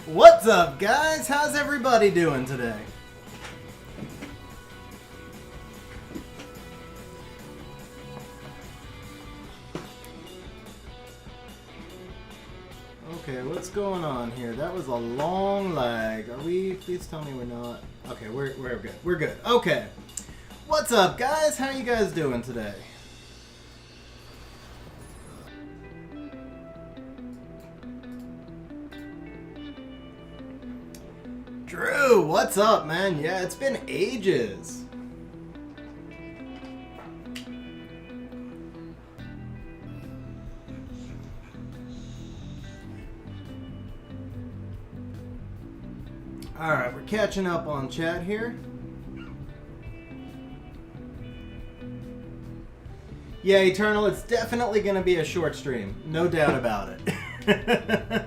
What's up, guys? How's everybody doing today? Okay, what's going on here? That was a long lag. Are we? Please tell me we're not. Okay, we're good. We're good. Okay. What's up, guys? How you guys doing today? Drew, what's up, man? Yeah, it's been ages. Alright, we're catching up on chat here. Yeah, Eternal, it's definitely going to be a short stream. No doubt about it.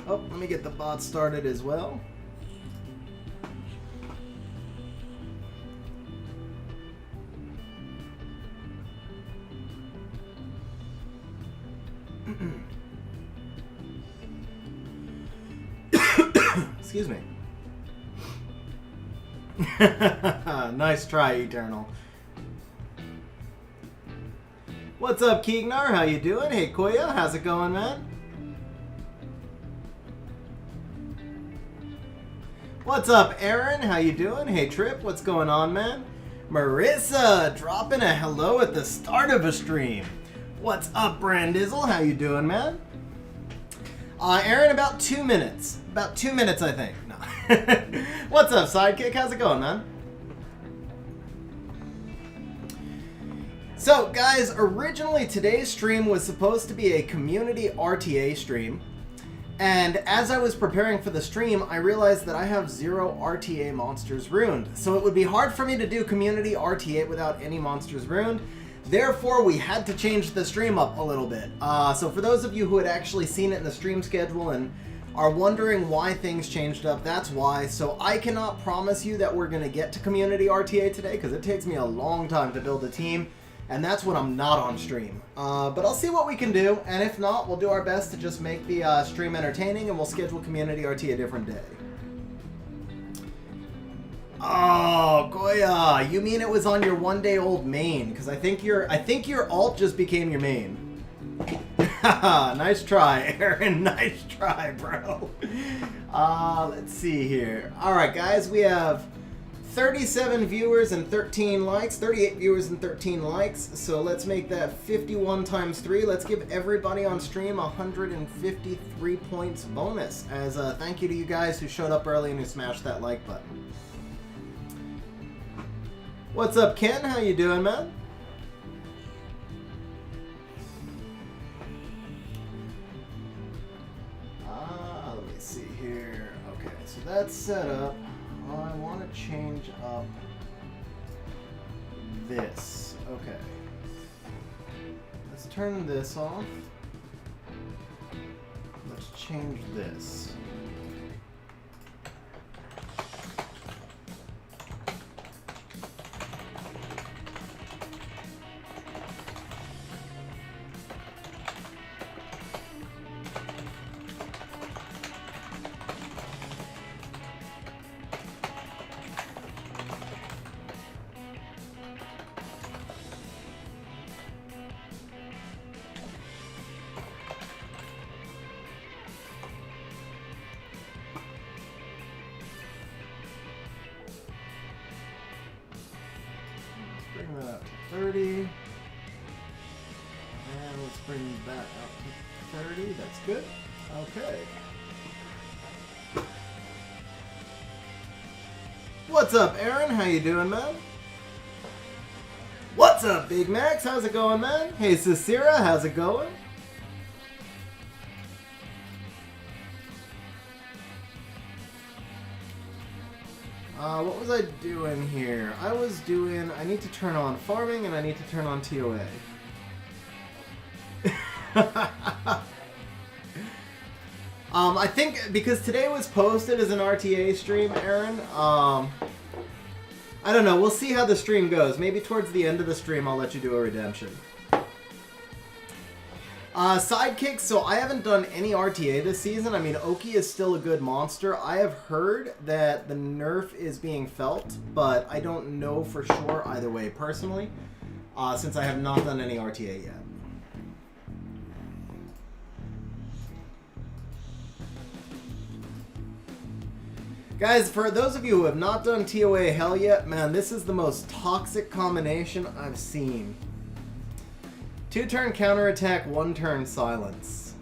Oh, let me get the bot started as well. Excuse me. Nice try, Eternal. What's up, Keegnar? How you doing? Hey, Koya, how's it going, man? What's up, Aaron? How you doing? Hey, Trip, what's going on, man? Marissa, dropping a hello at the start of a stream. What's up, Brandizzle? How you doing, man? Aaron, about 2 minutes. About 2 minutes, I think. No. What's up, Sidekick? How's it going, man? So, guys, originally today's stream was supposed to be a community RTA stream. And as I was preparing for the stream, I realized that I have 0 RTA monsters ruined. So it would be hard for me to do community RTA without any monsters ruined. Therefore, we had to change the stream up a little bit. So for those of you who had actually seen it in the stream schedule and are wondering why things changed up, that's why. So I cannot promise you that we're going to get to community RTA today, because it takes me a long time to build a team, and that's when I'm not on stream. But I'll see what we can do, and if not, we'll do our best to just make the stream entertaining, and we'll schedule community RTA a different day. Oh, Goya, you mean it was on your one-day-old main? Because I think your alt just became your main. Nice try, Aaron. Nice try, bro. Let's see here. All right, guys, we have 37 viewers and 13 likes. 38 viewers and 13 likes. So let's make that 51 times 3. Let's give everybody on stream 153 points bonus as a thank you to you guys who showed up early and who smashed that like button. What's up, Ken? How you doing, man? Let me see here. Okay, so that's set up. I want to change up this. Okay. Let's turn this off. Let's change this. Bring that up to 30. And let's bring that up to 30. That's good. Okay. What's up, Aaron? How you doing, man? What's up, Big Max? How's it going, man? Hey, Cicera, how's it going? What was I doing here? I need to turn on farming and I need to turn on TOA. I think because today was posted as an RTA stream, Aaron, I don't know. We'll see how the stream goes. Maybe towards the end of the stream I'll let you do a redemption. Sidekicks, so I haven't done any RTA this season. I mean, Oki is still a good monster. I have heard that the nerf is being felt, but I don't know for sure either way personally, since I have not done any RTA yet. Guys, for those of you who have not done TOA Hell yet, man, this is the most toxic combination I've seen. 2-turn counterattack, 1-turn silence.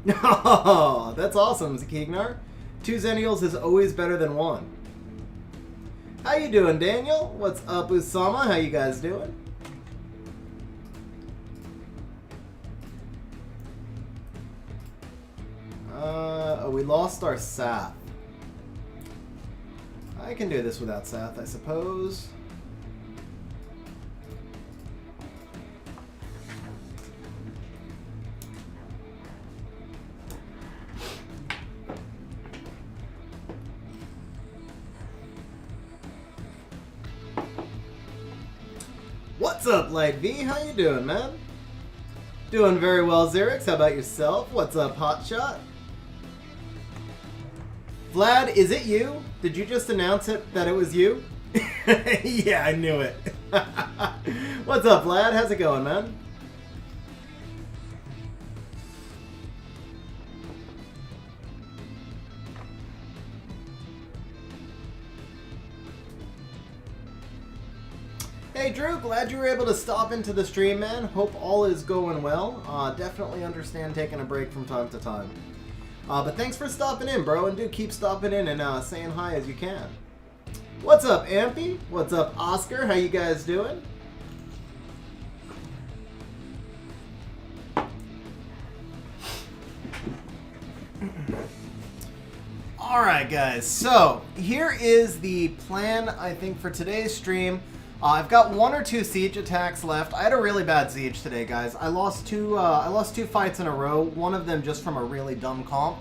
Oh, that's awesome, Zakignar. 2 Xennials is always better than 1. How you doing, Daniel? What's up, Usama? How you guys doing? We lost our Sath. I can do this without Sath, I suppose. What's up, Light V? How you doing, man? Doing very well, Xerix. How about yourself? What's up, Hotshot? Vlad, is it you? Did you just announce it that it was you? Yeah, I knew it. What's up, Vlad? How's it going, man? Hey Drew, glad you were able to stop into the stream, man. Hope all is going well. Definitely understand taking a break from time to time. But thanks for stopping in, bro, and do keep stopping in and saying hi as you can. What's up, Ampy? What's up, Oscar? How you guys doing? Alright, guys, so here is the plan, I think, for today's stream. I've got 1 or 2 siege attacks left. I had a really bad siege today, guys. I lost two fights in a row, one of them just from a really dumb comp.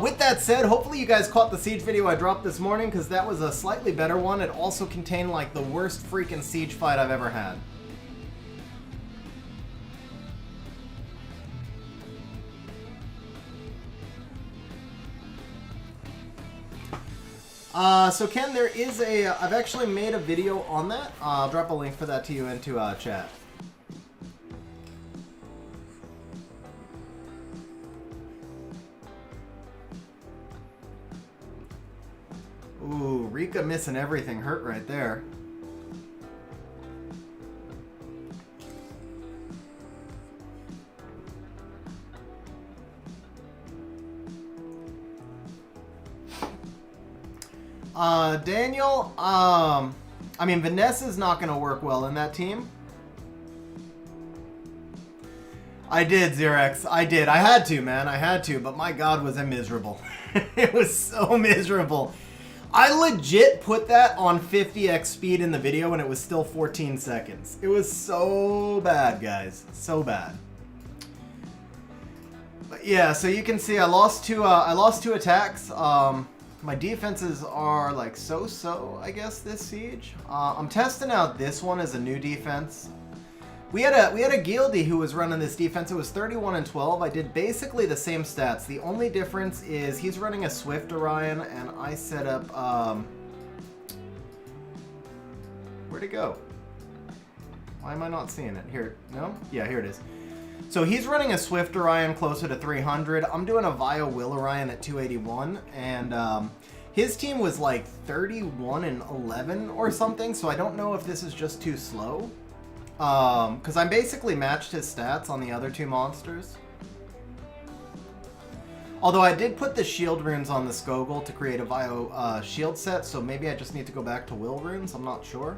With that said, hopefully you guys caught the siege video I dropped this morning, because that was a slightly better one. It also contained, like, the worst freaking siege fight I've ever had. So Ken, there is I've actually made a video on that. I'll drop a link for that to you into chat. Ooh, Rika missing everything hurt right there. Daniel, I mean, Vanessa's not going to work well in that team. I did, Xerex. I did. I had to, man. I had to, but my God, was it miserable. It was so miserable. I legit put that on 50x speed in the video and it was still 14 seconds. It was so bad, guys. So bad. But yeah, so you can see I lost two attacks. My defenses are like so-so, I guess, this siege. I'm testing out this one as a new defense. We had a Gildy who was running this defense. It was 31 and 12. I did basically the same stats. The only difference is he's running a Swift Orion, and I set up where'd it go? Why am I not seeing it? Here, no? Yeah, here it is. So he's running a Swift Orion closer to 300. I'm doing a Vio Will Orion at 281, and his team was like 31 and 11 or something, so I don't know if this is just too slow. Because I basically matched his stats on the other two monsters. Although I did put the shield runes on the Skogul to create a Vio shield set, so maybe I just need to go back to Will runes, I'm not sure.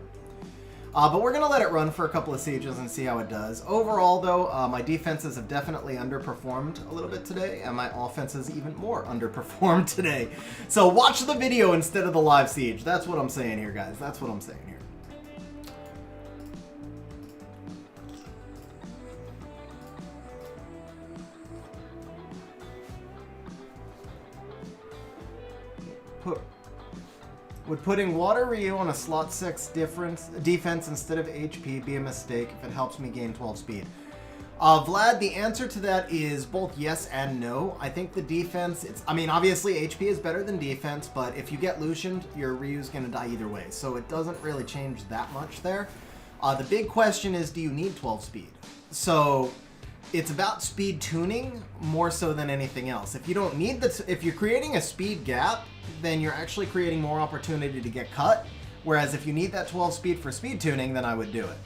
But we're going to let it run for a couple of sieges and see how it does. Overall, though, my defenses have definitely underperformed a little bit today, and my offenses even more underperformed today. So watch the video instead of the live siege. That's what I'm saying here, guys. That's what I'm saying here. Would putting Water Ryu on a slot 6 defense instead of HP be a mistake if it helps me gain 12 speed? Vlad, the answer to that is both yes and no. I think the defense, I mean, obviously HP is better than defense, but if you get Lucianed, your Ryu's going to die either way. So it doesn't really change that much there. The big question is, do you need 12 speed? So it's about speed tuning more so than anything else. If you don't need if you're creating a speed gap, then you're actually creating more opportunity to get cut. Whereas if you need that 12 speed for speed tuning, then I would do it.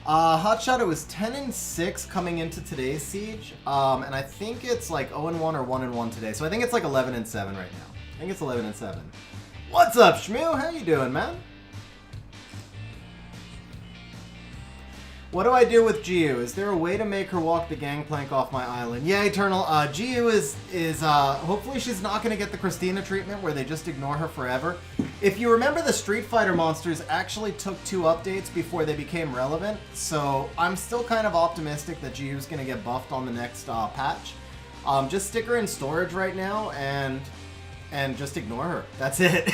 Hotshot, it was 10-6 coming into today's Siege, and I think it's like 0-1 or 1-1 today, so I think it's like 11-7 right now. I think it's 11-7. What's up, Shmoo? How you doing, man? What do I do with Giyu? Is there a way to make her walk the gangplank off my island? Yeah, Eternal. Giyu is hopefully she's not going to get the Christina treatment where they just ignore her forever. If you remember, the Street Fighter monsters actually took 2 updates before they became relevant, so I'm still kind of optimistic that Giyu's going to get buffed on the next patch. Just stick her in storage right now and just ignore her. That's it.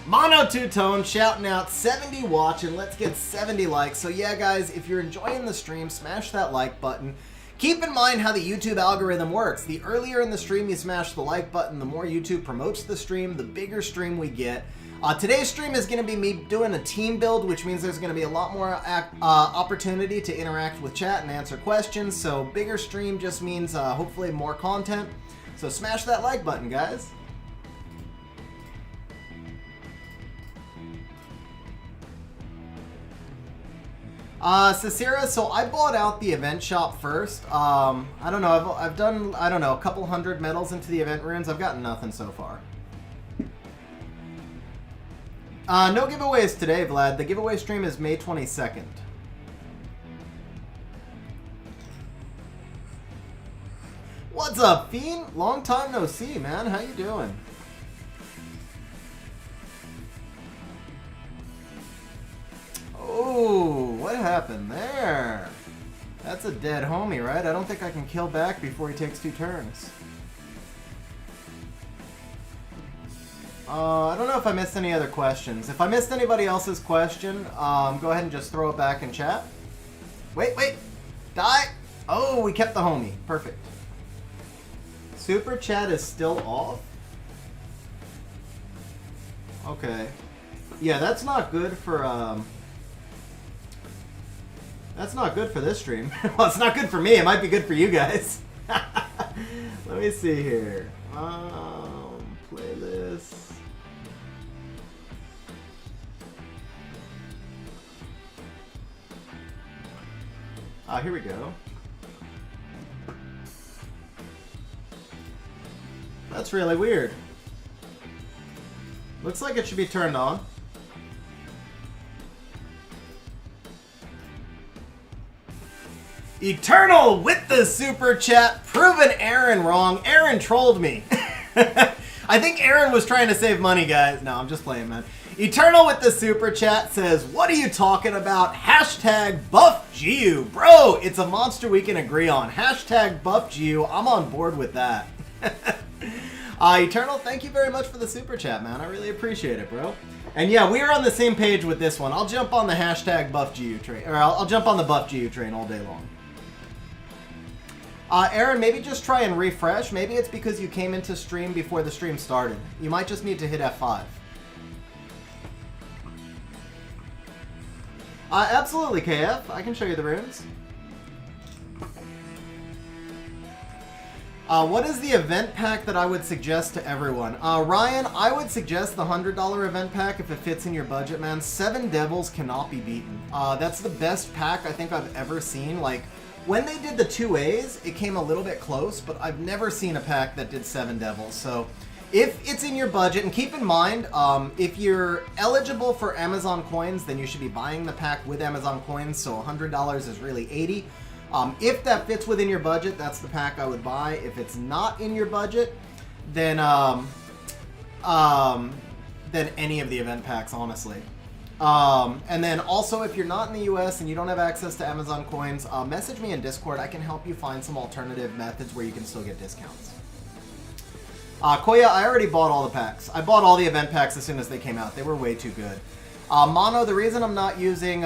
Mono Two-Tone shouting out 70 watching. Let's get 70 likes. So yeah, guys, if you're enjoying the stream, smash that like button. Keep in mind how the YouTube algorithm works. The earlier in the stream you smash the like button, the more YouTube promotes the stream, the bigger stream we get. Today's stream is going to be me doing a team build, which means there's going to be a lot more opportunity to interact with chat and answer questions. So bigger stream just means hopefully more content. So smash that like button, guys. Cicera, so I bought out the event shop first. I don't know, I've done, I don't know, a couple hundred medals into the event runes. I've gotten nothing so far. No giveaways today, Vlad. The giveaway stream is May 22nd. What's up, Fiend? Long time no see, man. How you doing? Oh, what happened there? That's a dead homie, right? I don't think I can kill back before he takes 2 turns. I don't know if I missed any other questions. If I missed anybody else's question, go ahead and just throw it back in chat. Wait, die! Oh, we kept the homie. Perfect. Super chat is still off? Okay. Yeah, that's not good for, that's not good for this stream. Well, it's not good for me. It might be good for you guys. Let me see here. Playlist. Here we go. That's really weird. Looks like it should be turned on. Eternal with the super chat, proving Aaron wrong. Aaron trolled me. I think Aaron was trying to save money, guys. No, I'm just playing, man. Eternal with the super chat says, what are you talking about? Hashtag buff Giyu. Bro, it's a monster we can agree on. Hashtag buff Giyu. I'm on board with that. Eternal, thank you very much for the super chat, man. I really appreciate it, bro. And yeah, we are on the same page with this one. I'll jump on the hashtag buff Giyu train, or I'll jump on the buff Giyu train all day long. Aaron, maybe just try and refresh. Maybe it's because you came into stream before the stream started. You might just need to hit F5. Absolutely, KF. I can show you the runes. What is the event pack that I would suggest to everyone? Ryan, I would suggest the $100 event pack if it fits in your budget, man. 7 Devils cannot be beaten. That's the best pack I think I've ever seen. Like, when they did the 2As, it came a little bit close, but I've never seen a pack that did 7 Devils. So if it's in your budget, and keep in mind, if you're eligible for Amazon coins, then you should be buying the pack with Amazon coins, so $100 is really $80. If that fits within your budget, that's the pack I would buy. If it's not in your budget, then any of the event packs, honestly. And then also, if you're not in the US and you don't have access to Amazon coins, message me in Discord. I can help you find some alternative methods where you can still get discounts. Koya, I already bought all the packs. I bought all the event packs as soon as they came out. They were way too good. Mono, the reason I'm not using...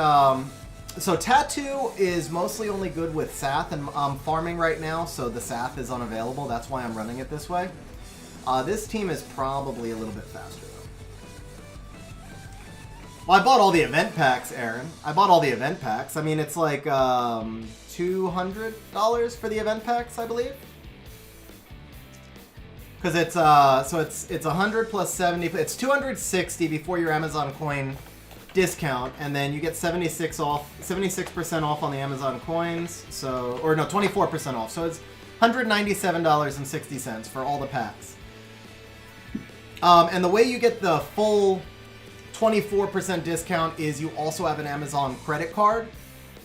so Tattoo is mostly only good with Sath, and I'm farming right now, so the Sath is unavailable. That's why I'm running it this way. This team is probably a little bit faster, though. Well, I bought all the event packs, Aaron. I bought all the event packs. I mean, it's like $200 for the event packs, I believe. Because it's so it's 100 plus 70. It's 260 before your Amazon coin discount, and then you get 76% off on the Amazon coins. So, or no, 24% off. So it's $197.60 for all the packs. And the way you get the full 24% discount is you also have an Amazon credit card.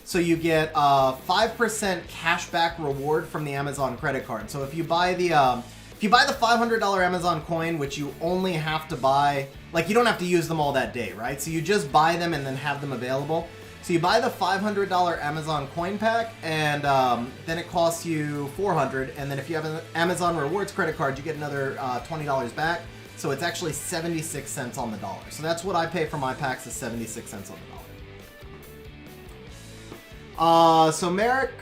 So you get 5% cashback reward from the Amazon credit card. So if you buy the $500 Amazon coin, which you only have to buy, like you don't have to use them all that day, right? So you just buy them and then have them available. So you buy the $500 Amazon coin pack, and then it costs you $400. And then if you have an Amazon rewards credit card, you get another $20 back. So it's actually 76 cents on the dollar. So that's what I pay for my packs, is 76 cents on the dollar. So Merrick.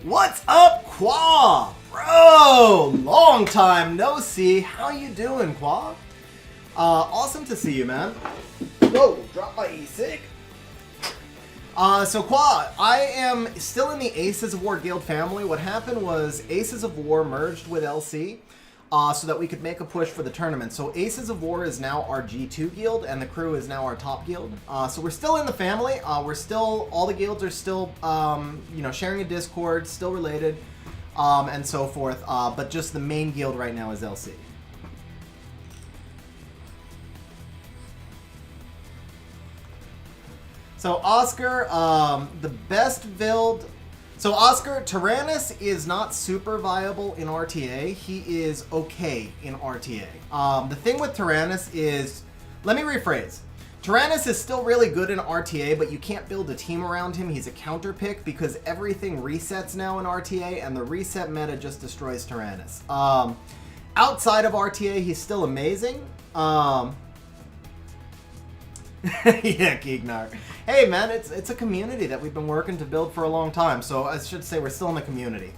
What's up, Qua? Bro, long time no see. How you doing, Qua? Awesome to see you, man. Whoa, drop my e-cig. So Qua, I am still in the Aces of War Guild family. What happened was Aces of War merged with LC so that we could make a push for the tournament. So Aces of War is now our G2 guild, and the crew is now our top guild. So we're still in the family. We're still, all the guilds are still, you know, sharing a Discord, still related, and so forth. But just the main guild right now is LC. So Oscar, the best build. So Oscar, Tyrannus is not super viable in RTA. He is okay in RTA. The thing with Tyrannus is, let me rephrase. Tyrannus is still really good in RTA, but you can't build a team around him. He's a counter pick because everything resets now in RTA, and the reset meta just destroys Tyrannus. Outside of RTA, he's still amazing. Yeah, Geegnar. Hey, man, it's a community that we've been working to build for a long time, so I should say we're still in the community.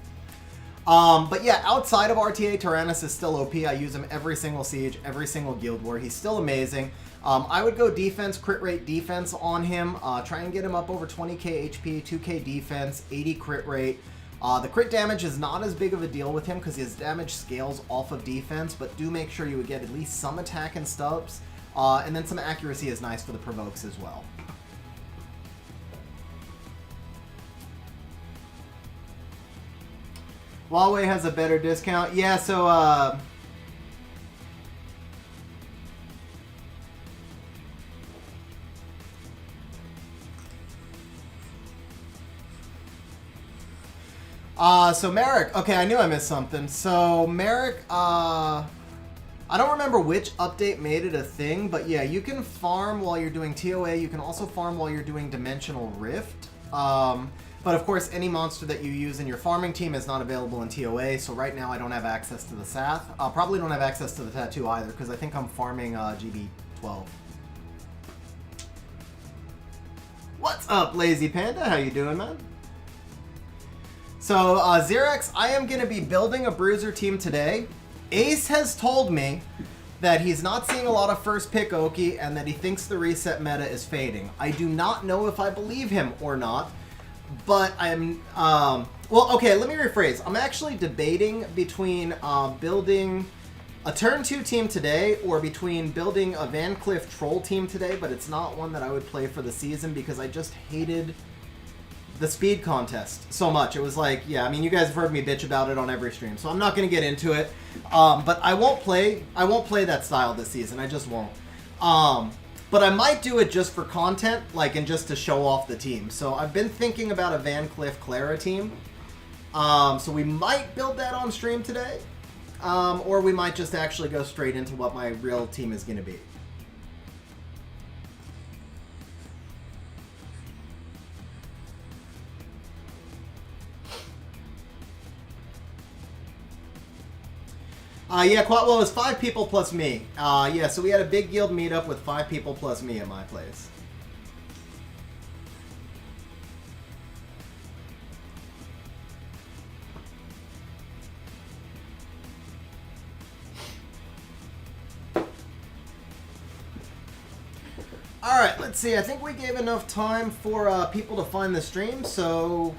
But yeah, outside of RTA, Tyrannus is still OP. I use him every single siege, every single guild war. He's still amazing. I would go defense, crit rate defense on him. Try and get him up over 20k HP, 2k defense, 80 crit rate. The crit damage is not as big of a deal with him because his damage scales off of defense, but do make sure you would get at least some attack and stubs. And then some accuracy is nice for the provokes as well. Huawei has a better discount. Yeah, so so Merrick, okay, I knew I missed something. So Merrick, I don't remember which update made it a thing, but yeah, you can farm while you're doing TOA. You can also farm while you're doing Dimensional Rift. But of course, any monster that you use in your farming team is not available in TOA, so right now I don't have access to the Sath. Probably don't have access to the Tattoo either, because I think I'm farming GB12. What's up, Lazy Panda? How you doing, man? So, Xerex, I am going to be building a Bruiser team today. Ace has told me that he's not seeing a lot of first pick Oki and that he thinks the reset meta is fading. I do not know if I believe him or not, but I'm, well, okay, let me rephrase. I'm actually debating between building a turn 2 team today or between building a Van Cliff troll team today, but it's not one that I would play for the season because I just hated the speed contest so much. It was like, yeah, I mean, you guys have heard me bitch about it on every stream, so I'm not going to get into it. But I won't play that style this season. I just won't. But I might do it just for content, like, and just to show off the team. So I've been thinking about a Van Cliff Clara team. So we might build that on stream today. Or we might just actually go straight into what my real team is going to be. Yeah, well, it was 5 people plus me. Yeah, so we had a big guild meetup with 5 people plus me at my place. Alright, let's see. I think we gave enough time for people to find the stream, so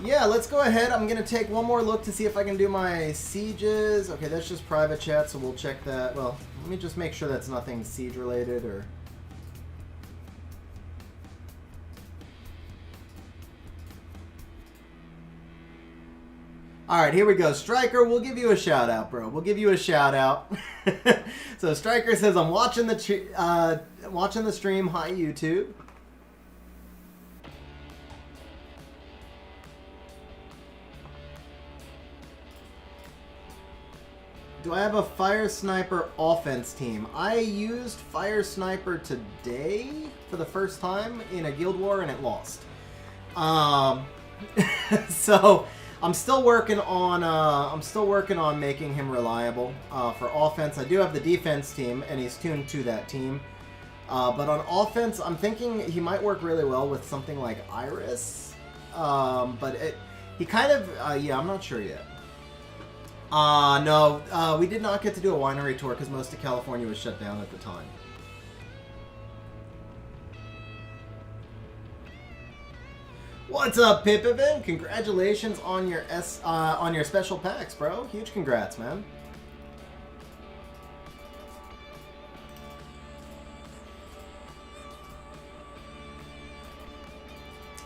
yeah, let's go ahead. I'm going to take one more look to see if I can do my sieges. Okay, that's just private chat, so we'll check that. Well, let me just make sure that's nothing siege related or... Alright, here we go. Striker, we'll give you a shout out, bro. We'll give you a shout out. So Striker says, I'm watching the stream. Hi, YouTube. Do I have a Fire Sniper offense team? I used Fire Sniper today for the first time in a guild war and it lost. So I'm still working on making him reliable. For offense, I do have the defense team and he's tuned to that team. But on offense, I'm thinking he might work really well with something like Iris. He kind of yeah, I'm not sure yet. No, we did not get to do a winery tour because most of California was shut down at the time. What's up, Pipivin? Congratulations on your special packs, bro. Huge congrats, man.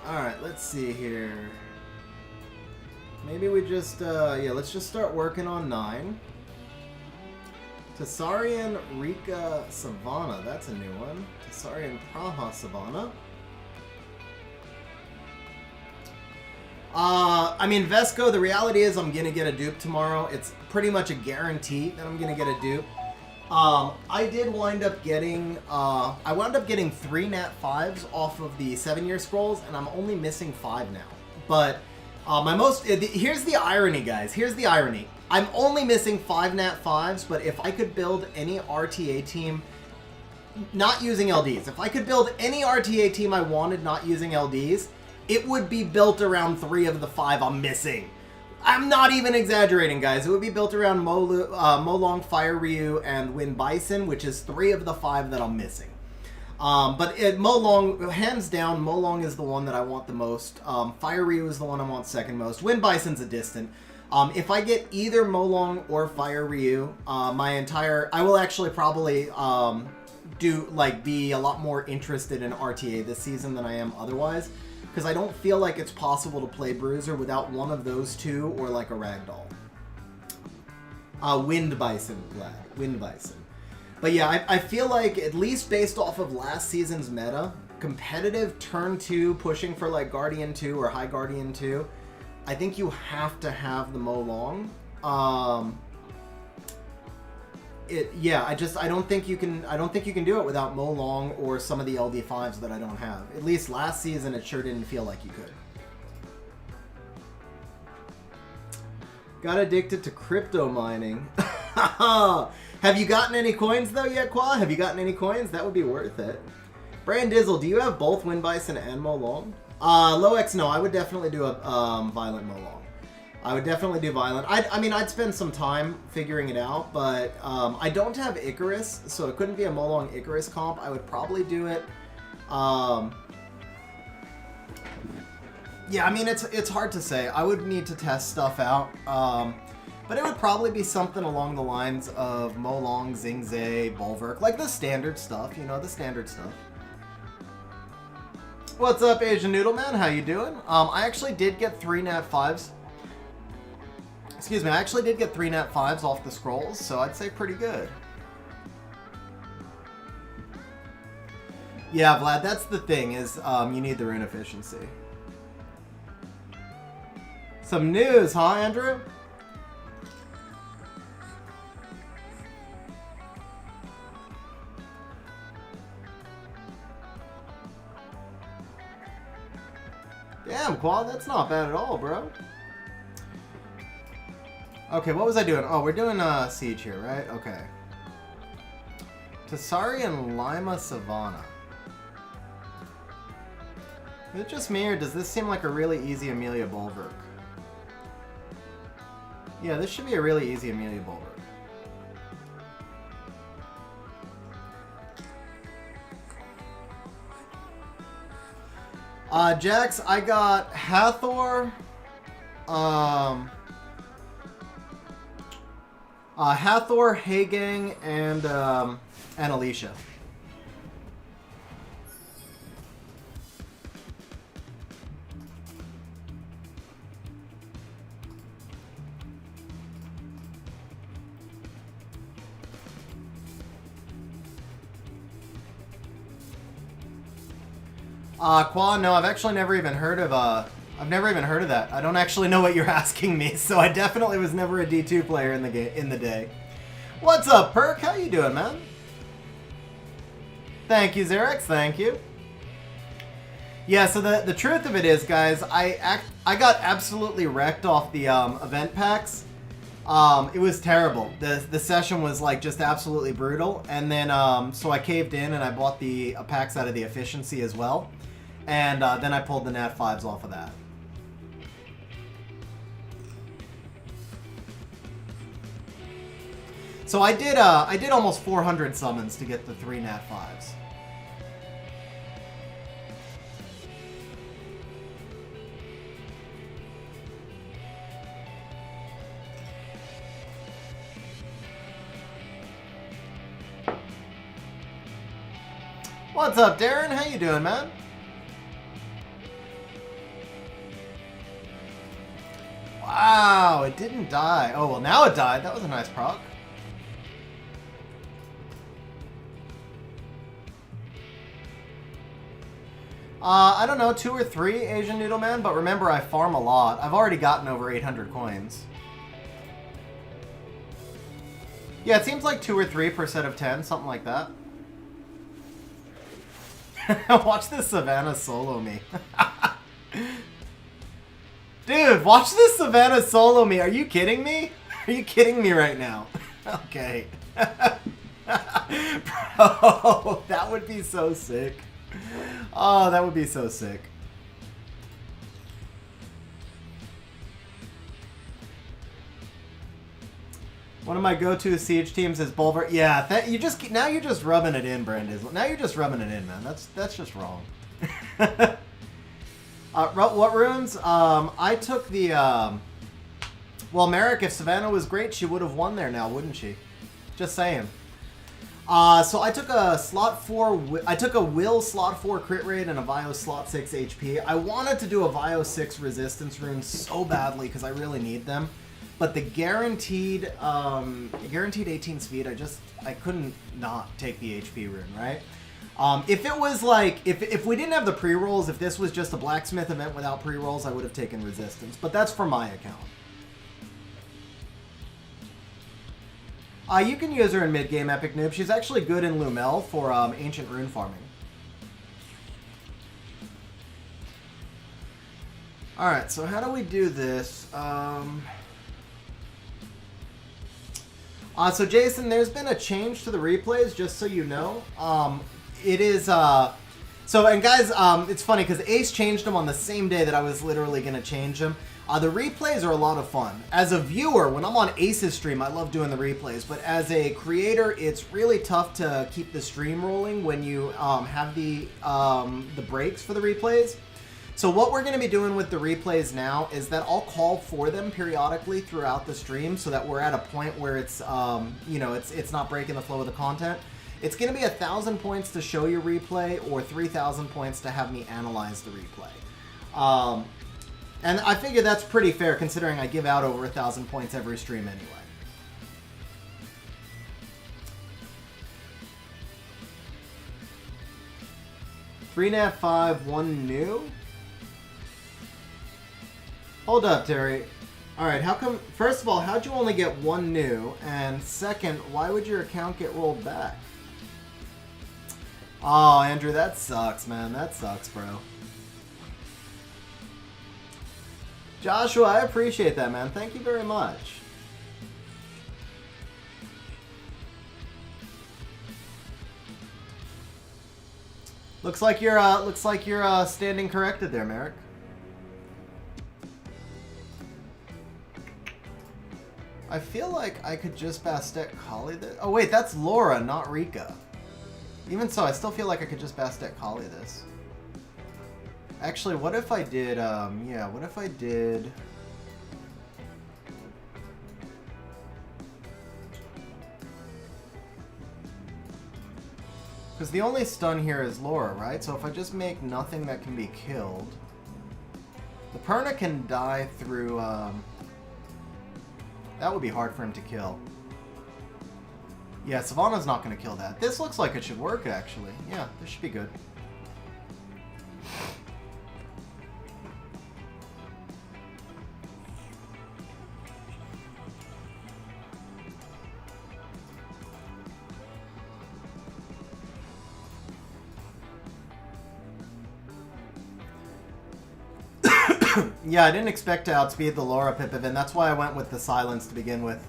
Alright, let's see here. Maybe we just, yeah, let's just start working on 9. Tasarian Rika Savannah, that's a new one. Tasarian Praha Savannah. I mean, Vesco, the reality is I'm going to get a dupe tomorrow. It's pretty much a guarantee that I'm going to get a dupe. I did wind up getting, I wound up getting 3 Nat 5s off of the 7-year scrolls, and I'm only missing 5 now. But, here's the irony, guys. Here's the irony. I'm only missing 5 Nat 5s, but if I could build any RTA team, not using LDs, if I could build any RTA team I wanted not using LDs, it would be built around 3 of the 5 I'm missing. I'm not even exaggerating, guys. It would be built around Molong, Fire Ryu, and Wind Bison, which is 3 of the 5 that I'm missing. But Molong, hands down, Molong is the one that I want the most. Fire Ryu is the one I want second most. Wind Bison's a distant. If I get either Molong or Fire Ryu, I will actually probably be a lot more interested in RTA this season than I am otherwise. Because I don't feel like it's possible to play Bruiser without one of those 2 or like a Ragdoll. Wind Bison, Vlad. Wind Bison. But yeah, I feel like, at least based off of last season's meta, competitive turn 2 pushing for like Guardian 2 or High Guardian 2, I think you have to have the Molong. Yeah, I don't think you can do it without Molong or some of the LD5s that I don't have. At least last season it sure didn't feel like you could. Got addicted to crypto mining. Have you gotten any coins though yet, Qua? Have you gotten any coins? That would be worth it. Brandizzle, do you have both Wind Bison and Molong? Loex, no, I would definitely do a Violent Molong. I would definitely do Violent. I mean, I'd spend some time figuring it out, but I don't have Icarus, so it couldn't be a Molong Icarus comp. I would probably do it. Yeah, I mean, it's hard to say. I would need to test stuff out. But it would probably be something along the lines of Molong, Zingzay, Bulwark, like the standard stuff, you know, the standard stuff. What's up, Asian Noodle Man? How you doing? I actually did get 3 Nat 5s. Excuse me, I actually did get 3 Nat 5s off the scrolls, so I'd say pretty good. Yeah, Vlad, that's the thing, is you need the rune efficiency. Some news, huh, Andrew? Damn, Quad, that's not bad at all, bro. Okay, what was I doing? Oh, we're doing Siege here, right? Okay. Tasari and Lima Savannah. Is it just me, or does this seem like a really easy Amelia Bulwark? Yeah, this should be a really easy Amelia Bulwark. Jax, I got Hathor, Hathor, Hagang, and Alicia. Qua, no, I've actually never even heard of, I've never even heard of that. I don't actually know what you're asking me, so I definitely was never a D2 player in the day. What's up, Perk? How you doing, man? Thank you, Xerex. Thank you. Yeah, so the truth of it is, guys, I got absolutely wrecked off the event packs. It was terrible. The session was like just absolutely brutal, and then so I caved in and I bought the packs out of the efficiency as well, and then I pulled the Nat 5s off of that. So I did almost 400 summons to get the 3 Nat 5s. What's up, Darren? How you doing, man? Wow, it didn't die. Oh, well, now it died. That was a nice proc. I don't know, 2 or 3, Asian Noodle Man, but remember, I farm a lot. I've already gotten over 800 coins. Yeah, it seems like 2 or 3 per set of 10, something like that. Watch this Savannah solo me. Dude, watch this Savannah solo me. Are you kidding me? Are you kidding me right now? Okay. Bro, that would be so sick. Oh, that would be so sick. One of my go-to Siege teams is Bulwark. Yeah, now you're just rubbing it in, Brandis. Now you're just rubbing it in, man. That's just wrong. What runes? I took the. Well, Merrick, if Savannah was great, she would have won there now, wouldn't she? Just saying. So I took a slot 4. I took a Will slot 4 crit rate and a Vio slot 6 HP. I wanted to do a Vio 6 resistance rune so badly because I really need them. But the guaranteed 18 speed, I couldn't not take the HP rune, right? If it was like, if we didn't have the pre-rolls, if this was just a blacksmith event without pre-rolls, I would have taken resistance. But that's for my account. You can use her in mid-game Epic Noob. She's actually good in Lumel for ancient rune farming. Alright, so how do we do this? So Jason, there's been a change to the replays, just so you know. It is, and guys, it's funny because Ace changed them on the same day that I was literally going to change them. The replays are a lot of fun. As a viewer, when I'm on Ace's stream, I love doing the replays, but as a creator, it's really tough to keep the stream rolling when you have the breaks for the replays. So what we're going to be doing with the replays now is that I'll call for them periodically throughout the stream so that we're at a point where it's, it's not breaking the flow of the content. It's going to be 1,000 points to show your replay or 3,000 points to have me analyze the replay. And I figure that's pretty fair considering I give out over 1,000 points every stream anyway. Three Nat 5, 1 new. Hold up, Terry. Alright, how come... First of all, how'd you only get 1 new? And second, why would your account get rolled back? Oh, Andrew, that sucks, man. That sucks, bro. Joshua, I appreciate that, man. Thank you very much. Looks like you're standing corrected there, Merrick. I feel like I could just Bastet Collie this. Oh wait, that's Laura, not Rika. Even so, I still feel like I could just Bastet Collie this. Actually, what if I did, yeah, what if I did... Because the only stun here is Laura, right? So if I just make nothing that can be killed... The Perna can die through, That would be hard for him to kill. Yeah, Savannah's not going to kill that. This looks like it should work, actually. Yeah, this should be good. Yeah, I didn't expect to outspeed the Laura Pippin. That's why I went with the silence to begin with.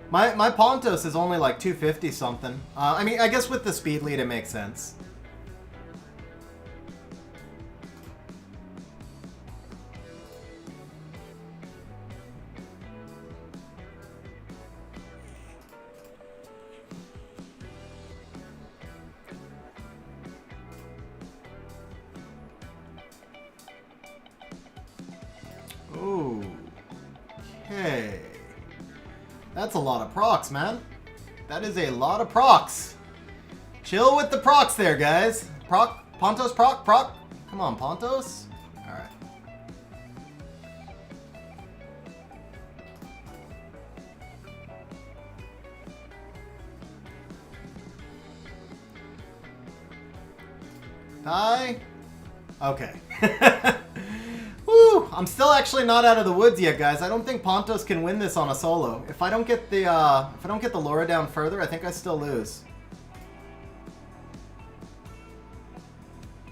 My Pontos is only like 250 something. I mean, I guess with the speed lead it makes sense. Okay. That's a lot of procs, man. That is a lot of procs. Chill with the procs there, guys. Proc, Pontos, proc. Come on, Pontos. All right. Die. Okay. Woo! I'm still actually not out of the woods yet, guys. I don't think Pontos can win this on a solo. If I don't get the Laura down further, I think I still lose.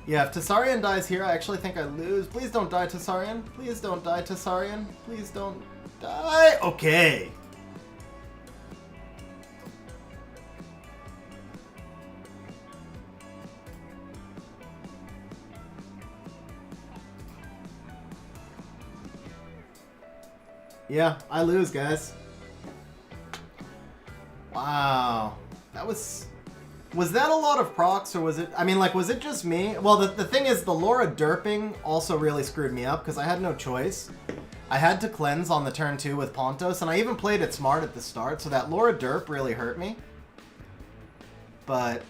Yeah, if Tessarian dies here, I actually think I lose. Please don't die, Tessarian. Please don't die, Tessarian. Please don't die. Okay. Yeah, I lose, guys. Wow. That was that a lot of procs, or was it... I mean, like, was it just me? Well, the thing is, the Laura derping also really screwed me up, because I had no choice. I had to cleanse on the turn 2 with Pontos, and I even played it smart at the start, so that Laura derp really hurt me. But...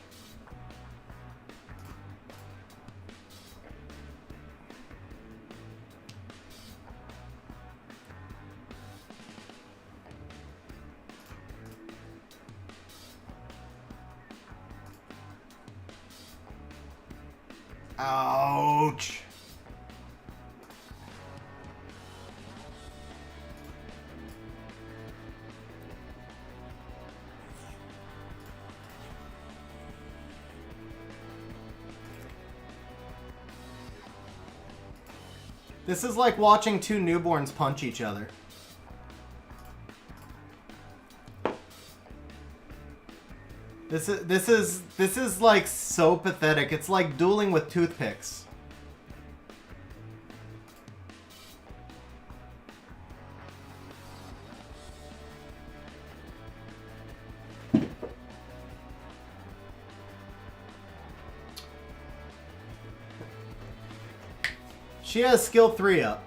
Ouch. This is like watching two newborns punch each other. This is like so pathetic. It's like dueling with toothpicks. She has skill 3 up.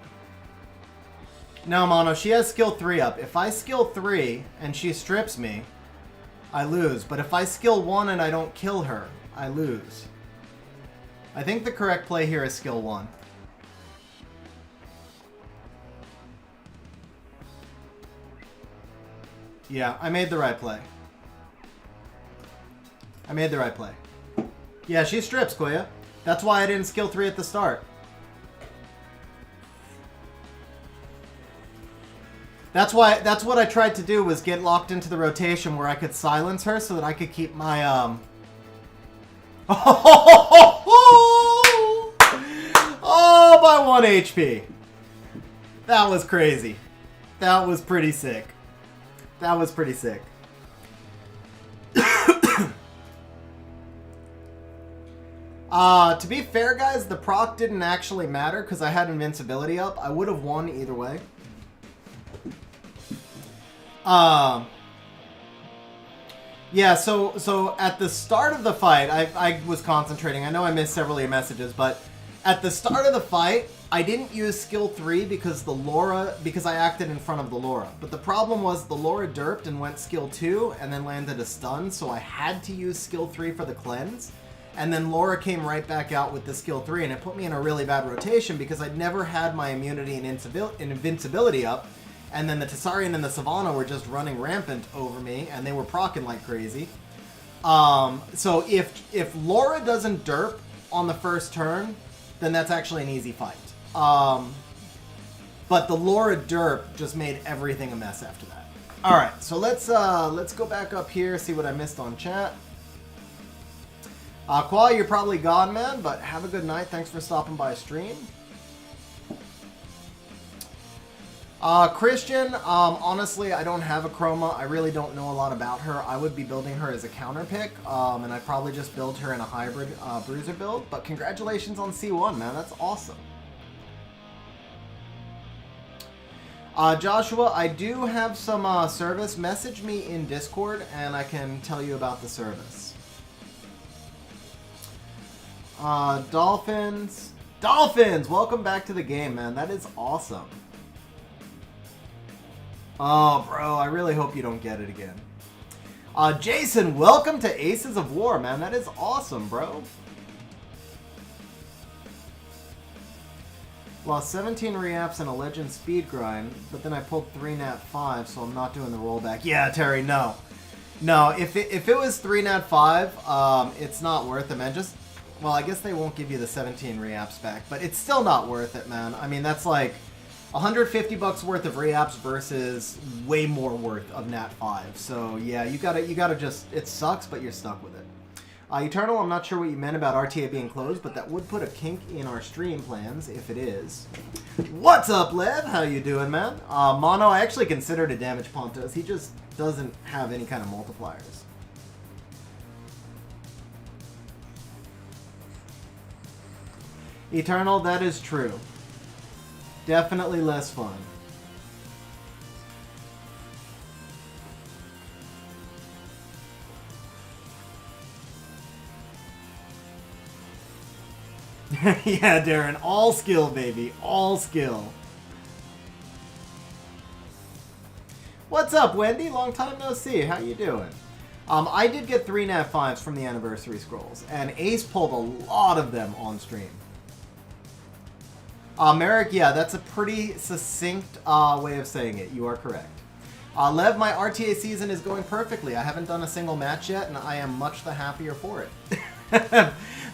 No, Mono, she has skill 3 up. If I skill 3 and she strips me, I lose. But if I skill 1 and I don't kill her, I lose. I think the correct play here is skill 1. Yeah, I made the right play. I made the right play. Yeah, she strips, Koya. That's why I didn't skill 3 at the start. That's what I tried to do, was get locked into the rotation where I could silence her so that I could keep my Oh, by 1 HP. That was crazy. That was pretty sick. That was pretty sick. To be fair, guys, the proc didn't actually matter because I had invincibility up. I would have won either way. Yeah, so at the start of the fight, I was concentrating. I know I missed several of your messages, but at the start of the fight, I didn't use skill 3 because I acted in front of the Laura. But the problem was the Laura derped and went skill 2 and then landed a stun, so I had to use skill 3 for the cleanse. And then Laura came right back out with the skill 3, and it put me in a really bad rotation because I'd never had my immunity and invincibility up. And then the Tessarian and the Savannah were just running rampant over me, and they were proccing like crazy. So if Laura doesn't derp on the first turn, then that's actually an easy fight. But the Laura derp just made everything a mess after that. All right, so let's go back up here, see what I missed on chat. Qual, you're probably gone, man, but have a good night. Thanks for stopping by stream. Christian, honestly, I don't have a Chroma. I really don't know a lot about her. I would be building her as a counter pick, and I'd probably just build her in a hybrid bruiser build. But congratulations on C1, man. That's awesome. Joshua, I do have some service. Message me in Discord, and I can tell you about the service. Dolphins, welcome back to the game, man. That is awesome. Oh, bro, I really hope you don't get it again. Jason, welcome to Aces of War, man. That is awesome, bro. Lost 17 reaps and a legend speed grind, but then I pulled 3 nat 5, so I'm not doing the rollback. Yeah, Terry, no. No, if it was 3 nat 5, it's not worth it, man. Just, well, I guess they won't give you the 17 reaps back, but it's still not worth it, man. I mean, that's like $150 worth of reaps versus way more worth of nat 5. So yeah, you gotta just, it sucks, but you're stuck with it. Eternal, I'm not sure what you meant about RTA being closed, but that would put a kink in our stream plans if it is. What's up, Lev? How you doing, man? Mono, I actually considered a damage Pontos. He just doesn't have any kind of multipliers. Eternal, that is true. Definitely less fun. Yeah, Darren, all skill, baby. All skill. What's up, Wendy? Long time no see. How you doing? I did get 3 nat 5s from the anniversary scrolls, and Ace pulled a lot of them on stream. Merrick, yeah, that's a pretty succinct way of saying it. You are correct. Lev, my RTA season is going perfectly. I haven't done a single match yet, and I am much the happier for it.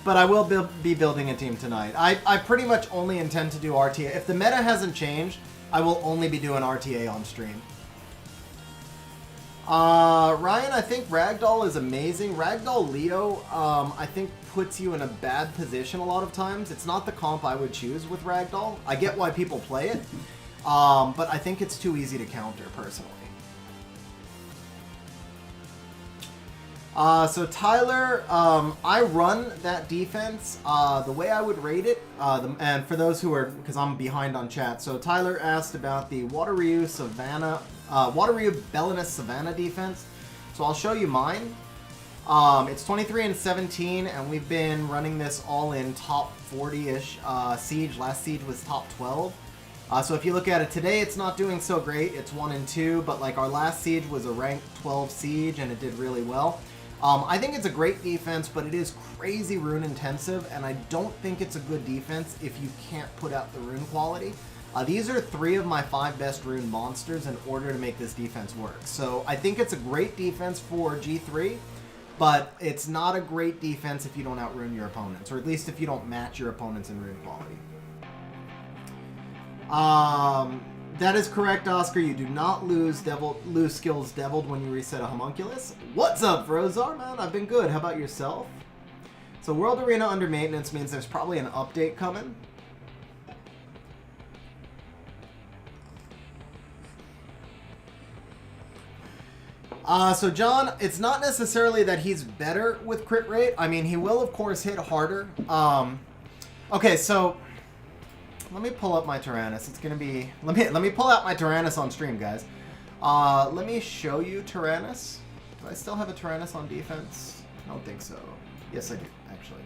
But I will be building a team tonight. I pretty much only intend to do RTA. If the meta hasn't changed, I will only be doing RTA on stream. Ryan, I think Ragdoll is amazing. Ragdoll Leo, I think puts you in a bad position a lot of times. It's not the comp I would choose with Ragdoll. I get why people play it, but I think it's too easy to counter, personally. So Tyler, I run that defense. The way I would rate it, and for those who are, because I'm behind on chat, so Tyler asked about the Waterryu Belinus Savannah defense. So I'll show you mine. It's 23 and 17, and we've been running this all in top 40-ish siege. Last siege was top 12. So if you look at it today, it's not doing so great. It's 1 and 2, but like our last siege was a rank 12 siege, and it did really well. I think it's a great defense, but it is crazy rune intensive, and I don't think it's a good defense if you can't put out the rune quality. These are 3 of my 5 best rune monsters in order to make this defense work. So I think it's a great defense for G3, but it's not a great defense if you don't outrune your opponents, or at least if you don't match your opponents in rune quality. That is correct, Oscar. You do not lose skills deviled when you reset a homunculus. What's up, Frozar, man? I've been good. How about yourself? So World Arena under maintenance means there's probably an update coming. So John, it's not necessarily that he's better with crit rate. I mean, he will of course hit harder. Okay, so let me pull up my Tyrannus. It's gonna be let me pull out my Tyrannus on stream, guys. Let me show you Tyrannus. Do I still have a Tyrannus on defense? I don't think so. Yes, I do, actually.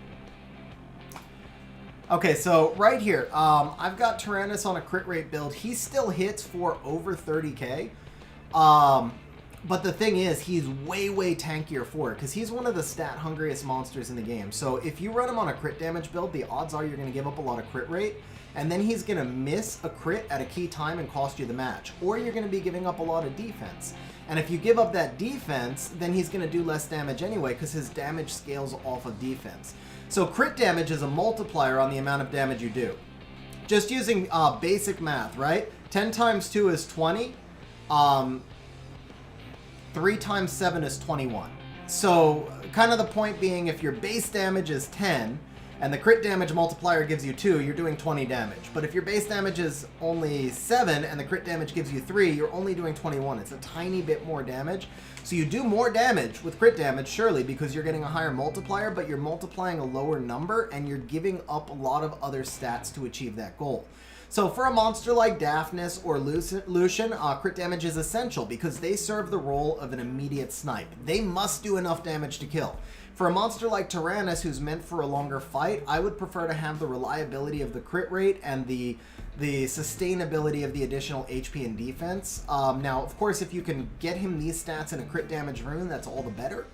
Okay, so right here, I've got Tyrannus on a crit rate build. He still hits for over 30k. But the thing is, he's way, way tankier for it, because he's one of the stat-hungriest monsters in the game. So if you run him on a crit damage build, the odds are you're going to give up a lot of crit rate, and then he's going to miss a crit at a key time and cost you the match. Or you're going to be giving up a lot of defense. And if you give up that defense, then he's going to do less damage anyway, because his damage scales off of defense. So crit damage is a multiplier on the amount of damage you do. Just using basic math, right? 10 times 2 is 20. 3 times 7 is 21. So, kind of the point being, if your base damage is 10, and the crit damage multiplier gives you 2, you're doing 20 damage. But if your base damage is only 7, and the crit damage gives you 3, you're only doing 21. It's a tiny bit more damage. So you do more damage with crit damage, surely, because you're getting a higher multiplier, but you're multiplying a lower number, and you're giving up a lot of other stats to achieve that goal. So for a monster like Daphnis or Lucian, crit damage is essential because they serve the role of an immediate snipe. They must do enough damage to kill. For a monster like Tyrannus, who's meant for a longer fight, I would prefer to have the reliability of the crit rate and the sustainability of the additional HP and defense. Now, of course, if you can get him these stats in a crit damage rune, that's all the better.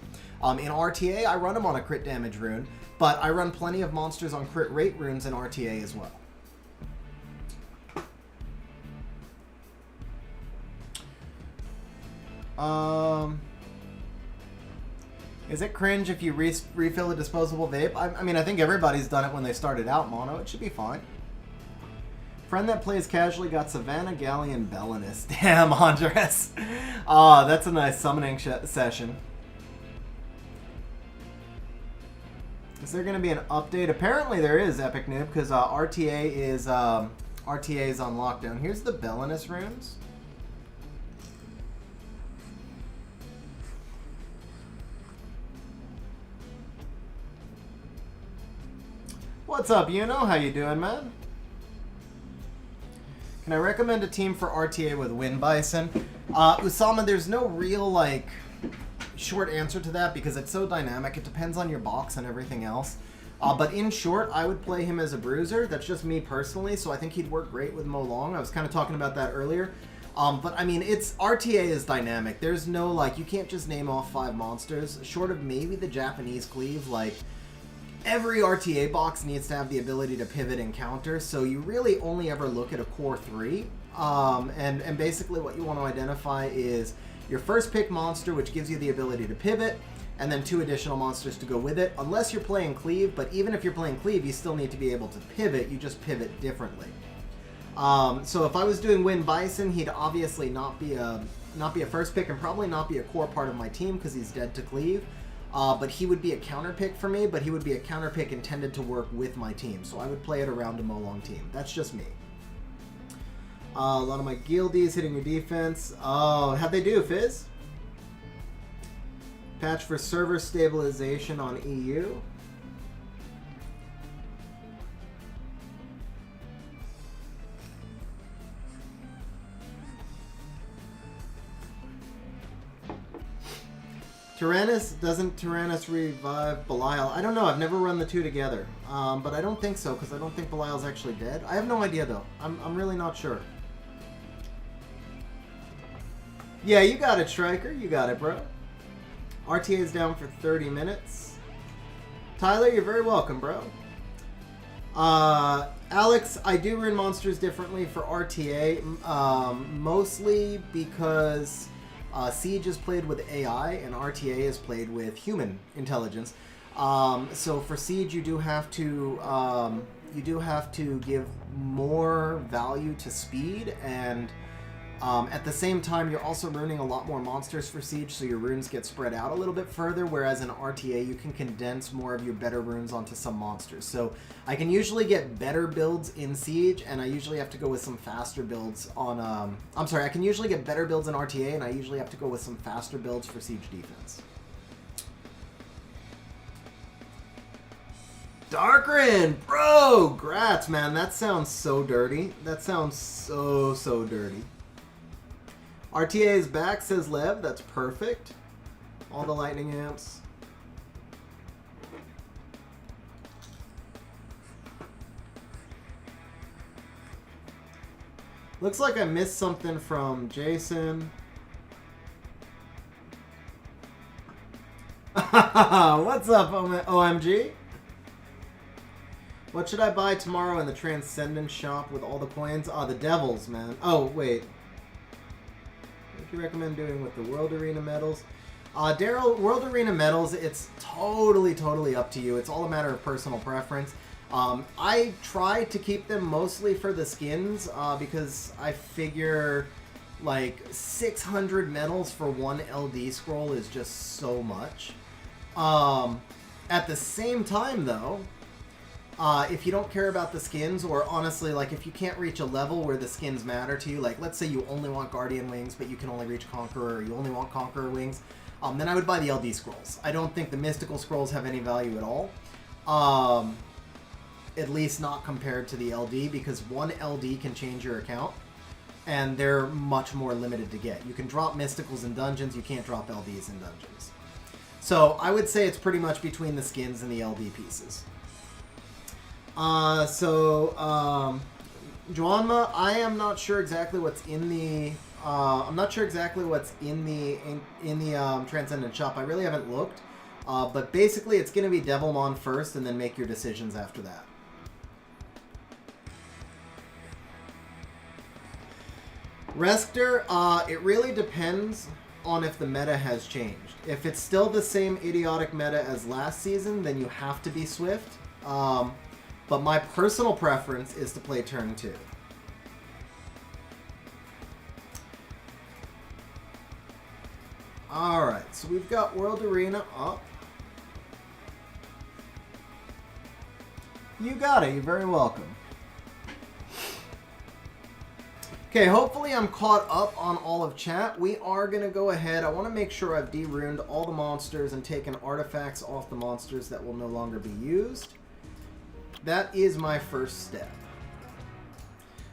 In RTA, I run him on a crit damage rune, but I run plenty of monsters on crit rate runes in RTA as well. Is it cringe if you refill a disposable vape? I mean, I think everybody's done it when they started out, Mono. It should be fine. Friend that plays casually got Savannah, Galleon, Belinus. Damn, Andres. Oh, that's a nice summoning session. Is there going to be an update? Apparently there is, Epic Noob, because RTA is on lockdown. Here's the Belinus runes. What's up, Yuno? How you doing, man? Can I recommend a team for RTA with Wind Bison? Usama, there's no real, like, short answer to that because it's so dynamic. It depends on your box and everything else. But in short, I would play him as a bruiser. That's just me personally, so I think he'd work great with Mo Long. I was kind of talking about that earlier. But, I mean, RTA is dynamic. There's no, like, you can't just name off 5 monsters. Short of maybe the Japanese cleave, like... Every RTA box needs to have the ability to pivot and counter, so you really only ever look at a core 3. And basically what you want to identify is your first pick monster, which gives you the ability to pivot, and then 2 additional monsters to go with it, unless you're playing cleave. But even if you're playing cleave, you still need to be able to pivot. You just pivot differently. So if I was doing Wind Bison, he'd obviously not be a first pick and probably not be a core part of my team because he's dead to cleave. But he would be a counter pick for me, but he would be a counter pick intended to work with my team. So I would play it around a Mo Long team. That's just me. A lot of my guildies hitting your defense. Oh, how'd they do, Fizz? Patch for server stabilization on EU. Doesn't Tyrannus revive Belial? I don't know, I've never run the 2 together. But I don't think so, because I don't think Belial's actually dead. I have no idea, though. I'm really not sure. Yeah, you got it, Striker. You got it, bro. RTA is down for 30 minutes. Tyler, you're very welcome, bro. Alex, I do run monsters differently for RTA, mostly because... Siege is played with AI, and RTA is played with human intelligence. So for Siege, you do have to give more value to speed and At the same time, you're also runing a lot more monsters for Siege, so your runes get spread out a little bit further, whereas in RTA, you can condense more of your better runes onto some monsters. So I can usually get better builds in Siege, and I usually have to go with some faster builds on... I'm sorry, I can usually get better builds in RTA, and I usually have to go with some faster builds for Siege defense. Darkrin! Bro! Grats, man. That sounds so dirty. That sounds so dirty. RTA is back, says Lev. That's perfect. All the lightning amps. Looks like I missed something from Jason. What's up, OMG? What should I buy tomorrow in the Transcendence shop with all the coins? Ah, the Devils, man. Oh, wait. What do you recommend doing with the World Arena medals? Daryl, World Arena medals, it's totally up to you. It's all a matter of personal preference. I try to keep them mostly for the skins because I figure like 600 medals for one LD scroll is just so much. At the same time, though, if you don't care about the skins, or honestly, like if you can't reach a level where the skins matter to you, like let's say you only want Guardian Wings, but you can only reach Conqueror, or you only want Conqueror Wings, then I would buy the LD scrolls. I don't think the mystical scrolls have any value at all. At least not compared to the LD, because one LD can change your account, and they're much more limited to get. You can drop mysticals in dungeons, you can't drop LDs in dungeons. So I would say it's pretty much between the skins and the LD pieces. Joanma, I am not sure exactly what's in the Transcendent shop. I really haven't looked, but basically it's going to be Devilmon first, and then make your decisions after that. Rester, it really depends on if the meta has changed. If it's still the same idiotic meta as last season, then you have to be Swift. But my personal preference is to play turn 2. Alright, so we've got World Arena up. You got it, you're very welcome. Okay, hopefully I'm caught up on all of chat. We are going to go ahead. I want to make sure I've de-runed all the monsters and taken artifacts off the monsters that will no longer be used. That is my first step.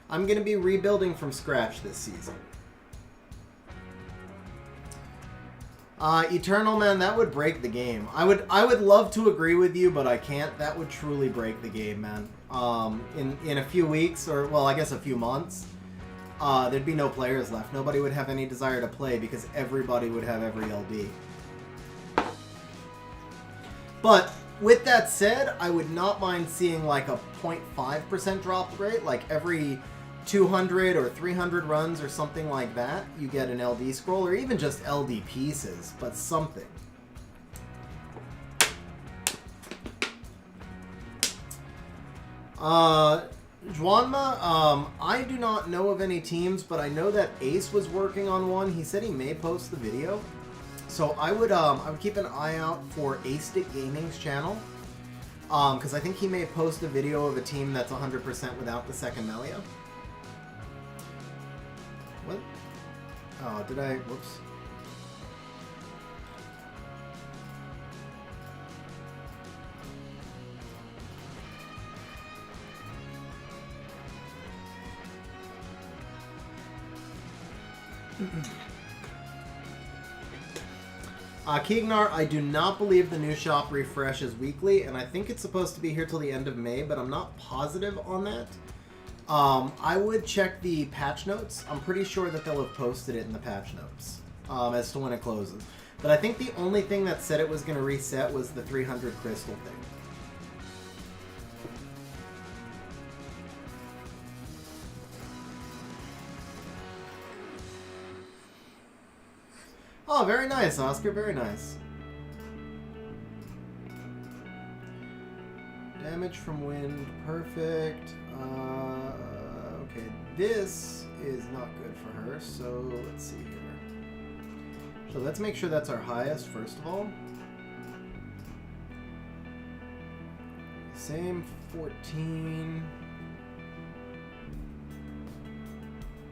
I'm going to be rebuilding from scratch this season. Eternal, man, that would break the game. I would love to agree with you, but I can't. That would truly break the game, man. In a few weeks, or, well, I guess a few months, there'd be no players left. Nobody would have any desire to play because everybody would have every LD. But with that said, I would not mind seeing like a 0.5% drop rate, like every 200 or 300 runs or something like that, you get an LD scroll, or even just LD pieces, but something. Juanma, I do not know of any teams, but I know that Ace was working on one. He said he may post the video. So I would keep an eye out for Astick Gaming's channel, because I think he may post a video of a team that's 100% without the second Melia. What? Oh, did I? Whoops. Keegnar, I do not believe the new shop refreshes weekly, and I think it's supposed to be here till the end of May, but I'm not positive on that. I would check the patch notes. I'm pretty sure that they'll have posted it in the patch notes as to when it closes. But I think the only thing that said it was going to reset was the 300 crystal thing. Oh, very nice, Oscar. Very nice. Damage from wind. Perfect. Okay, this is not good for her, so let's see here. So let's make sure that's our highest, first of all. Same 14.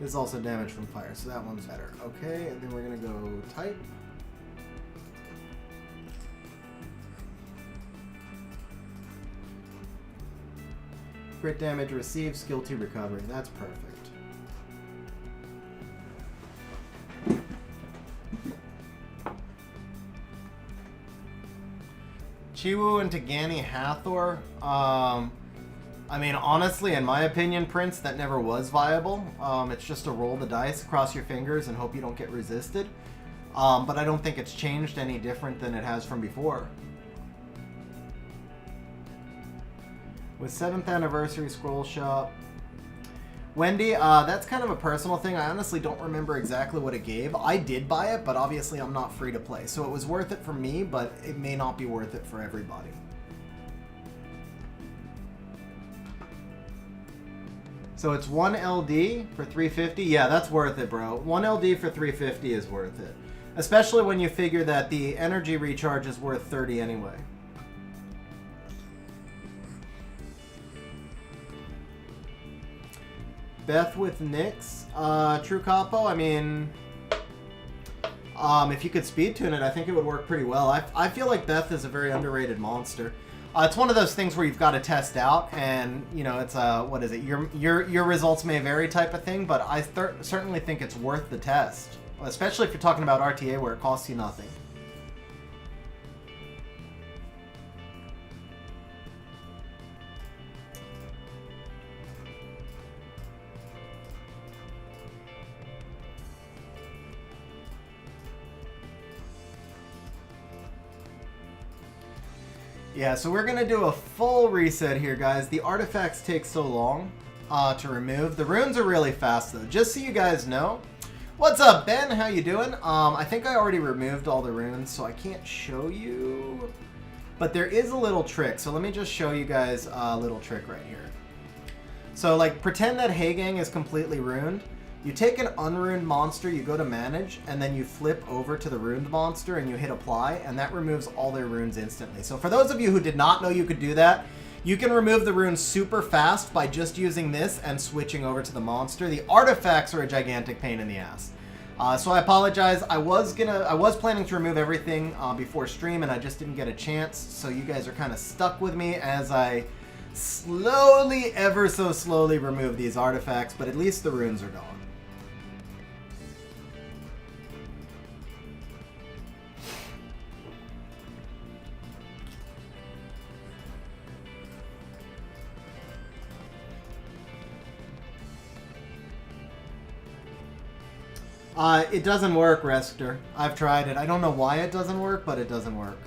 This is also damage from fire, so that one's better. Okay, and then we're gonna go type. Crit damage received, skill 2 recovery. That's perfect. Chiwu and Tagani Hathor. I mean, honestly, in my opinion, Prince, that never was viable. It's just to roll the dice across your fingers and hope you don't get resisted. But I don't think it's changed any different than it has from before. With 7th Anniversary Scroll Shop. Wendy, that's kind of a personal thing. I honestly don't remember exactly what it gave. I did buy it, but obviously I'm not free to play. So it was worth it for me, but it may not be worth it for everybody. So it's 1 LD for 350. Yeah, that's worth it, bro. 1 LD for 350 is worth it. Especially when you figure that the energy recharge is worth 30 anyway. Beth with Nyx. True Capo, I mean... if you could speed tune it, I think it would work pretty well. I feel like Beth is a very underrated monster. It's one of those things where you've got to test out, and, you know, it's what is it? Your results may vary type of thing, but I certainly think it's worth the test. Especially if you're talking about RTA where it costs you nothing. Yeah, so we're going to do a full reset here, guys. The artifacts take so long to remove. The runes are really fast, though. Just so you guys know. What's up, Ben? How you doing? I think I already removed all the runes, so I can't show you. But there is a little trick. So let me just show you guys a little trick right here. So, like, pretend that Hagang is completely ruined. You take an unruined monster, you go to manage, and then you flip over to the ruined monster and you hit apply, and that removes all their runes instantly. So for those of you who did not know you could do that, you can remove the runes super fast by just using this and switching over to the monster. The artifacts are a gigantic pain in the ass. So I apologize. I was planning to remove everything before stream, and I just didn't get a chance. So you guys are kind of stuck with me as I slowly, ever so slowly remove these artifacts, but at least the runes are gone. It doesn't work, Rester. I've tried it. I don't know why it doesn't work, but it doesn't work.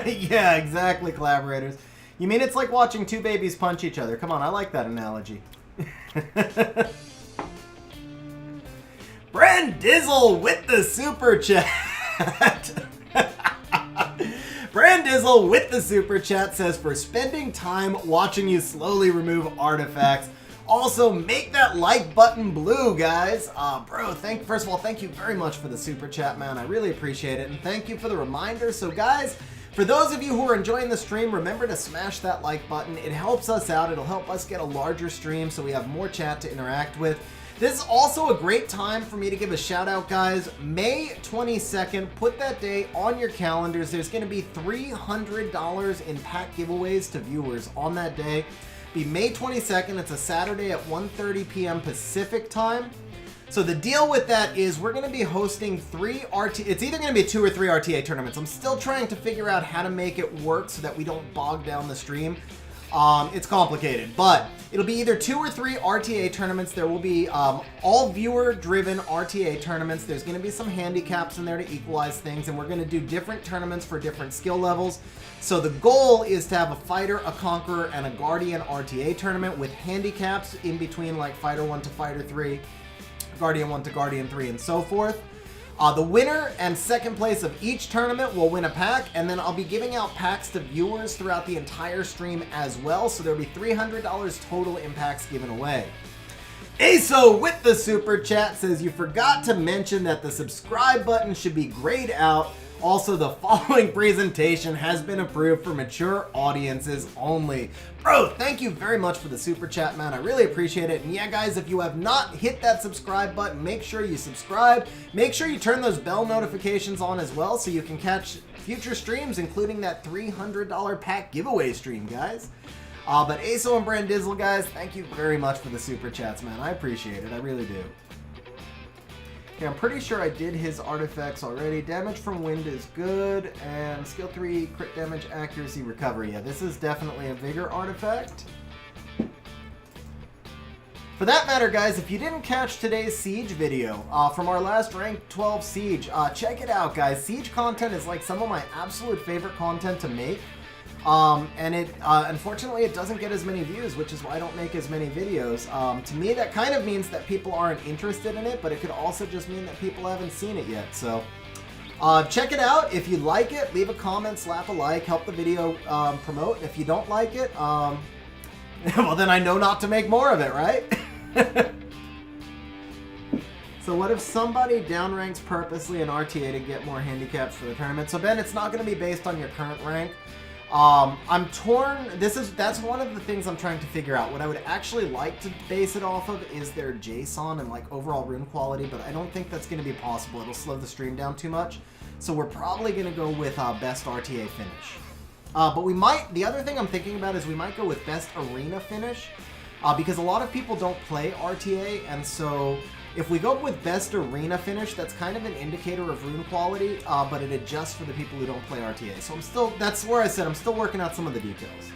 Yeah, exactly, collaborators. You mean it's like watching two babies punch each other? Come on, I like that analogy. Brandizzle with the super chat. Brandizzle with the super chat says, for spending time watching you slowly remove artifacts. Also, make that like button blue, guys. Bro, first of all, thank you very much for the super chat, man. I really appreciate it. And thank you for the reminder. So, guys, for those of you who are enjoying the stream, remember to smash that like button. It helps us out. It'll help us get a larger stream so we have more chat to interact with. This is also a great time for me to give a shout out, guys. May 22nd, put that day on your calendars. There's going to be $300 in pack giveaways to viewers on that day. Be May 22nd. It's a Saturday at 1:30 p.m. Pacific time. So the deal with that is we're going to be hosting 3 RTA. It's either going to be 2 or 3 RTA tournaments. I'm still trying to figure out how to make it work so that we don't bog down the stream. It's complicated, but It'll be either 2 or 3 RTA tournaments. There will be all viewer-driven RTA tournaments. There's going to be some handicaps in there to equalize things, and we're going to do different tournaments for different skill levels. So the goal is to have a Fighter, a Conqueror, and a Guardian RTA tournament with handicaps in between, like Fighter 1 to Fighter 3, Guardian 1 to Guardian 3, and so forth. The winner and second place of each tournament will win a pack, and then I'll be giving out packs to viewers throughout the entire stream as well, so there'll be $300 total in packs given away. ASO with the super chat says, you forgot to mention that the subscribe button should be grayed out. Also, the following presentation has been approved for mature audiences only. Bro, thank you very much for the super chat, man. I really appreciate it. And yeah, guys, if you have not hit that subscribe button, make sure you subscribe. Make sure you turn those bell notifications on as well so you can catch future streams, including that $300 pack giveaway stream, guys. But ASO and Brandizzle, guys, thank you very much for the super chats, man. I appreciate it. I really do. Okay, I'm pretty sure I did his artifacts already. Damage from wind is good, and skill 3, crit damage, accuracy, recovery. Yeah, this is definitely a vigor artifact. For that matter, guys, if you didn't catch today's Siege video from our last rank 12 Siege, check it out, guys. Siege content is like some of my absolute favorite content to make. And it, unfortunately, it doesn't get as many views, which is why I don't make as many videos. To me, that kind of means that people aren't interested in it, but it could also just mean that people haven't seen it yet. So, check it out. If you like it, leave a comment, slap a like, help the video promote. If you don't like it, well, then I know not to make more of it, right? So what if somebody downranks purposely in RTA to get more handicaps for the tournament? So Ben, it's not going to be based on your current rank. I'm torn. That's one of the things I'm trying to figure out. What I would actually like to base it off of is their JSON and like overall rune quality, but I don't think that's going to be possible. It'll slow the stream down too much. So we're probably going to go with best RTA finish. But we might. The other thing I'm thinking about is we might go with best arena finish, because a lot of people don't play RTA, and so if we go with best arena finish, that's kind of an indicator of rune quality, but it adjusts for the people who don't play RTA. So that's where I said I'm still working out some of the details.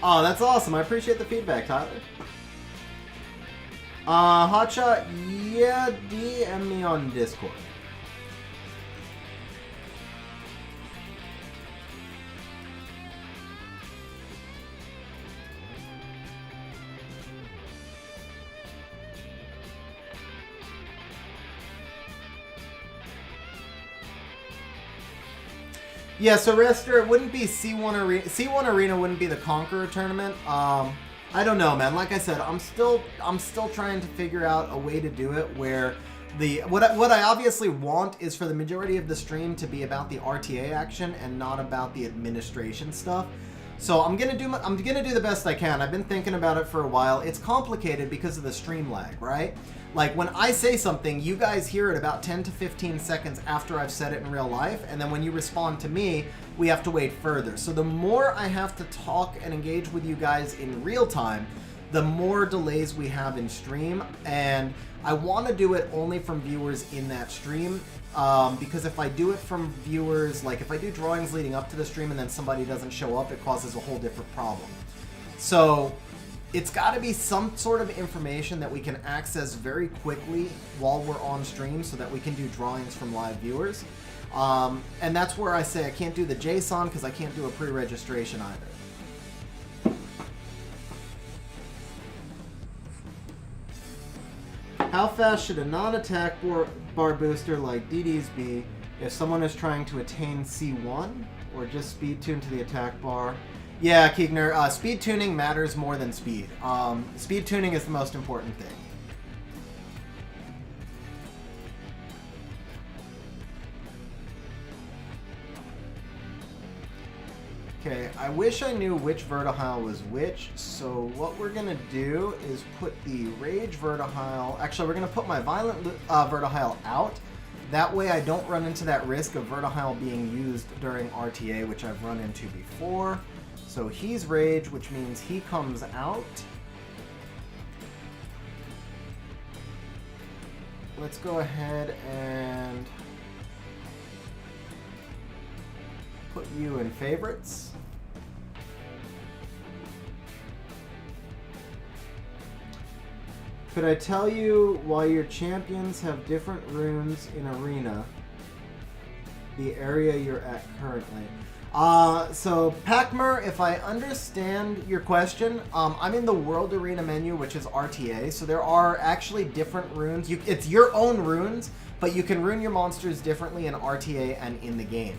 Oh, that's awesome. I appreciate the feedback, Tyler. Hotshot, yeah, DM me on Discord. Yeah, so Rester, it wouldn't be C1 Arena. C1 Arena wouldn't be the Conqueror tournament. I don't know, man. Like I said, I'm still trying to figure out a way to do it where what I obviously want is for the majority of the stream to be about the RTA action and not about the administration stuff. So I'm gonna do the best I can. I've been thinking about it for a while. It's complicated because of the stream lag, right? Like when I say something, you guys hear it about 10 to 15 seconds after I've said it in real life, and then when you respond to me, we have to wait further. So the more I have to talk and engage with you guys in real time, the more delays we have in stream, and I want to do it only from viewers in that stream, because if I do it from viewers, like if I do drawings leading up to the stream and then somebody doesn't show up, it causes a whole different problem. So it's got to be some sort of information that we can access very quickly while we're on stream so that we can do drawings from live viewers. And that's where I say I can't do the JSON because I can't do a pre-registration either. How fast should a non-attack bar booster like DD's be if someone is trying to attain C1 or just speed tune to the attack bar? Yeah, Keegner, speed tuning matters more than speed. Speed tuning is the most important thing. Okay, I wish I knew which Vertihile was which, so what we're going to do is put the Rage Vertihile... Actually, we're going to put my Violent Vertihile out. That way I don't run into that risk of Vertihile being used during RTA, which I've run into before. So he's Rage, which means he comes out. Let's go ahead and put you in favorites. Could I tell you why your champions have different runes in arena? The area you're at currently. So Pacmer, if I understand your question, I'm in the World Arena menu, which is RTA. So there are actually different runes. It's your own runes, but you can rune your monsters differently in RTA and in the game.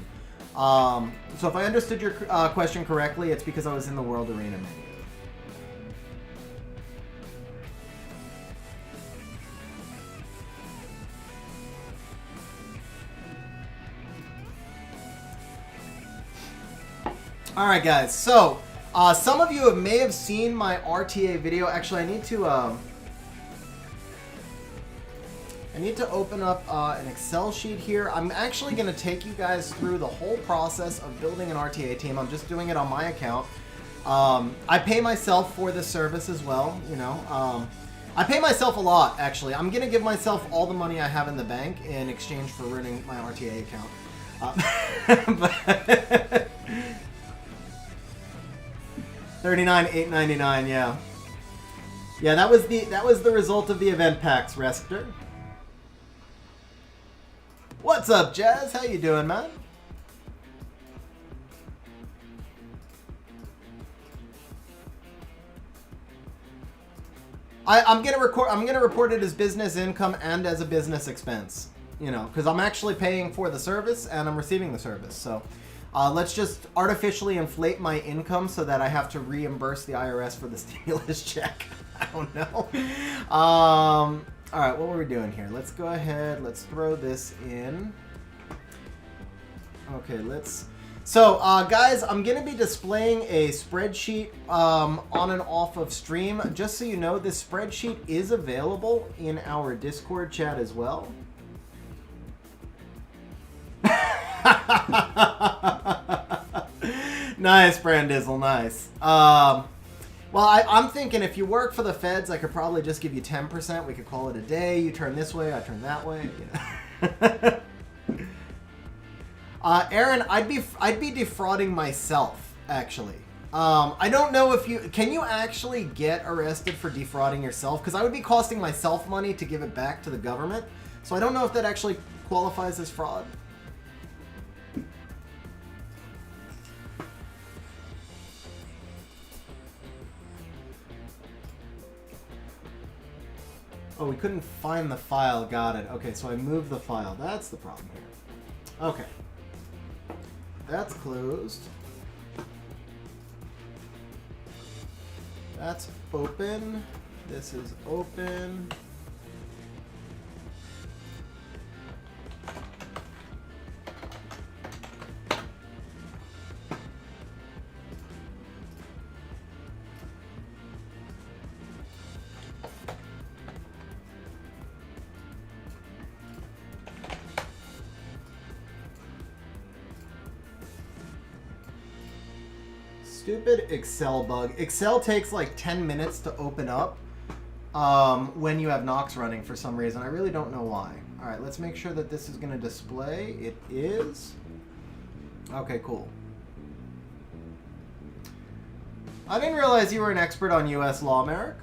So if I understood your question correctly, it's because I was in the World Arena menu. Alright guys, so some of you may have seen my RTA video. Actually, I need to open up an Excel sheet here. I'm actually going to take you guys through the whole process of building an RTA team. I'm just doing it on my account. I pay myself for this service as well, you know. I pay myself a lot, actually. I'm going to give myself all the money I have in the bank in exchange for running my RTA account. But 39,899, yeah. Yeah, that was the result of the event packs, Resctor. What's up, Jazz? How you doing, man? I'm gonna report it as business income and as a business expense, you know, because I'm actually paying for the service and I'm receiving the service. So let's just artificially inflate my income so that I have to reimburse the IRS for the stimulus check. I don't know. All right, what were we doing here? Let's go ahead. Let's throw this in. Okay, let's... So, guys, I'm going to be displaying a spreadsheet on and off of stream. Just so you know, this spreadsheet is available in our Discord chat as well. Nice, Brandizzle, nice. Well, I'm thinking if you work for the feds, I could probably just give you 10%. We could call it a day. You turn this way, I turn that way. You know. Aaron, I'd be defrauding myself, actually. I don't know if you... Can you actually get arrested for defrauding yourself? Because I would be costing myself money to give it back to the government. So I don't know if that actually qualifies as fraud. Oh, we couldn't find the file. Got it. Okay, so I moved the file. That's the problem here. Okay. That's closed. That's open. This is open. Stupid Excel bug. Excel takes like 10 minutes to open up when you have Nox running for some reason. I really don't know why. All right, let's make sure that this is going to display. It is. Okay, cool. I didn't realize you were an expert on U.S. law, Merrick.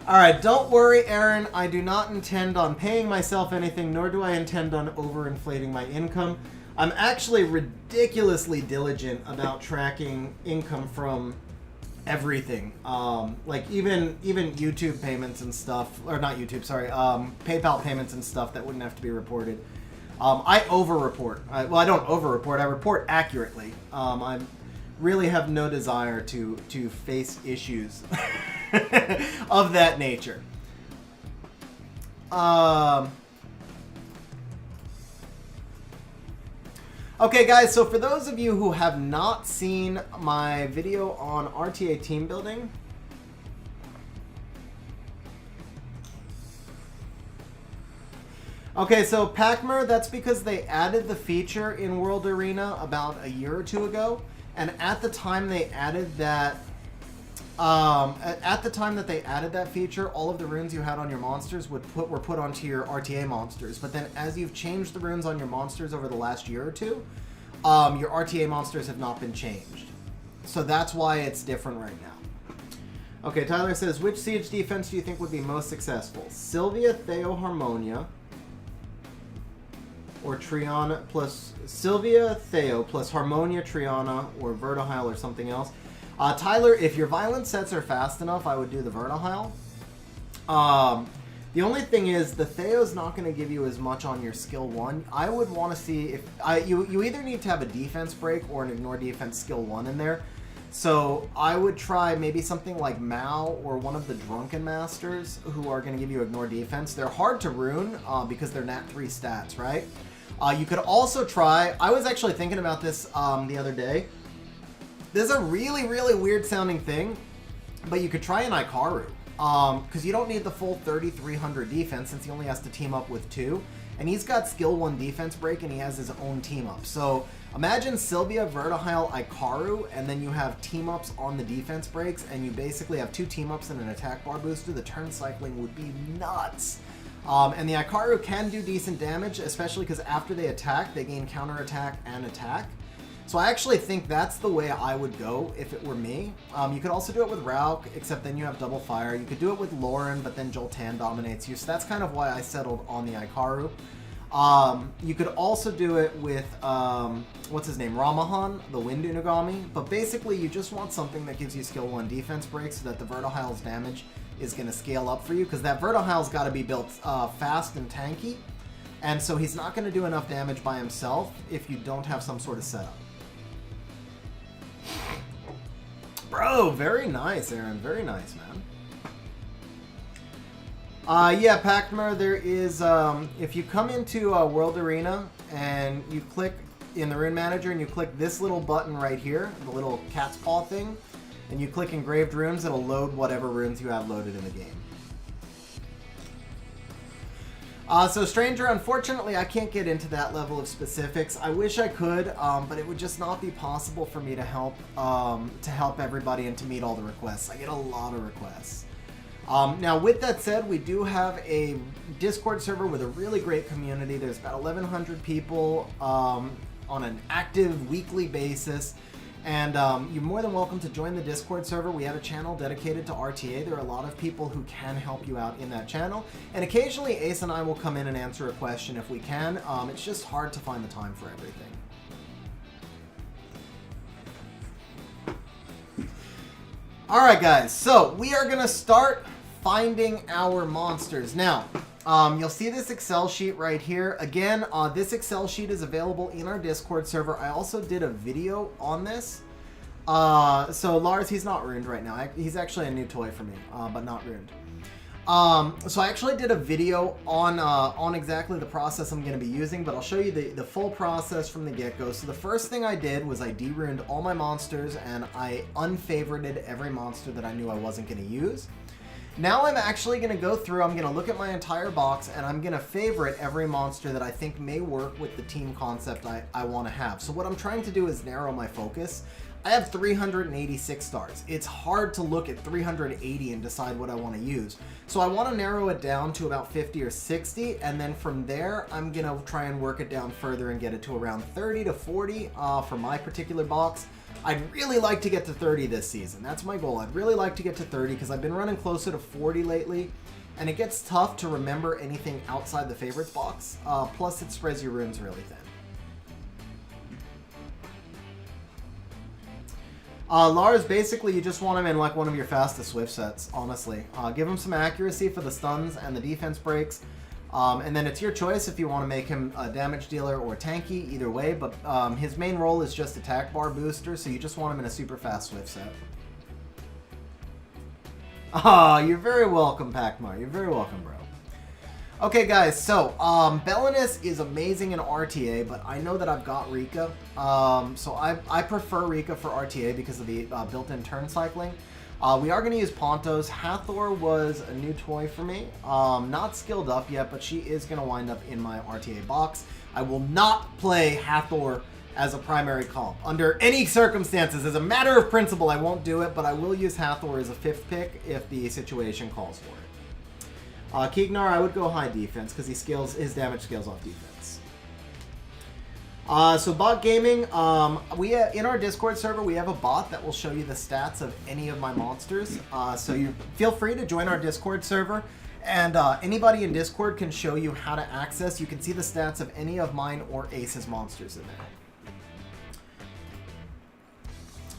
Alright, don't worry, Aaron. I do not intend on paying myself anything, nor do I intend on overinflating my income. I'm actually ridiculously diligent about tracking income from everything. Like even YouTube payments and stuff, or not YouTube, sorry, PayPal payments and stuff that wouldn't have to be reported. I over-report. Well, I don't over-report. I report accurately. I really have no desire to face issues of that nature. Okay, guys, so for those of you who have not seen my video on RTA team building, okay, so Pacmer, that's because they added the feature in World Arena about a year or two ago, and at the time they added that At the time that they added that feature, all of the runes you had on your monsters were put onto your RTA monsters. But then as you've changed the runes on your monsters over the last year or two, your RTA monsters have not been changed. So that's why it's different right now. Okay, Tyler says, which siege defense do you think would be most successful? Sylvia, Theo, Harmonia, or Triana plus Sylvia, Theo plus Harmonia, Triana, or Vertihile or something else. Tyler, if your violent sets are fast enough, I would do the Vertihile. The only thing is, the Theo's not going to give you as much on your skill 1. I would want to see if... you either need to have a defense break or an ignore defense skill 1 in there. So I would try maybe something like Mao or one of the Drunken Masters who are going to give you ignore defense. They're hard to rune because they're nat 3 stats, right? You could also try... I was actually thinking about this the other day. This is a really, really weird sounding thing, but you could try an Ikaru. Because you don't need the full 3,300 defense since he only has to team up with 2. And he's got skill 1 defense break and he has his own team up. So imagine Sylvia, Vertihile, Ikaru, and then you have team ups on the defense breaks, and you basically have 2 team ups and an attack bar booster. The turn cycling would be nuts. And the Ikaru can do decent damage, especially because after they attack, they gain counterattack and attack. So I actually think that's the way I would go if it were me. You could also do it with Rauk, except then you have double fire. You could do it with Lauren, but then Joltan dominates you. So that's kind of why I settled on the Ikaru. You could also do it with, what's his name, Ramahan, the Wind Unagami. But basically, you just want something that gives you skill 1 defense break so that the Vertihile's damage is going to scale up for you. Because that Vertihile's got to be built fast and tanky. And so he's not going to do enough damage by himself if you don't have some sort of setup. Bro, very nice, Aaron. Very nice, man. Yeah, Pactmer, there is, if you come into World Arena and you click in the Rune Manager and you click this little button right here, the little cat's paw thing, and you click Engraved Runes, it'll load whatever runes you have loaded in the game. So Stranger, unfortunately, I can't get into that level of specifics. I wish I could, but it would just not be possible for me to help everybody and to meet all the requests. I get a lot of requests. Now, with that said, we do have a Discord server with a really great community. There's about 1,100 people on an active weekly basis. And you're more than welcome to join the Discord server. We have a channel dedicated to RTA. There are a lot of people who can help you out in that channel. And occasionally Ace and I will come in and answer a question if we can. It's just hard to find the time for everything. Alright guys, so we are going to start finding our monsters. Now, you'll see this Excel sheet right here. Again, this Excel sheet is available in our Discord server. I also did a video on this. So Lars, he's not ruined right now. He's actually a new toy for me, but not ruined. So I actually did a video on exactly the process I'm going to be using, but I'll show you the full process from the get-go. So the first thing I did was I de-ruined all my monsters and I unfavorited every monster that I knew I wasn't going to use. Now I'm actually going to go through, I'm going to look at my entire box, and I'm going to favorite every monster that I think may work with the team concept I want to have. So what I'm trying to do is narrow my focus. I have 386 stars. It's hard to look at 380 and decide what I want to use. So I want to narrow it down to about 50 or 60, and then from there, I'm going to try and work it down further and get it to around 30 to 40 for my particular box. I'd really like to get to 30 this season. That's my goal. I'd really like to get to 30 because I've been running closer to 40 lately, and it gets tough to remember anything outside the favorites box. Plus, it spreads your runes really thin. Lars, basically, you just want him in like one of your fastest Swift sets, honestly. Give him some accuracy for the stuns and the defense breaks. And then it's your choice if you want to make him a damage dealer or tanky, either way, but his main role is just attack bar booster, so you just want him in a super fast Swift set. Ah, you're very welcome, Pacmar. You're very welcome, bro. Okay, guys, so Belinus is amazing in RTA, but I know that I've got Rika. So I prefer Rika for RTA because of the built-in turn cycling. We are going to use Pontos. Hathor was a new toy for me. Not skilled up yet, but she is going to wind up in my RTA box. I will not play Hathor as a primary comp. Under any circumstances, as a matter of principle, I won't do it, but I will use Hathor as a 5th pick if the situation calls for it. Keegnar, I would go high defense because his damage scales off defense. So bot gaming, in our Discord server, we have a bot that will show you the stats of any of my monsters. So you feel free to join our Discord server, and anybody in Discord can show you how to access. You can see the stats of any of mine or Ace's monsters in there.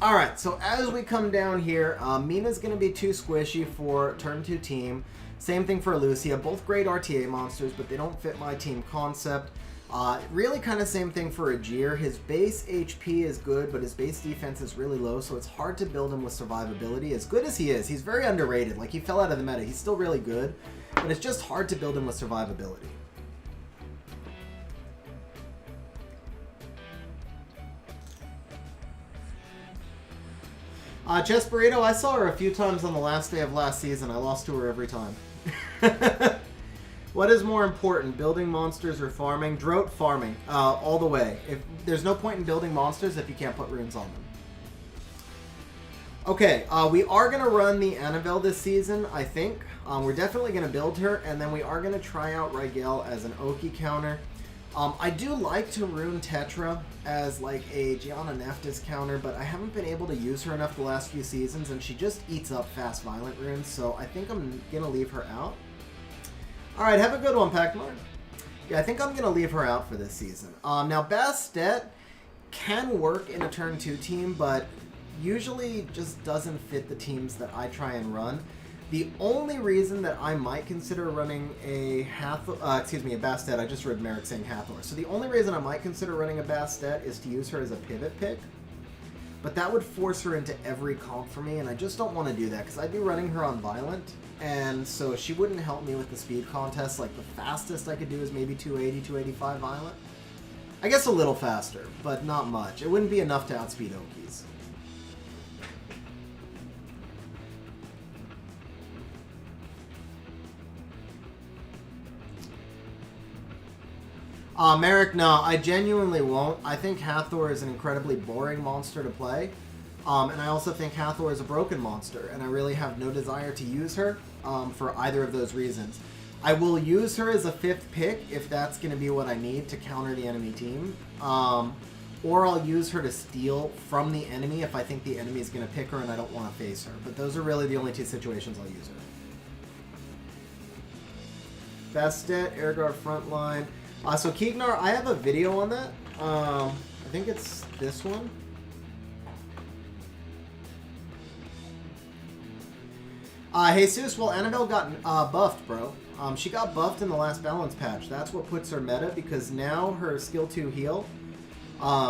Alright, so as we come down here, Mina's going to be too squishy for turn 2 team. Same thing for Lucia. Both great RTA monsters, but they don't fit my team concept. Really kind of same thing for Ajir. His base HP is good, but his base defense is really low, so it's hard to build him with survivability. As good as he is, he's very underrated. Like, he fell out of the meta. He's still really good, but it's just hard to build him with survivability. Jess Burrito, I saw her a few times on the last day of last season. I lost to her every time. What is more important, building monsters or farming? Drought farming, all the way. There's no point in building monsters if you can't put runes on them. Okay, we are going to run the Annabelle this season, I think. We're definitely going to build her, and then we are going to try out Rigel as an Oki counter. I do like to rune Tetra as like a Gianna Neftis counter, but I haven't been able to use her enough the last few seasons, and she just eats up fast violent runes, so I think I'm going to leave her out. Alright, have a good one, Pacmar. Yeah, I think I'm going to leave her out for this season. Now, Bastet can work in a turn 2 team, but usually just doesn't fit the teams that I try and run. The only reason that I might consider running a Bastet, I just read Merrick saying Hathor. So the only reason I might consider running a Bastet is to use her as a pivot pick. But that would force her into every comp for me, and I just don't want to do that, because I'd be running her on Violent, and so she wouldn't help me with the speed contest. Like, the fastest I could do is maybe 280, 285 Violent. I guess a little faster, but not much. It wouldn't be enough to outspeed Okies. Merrick, no, I genuinely won't. I think Hathor is an incredibly boring monster to play. And I also think Hathor is a broken monster, and I really have no desire to use her for either of those reasons. I will use her as a 5th pick if that's going to be what I need to counter the enemy team. Or I'll use her to steal from the enemy if I think the enemy is going to pick her and I don't want to face her. But those are really the only 2 situations I'll use her. Bastet, Airguard Frontline. So Keegnar, I have a video on that. I think it's this one. Jesus, well, Annabelle got buffed, bro. She got buffed in the last balance patch. That's what puts her meta, because now her skill 2 heal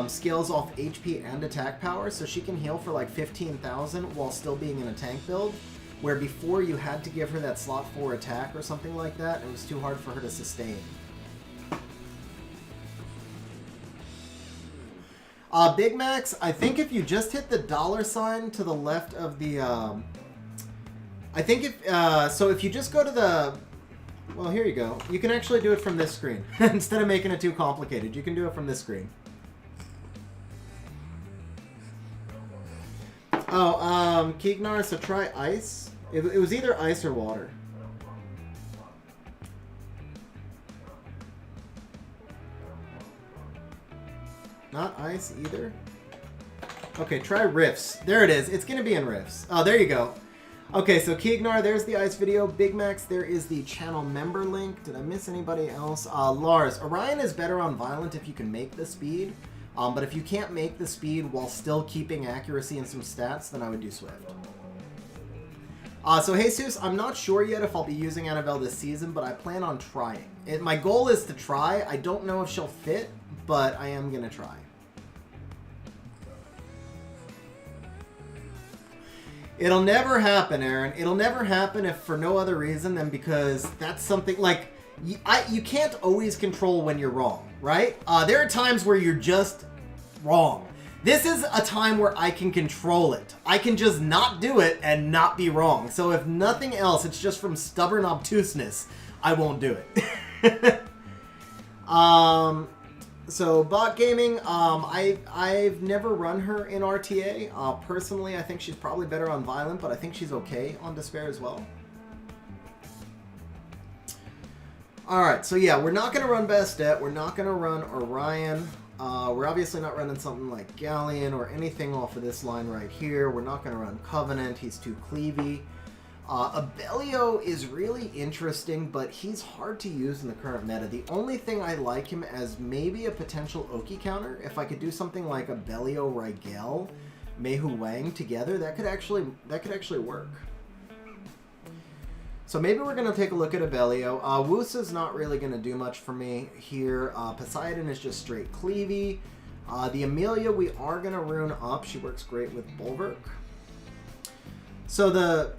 scales off HP and attack power, so she can heal for like 15,000 while still being in a tank build, where before you had to give her that slot 4 attack or something like that, and it was too hard for her to sustain. Big Max, I think if you just hit the $sign to the left of the, I think if you just go to the, well, here you go. You can actually do it from this screen. Instead of making it too complicated, you can do it from this screen. Oh, Keegnar, so try ice. It was either ice or water. Not ice either. Okay, try Rifts. There it is. It's going to be in Rifts. Oh, there you go. Okay, so Keegnar, there's the ice video. Big Max, there is the channel member link. Did I miss anybody else? Lars, Orion is better on Violent if you can make the speed. But if you can't make the speed while still keeping accuracy and some stats, then I would do Swift. So Jesus, I'm not sure yet if I'll be using Annabelle this season, but I plan on trying. My goal is to try. I don't know if she'll fit, but I am going to try. It'll never happen, Aaron. It'll never happen if for no other reason than because that's something like you can't always control when you're wrong, right? There are times where you're just wrong. This is a time where I can control it. I can just not do it and not be wrong. So if nothing else, it's just from stubborn obtuseness, I won't do it. So bot gaming, I've never run her in RTA. Personally, I think she's probably better on Violent, but I think she's okay on Despair as well. Alright, so yeah, we're not going to run Bastet. We're not going to run Orion. We're obviously not running something like Galleon or anything off of this line right here. We're not going to run Covenant. He's too cleavy. Abellio is really interesting, but he's hard to use in the current meta. The only thing I like him as maybe a potential Oki counter, if I could do something like Abellio, Rigel, Meihu Wang together, that could actually work. So maybe we're going to take a look at Abellio. Wusa's not really going to do much for me here. Poseidon is just straight cleavy. The Amelia we are going to rune up. She works great with Bulwark. So the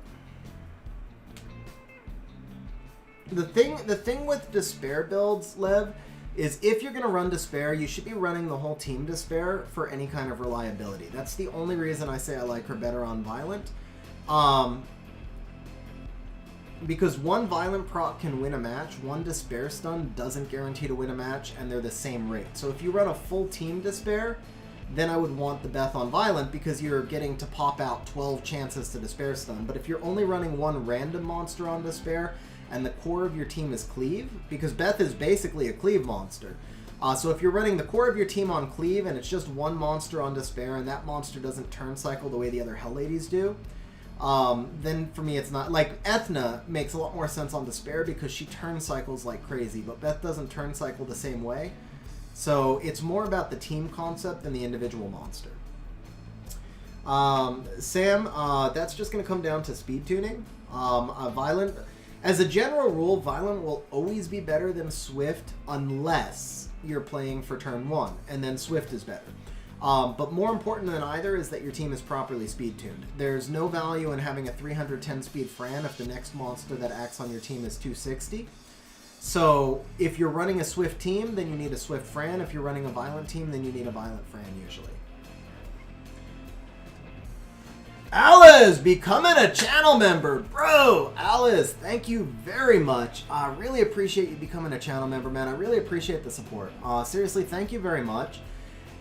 thing with Despair builds, Lev, is if you're going to run Despair, you should be running the whole team Despair for any kind of reliability. That's the only reason I say I like her better on Violent. Because one Violent proc can win a match, one Despair stun doesn't guarantee to win a match, and they're the same rate. So if you run a full team Despair, then I would want the Beth on Violent because you're getting to pop out 12 chances to Despair stun. But if you're only running one random monster on Despair, and the core of your team is Cleave, because Beth is basically a Cleave monster. So if you're running the core of your team on Cleave, and it's just one monster on Despair, and that monster doesn't turn cycle the way the other Hell Ladies do, then for me it's not. Like, Ethna makes a lot more sense on Despair because she turn cycles like crazy, but Beth doesn't turn cycle the same way. So it's more about the team concept than the individual monster. Sam, that's just going to come down to speed tuning. Violent, as a general rule, Violent will always be better than Swift unless you're playing for turn 1, and then Swift is better. But more important than either is that your team is properly speed tuned. There's no value in having a 310 speed Fran if the next monster that acts on your team is 260. So if you're running a Swift team, then you need a Swift Fran. If you're running a Violent team, then you need a Violent Fran usually. Alice, becoming a channel member. Bro, Alice, thank you very much. I really appreciate you becoming a channel member, man. I really appreciate the support. Seriously, thank you very much.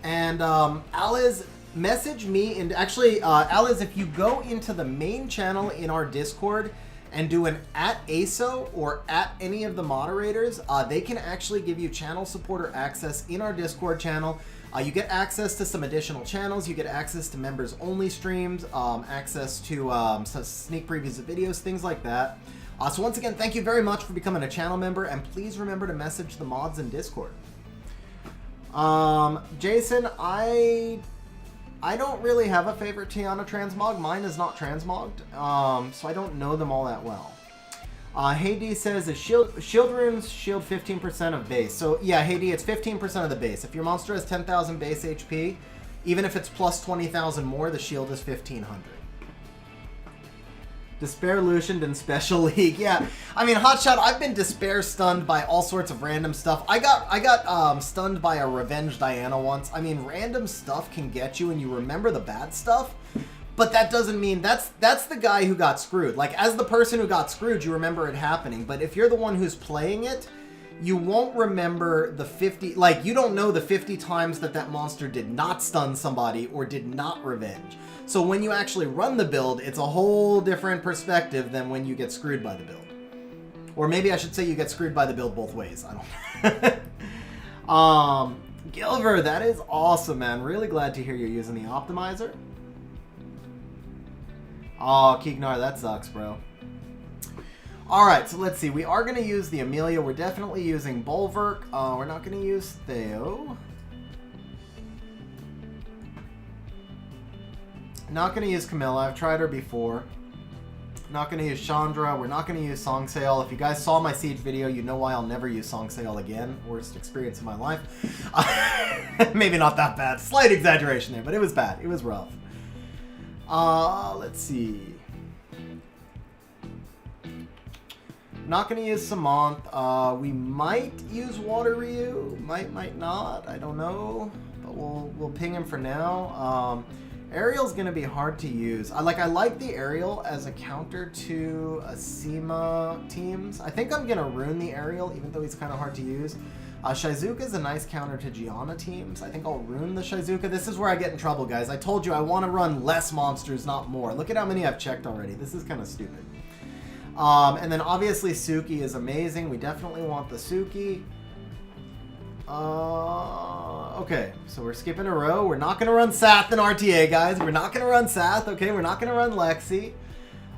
And Alice, message me. And actually, Alice, if you go into the main channel in our Discord and do an @ASO or @any of the moderators, they can actually give you channel supporter access in our Discord channel. You get access to some additional channels. You get access to members-only streams, access to some sneak previews of videos, things like that. So once again, thank you very much for becoming a channel member, and please remember to message the mods in Discord. Jason, I don't really have a favorite Tiana transmog. Mine is not transmogged, so I don't know them all that well. Hey D says, is shield runes shield 15% of base? So yeah, Hey D, it's 15% of the base. If your monster has 10,000 base HP, even if it's plus 20,000 more, the shield is 1,500. Despair Lucian in Special League. Yeah, I mean, Hotshot, I've been Despair stunned by all sorts of random stuff. I got stunned by a Revenge Diana once. I mean, random stuff can get you and you remember the bad stuff, but that doesn't mean that's the guy who got screwed. Like, as the person who got screwed, you remember it happening, but if you're the one who's playing it, you won't remember the 50, like, you don't know the 50 times that monster did not stun somebody or did not revenge. So when you actually run the build, it's a whole different perspective than when you get screwed by the build. Or maybe I should say you get screwed by the build both ways. I don't Gilver, that is awesome, man. Really glad to hear you're using the optimizer. Oh, Keegnar, that sucks, bro. Alright, so let's see. We are going to use the Amelia. We're definitely using Bulwark. We're not going to use Theo. Not going to use Camilla. I've tried her before. Not going to use Chandra. We're not going to use Song Sale. If you guys saw my Siege video, you know why I'll never use Song Sale again. Worst experience of my life. Maybe not that bad. Slight exaggeration there, but it was bad. It was rough. Let's see. Not going to use Samantha. We might use Water Ryu. Might not. I don't know. But we'll ping him for now. Ariel's going to be hard to use. I like the Ariel as a counter to Asima teams. I think I'm going to rune the Ariel, even though he's kind of hard to use. Shizuka is a nice counter to Gianna teams. I think I'll ruin the Shizuka. This is where I get in trouble, guys. I told you I want to run less monsters, not more. Look at how many I've checked already. This is kind of stupid. And then obviously Suki is amazing. We definitely want the Suki. Okay, so we're skipping a row. We're not going to run Sath in RTA, guys. We're not going to run Sath, okay? We're not going to run Lexi.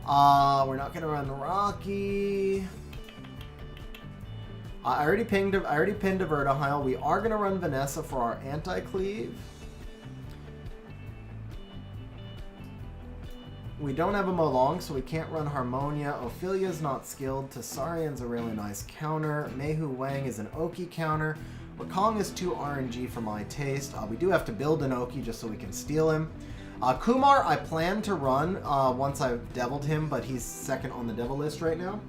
We're not going to run Rocky. I already pinned a Vertihile. We are going to run Vanessa for our anti-cleave. We don't have a Molong, so we can't run Harmonia. Ophelia's not skilled. Tasarian's a really nice counter. Meihu Wang is an Oki counter. Rakong is too RNG for my taste. We do have to build an Oki just so we can steal him. Kumar, I plan to run once I've deviled him, but he's second on the devil list right now.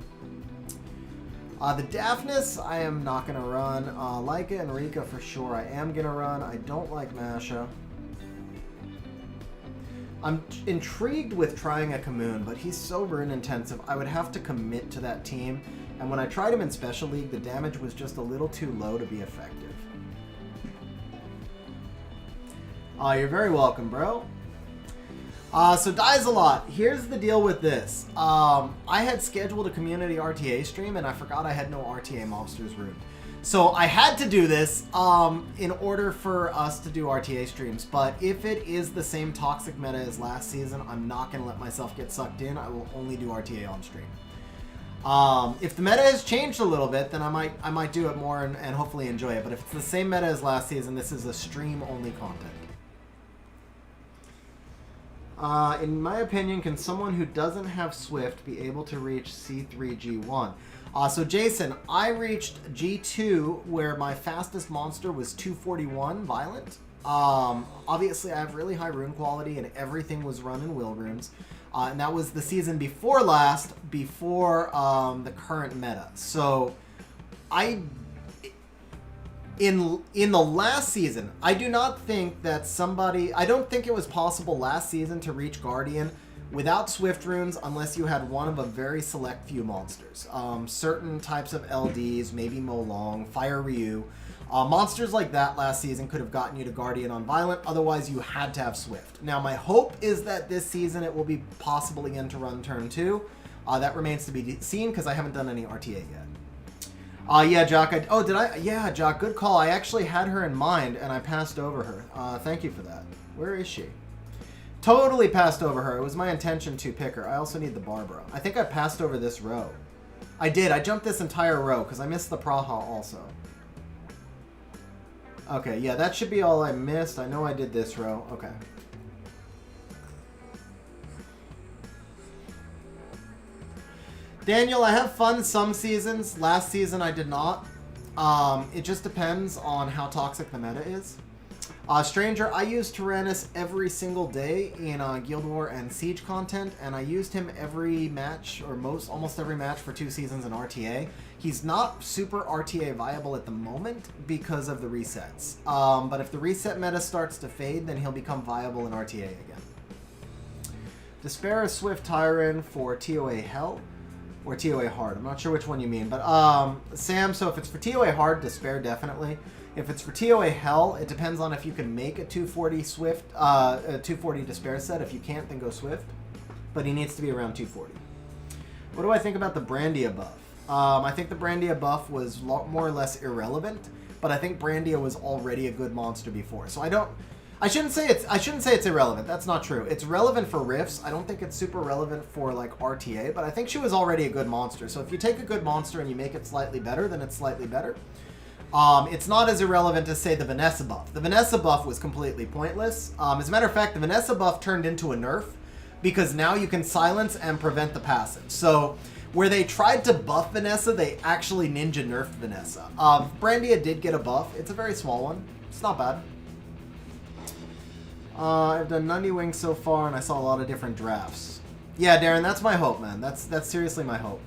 The Daphnis, I am not going to run. Laika and Rika, for sure, I am going to run. I don't like Masha. I'm intrigued with trying a Kamoon, but he's so rune intensive, I would have to commit to that team. And when I tried him in Special League, the damage was just a little too low to be effective. You're very welcome, bro. So Dies a Lot. Here's the deal with this. I had scheduled a community RTA stream and I forgot I had no RTA monsters room. So I had to do this in order for us to do RTA streams. But if it is the same toxic meta as last season, I'm not going to let myself get sucked in. I will only do RTA on stream. If the meta has changed a little bit, then I might do it more and hopefully enjoy it. But if it's the same meta as last season, this is a stream-only content. In my opinion, can someone who doesn't have Swift be able to reach C3 G1? So Jason, I reached G2 where my fastest monster was 241 Violent. Obviously, I have really high rune quality and everything was run in Will runes. And that was the season before last, before the current meta. So in the last season, I do not think that I don't think it was possible last season to reach Guardian without Swift runes unless you had one of a very select few monsters. Certain types of LDs, maybe Molong, Fire Ryu. Monsters like that last season could have gotten you to Guardian on Violent, otherwise you had to have Swift. Now my hope is that this season it will be possible again to run turn 2. That remains to be seen because I haven't done any RTA yet. Yeah, Jock. Yeah, Jock, good call. I actually had her in mind, and I passed over her. Thank you for that. Where is she? Totally passed over her. It was my intention to pick her. I also need the Barbara. I think I passed over this row. I did. I jumped this entire row, because I missed the Praha also. Okay, yeah, that should be all I missed. I know I did this row. Okay. Daniel, I have fun some seasons. Last season I did not. It just depends on how toxic the meta is. Stranger, I use Tyrannus every single day in Guild War and Siege content, and I used him every match, or almost every match for 2 seasons in RTA. He's not super RTA viable at the moment because of the resets. But if the reset meta starts to fade, then he'll become viable in RTA again. Despair is Swift Tyrant for TOA Hell. Or TOA Hard. I'm not sure which one you mean. But, Sam, so if it's for TOA Hard, Despair, definitely. If it's for TOA Hell, it depends on if you can make a 240 Swift, a 240 Despair set. If you can't, then go Swift. But he needs to be around 240. What do I think about the Brandia buff? I think the Brandia buff was more or less irrelevant. But I think Brandia was already a good monster before. So I shouldn't say it's irrelevant. That's not true. It's relevant for Rifts. I don't think it's super relevant for like RTA, but I think she was already a good monster. So if you take a good monster and you make it slightly better, then it's slightly better. It's not as irrelevant as, say, the Vanessa buff. The Vanessa buff was completely pointless. As a matter of fact, the Vanessa buff turned into a nerf because now you can silence and prevent the passive. So where they tried to buff Vanessa, they actually ninja nerfed Vanessa. Brandia did get a buff. It's a very small one. It's not bad. I've done Nundy Wing so far, and I saw a lot of different drafts. Yeah, Darren, that's my hope, man. That's seriously my hope.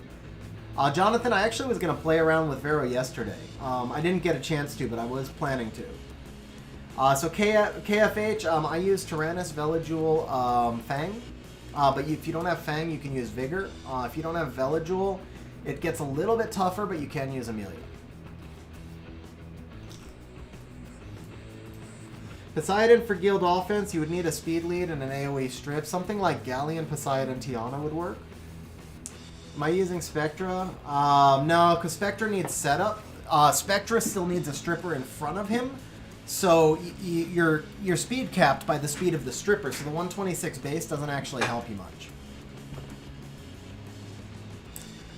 Jonathan, I actually was going to play around with Vero yesterday. I didn't get a chance to, but I was planning to. So KFH, I use Tyrannus, Veligul, Fang. But if you don't have Fang, you can use Vigor. If you don't have Veligul, it gets a little bit tougher, but you can use Amelia. Poseidon for guild offense, you would need a speed lead and an AoE strip. Something like Galleon, Poseidon, Tiana would work. Am I using Spectra? No, because Spectra needs setup. Spectra still needs a stripper in front of him. So you're speed capped by the speed of the stripper, so the 126 base doesn't actually help you much.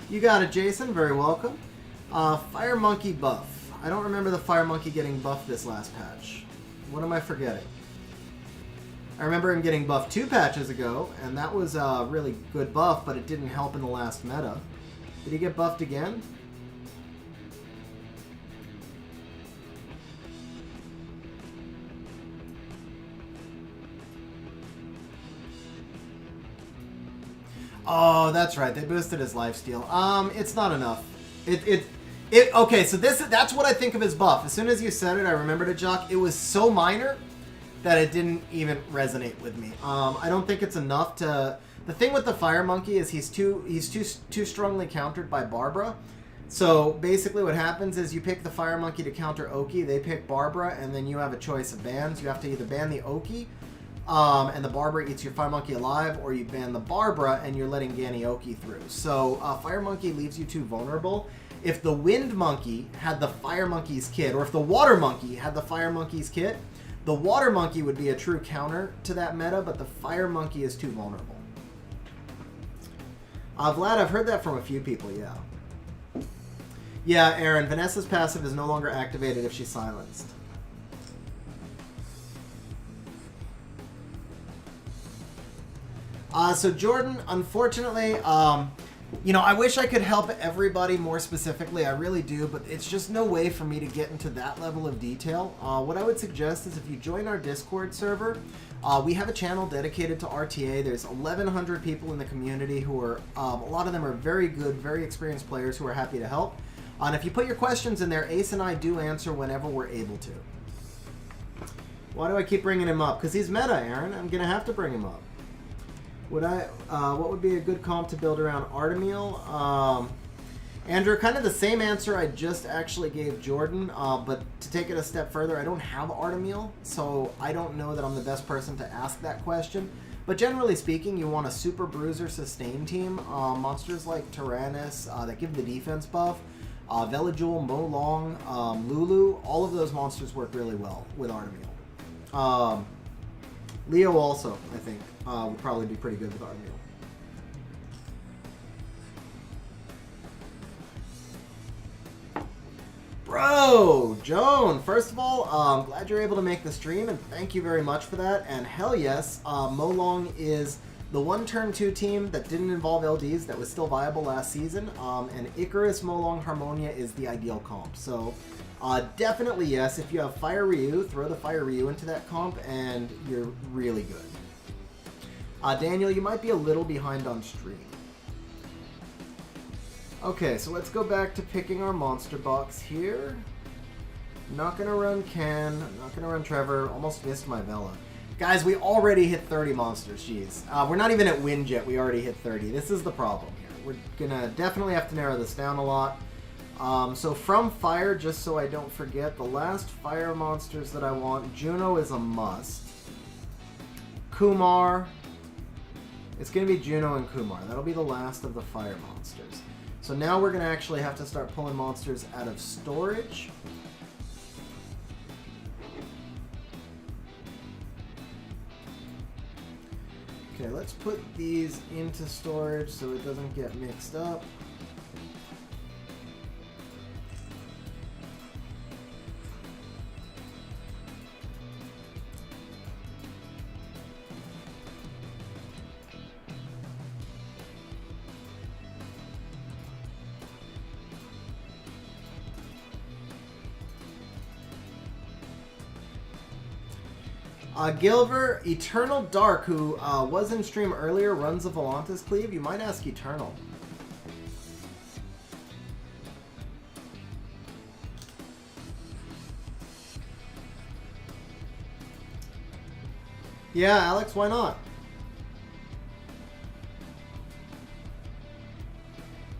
You got it, Jason. Very welcome. Fire Monkey buff. I don't remember the Fire Monkey getting buffed this last patch. What am I forgetting? I remember him getting buffed 2 patches ago, and that was a really good buff, but it didn't help in the last meta. Did he get buffed again? Oh, that's right. They boosted his lifesteal. It's not enough. Okay, so that's what I think of his buff. As soon as you said it, I remembered it, Jock. It was so minor that it didn't even resonate with me. I don't think it's enough to... The thing with the Fire Monkey is he's too strongly countered by Barbara. So basically what happens is you pick the Fire Monkey to counter Oki, they pick Barbara, and then you have a choice of bans. You have to either ban the Oki, and the Barbara eats your Fire Monkey alive, or you ban the Barbara and you're letting Ganny Oki through. So Fire Monkey leaves you too vulnerable. If the Wind Monkey had the Fire Monkey's kit, or if the Water Monkey had the Fire Monkey's kit, the Water Monkey would be a true counter to that meta, but the Fire Monkey is too vulnerable. Vlad, I've heard that from a few people, yeah. Yeah, Aaron, Vanessa's passive is no longer activated if she's silenced. So Jordan, unfortunately, I wish I could help everybody more specifically. I really do, but it's just no way for me to get into that level of detail. What I would suggest is if you join our Discord server, we have a channel dedicated to RTA. There's 1,100 people in the community who are, a lot of them are very good, very experienced players who are happy to help. And if you put your questions in there, Ace and I do answer whenever we're able to. Why do I keep bringing him up? Because he's meta, Aaron. I'm going to have to bring him up. What would be a good comp to build around Artemeal? Andrew, kind of the same answer I just actually gave Jordan, but to take it a step further, I don't have Artemeal, so I don't know that I'm the best person to ask that question. But generally speaking, you want a super bruiser sustain team. Monsters like Tyrannus that give the defense buff, Velajul, Molong, Lulu, all of those monsters work really well with Artemeal. Leo also, I think, would probably be pretty good with Artemeal. Bro, Joan, first of all, I'm glad you're able to make the stream, and thank you very much for that. And hell yes, Molong is the one turn 2 team that didn't involve LDs that was still viable last season, and Icarus, Molong, Harmonia is the ideal comp. So definitely yes, if you have Fire Ryu, throw the Fire Ryu into that comp, and you're really good. Daniel, you might be a little behind on stream. Okay, so let's go back to picking our monster box here. Not gonna run Ken, not gonna run Trevor, almost missed my Vela. Guys, we already hit 30 monsters, jeez. We're not even at win yet, we already hit 30. This is the problem here. We're gonna definitely have to narrow this down a lot. So from Fire, just so I don't forget, the last Fire monsters that I want, Juno is a must. Kumar, it's gonna be Juno and Kumar. That'll be the last of the Fire monsters. So now we're going to actually have to start pulling monsters out of storage. Okay, let's put these into storage so it doesn't get mixed up. Gilver, Eternal Dark, who was in stream earlier, runs a Volantis Cleave. You might ask Eternal. Yeah, Alex, why not?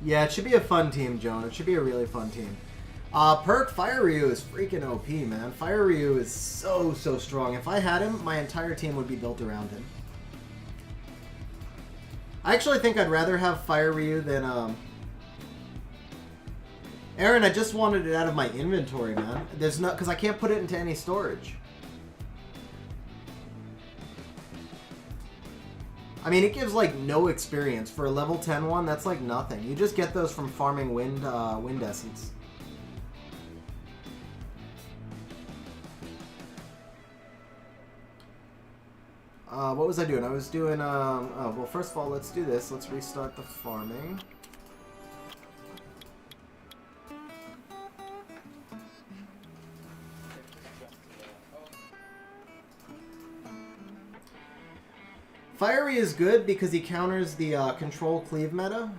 Yeah, it should be a fun team, Joan. It should be a really fun team. Perk, Fire Ryu is freaking OP, man. Fire Ryu is so strong. If I had him, my entire team would be built around him. I actually think I'd rather have Fire Ryu than, Aaron, I just wanted it out of my inventory, man. There's no, because I can't put it into any storage. I mean, it gives, like, no experience. For a level 10 one, that's, like, nothing. You just get those from farming wind essence. What was I doing? I was doing, oh, well, first of all, let's do this. Let's restart the farming. Fiery is good because he counters the control cleave meta,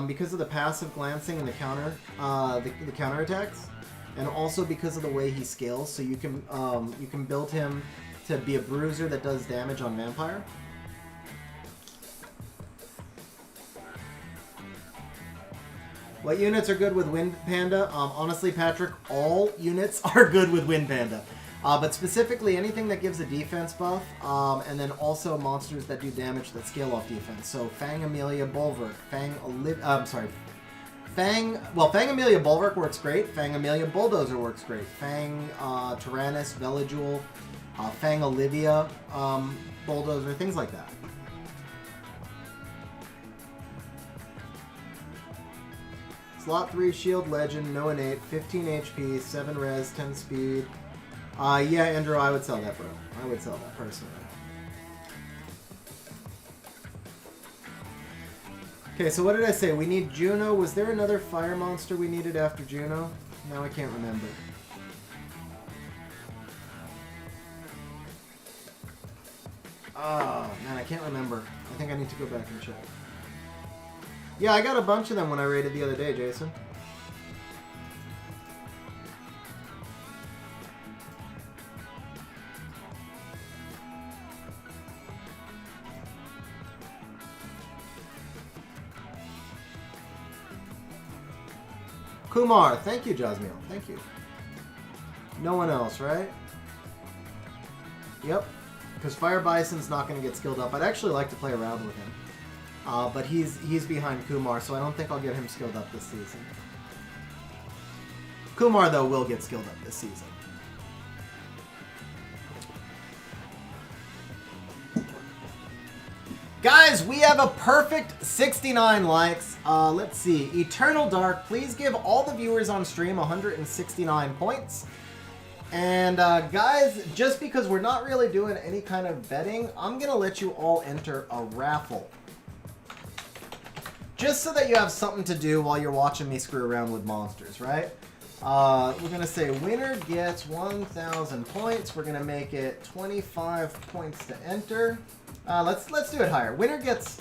because of the passive glancing and the counter attacks, and also because of the way he scales. So you can build him to be a bruiser that does damage on Vampire. What units are good with Wind Panda? Honestly, Patrick, all units are good with Wind Panda. But specifically anything that gives a defense buff, and then also monsters that do damage that scale off defense. So Fang Amelia Bulwark, Fang Amelia Bulwark works great. Fang Amelia Bulldozer works great. Fang Tyrannus, Veligul, Fang Olivia Bulldozer, things like that. Slot 3 Shield Legend, no innate, 15 HP, 7 res, 10 speed. Yeah, Andrew, I would sell that, bro. I would sell that, personally. Okay, so what did I say? We need Juno. Was there another fire monster we needed after Juno? Now I can't remember. Oh, man, I can't remember. I think I need to go back and check. Yeah, I got a bunch of them when I raided the other day, Jason. Kumar, thank you, Jasmine. Thank you. No one else, right? Yep. Because Fire Bison's not going to get skilled up. I'd actually like to play around with him. But he's behind Kumar, so I don't think I'll get him skilled up this season. Kumar, though, will get skilled up this season. Guys, we have a perfect 69 likes. Let's see. Eternal Dark, please give all the viewers on stream 169 points. And guys, just because we're not really doing any kind of betting, I'm going to let you all enter a raffle. Just so that you have something to do while you're watching me screw around with monsters, right? We're going to say winner gets 1,000 points. We're going to make it 25 points to enter. Let's do it higher. Winner gets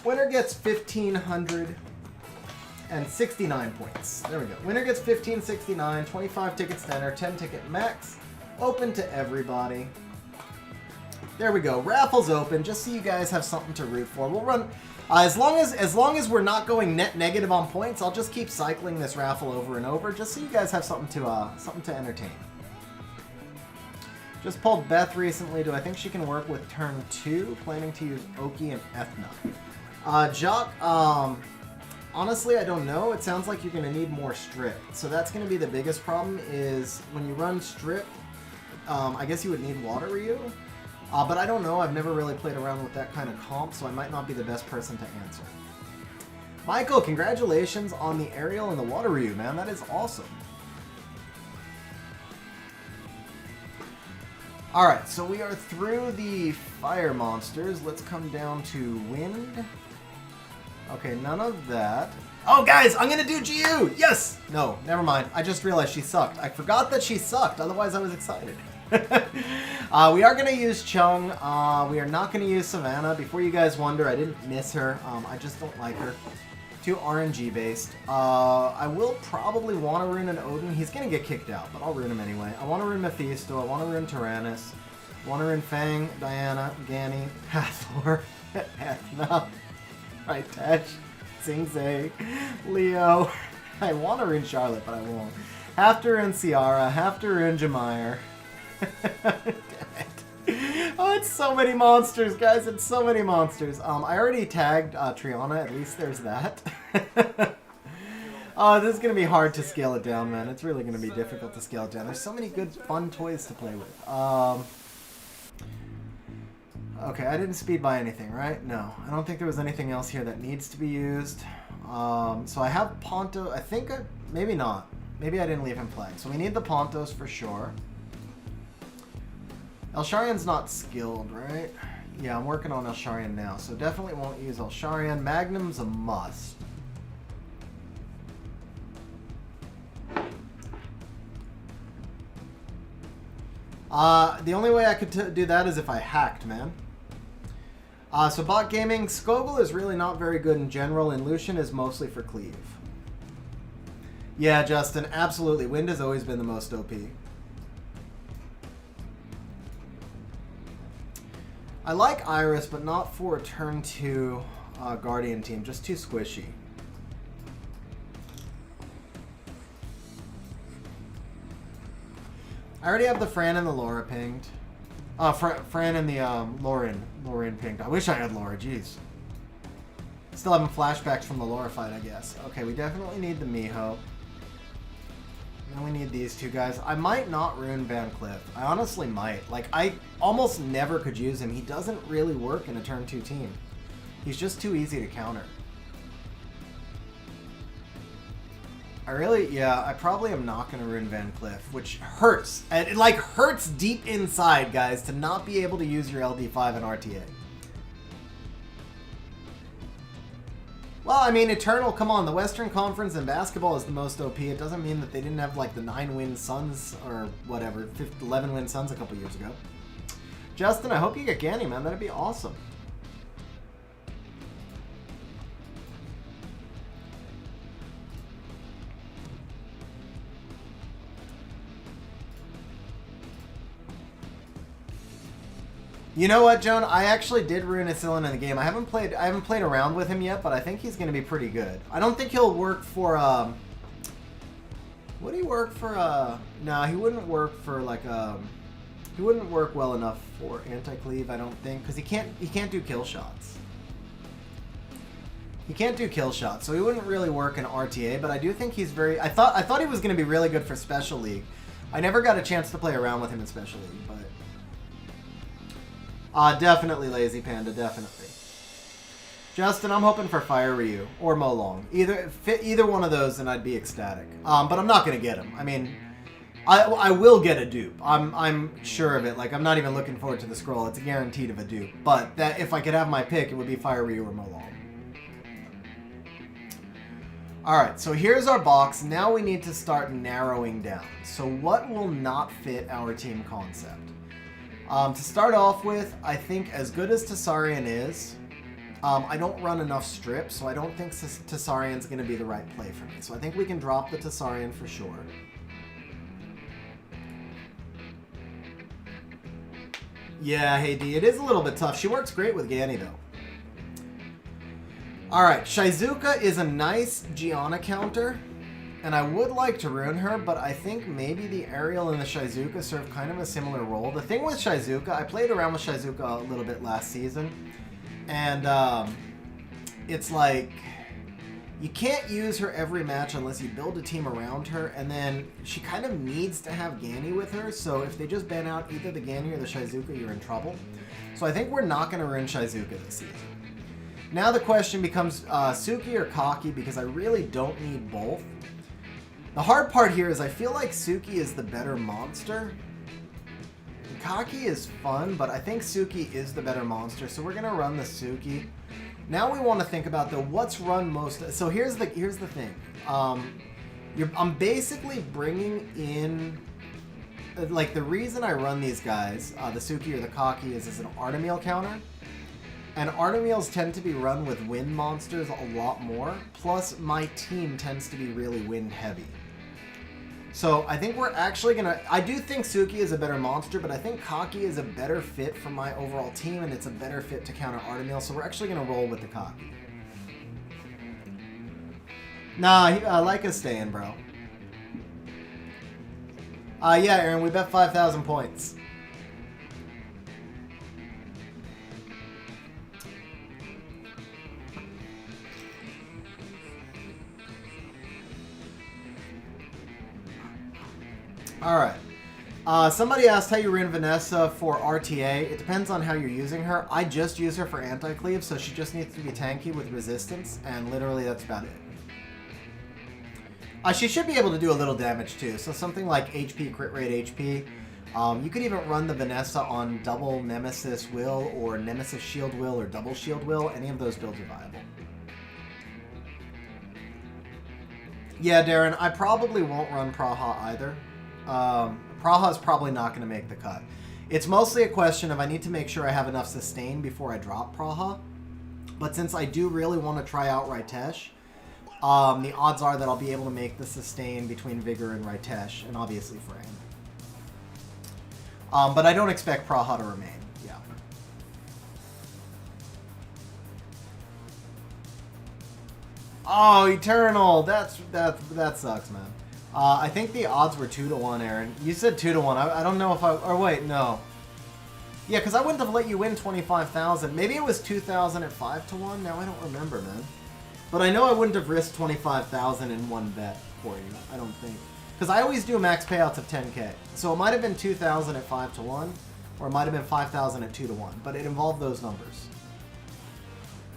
1,569 points. There we go. Winner gets 1,569, 25 tickets to enter, 10 ticket max, open to everybody. There we go. Raffle's open, just so you guys have something to root for. We'll run as long as we're not going net negative on points. I'll just keep cycling this raffle over and over, just so you guys have something to entertain. Just pulled Beth recently. Do I think she can work with turn 2? Planning to use Oki and Ethna. Jock, honestly, I don't know. It sounds like you're going to need more strip. So that's going to be the biggest problem is when you run strip, I guess you would need Water Ryu. But I don't know. I've never really played around with that kind of comp, so I might not be the best person to answer. Michael, congratulations on the aerial and the Water Ryu, man. That is awesome. Alright, so we are through the fire monsters. Let's come down to wind. Okay, none of that. Oh, guys, I'm going to do GU! Yes! No, never mind. I just realized she sucked. I forgot that she sucked, otherwise I was excited. We are going to use Chung. We are not going to use Savannah. Before you guys wonder, I didn't miss her. I just don't like her. Too RNG based. I will probably want to rune an Odin. He's going to get kicked out, but I'll rune him anyway. I want to rune Mephisto. I want to rune Tyrannus. I want to rune Fang, Diana, Gani, Hathor, Ethna, Ritesh, Sing Zay, Leo, I want to rune Charlotte, but I won't. Have to rune Ciara, have to rune Jameyer. Damn it. Oh, it's so many monsters, guys. It's so many monsters. I already tagged Triana. At least there's that. Oh, this is going to be hard to scale it down, man. It's really going to be difficult to scale it down. There's so many good, fun toys to play with. Okay, I didn't speed by anything, right? No. I don't think there was anything else here that needs to be used. So I have Ponto. I think maybe not. Maybe I didn't leave him flagged. So we need the Pontos for sure. Elsharian's not skilled, right? Yeah, I'm working on Elsharian now. So definitely won't use Elsharian. Magnum's a must. The only way I could do that is if I hacked, man. So bot gaming, Skogel is really not very good in general, and Lucian is mostly for cleave. Yeah, Justin, absolutely. Wind has always been the most OP. I like Iris, but not for a turn 2 Guardian team. Just too squishy. I already have the Fran and the Laura pinged. Fran and the Lauren pinged. I wish I had Laura, jeez. Still having flashbacks from the Laura fight, I guess. Okay, we definitely need the Miho. Then we need these two guys. I might not ruin Van Cliff. I honestly might. Like, I almost never could use him. He doesn't really work in a turn 2 team. He's just too easy to counter. I probably am not going to ruin Van Cliff, which hurts. It like hurts deep inside, guys, to not be able to use your LD5 in RTA. Well, I mean, Eternal, come on, the Western Conference in basketball is the most OP. It doesn't mean that they didn't have like the 9-win Suns or whatever, 11-win Suns a couple years ago. Justin, I hope you get Ganny, man. That'd be awesome. You know what, Joan? I actually did ruin Asylum in the game. I haven't played around with him yet, but I think he's going to be pretty good. I don't think he'll work for would he work for no, he wouldn't work for like he wouldn't work well enough for anti-cleave, I don't think, cuz he can't do kill shots. He can't do kill shots, so he wouldn't really work in RTA, but I do think he's very I thought he was going to be really good for Special League. I never got a chance to play around with him in Special League, but definitely Lazy Panda, definitely. Justin, I'm hoping for Fire Ryu or Molong. Either one of those, and I'd be ecstatic. But I'm not gonna get him. I mean, I will get a dupe. I'm sure of it. Like, I'm not even looking forward to the scroll. It's a guaranteed of a dupe. But that if I could have my pick, it would be Fire Ryu or Molong. All right, so here's our box. Now we need to start narrowing down. So what will not fit our team concept? To start off with, I think as good as Tessarian is, I don't run enough strips, so I don't think Tessarian's going to be the right play for me. So I think we can drop the Tessarian for sure. Yeah, hey D, it is a little bit tough. She works great with Ganny though. Alright, Shizuka is a nice Gianna counter. And I would like to ruin her, but I think maybe the Ariel and the Shizuka serve kind of a similar role. The thing with Shizuka, I played around with Shizuka a little bit last season, and it's like you can't use her every match unless you build a team around her, and then she kind of needs to have Ganny with her, so if they just ban out either the Ganny or the Shizuka, you're in trouble. So I think we're not going to ruin Shizuka this season. Now the question becomes Suki or Kaki, because I really don't need both. The hard part here is I feel like Suki is the better monster. Kaki is fun, but I think Suki is the better monster, so we're gonna run the Suki. Now we want to think about what's run most. So here's the thing. I'm basically bringing in like the reason I run these guys, the Suki or the Kaki, is an Artemeal counter. And Artemeals tend to be run with wind monsters a lot more. Plus, my team tends to be really wind heavy. So I think we're actually going to... I do think Suki is a better monster, but I think Kaki is a better fit for my overall team, and it's a better fit to counter Artemeal. So we're actually going to roll with the Kaki. Nah, Leica's staying, bro. Yeah, Aaron, we bet 5,000 points. Alright. Somebody asked how you ran Vanessa for RTA. It depends on how you're using her. I just use her for anti-cleave, so she just needs to be tanky with resistance, and literally that's about it. She should be able to do a little damage too, so something like HP, crit rate HP. You could even run the Vanessa on double Nemesis Will, or Nemesis Shield Will, or double Shield Will. Any of those builds are viable. Yeah, Darren, I probably won't run Praha either. Praha is probably not going to make the cut. It's mostly a question of I need to make sure I have enough sustain before I drop Praha. But since I do really want to try out Ritesh, the odds are that I'll be able to make the sustain between Vigor and Ritesh, and obviously Frame. But I don't expect Praha to remain. Yeah. Oh, Eternal! That sucks, man. I think the odds were 2-1, Aaron. You said 2-1. I don't know if I... Or wait, no. Yeah, because I wouldn't have let you win 25,000. Maybe it was 2,000 at 5-1? Now I don't remember, man. But I know I wouldn't have risked 25,000 in one bet for you. I don't think. Because I always do max payouts of 10K. So it might have been 2,000 at 5-1, or it might have been 5,000 at 2-1. But it involved those numbers.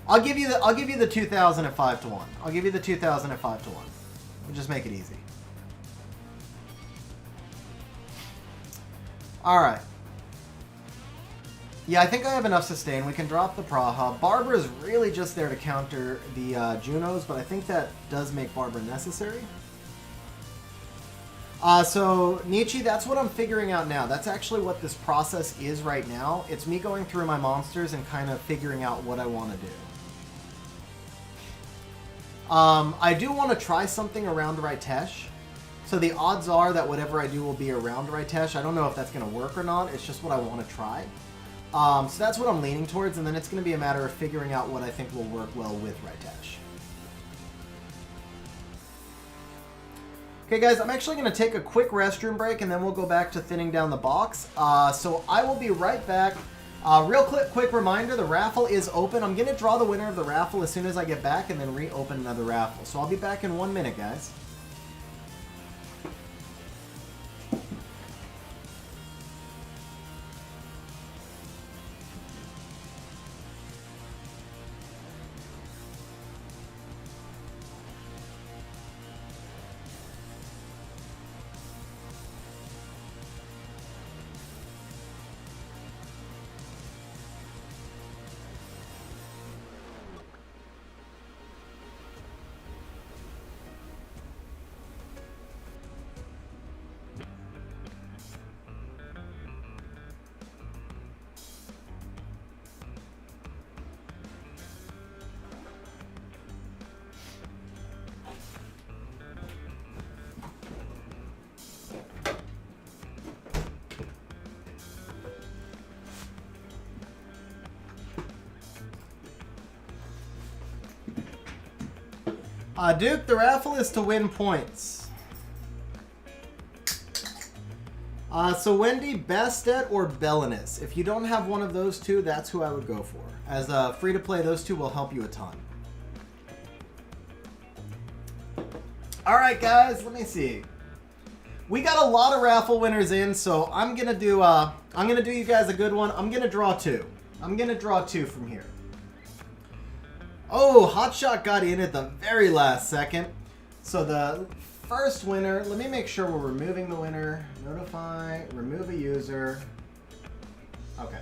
I'll give you the 2,000 at 5-1. I'll give you the 2,000 at 5-1. We'll just make it easy. Alright. Yeah, I think I have enough sustain. We can drop the Praha. Barbara is really just there to counter the Junos, but I think that does make Barbara necessary. So, Nietzsche, that's what I'm figuring out now. That's actually what this process is right now. It's me going through my monsters and kind of figuring out what I want to do. I do want to try something around Ritesh. So the odds are that whatever I do will be around Ritesh. I don't know if that's going to work or not. It's just what I want to try. So that's what I'm leaning towards, and then it's going to be a matter of figuring out what I think will work well with Ritesh. Okay, guys, I'm actually going to take a quick restroom break, and then we'll go back to thinning down the box. So I will be right back. Real quick reminder, the raffle is open. I'm going to draw the winner of the raffle as soon as I get back, and then reopen another raffle. So I'll be back in 1 minute, guys. Duke, the raffle is to win points. So Wendy, Bastet or Belinus? If you don't have one of those two, that's who I would go for. As free-to-play, those two will help you a ton. Alright guys, let me see. We got a lot of raffle winners in, so I'm gonna do you guys a good one. I'm gonna draw two. I'm gonna draw two from here. Oh, Hotshot got in at the very last second. So the first winner, let me make sure we're removing the winner. Notify, remove a user. Okay.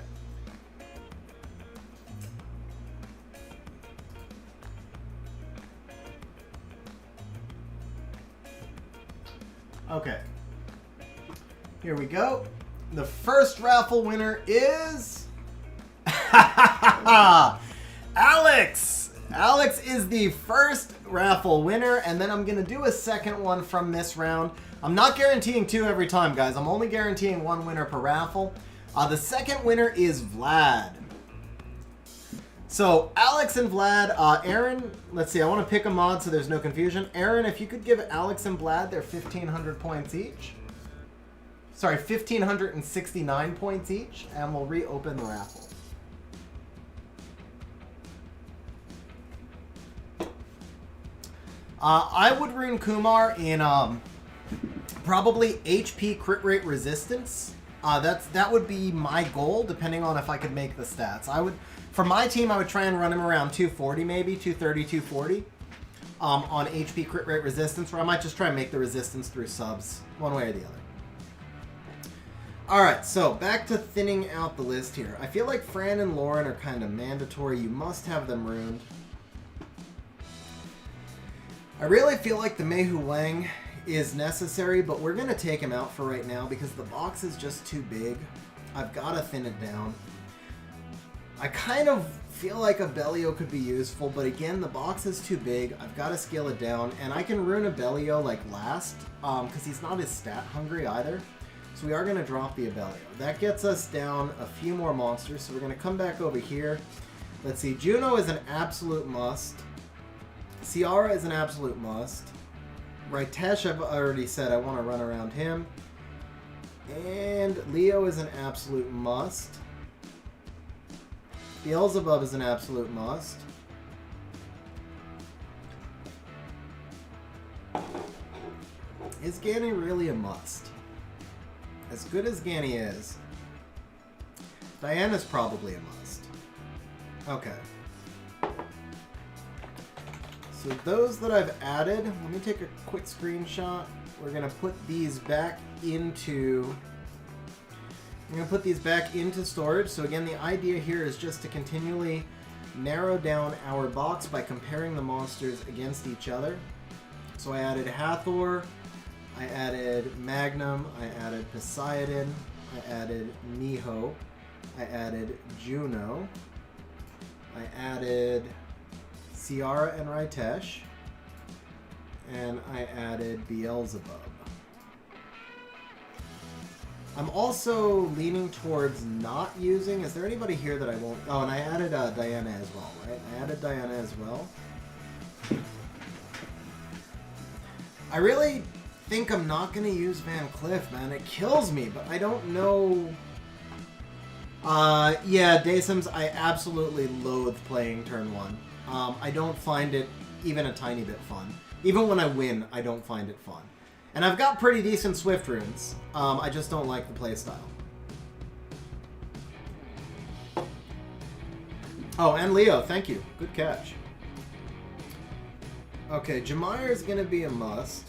Okay. Here we go. The first raffle winner is Alex! Alex is the first raffle winner, and then I'm going to do a second one from this round. I'm not guaranteeing two every time, guys. I'm only guaranteeing one winner per raffle. The second winner is Vlad. So, Alex and Vlad, Aaron, let's see, I want to pick a mod so there's no confusion. Aaron, if you could give Alex and Vlad their 1,500 points each. Sorry, 1,569 points each, and we'll reopen the raffle. I would rune Kumar in probably HP crit rate resistance. That would be my goal, depending on if I could make the stats. For my team, I would try and run him around 240 maybe, 230, 240 on HP crit rate resistance, or I might just try and make the resistance through subs, one way or the other. Alright, so back to thinning out the list here. I feel like Fran and Lauren are kind of mandatory. You must have them ruined. I really feel like the Mei Hu Wang is necessary, but we're going to take him out for right now because the box is just too big. I've got to thin it down. I kind of feel like a Bellio could be useful, but again, the box is too big. I've got to scale it down, and I can rune a Bellio like last because he's not as stat hungry either. So we are going to drop the Abellio. That gets us down a few more monsters, so we're going to come back over here. Let's see, Juno is an absolute must. Ciara is an absolute must. Ritesh, I've already said I want to run around him. And Leo is an absolute must. Beelzebub is an absolute must. Is Ganny really a must? As good as Ganny is, Diana's probably a must. Okay. So those that I've added, let me take a quick screenshot. We're going to put these back into... I'm going to put these back into storage. So again, the idea here is just to continually narrow down our box by comparing the monsters against each other. So I added Hathor, I added Magnum, I added Poseidon, I added Miho, I added Juno, I added Ciara and Ritesh, and I added Beelzebub. I'm also leaning towards not using... Is there anybody here that I won't... Oh, and I added Diana as well, right? I added Diana as well. I really think I'm not going to use Van Cliff, man. It kills me, but I don't know... yeah, Daysims, I absolutely loathe playing turn 1. I don't find it even a tiny bit fun. Even when I win, I don't find it fun. And I've got pretty decent Swift runes. I just don't like the playstyle. Oh, and Leo, thank you. Good catch. Okay, Jamire is going to be a must.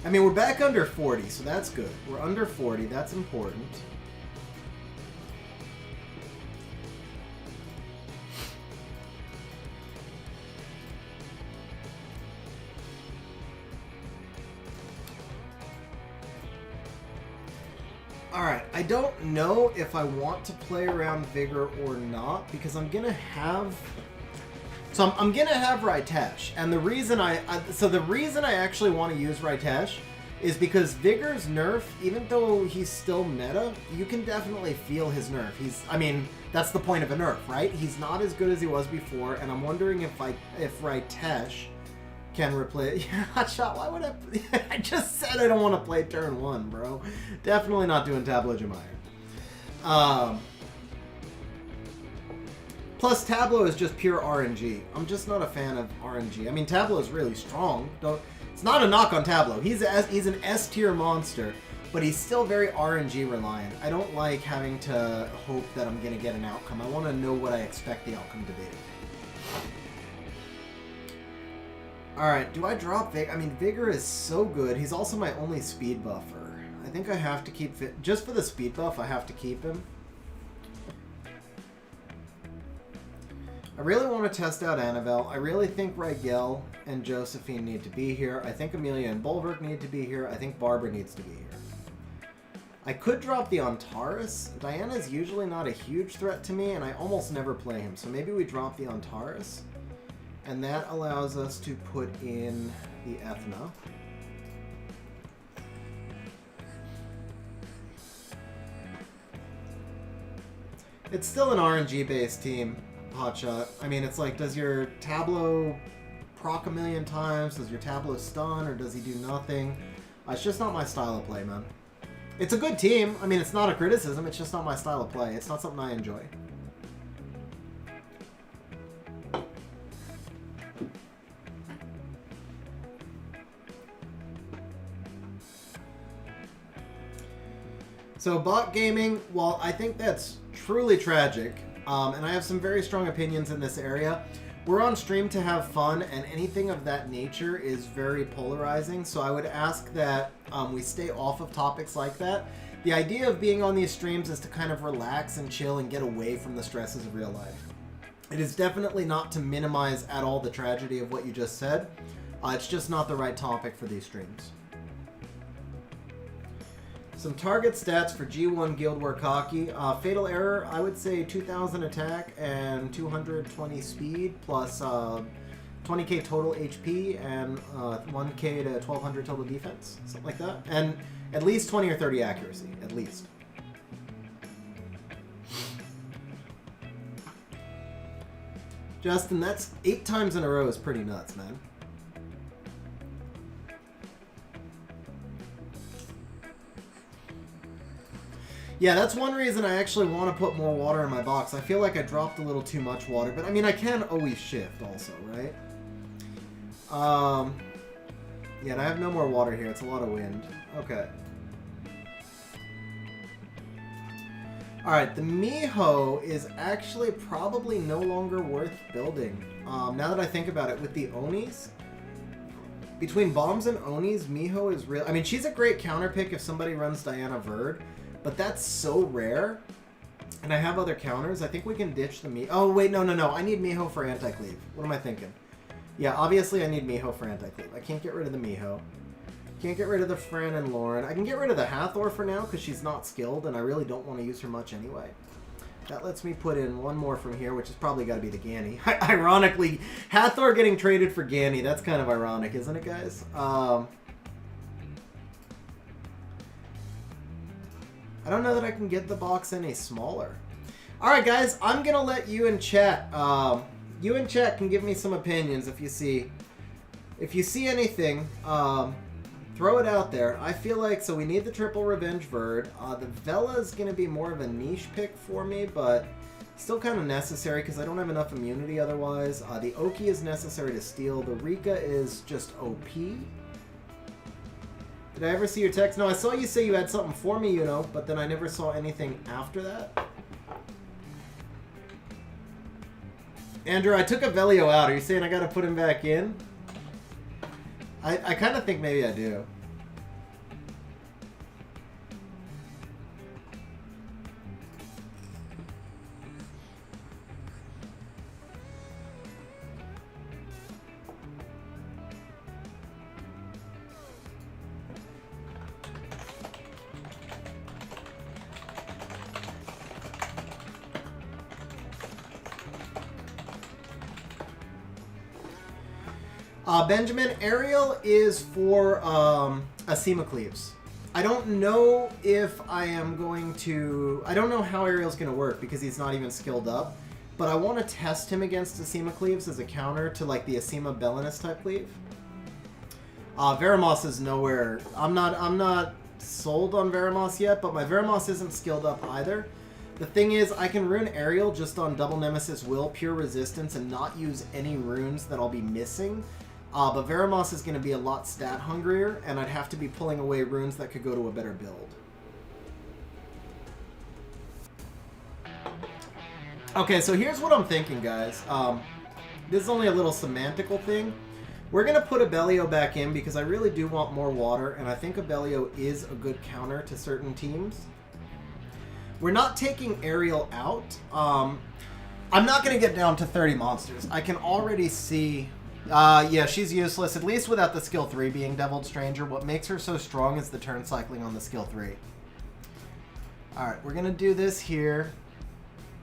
I mean, we're back under 40, so that's good. We're under 40, that's important. Alright, I don't know if I want to play around Vigor or not, because I'm going to have... So I'm going to have Ritesh, and the reason the reason I actually want to use Ritesh is because Vigor's nerf, even though he's still meta, you can definitely feel his nerf. I mean, that's the point of a nerf, right? He's not as good as he was before, and I'm wondering if Ritesh can replace... Hotshot, why would I... I just said I don't want to play turn 1, bro. Definitely not doing Tableau Jamire. Plus, Tableau is just pure RNG. I'm just not a fan of RNG. I mean, Tableau is really strong. It's not a knock on Tableau. He's an S-tier monster, but he's still very RNG reliant. I don't like having to hope that I'm going to get an outcome. I want to know what I expect the outcome to be. Alright, do I drop Vigor? I mean, Vigor is so good. He's also my only speed buffer. I think I have to keep... Just for the speed buff, I have to keep him. I really want to test out Annabelle. I really think Rigel and Josephine need to be here. I think Amelia and Bulwark need to be here. I think Barbara needs to be here. I could drop the Antares. Diana's usually not a huge threat to me, and I almost never play him. So maybe we drop the Antares. And that allows us to put in the Ethna. It's still an RNG-based team, Hotshot. I mean, it's like, does your Tableau proc a million times? Does your Tableau stun, or does he do nothing? It's just not my style of play, man. It's a good team. I mean, it's not a criticism. It's just not my style of play. It's not something I enjoy. So bot gaming, well, I think that's truly tragic, and I have some very strong opinions in this area. We're on stream to have fun, and anything of that nature is very polarizing, so I would ask that we stay off of topics like that. The idea of being on these streams is to kind of relax and chill and get away from the stresses of real life. It is definitely not to minimize at all the tragedy of what you just said. It's just not the right topic for these streams. Some target stats for G1 Guild War Cocky. Fatal Error, I would say 2,000 attack and 220 speed, plus 20k total HP and 1k to 1,200 total defense, something like that. And at least 20 or 30 accuracy, at least. Justin, that's 8 times in a row is pretty nuts, man. Yeah, that's one reason I actually want to put more water in my box. I feel like I dropped a little too much water, but I mean, I can always shift also, right? Yeah, and I have no more water here. It's a lot of wind. Okay. Alright, the Miho is actually probably no longer worth building. Now that I think about it, with the Onis, between bombs and Onis, Miho is real. I mean, she's a great counter pick if somebody runs Diana Verd. But that's so rare, and I have other counters. I think we can ditch the Miho. Oh, wait, no. I need Miho for anti-cleave. What am I thinking? Yeah, obviously I need Miho for anti-cleave. I can't get rid of the Miho. Can't get rid of the Fran and Lauren. I can get rid of the Hathor for now, because she's not skilled, and I really don't want to use her much anyway. That lets me put in one more from here, which has probably got to be the Ganny. Ironically, Hathor getting traded for Ganny. That's kind of ironic, isn't it, guys? I don't know that I can get the box any smaller. Alright guys, I'm going to let you in chat. You in chat can give me some opinions if you see anything. Throw it out there. I feel like, so we need the triple revenge Verd. The Vela is going to be more of a niche pick for me, but still kind of necessary because I don't have enough immunity otherwise. The Oki is necessary to steal. The Rika is just OP. Did I ever see your text? No, I saw you say you had something for me, you know, but then I never saw anything after that. Andrew, I took a Velio out. Are you saying I gotta put him back in? I kind of think maybe I do. Benjamin, Ariel is for Asima Cleaves. I don't know if I am going to... I don't know how Ariel's going to work because he's not even skilled up. But I want to test him against Asima Cleaves as a counter to like the Asima Belinus type cleave. Veramos is nowhere... I'm not sold on Veramos yet, but my Veramos isn't skilled up either. The thing is, I can rune Ariel just on Double Nemesis Will, Pure Resistance, and not use any runes that I'll be missing. But Veramos is going to be a lot stat hungrier, and I'd have to be pulling away runes that could go to a better build. Okay, so here's what I'm thinking, guys. This is only a little semantical thing. We're going to put Abellio back in because I really do want more water, and I think Abellio is a good counter to certain teams. We're not taking Ariel out. I'm not going to get down to 30 monsters. I can already see... yeah, she's useless, at least without the skill 3 being Deviled Stranger. What makes her so strong is the turn cycling on the skill 3. Alright, we're going to do this here.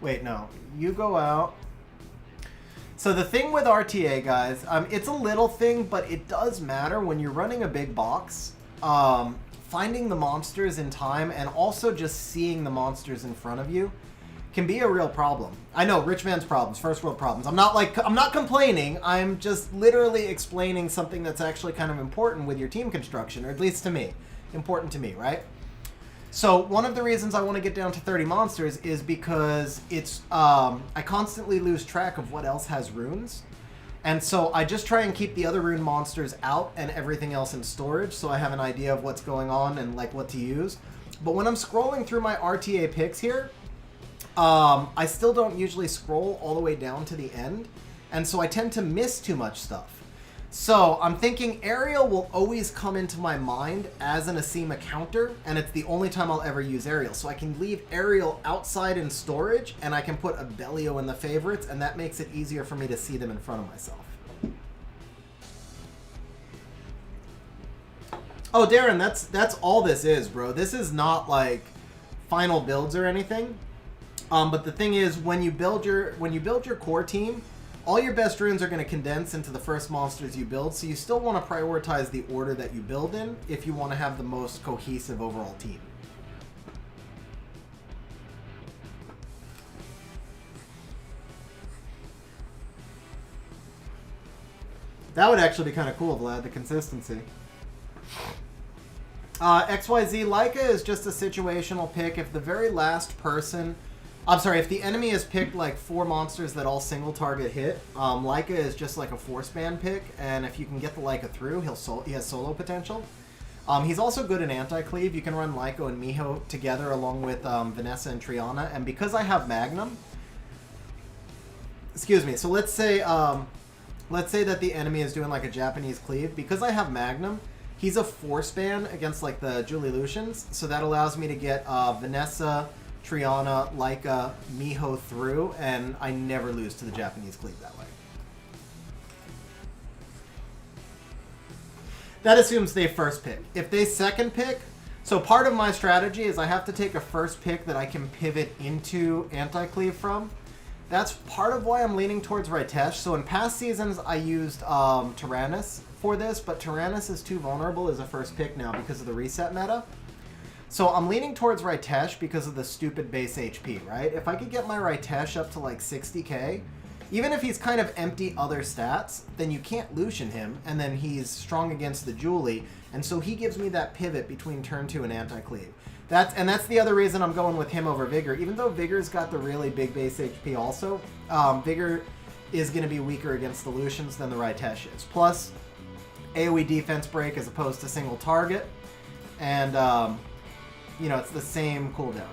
Wait, no. You go out. So the thing with RTA, guys, it's a little thing, but it does matter when you're running a big box. Finding the monsters in time and also just seeing the monsters in front of you can be a real problem. I know, rich man's problems, first world problems. I'm not complaining. I'm just literally explaining something that's actually kind of important with your team construction, or at least to me. Important to me, right? So one of the reasons I want to get down to 30 monsters is because it's I constantly lose track of what else has runes. And so I just try and keep the other rune monsters out and everything else in storage, so I have an idea of what's going on and like what to use. But when I'm scrolling through my RTA picks here, I still don't usually scroll all the way down to the end, and so I tend to miss too much stuff. So I'm thinking Ariel will always come into my mind as an Asima counter, and it's the only time I'll ever use Ariel. So I can leave Ariel outside in storage, and I can put a Bellio in the favorites, and that makes it easier for me to see them in front of myself. Oh, Darren, that's all this is, bro. This is not like final builds or anything. But the thing is, when you build your core team, all your best runes are going to condense into the first monsters you build, so you still want to prioritize the order that you build in if you want to have the most cohesive overall team. That would actually be kind of cool, Vlad, the consistency. XYZ Leica is just a situational pick. If the very last person... I'm sorry, if the enemy has picked like 4 monsters that all single target hit, Leica is just like a force ban pick, and if you can get the Leica through, he has solo potential. He's also good in anti-cleave. You can run Leica and Miho together along with Vanessa and Triana, and because I have Magnum... Excuse me, so let's say that the enemy is doing like a Japanese cleave. Because I have Magnum, he's a force ban against like the Julie Lucians, so that allows me to get Vanessa, Triana, Leica, Miho through, and I never lose to the Japanese cleave that way. That assumes they first pick. If they second pick, so part of my strategy is I have to take a first pick that I can pivot into anti-cleave from. That's part of why I'm leaning towards Ritesh. So in past seasons, I used Tyrannus for this, but Tyrannus is too vulnerable as a first pick now because of the reset meta. So I'm leaning towards Ritesh because of the stupid base HP, right? If I could get my Ritesh up to like 60k, even if he's kind of empty other stats, then you can't Lucian him, and then he's strong against the Julie, and so he gives me that pivot between turn 2 and anti-cleave. That's the other reason I'm going with him over Vigor. Even though Vigor's got the really big base HP also, Vigor is going to be weaker against the Lucians than the Ritesh is. Plus, AoE defense break as opposed to single target, and you know, it's the same cooldown.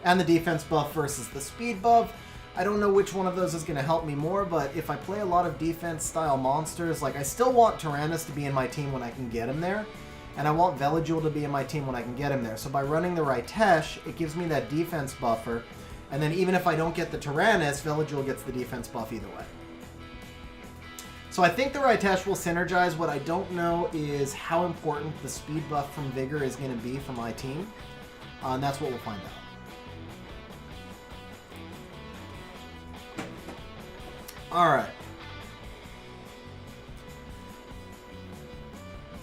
And the defense buff versus the speed buff. I don't know which one of those is going to help me more, but if I play a lot of defense-style monsters, like I still want Tyrannus to be in my team when I can get him there, and I want Veligil to be in my team when I can get him there. So by running the Ritesh, it gives me that defense buffer, and then even if I don't get the Tyrannus, Veligil gets the defense buff either way. So I think the Ritesh will synergize. What I don't know is how important the speed buff from Vigor is going to be for my team, and that's what we'll find out. Alright.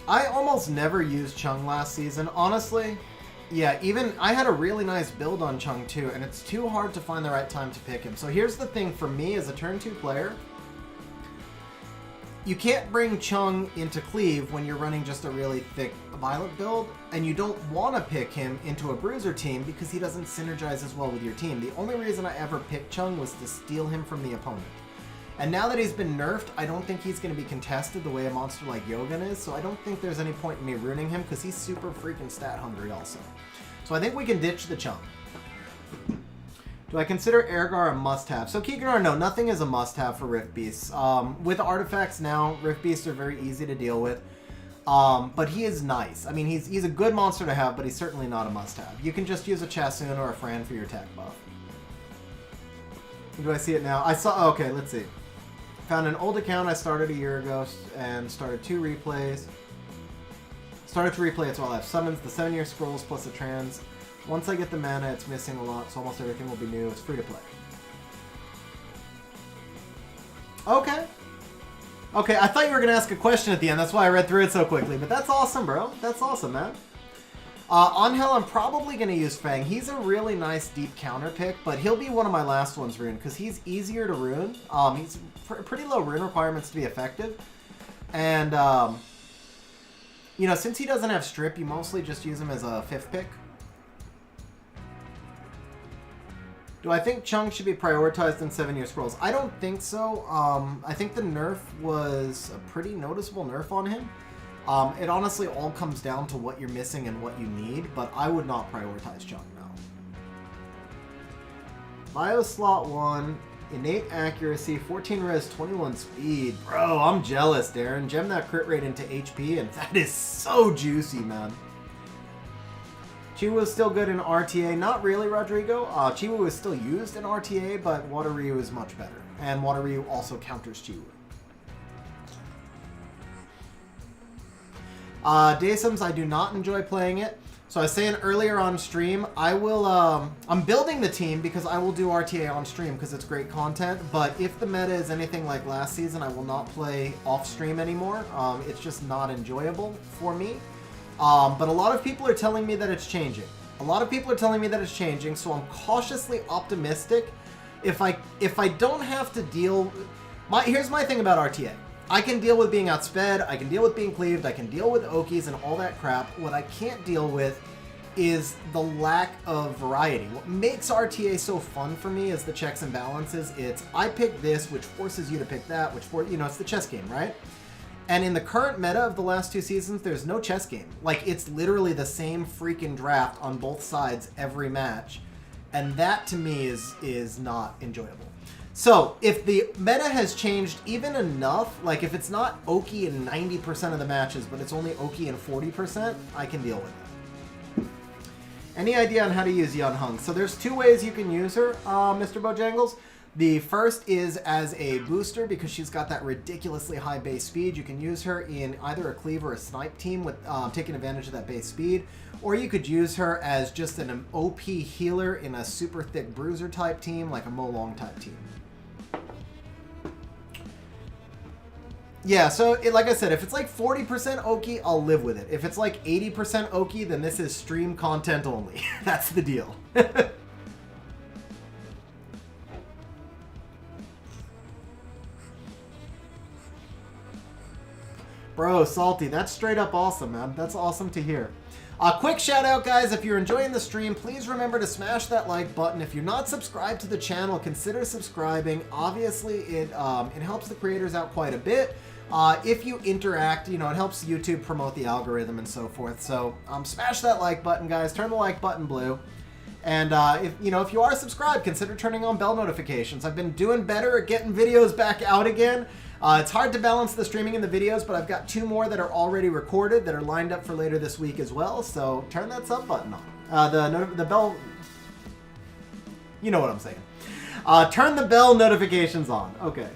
I almost never used Chung last season. Honestly, yeah, even I had a really nice build on Chung too, and it's too hard to find the right time to pick him. So here's the thing for me as a turn 2 player. You can't bring Chung into cleave when you're running just a really thick Violet build, and you don't want to pick him into a Bruiser team because he doesn't synergize as well with your team. The only reason I ever picked Chung was to steal him from the opponent. And now that he's been nerfed, I don't think he's going to be contested the way a monster like Yogan is, so I don't think there's any point in me ruining him because he's super freaking stat hungry also. So I think we can ditch the Chung. Do I consider Ergar a must-have? So Kigarar, no, nothing is a must-have for Rift Beasts. With artifacts now, Rift Beasts are very easy to deal with. But he is nice. I mean, he's a good monster to have, but he's certainly not a must-have. You can just use a Chasun or a Fran for your attack buff. Do I see it now? I saw... Okay, let's see. Found an old account I started a year ago and started 2 replays. Started to replay it, so I'll have summons, the 7-year scrolls plus the trans. Once I get the mana, it's missing a lot, so almost everything will be new. It's free to play. Okay. Okay, I thought you were going to ask a question at the end. That's why I read through it so quickly. But that's awesome, bro. That's awesome, man. On Hell, I'm probably going to use Fang. He's a really nice deep counter pick, but he'll be one of my last ones rune because he's easier to rune. He's pretty low rune requirements to be effective. And, you know, since he doesn't have Strip, you mostly just use him as a 5th pick. Do I think Chung should be prioritized in 7-year scrolls? I don't think so. I think the nerf was a pretty noticeable nerf on him. It honestly all comes down to what you're missing and what you need, but I would not prioritize Chung now. Bio slot 1, innate accuracy, 14 res, 21 speed. Bro, I'm jealous, Darren. Gem that crit rate into HP, and that is so juicy, man. Chiwu is still good in RTA. Not really, Rodrigo. Chiwu is still used in RTA, but Water Ryu is much better. And Water Ryu also counters Chiwu. Daysims, I do not enjoy playing it. So I was saying earlier on stream, I will, I'm building the team because I will do RTA on stream because it's great content. But if the meta is anything like last season, I will not play off stream anymore. It's just not enjoyable for me. But a lot of people are telling me that it's changing. So I'm cautiously optimistic. If I don't have to deal... Here's my thing about RTA. I can deal with being outsped, I can deal with being cleaved, I can deal with Okies and all that crap. What I can't deal with is the lack of variety. What makes RTA so fun for me is the checks and balances. It's, I pick this, which forces you to pick that, it's the chess game, right? And in the current meta of the last 2 seasons, there's no chess game. Like, it's literally the same freaking draft on both sides every match. And that, to me, is not enjoyable. So, if the meta has changed even enough, like if it's not Oki in 90% of the matches, but it's only Oki in 40%, I can deal with it. Any idea on how to use Yun Hung? So there's 2 ways you can use her, Mr. Bojangles. The first is as a booster because she's got that ridiculously high base speed. You can use her in either a cleave or a snipe team with taking advantage of that base speed. Or you could use her as just an OP healer in a super thick bruiser type team, like a Molong type team. Yeah, so like I said, if it's like 40% Oki, I'll live with it. If it's like 80% Oki, then this is stream content only. That's the deal. Bro, Salty, that's straight up awesome, man. That's awesome to hear. Quick shout out, guys. If you're enjoying the stream, please remember to smash that like button. If you're not subscribed to the channel, consider subscribing. Obviously, it helps the creators out quite a bit. If you interact, it helps YouTube promote the algorithm and so forth. So smash that like button, guys. Turn the like button blue. And if you are subscribed, consider turning on bell notifications. I've been doing better at getting videos back out again. It's hard to balance the streaming and the videos, but I've got 2 more that are already recorded that are lined up for later this week as well. So turn that sub button on. The bell, you know what I'm saying. Turn the bell notifications on. Okay.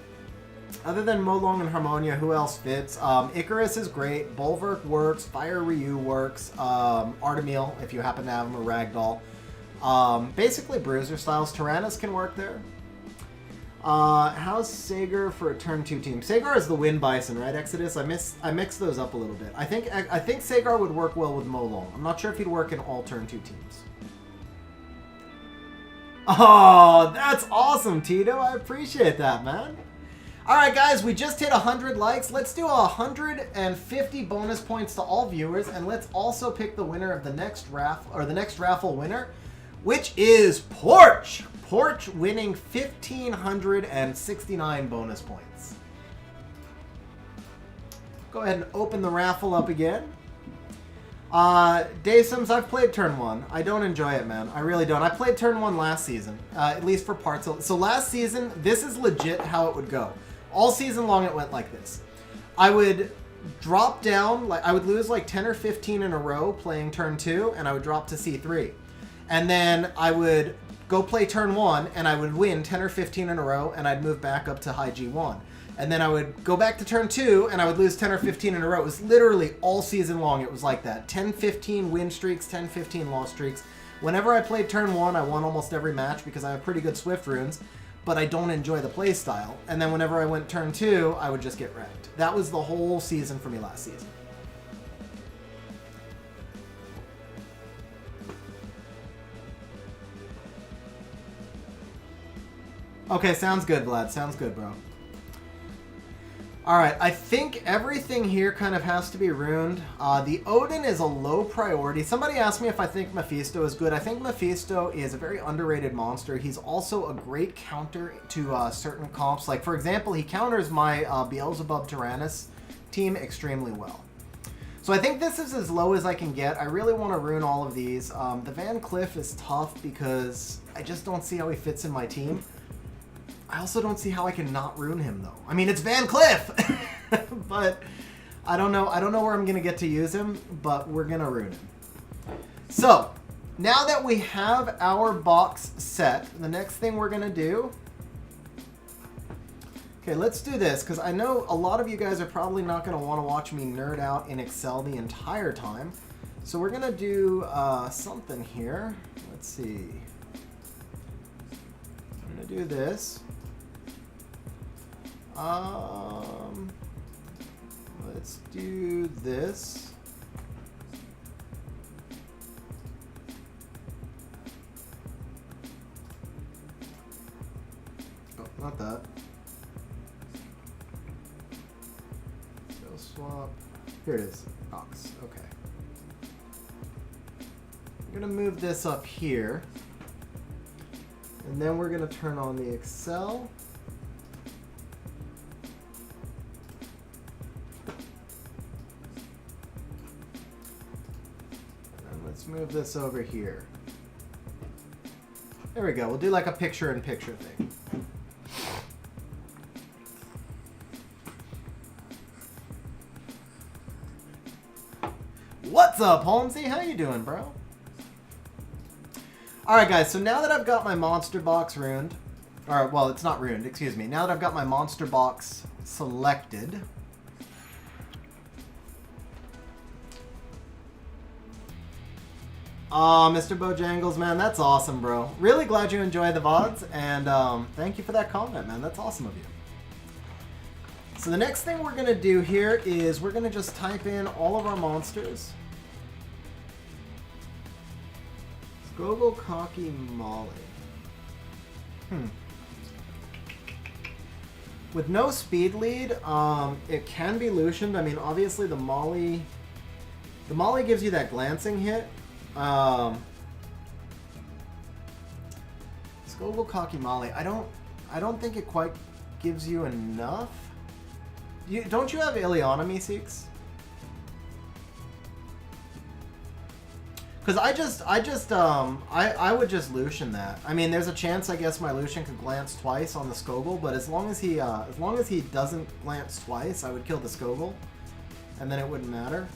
Other than Molong and Harmonia, who else fits? Icarus is great. Bulwark works. Fire Ryu works. Artemil, if you happen to have him, or Ragdoll. Basically Bruiser styles. Tyrannus can work there. How's Sagar for a turn 2 team? Sagar is the Wind Bison, right, Exodus? I mixed those up a little bit. I think Sagar would work well with Molong. I'm not sure if he'd work in all turn 2 teams. Oh, that's awesome, Tito. I appreciate that, man. Alright, guys, we just hit 100 likes. Let's do 150 bonus points to all viewers, and let's also pick the winner of the next raffle winner, which is Porch. Porch winning 1,569 bonus points. Go ahead and open the raffle up again. Daysims, I've played turn 1. I don't enjoy it, man. I really don't. I played turn 1 last season, at least for parts of... So last season, this is legit how it would go. All season long, it went like this. I would drop down, like I would lose like 10 or 15 in a row playing turn 2, and I would drop to C3. And then I would go play turn 1, and I would win 10 or 15 in a row, and I'd move back up to high G1. And then I would go back to turn 2, and I would lose 10 or 15 in a row. It was literally all season long, it was like that. 10-15 win streaks, 10-15 loss streaks. Whenever I played turn 1, I won almost every match because I have pretty good Swift runes, but I don't enjoy the play style. And then whenever I went turn 2, I would just get wrecked. That was the whole season for me last season. Okay, sounds good, Vlad. Sounds good, bro. Alright, I think everything here kind of has to be ruined. The Odin is a low priority. Somebody asked me if I think Mephisto is good. I think Mephisto is a very underrated monster. He's also a great counter to certain comps. Like, for example, he counters my Beelzebub Tyrannus team extremely well. So I think this is as low as I can get. I really want to ruin all of these. The Van Cleef is tough because I just don't see how he fits in my team. I also don't see how I can not ruin him, though. I mean, it's Van Cleef! But I don't know. I don't know where I'm going to get to use him, but we're going to ruin him. So, now that we have our box set, the next thing we're going to do... Okay, let's do this, because I know a lot of you guys are probably not going to want to watch me nerd out in Excel the entire time. So we're going to do something here. Let's see. I'm going to do this. Let's do this. Oh, not that. So swap. Here it is. Box. Okay. I'm going to move this up here. And then we're going to turn on the Excel. Let's move this over here. There we go. We'll do like a picture-in-picture thing. What's up, Holmesy? How you doing, bro? Alright, guys. So now that I've got my monster box ruined, or, well, it's not ruined, excuse me. Now that I've got my monster box selected... Aw, Mr. Bojangles, man, that's awesome, bro. Really glad you enjoy the VODs, and thank you for that comment, man. That's awesome of you. So the next thing we're going to do here is we're going to just type in all of our monsters. Skogul, Cocky, Molly. With no speed lead, it can be Lucianed. I mean, obviously the Molly gives you that glancing hit. Skogul, Cocky, Molly. I don't think it quite gives you enough. Don't you have Ileana, Meeseeks? Because I would just Lucian that. I mean, there's a chance I guess my Lucian could glance twice on the Skogul, but as long as he doesn't glance twice, I would kill the Skogul, and then it wouldn't matter.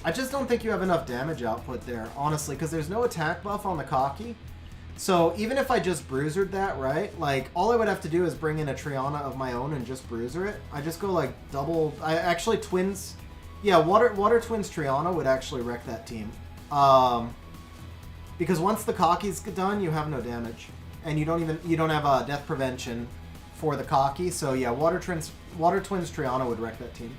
I just don't think you have enough damage output there, honestly, because there's no attack buff on the Cocky. So even if I just bruisered that, right, like, all I would have to do is bring in a Triana of my own and just bruiser it. I just go, like, double... I actually twins... Yeah, Water Twins Triana would actually wreck that team. Because once the Cocky's done, you have no damage. And you don't have death prevention for the Cocky, so yeah, Water Twins Triana would wreck that team.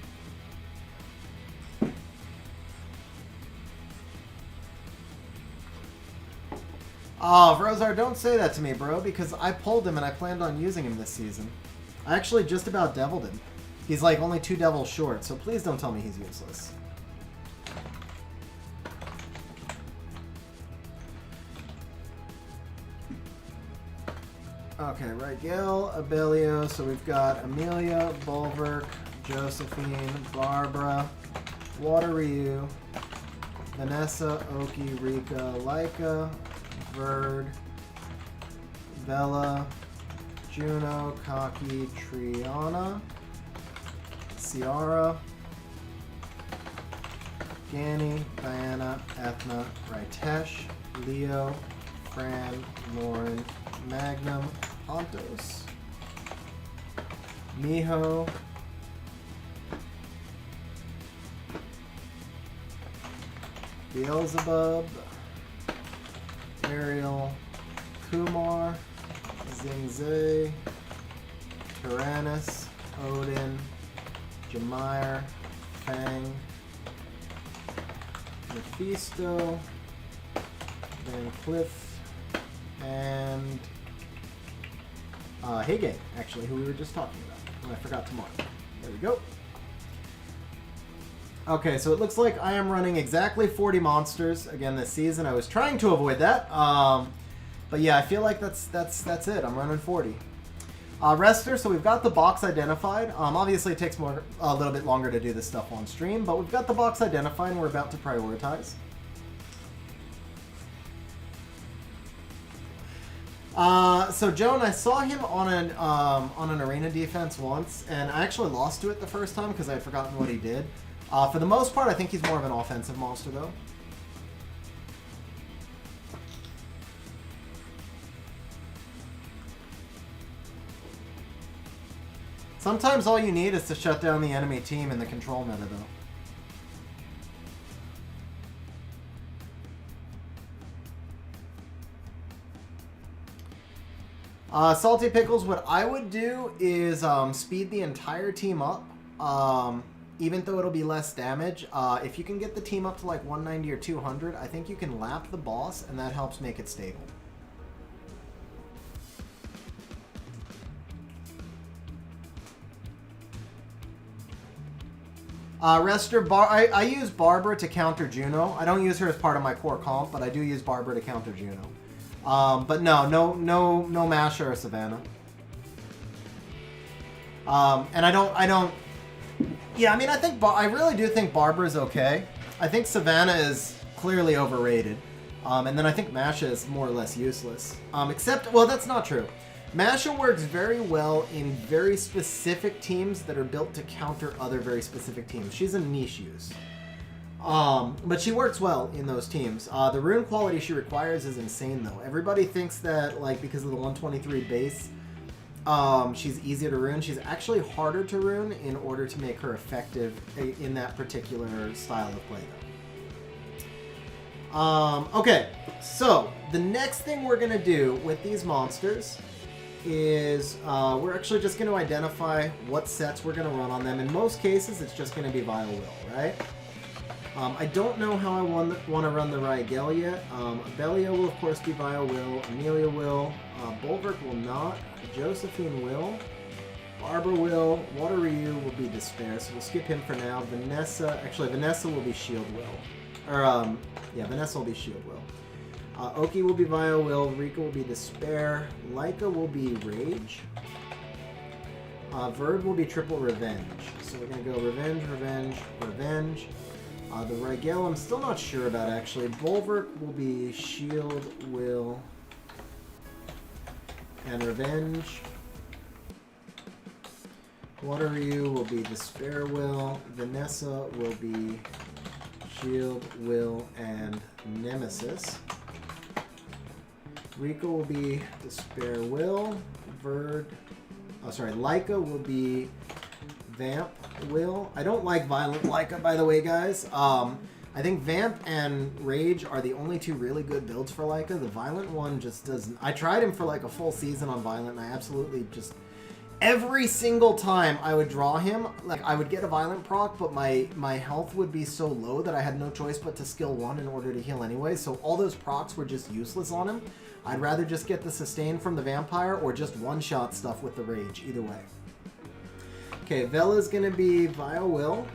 Oh, Vrozar, don't say that to me, bro, because I pulled him and I planned on using him this season. I actually just about deviled him. He's like only 2 devils short, so please don't tell me he's useless. Okay, Rigel, Abelio, so we've got Amelia, Bulwark, Josephine, Barbara, Water Ryu, Vanessa, Oki, Rika, Laika, Verd, Bella, Juno, Cocky, Triana, Ciara, Gani, Diana, Ethna, Ritesh, Leo, Fran, Lauren, Magnum, Pontos, Miho, Beelzebub, Ariel, Kumar, Zingzay, Tyrannus, Odin, Jamire, Fang, Mephisto, Van Cleef, and Hagen, actually, who we were just talking about. And I forgot to mark. There we go. Okay, so it looks like I am running exactly 40 monsters again this season. I was trying to avoid that, but yeah, I feel like that's it. I'm running 40. Rester, so we've got the box identified. Obviously, it takes a little bit longer to do this stuff on stream, but we've got the box identified and we're about to prioritize. So Joan, I saw him on an arena defense once, and I actually lost to it the first time because I had forgotten what he did. For the most part, I think he's more of an offensive monster, though. Sometimes all you need is to shut down the enemy team in the control meta, though. Salty Pickles, what I would do is speed the entire team up, even though it'll be less damage. If you can get the team up to like 190 or 200, I think you can lap the boss, and that helps make it stable. Rester, I use Barbara to counter Juno. I don't use her as part of my core comp, but I do use Barbara to counter Juno. But no Masha or Savannah. And I don't. Yeah, I mean, I really do think Barbara's okay. I think Savannah is clearly overrated. And then I think Masha is more or less useless. Except, well, that's not true. Masha works very well in very specific teams that are built to counter other very specific teams. She's a niche use. But she works well in those teams. The rune quality she requires is insane, though. Everybody thinks that, like, because of the 123 base, she's easier to rune. She's actually harder to rune in order to make her effective in that particular style of play, though. Okay, so the next thing we're going to do with these monsters is we're actually just going to identify what sets we're going to run on them. In most cases, it's just going to be Vile Will, right? I don't know how I want to run the Raigel yet. Belia will, of course, be Vile Will. Amelia will. Bulwark will not. Josephine will. Barbara will. Water Ryu will be Despair, so we'll skip him for now. Vanessa will be Shield Will. Or, yeah, Vanessa will be Shield Will. Oki will be Vile Will, Rika will be Despair, Laika will be Rage, Verd will be Triple Revenge. So we're going to go Revenge, Revenge, Revenge. The Raigel I'm still not sure about, actually. Bulwark will be Shield, Will, and Revenge. Water Ryu will be Despair Will, Vanessa will be Shield, Will, and Nemesis. Rika will be Despair Will. Laika will be Vamp Will. I don't like Violent Laika, by the way, guys. I think Vamp and Rage are the only two really good builds for Laika. The Violent one just doesn't. I tried him for like a full season on Violent, and I absolutely just... Every single time I would draw him, like, I would get a Violent proc, but my health would be so low that I had no choice but to skill 1 in order to heal anyway, so all those procs were just useless on him. I'd rather just get the sustain from the Vampire or just one-shot stuff with the Rage, either way. Okay, Vela's going to be Vile Will.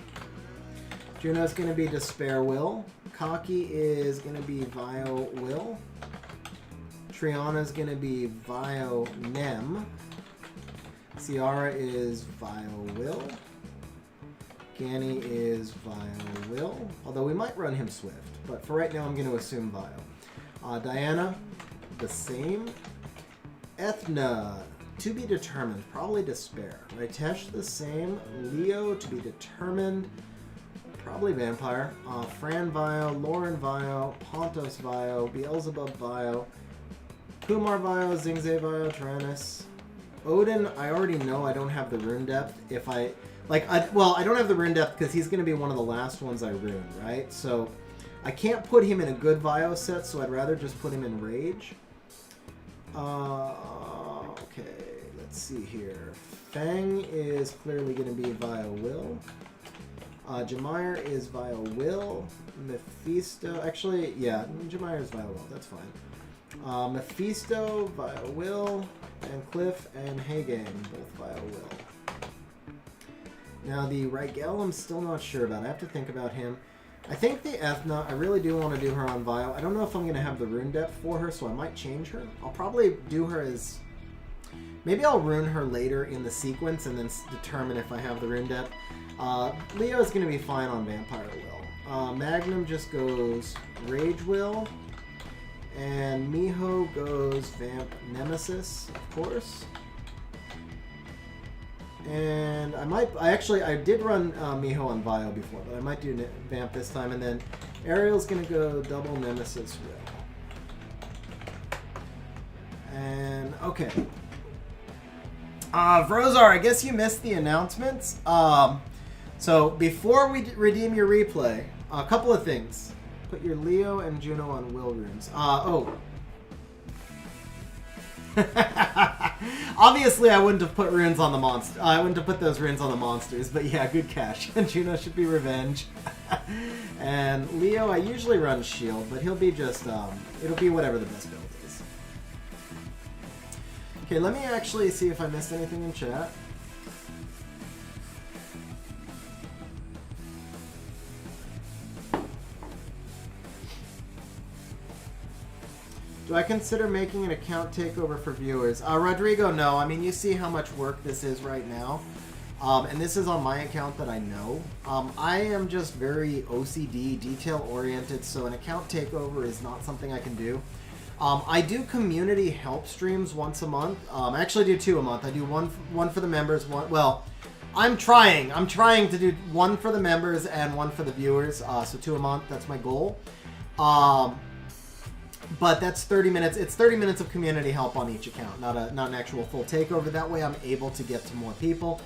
Juno's going to be Despair Will. Kaki is going to be Vile Will. Triana's going to be Vile Nem. Ciara is Vile Will. Ganny is Vile Will. Although we might run him Swift, but for right now I'm going to assume Vile. Diana, the same. Ethna, to be determined, probably Despair. Ritesh, the same. Leo, to be determined, probably Vampire. Fran Vile, Lauren Vile, Pontos Vile, Beelzebub Vile, Kumar Vile, Zingze Vile, Tyrannus. Odin, I already know I don't have the rune depth. I don't have the rune depth because he's going to be one of the last ones I rune, right? So I can't put him in a good Vio set, so I'd rather just put him in Rage. Okay, let's see here. Fang is clearly going to be Vile Will. Jemire is Vile Will. Mephisto, actually, yeah, Jemire is Vile Will, that's fine. Mephisto via Will, and Cliff and Hagen both via Will. Now the Rigel I'm still not sure about. I have to think about him. I think the Ethna, I really do want to do her on Vile. I don't know if I'm going to have the rune depth for her, so I might change her. I'll probably do her as... Maybe I'll rune her later in the sequence and then determine if I have the rune depth. Leo is going to be fine on Vampire Will. Magnum just goes Rage Will. And Miho goes Vamp Nemesis, of course. And I did run Miho on Vile before, but I might do Vamp this time. And then Ariel's going to go double Nemesis Will. And, okay. Vrozar, I guess you missed the announcements. So, before we redeem your replay, a couple of things. Put your Leo and Juno on Will runes. Obviously, I wouldn't have put runes on the monster. I wouldn't have put those runes on the monsters, but yeah, good catch. Juno should be Revenge. And Leo, I usually run Shield, but he'll be just, it'll be whatever the best build is. Okay, let me actually see if I missed anything in chat. Do I consider making an account takeover for viewers? Rodrigo, no. I mean, you see how much work this is right now. And this is on my account that I know. I am just very OCD, detail-oriented, so an account takeover is not something I can do. I do community help streams once a month. I actually do 2 a month. I do one for the members. Well, I'm trying to do 1 for the members and 1 for the viewers. So 2 a month. That's my goal. But that's 30 minutes. It's 30 minutes of community help on each account, not an actual full takeover. That way I'm able to get to more people.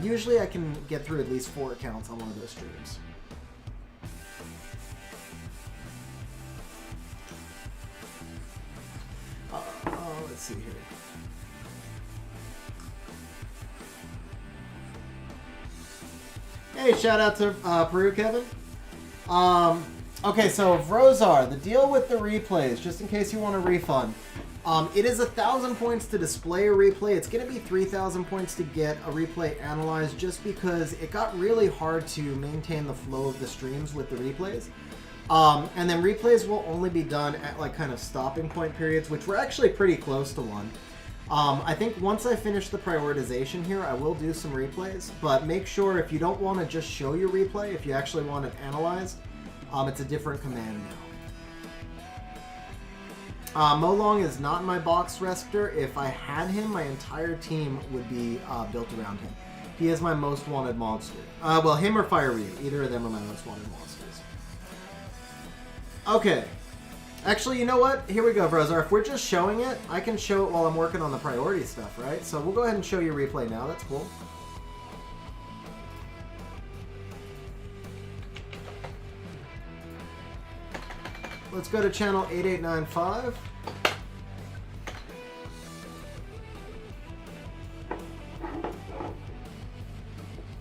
Usually I can get through at least 4 accounts on one of those streams. Let's see here. Hey, shout out to Peru Kevin. Okay, so Vrozar, the deal with the replays, just in case you want a refund, it is 1,000 points to display a replay. It's going to be 3,000 points to get a replay analyzed, just because it got really hard to maintain the flow of the streams with the replays. And then replays will only be done at like kind of stopping point periods, which we're actually pretty close to one. I think once I finish the prioritization here, I will do some replays, but make sure if you don't want to just show your replay, if you actually want it analyzed, it's a different command now. Molong is not my box wrestler. If I had him, my entire team would be built around him. He is my most wanted monster. Well, him or Fire Ryu. Either of them are my most wanted monsters. Okay. Actually, you know what? Here we go, Brozar. If we're just showing it, I can show it while I'm working on the priority stuff, right? So we'll go ahead and show you replay now. That's cool. Let's go to channel 8895.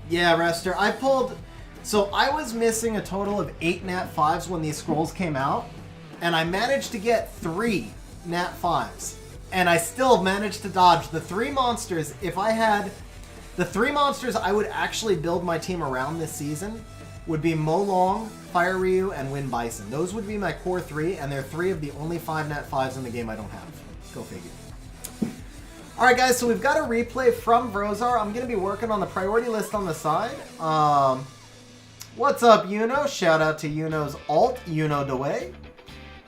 Yeah, Rester. I pulled... So I was missing a total of 8 Nat 5s when these scrolls came out. And I managed to get 3 Nat 5s. And I still managed to dodge the 3 monsters. If I had... The 3 monsters I would actually build my team around this season would be Molong, Fire Ryu, and Wind Bison. Those would be my core 3, and they're 3 of the only 5 Nat 5s in the game I don't have. Go figure. Alright guys, so we've got a replay from Vrozar. I'm going to be working on the priority list on the side. What's up, Yuno? Shout out to Yuno's alt, Yuno Dewey.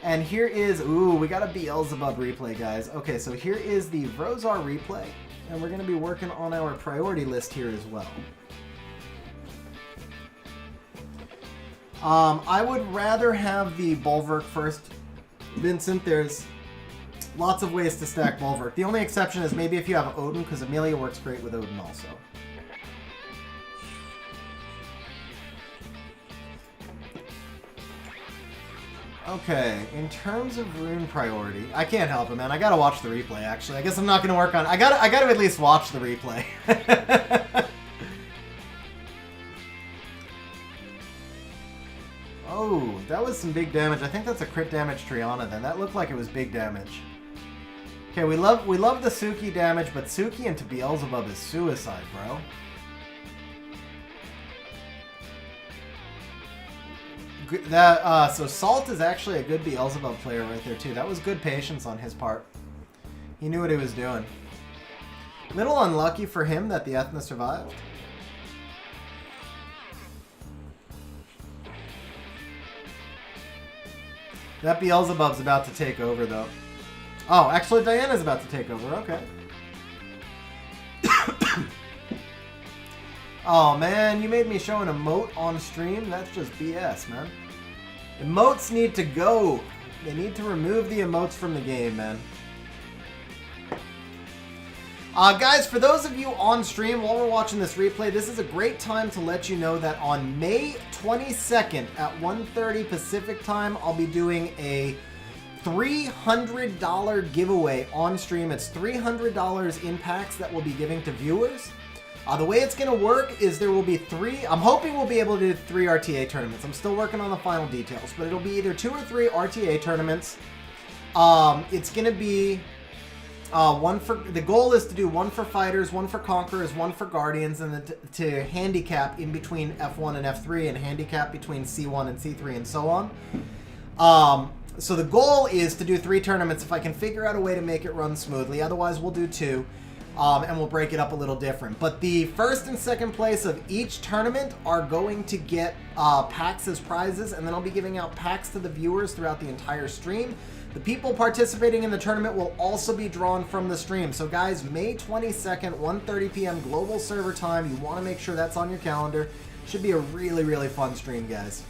And here is... Ooh, we got a Beelzebub replay, guys. Okay, so here is the Vrozar replay. And we're going to be working on our priority list here as well. I would rather have the Bulwark first, Vincent. There's lots of ways to stack Bulwark. The only exception is maybe if you have Odin, because Amelia works great with Odin also. Okay, in terms of rune priority, I can't help it, man. I gotta watch the replay, actually. I guess I'm not gonna work on... I gotta at least watch the replay. Oh, That was some big damage. I think that's a crit damage Triana then. That looked like it was big damage. Okay, we love the Suki damage, but Suki into Beelzebub is suicide, bro. So Salt is actually a good Beelzebub player right there too. That was good patience on his part. He knew what he was doing. Little unlucky for him that the Ethna survived. That Beelzebub's about to take over, though. Oh, actually, Diana's about to take over. Okay. Oh, man, you made me show an emote on stream? That's just BS, man. Emotes need to go. They need to remove the emotes from the game, man. Guys, for those of you on stream while we're watching this replay, this is a great time to let you know that on May 22nd at 1:30 Pacific time, I'll be doing a $300 giveaway on stream. It's $300 in packs that we'll be giving to viewers. The way it's going to work is there will be I'm hoping we'll be able to do 3 RTA tournaments. I'm still working on the final details, but it'll be either 2 or 3 RTA tournaments. It's going to be the goal is to do 1 for fighters, 1 for conquerors, 1 for guardians, and then to handicap in between F1 and F3 and handicap between C1 and C3 and so on. So the goal is to do 3 tournaments if I can figure out a way to make it run smoothly. Otherwise, we'll do 2. And we'll break it up a little different. But the first and second place of each tournament are going to get packs as prizes, and then I'll be giving out packs to the viewers throughout the entire stream. The people participating in the tournament will also be drawn from the stream. So guys, May 22nd, 1:30 p.m. global server time. You want to make sure that's on your calendar. Should be a really, really fun stream, guys.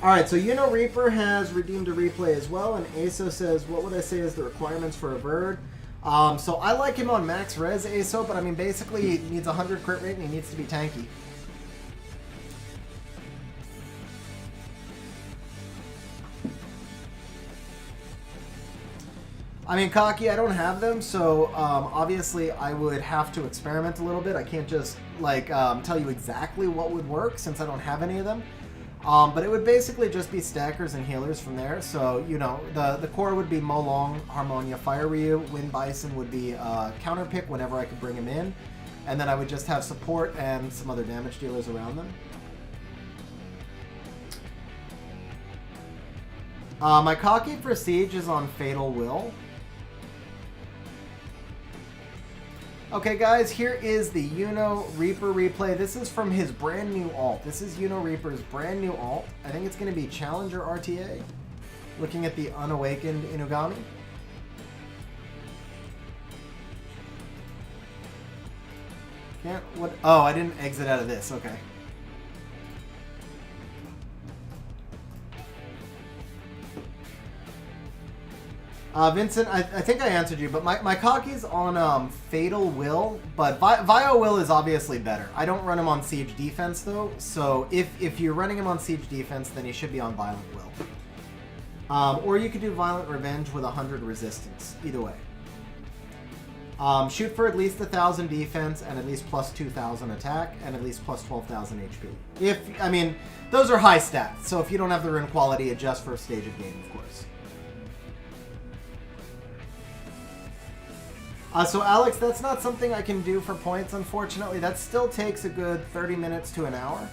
Alright, so Reaper has redeemed a replay as well, and ASO says, what would I say is the requirements for a bird? So I like him on max res ASO, but I mean basically he needs 100 crit rate and he needs to be tanky. I mean, Cocky, I don't have them, so obviously I would have to experiment a little bit. I can't just like tell you exactly what would work since I don't have any of them. But it would basically just be stackers and healers from there. So, the core would be Molong, Harmonia, Fire Ryu. Wind Bison would be counter pick whenever I could bring him in. And then I would just have support and some other damage dealers around them. My Cocky for Siege is on Fatal Will. Okay, guys, here is the Reaper replay. This is from his brand new alt. This is Reaper's brand new alt. I think it's going to be Challenger RTA. Looking at the Unawakened Inugami. Oh, I didn't exit out of this. Okay. Vincent, I think I answered you, but my Cocky's on Fatal Will, but Vio Will is obviously better. I don't run him on Siege Defense, though, so if you're running him on Siege Defense, then he should be on Violent Will. Or you could do Violent Revenge with 100 resistance, either way. Shoot for at least 1,000 defense and at least plus 2,000 attack and at least plus 12,000 HP. Those are high stats, so if you don't have the rune quality, adjust for a stage of game, of course. So Alex, that's not something I can do for points, unfortunately. That still takes a good 30 minutes to an hour.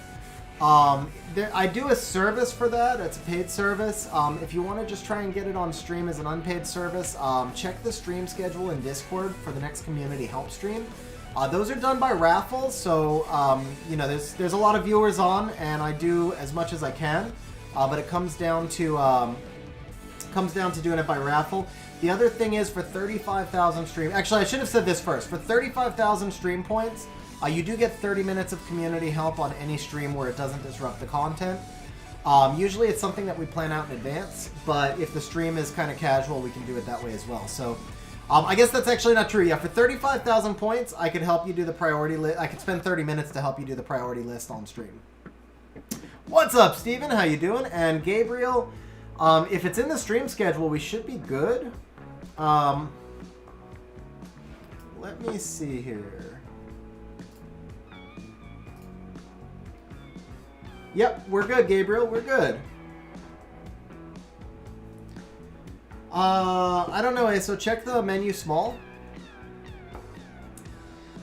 I do a service for that. It's a paid service. If you want to just try and get it on stream as an unpaid service, check the stream schedule in Discord for the next community help stream. Those are done by raffles, so there's a lot of viewers on, and I do as much as I can. But it comes down to doing it by raffle. The other thing is for 35,000 stream... Actually, I should have said this first. For 35,000 stream points, you do get 30 minutes of community help on any stream where it doesn't disrupt the content. Usually it's something that we plan out in advance, but if the stream is kind of casual, we can do it that way as well. So I guess that's actually not true. Yeah, for 35,000 points, I could help you do the priority list. I could spend 30 minutes to help you do the priority list on stream. What's up, Steven? How you doing? And Gabriel, if it's in the stream schedule, we should be good. Let me see here. Yep, we're good, Gabriel. We're good. I don't know, so check the menu small.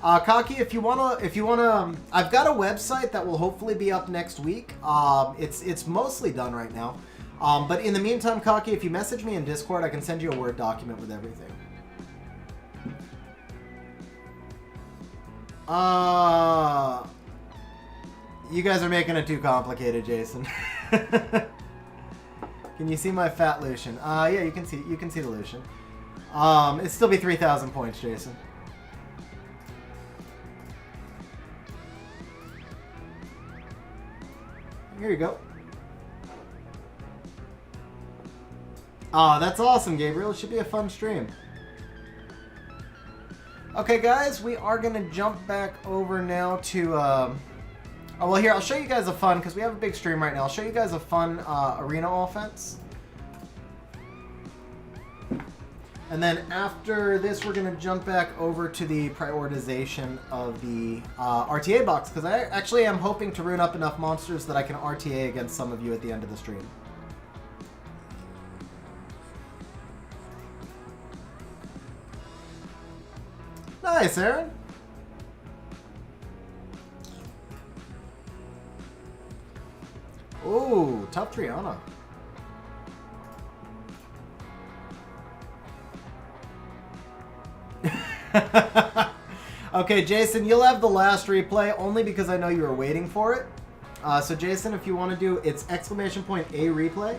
Kaki, if you wanna, I've got a website that will hopefully be up next week. It's mostly done right now. But in the meantime, Kaki, if you message me in Discord, I can send you a Word document with everything. You guys are making it too complicated, Jason. Can you see my fat Lucian? Yeah, you can see the Lucian. It'd still be 3,000 points, Jason. Here you go. Oh, that's awesome, Gabriel. It should be a fun stream. Okay, guys, we are going to jump back over now to... oh, well, here, I'll show you guys a fun, because we have a big stream right now. I'll show you guys a fun arena offense. And then after this, we're going to jump back over to the prioritization of the RTA box, because I actually am hoping to rune up enough monsters that I can RTA against some of you at the end of the stream. Nice, Aaron. Ooh, tough Triana. Okay, Jason, you'll have the last replay only because I know you were waiting for it. So, Jason, if you want to do, it's ! A replay.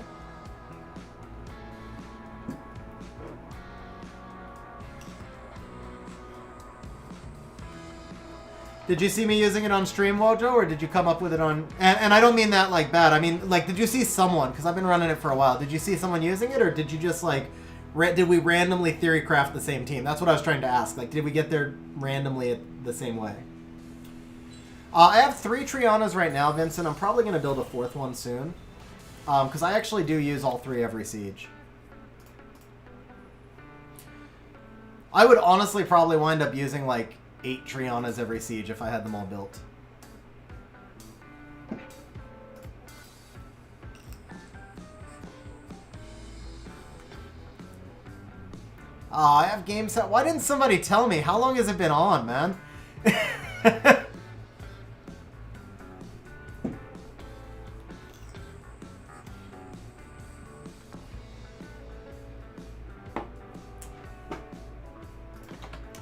Did you see me using it on stream, Wojo, or did you come up with it on... And I don't mean that, like, bad. I mean, like, did you see someone? Because I've been running it for a while. Did you see someone using it, or did you just, like... Did we randomly theory craft the same team? That's what I was trying to ask. Like, did we get there randomly the same way? I have 3 Trianas right now, Vincent. I'm probably going to build a 4th one soon. Because I actually do use all 3 every siege. I would honestly probably wind up using, like, 8 Trianas every siege if I had them all built. Oh, I have game set. Why didn't somebody tell me? How long has it been on, man?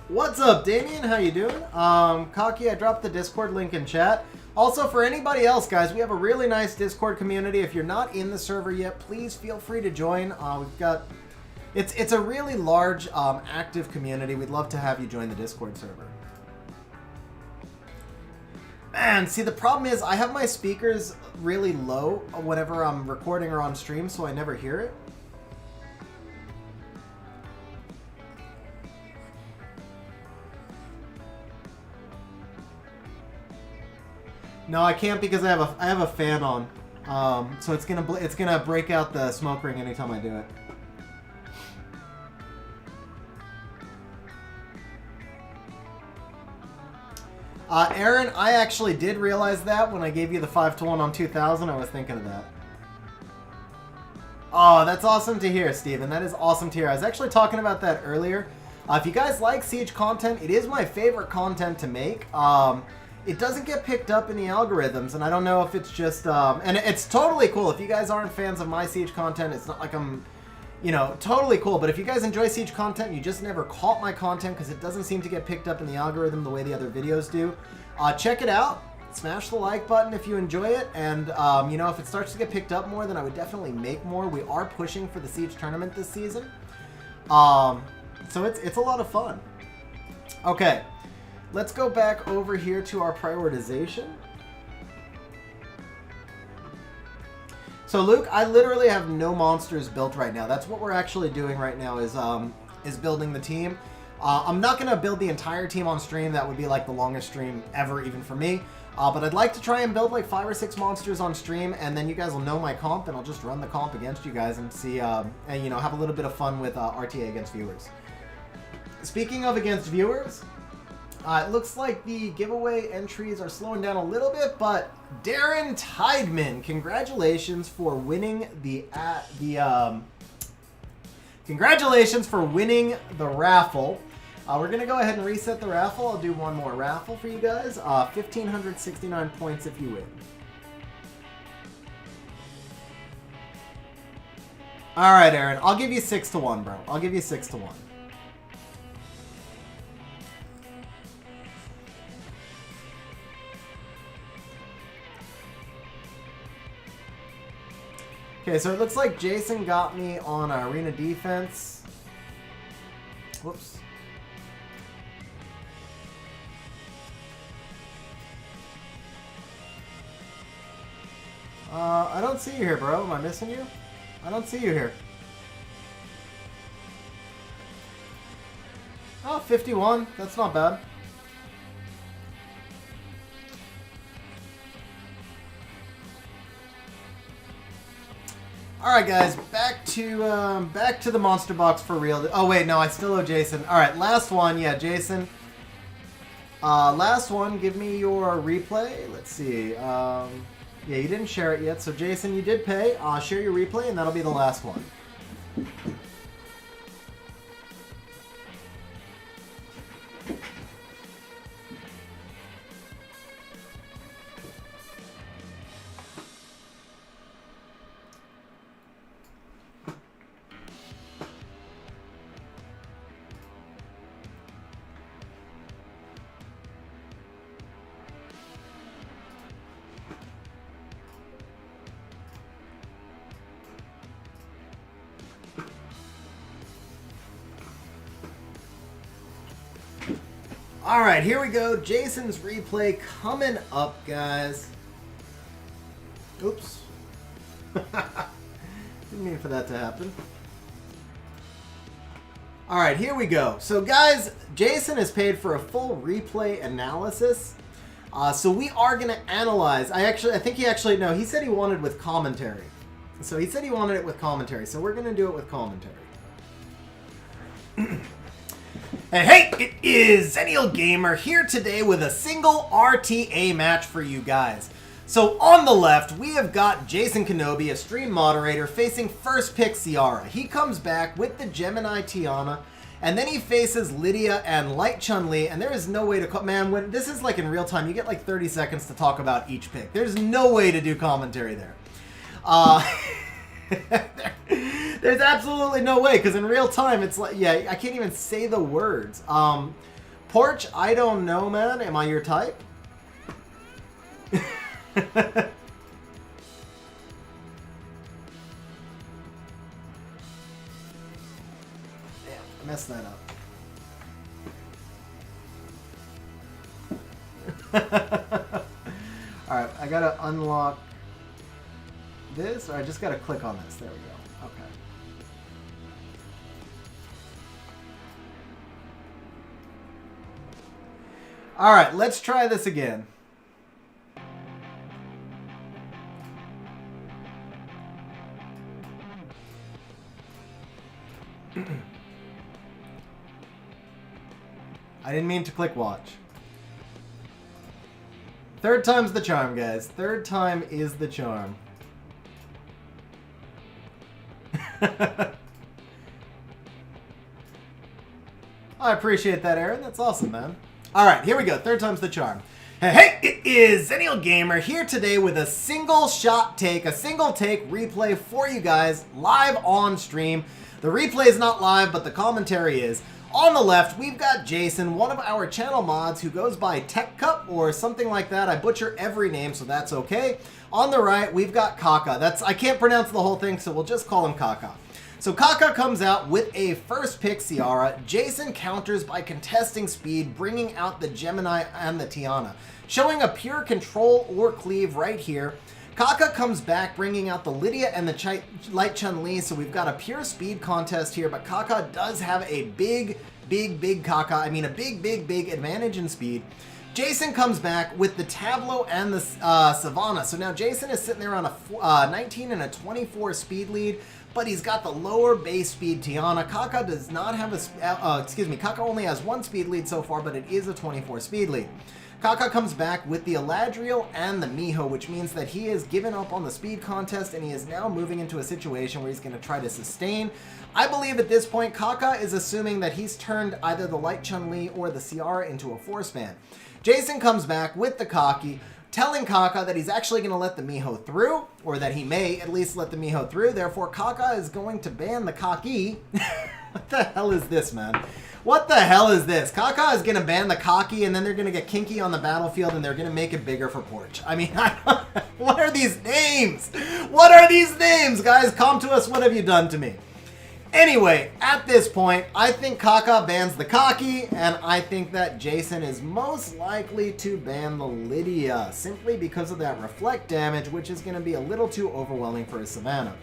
What's up, Damien? How you doing? Kaki, I dropped the Discord link in chat. Also, for anybody else, guys, we have a really nice Discord community. If you're not in the server yet, please feel free to join. We've got... It's a really large, active community. We'd love to have you join the Discord server. Man, see, the problem is I have my speakers really low whenever I'm recording or on stream, so I never hear it. No, I can't because I have a fan on, so it's gonna break out the smoke ring anytime I do it. Aaron, I actually did realize that when I gave you the 5-1 on 2000. I was thinking of that. Oh, that's awesome to hear, Steven. That is awesome to hear. I was actually talking about that earlier. If you guys like Siege content, it is my favorite content to make. It doesn't get picked up in the algorithms, and I don't know if it's just... and it's totally cool. If you guys aren't fans of my Siege content, it's not like I'm... You know, totally cool. But if you guys enjoy Siege content, you just never caught my content because it doesn't seem to get picked up in the algorithm the way the other videos do. Check it out. Smash the like button if you enjoy it. And, you know, if it starts to get picked up more, then I would definitely make more. We are pushing for the Siege tournament this season. So it's a lot of fun. Okay. Let's go back over here to our prioritization. So Luke, I literally have no monsters built right now. That's what we're actually doing right now is building the team. I'm not going to build the entire team on stream. That would be like the longest stream ever, even for me. But I'd like to try and build like 5 or 6 monsters on stream, and then you guys will know my comp, and I'll just run the comp against you guys and see, and you know, have a little bit of fun with RTA against viewers. Speaking of against viewers, it looks like the giveaway entries are slowing down a little bit, but Darren Tideman, congratulations for winning the Congratulations for winning the raffle. We're going to go ahead and reset the raffle. I'll do one more raffle for you guys. 1,569 points if you win. All right, Aaron. I'll give you 6-1, bro. I'll give you 6-1. Okay, so it looks like Jason got me on arena defense. Whoops. I don't see you here, bro. Am I missing you? I don't see you here. Oh, 51. That's not bad. All right, guys, back to the monster box for real. Oh wait, no, I still owe Jason. All right, last one, yeah, Jason. Last one. Give me your replay. Let's see. Yeah, you didn't share it yet, so Jason, you did pay. Share your replay, and that'll be the last one. All right, here we go. Jason's replay coming up, guys. Oops. Didn't mean for that to happen. All right, here we go. So, guys, Jason has paid for a full replay analysis. So we are going to analyze. I think he actually, no, he said he wanted with commentary. So he said he wanted it with commentary. So we're going to do it with commentary. And hey, it is Zennial Gamer here today with a single RTA match for you guys. So on the left, we have got Jason Kenobi, a stream moderator, facing first pick Ciara. He comes back with the Gemini Tiana, and then he faces Lydia and Light Chun-Li, and there is no way to... Man, when this is like in real time, you get like 30 seconds to talk about each pick. There's no way to do commentary there. There's absolutely no way, because in real time, it's like, yeah, I can't even say the words. Porch, I don't know, man. Am I your type? Yeah, I messed that up. Alright, I gotta unlock this, or I just gotta click on this. There we go. Okay. Alright, let's try this again. I didn't mean to click watch. Third time's the charm, guys. Third time is the charm. I appreciate that, Aaron. That's awesome, man. All right, here we go. Third time's the charm. Hey, it is Zennial Gamer here today with a single take replay for you guys live on stream. The replay is not live, but the commentary is. On the left, we've got Jason, one of our channel mods who goes by Tech Cup or something like that. I butcher every name, so that's okay. On the right, we've got Kaka. I can't pronounce the whole thing, so we'll just call him Kaka. So Kaka comes out with a first pick Ciara. Jason counters by contesting speed, bringing out the Gemini and the Tiana, showing a pure control or cleave right here. Kaka comes back, bringing out the Lydia and the Light Chun-Li, so we've got a pure speed contest here, but Kaka does have a big advantage in speed. Jason comes back with the Tableau and the Savannah, so now Jason is sitting there on a 19 and a 24 speed lead, but he's got the lower base speed Tiana. Kaka does not have Kaka only has one speed lead so far, but it is a 24 speed lead. Kaka comes back with the Eladriel and the Miho, which means that he has given up on the speed contest and he is now moving into a situation where he's going to try to sustain. I believe at this point, Kaka is assuming that he's turned either the Light Chun-Li or the Ciara into a force ban. Jason comes back with the Kaki, telling Kaka that he's actually going to let the Miho through, or that he may at least let the Miho through. Therefore, Kaka is going to ban the Kaki. What the hell is this, man? What the hell is this? Kaka is going to ban the Kaki, and then they're going to get kinky on the battlefield, and they're going to make it bigger for Porch. I mean, what are these names? What are these names, guys? Come to us. What have you done to me? Anyway, at this point, I think Kaka bans the Kaki, and I think that Jason is most likely to ban the Lydia, simply because of that reflect damage, which is going to be a little too overwhelming for his Savannah.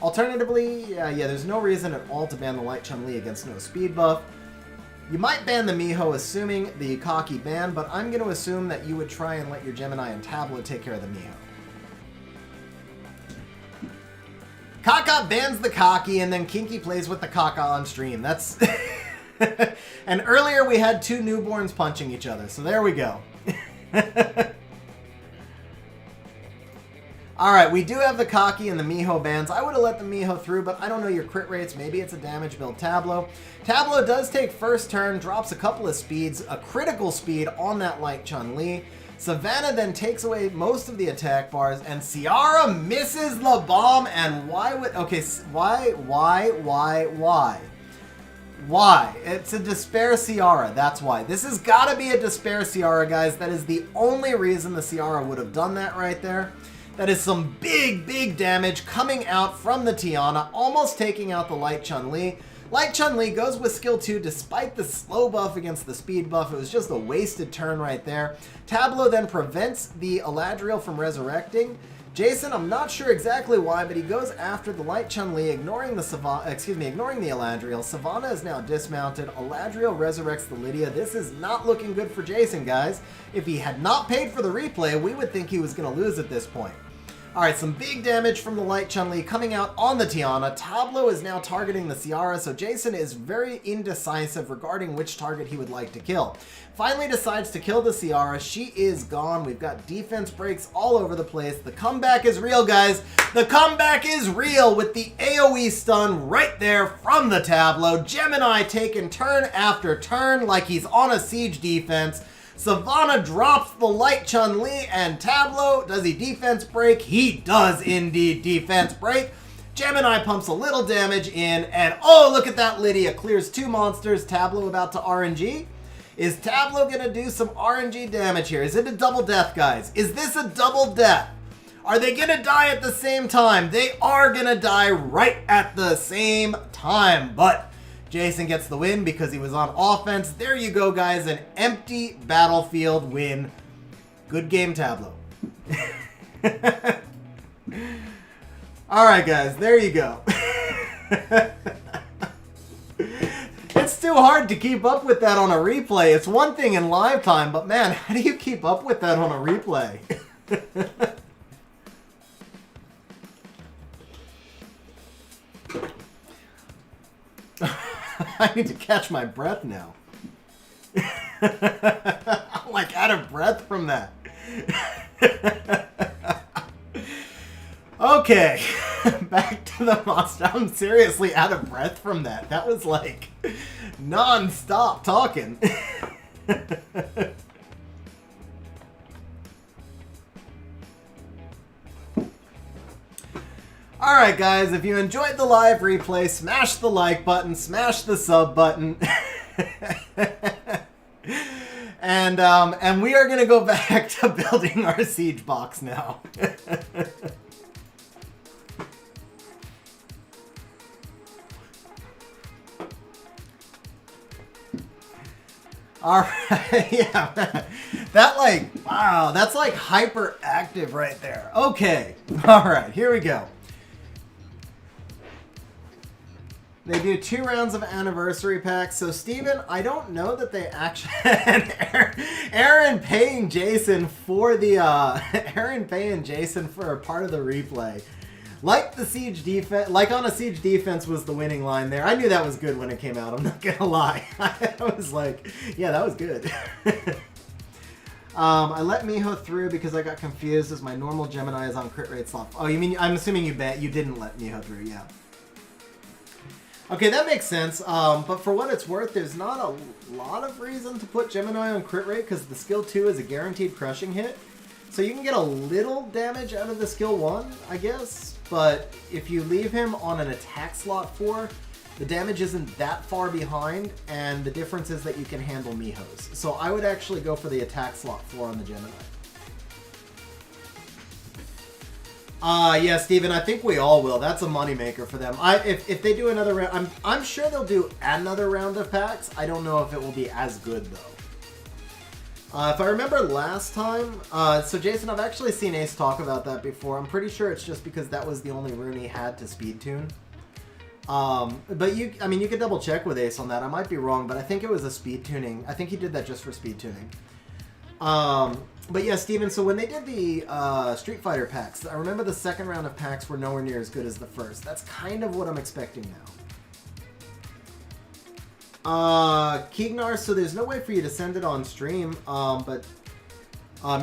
Alternatively, yeah, there's no reason at all to ban the Light Chun-Li against no speed buff. You might ban the Miho, assuming the Kaki ban, but I'm going to assume that you would try and let your Gemini and Tablo take care of the Miho. Kaka bans the Kaki, and then Kinky plays with the Kaka on stream. That's... And earlier we had two newborns punching each other, so there we go. Alright, we do have the Kaki and the Miho bans. I would have let the Miho through, but I don't know your crit rates. Maybe it's a damage build Tablo. Tablo does take first turn, drops a couple of speeds, a critical speed on that Light Chun-Li. Savannah then takes away most of the attack bars, and Ciara misses the bomb, and why would... Okay, why? Why? It's a Despair Ciara, that's why. This has got to be a Despair Ciara, guys. That is the only reason the Ciara would have done that right there. That is some big damage coming out from the Tiana, almost taking out the Light Chun-Li. Light Chun-Li goes with skill 2 despite the slow buff against the speed buff. It was just a wasted turn right there. Tablo then prevents the Eladriel from resurrecting. Jason, I'm not sure exactly why, but he goes after the Light Chun-Li, ignoring the Eladriel. Savannah is now dismounted. Eladriel resurrects the Lydia. This is not looking good for Jason, guys. If he had not paid for the replay, we would think he was going to lose at this point. Alright, some big damage from the Light Chun-Li coming out on the Tiana. Tablo is now targeting the Ciara, so Jason is very indecisive regarding which target he would like to kill. Finally decides to kill the Ciara. She is gone. We've got defense breaks all over the place. The comeback is real, guys. The comeback is real with the AoE stun right there from the Tablo. Gemini taking turn after turn like he's on a siege defense. Savannah drops the Light Chun-Li, and Tablo, does he defense break? He does indeed defense break. Gemini pumps a little damage in, and oh, look at that, Lydia clears 2 monsters. Tablo about to RNG. Is Tablo going to do some RNG damage here? Is it a double death, guys? Is this a double death? Are they going to die at the same time? They are going to die right at the same time, but Jason gets the win because he was on offense. There you go, guys. An empty battlefield win. Good game, Tablo. Alright, guys. There you go. It's too hard to keep up with that on a replay. It's one thing in live time, but man, how do you keep up with that on a replay? I need to catch my breath now. I'm like out of breath from that. Okay, back to the monster. I'm seriously out of breath from that. That was like non-stop talking. Alright guys, if you enjoyed the live replay, smash the like button, smash the sub button. And we are going to go back to building our siege box now. Alright, yeah. That like, wow, that's like hyperactive right there. Okay, alright, here we go. They do 2 rounds of anniversary packs. So, Steven, I don't know that they actually... Aaron paying Jason for the... Aaron paying Jason for a part of the replay. Like the siege defense... Like on a siege defense was the winning line there. I knew that was good when it came out. I'm not going to lie. I was like, yeah, that was good. I let Miho through because I got confused as my normal Gemini is on crit rate slot. Oh, you mean, I'm assuming you didn't let Miho through, yeah. Okay, that makes sense, but for what it's worth, there's not a lot of reason to put Gemini on crit rate because the skill 2 is a guaranteed crushing hit. So you can get a little damage out of the skill 1, I guess, but if you leave him on an attack slot 4, the damage isn't that far behind, and the difference is that you can handle Mihos. So I would actually go for the attack slot 4 on the Gemini. Yeah, Steven, I think we all will. That's a moneymaker for them. If they do another round, I'm sure they'll do another round of packs. I don't know if it will be as good, though. If I remember last time, so Jason, I've actually seen Ace talk about that before. I'm pretty sure it's just because that was the only rune he had to speed tune. But you could double check with Ace on that. I might be wrong, but I think it was a speed tuning. I think he did that just for speed tuning. But yeah, Steven, so when they did the Street Fighter packs, I remember the second round of packs were nowhere near as good as the first. That's kind of what I'm expecting now. Keegnar, so there's no way for you to send it on stream, but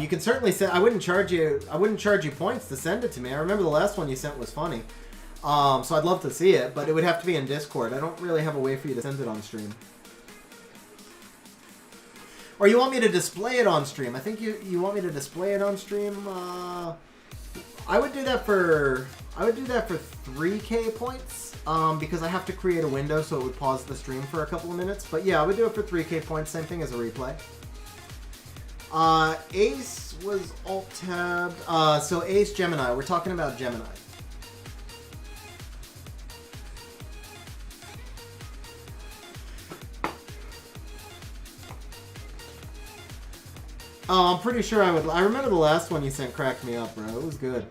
you can certainly send. I wouldn't charge you points to send it to me. I remember the last one you sent was funny. So I'd love to see it, but it would have to be in Discord. I don't really have a way for you to send it on stream. Or you want me to display it on stream? I think you want me to display it on stream. I would do that for 3K points. Because I have to create a window, so it would pause the stream for a couple of minutes. But yeah, I would do it for 3K points, same thing as a replay. Ace was alt-tabbed. So Ace Gemini, we're talking about Gemini. Oh, I'm pretty sure I would. I remember the last one you sent cracked me up, bro. It was good.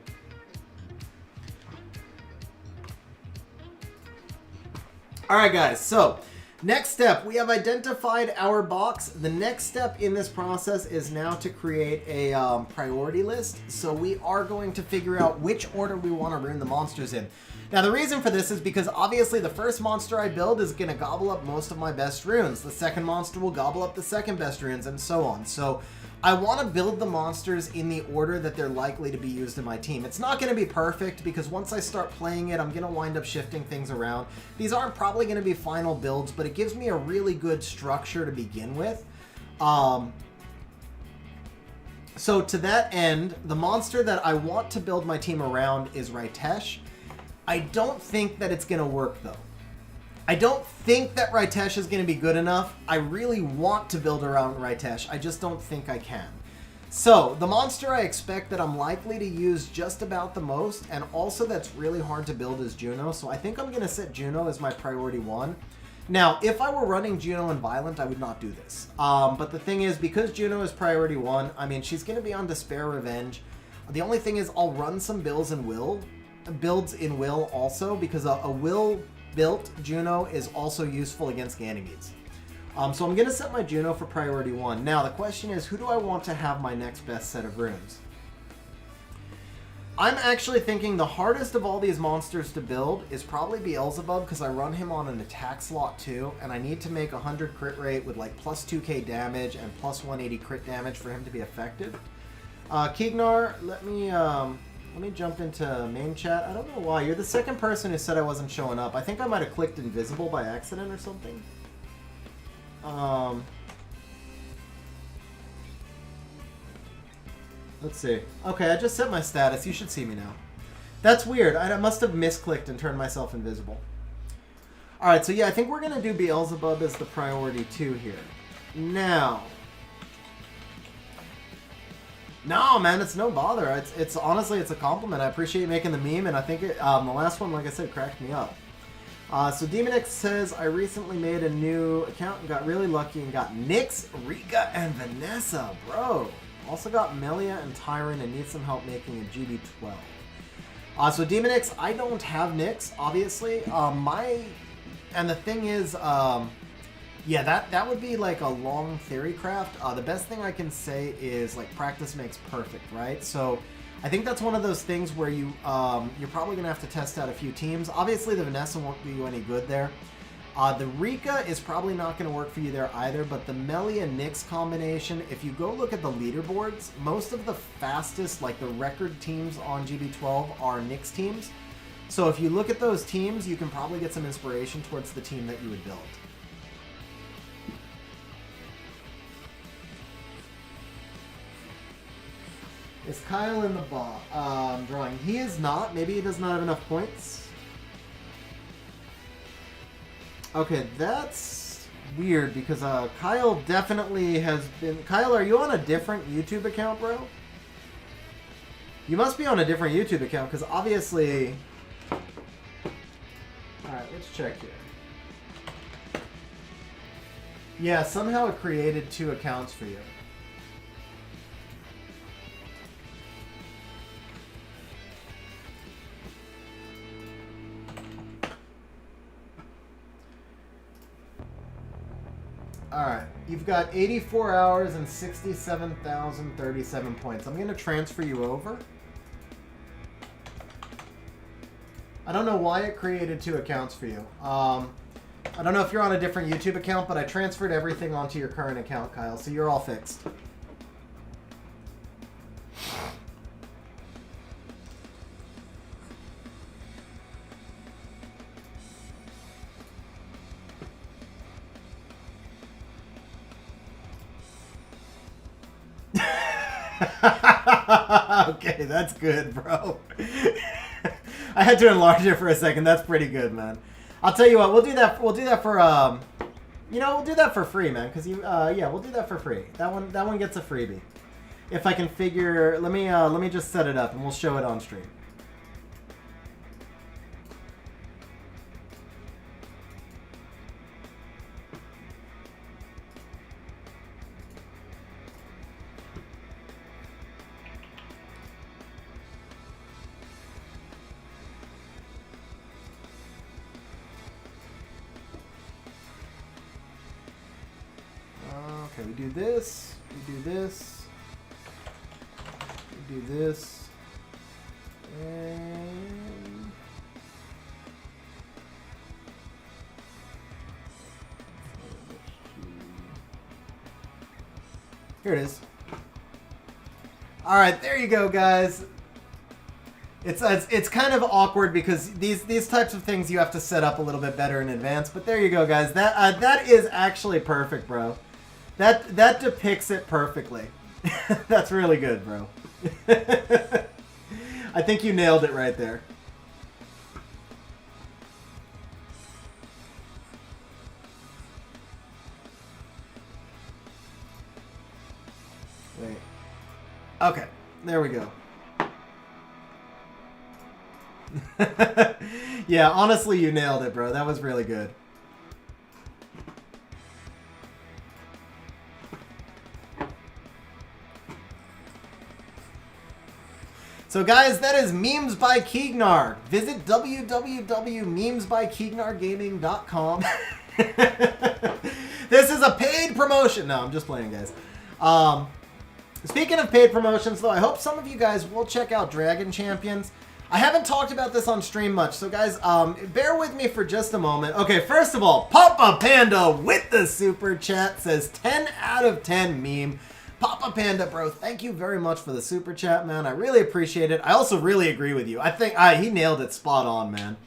Alright guys, so next step, we have identified our box. The next step in this process is now to create a priority list. So we are going to figure out which order we want to rune the monsters in. Now the reason for this is because obviously the first monster I build is going to gobble up most of my best runes. The second monster will gobble up the second best runes and so on. So I want to build the monsters in the order that they're likely to be used in my team. It's not going to be perfect because once I start playing it, I'm going to wind up shifting things around. These aren't probably going to be final builds, but it gives me a really good structure to begin with. So to that end, the monster that I want to build my team around is Ritesh. I don't think that it's going to work though. I don't think that Ritesh is going to be good enough. I really want to build around Ritesh. I just don't think I can. So, the monster I expect that I'm likely to use just about the most, and also that's really hard to build, is Juno. So I think I'm going to set Juno as my priority 1. Now, if I were running Juno and Violent, I would not do this. But the thing is, because Juno is priority 1, I mean, she's going to be on Despair Revenge. The only thing is, I'll run some builds in Will also, because a Will built Juno is also useful against Ganymedes. So I'm going to set my Juno for priority 1. Now, the question is, who do I want to have my next best set of runes? I'm actually thinking the hardest of all these monsters to build is probably Beelzebub, because I run him on an attack slot too, and I need to make 100 crit rate with like plus 2k damage and plus 180 crit damage for him to be effective. Keegnar, let me jump into main chat. I don't know why. You're the second person who said I wasn't showing up. I think I might have clicked invisible by accident or something. Let's see. Okay, I just set my status. You should see me now. That's weird. I must have misclicked and turned myself invisible. Alright, so yeah, I think we're going to do Beelzebub as the priority 2 here. Now... No, man, it's no bother. It's honestly, it's a compliment. I appreciate you making the meme, and I think the last one, like I said, cracked me up. So Demonix says, I recently made a new account and got really lucky and got Nyx, Rika, and Vanessa, bro. Also got Melia and Tyron and need some help making a GB12. So Demonix, I don't have Nyx, obviously. And the thing is, yeah, that would be like a long theory craft. The best thing I can say is like practice makes perfect, right? So I think that's one of those things where you're probably gonna have to test out a few teams. Obviously, the Vanessa won't do you any good there. The Rika is probably not going to work for you there either, but the Melly and Nyx combination, if you go look at the leaderboards, most of the fastest, like the record teams on GB12 are Nyx teams. So if you look at those teams, you can probably get some inspiration towards the team that you would build. Is Kyle in the drawing? He is not. Maybe he does not have enough points. Okay, that's weird because Kyle definitely has been... Kyle, are you on a different YouTube account, bro? You must be on a different YouTube account because obviously... Alright, let's check here. Yeah, somehow it created 2 accounts for you. Alright, you've got 84 hours and 67,037 points. I'm going to transfer you over. I don't know why it created 2 accounts for you. I don't know if you're on a different YouTube account, but I transferred everything onto your current account, Kyle, so you're all fixed. Okay, that's good, bro. I had to enlarge it for a second. That's pretty good, man. I'll tell you what, we'll do that for you know, we'll do that for free, man, cuz you yeah, we'll do that for free. That one gets a freebie. If I can figure, let me just set it up and we'll show it on stream. Okay, we do this, we do this, we do this, and here it is. All right, there you go, guys. It's kind of awkward because these types of things you have to set up a little bit better in advance. But there you go, guys. That is actually perfect, bro. That depicts it perfectly. That's really good, bro. I think you nailed it right there. Wait. Okay, there we go. Yeah, honestly, you nailed it, bro. That was really good. So guys, that is Memes by Keegnar. Visit www.memesbykeegnargaming.com. This is a paid promotion. No, I'm just playing, guys. Speaking of paid promotions, though, I hope some of you guys will check out Dragon Champions. I haven't talked about this on stream much, so guys, bear with me for just a moment. Okay, first of all, Papa Panda with the super chat says 10 out of 10 meme. Papa Panda, bro, thank you very much for the super chat, man. I really appreciate it. I also really agree with you. I think he nailed it spot on, man.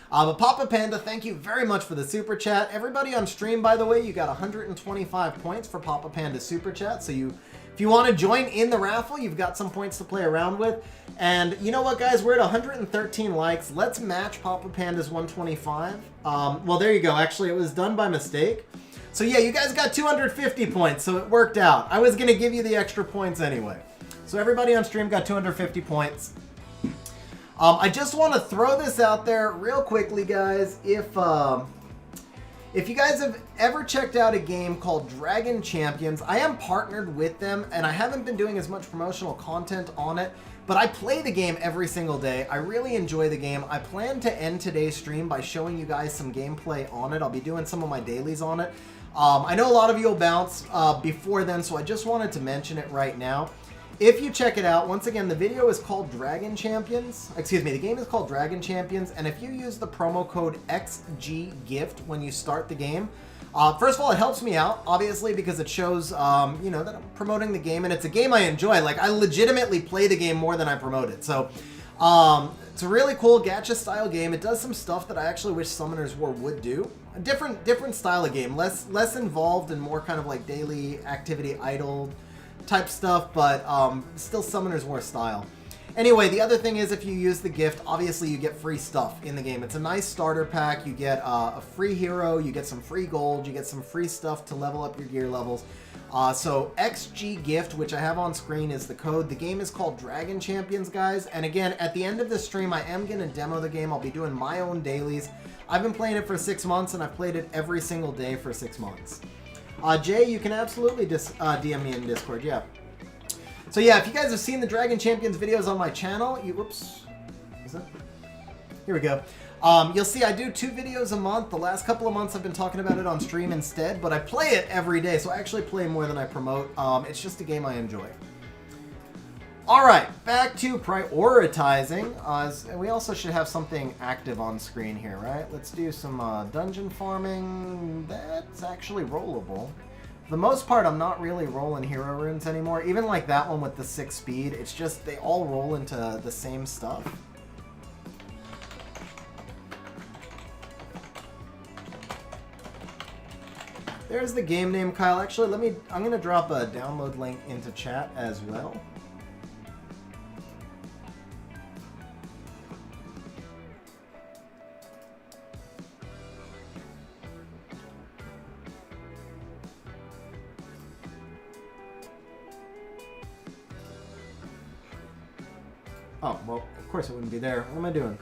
But Papa Panda, thank you very much for the super chat. Everybody on stream, by the way, you got 125 points for Papa Panda's super chat. So if you want to join in the raffle, you've got some points to play around with. And you know what, guys? We're at 113 likes. Let's match Papa Panda's 125. Well, there you go. Actually, it was done by mistake. So yeah, you guys got 250 points, so it worked out. I was going to give you the extra points anyway. So everybody on stream got 250 points. I just want to throw this out there real quickly, guys. If you guys have ever checked out a game called Dragon Champions, I am partnered with them, and I haven't been doing as much promotional content on it, but I play the game every single day. I really enjoy the game. I plan to end today's stream by showing you guys some gameplay on it. I'll be doing some of my dailies on it. I know a lot of you will bounce before then, so I just wanted to mention it right now. If you check it out, once again, the video is called Dragon Champions. Excuse me, the game is called Dragon Champions, and if you use the promo code XGGIFT when you start the game, first of all, it helps me out, obviously, because it shows, you know, that I'm promoting the game, and it's a game I enjoy. Like, I legitimately play the game more than I promote it. So, it's a really cool gacha-style game. It does some stuff that I actually wish Summoner's War would do. A different style of game, less involved and more kind of like daily activity idle type stuff, but still Summoner's War style. Anyway, the other thing is if you use the gift, obviously you get free stuff in the game. It's a nice starter pack. You get a free hero, you get some free gold, you get some free stuff to level up your gear levels. So XGGIFT, which I have on screen, is the code. The game is called Dragon Champions, guys. And again, at the end of this stream, I am going to demo the game. I'll be doing my own dailies. I've been playing it for 6 months, and I've played it every single day for 6 months. Jay, you can absolutely DM me in Discord, yeah. So yeah, if you guys have seen the Dragon Champions videos on my channel, whoops, is that? Here we go. You'll see I do 2 videos a month. The last couple of months I've been talking about it on stream instead, but I play it every day, so I actually play more than I promote. It's just a game I enjoy. Alright, back to prioritizing. And we also should have something active on screen here, right? Let's do some dungeon farming. That's actually rollable. For the most part, I'm not really rolling hero runes anymore. Even like that one with the 6 speed, it's just they all roll into the same stuff. There's the game name, Kyle. Actually, I'm going to drop a download link into chat as well. Oh, well, of course it wouldn't be there. What am I doing?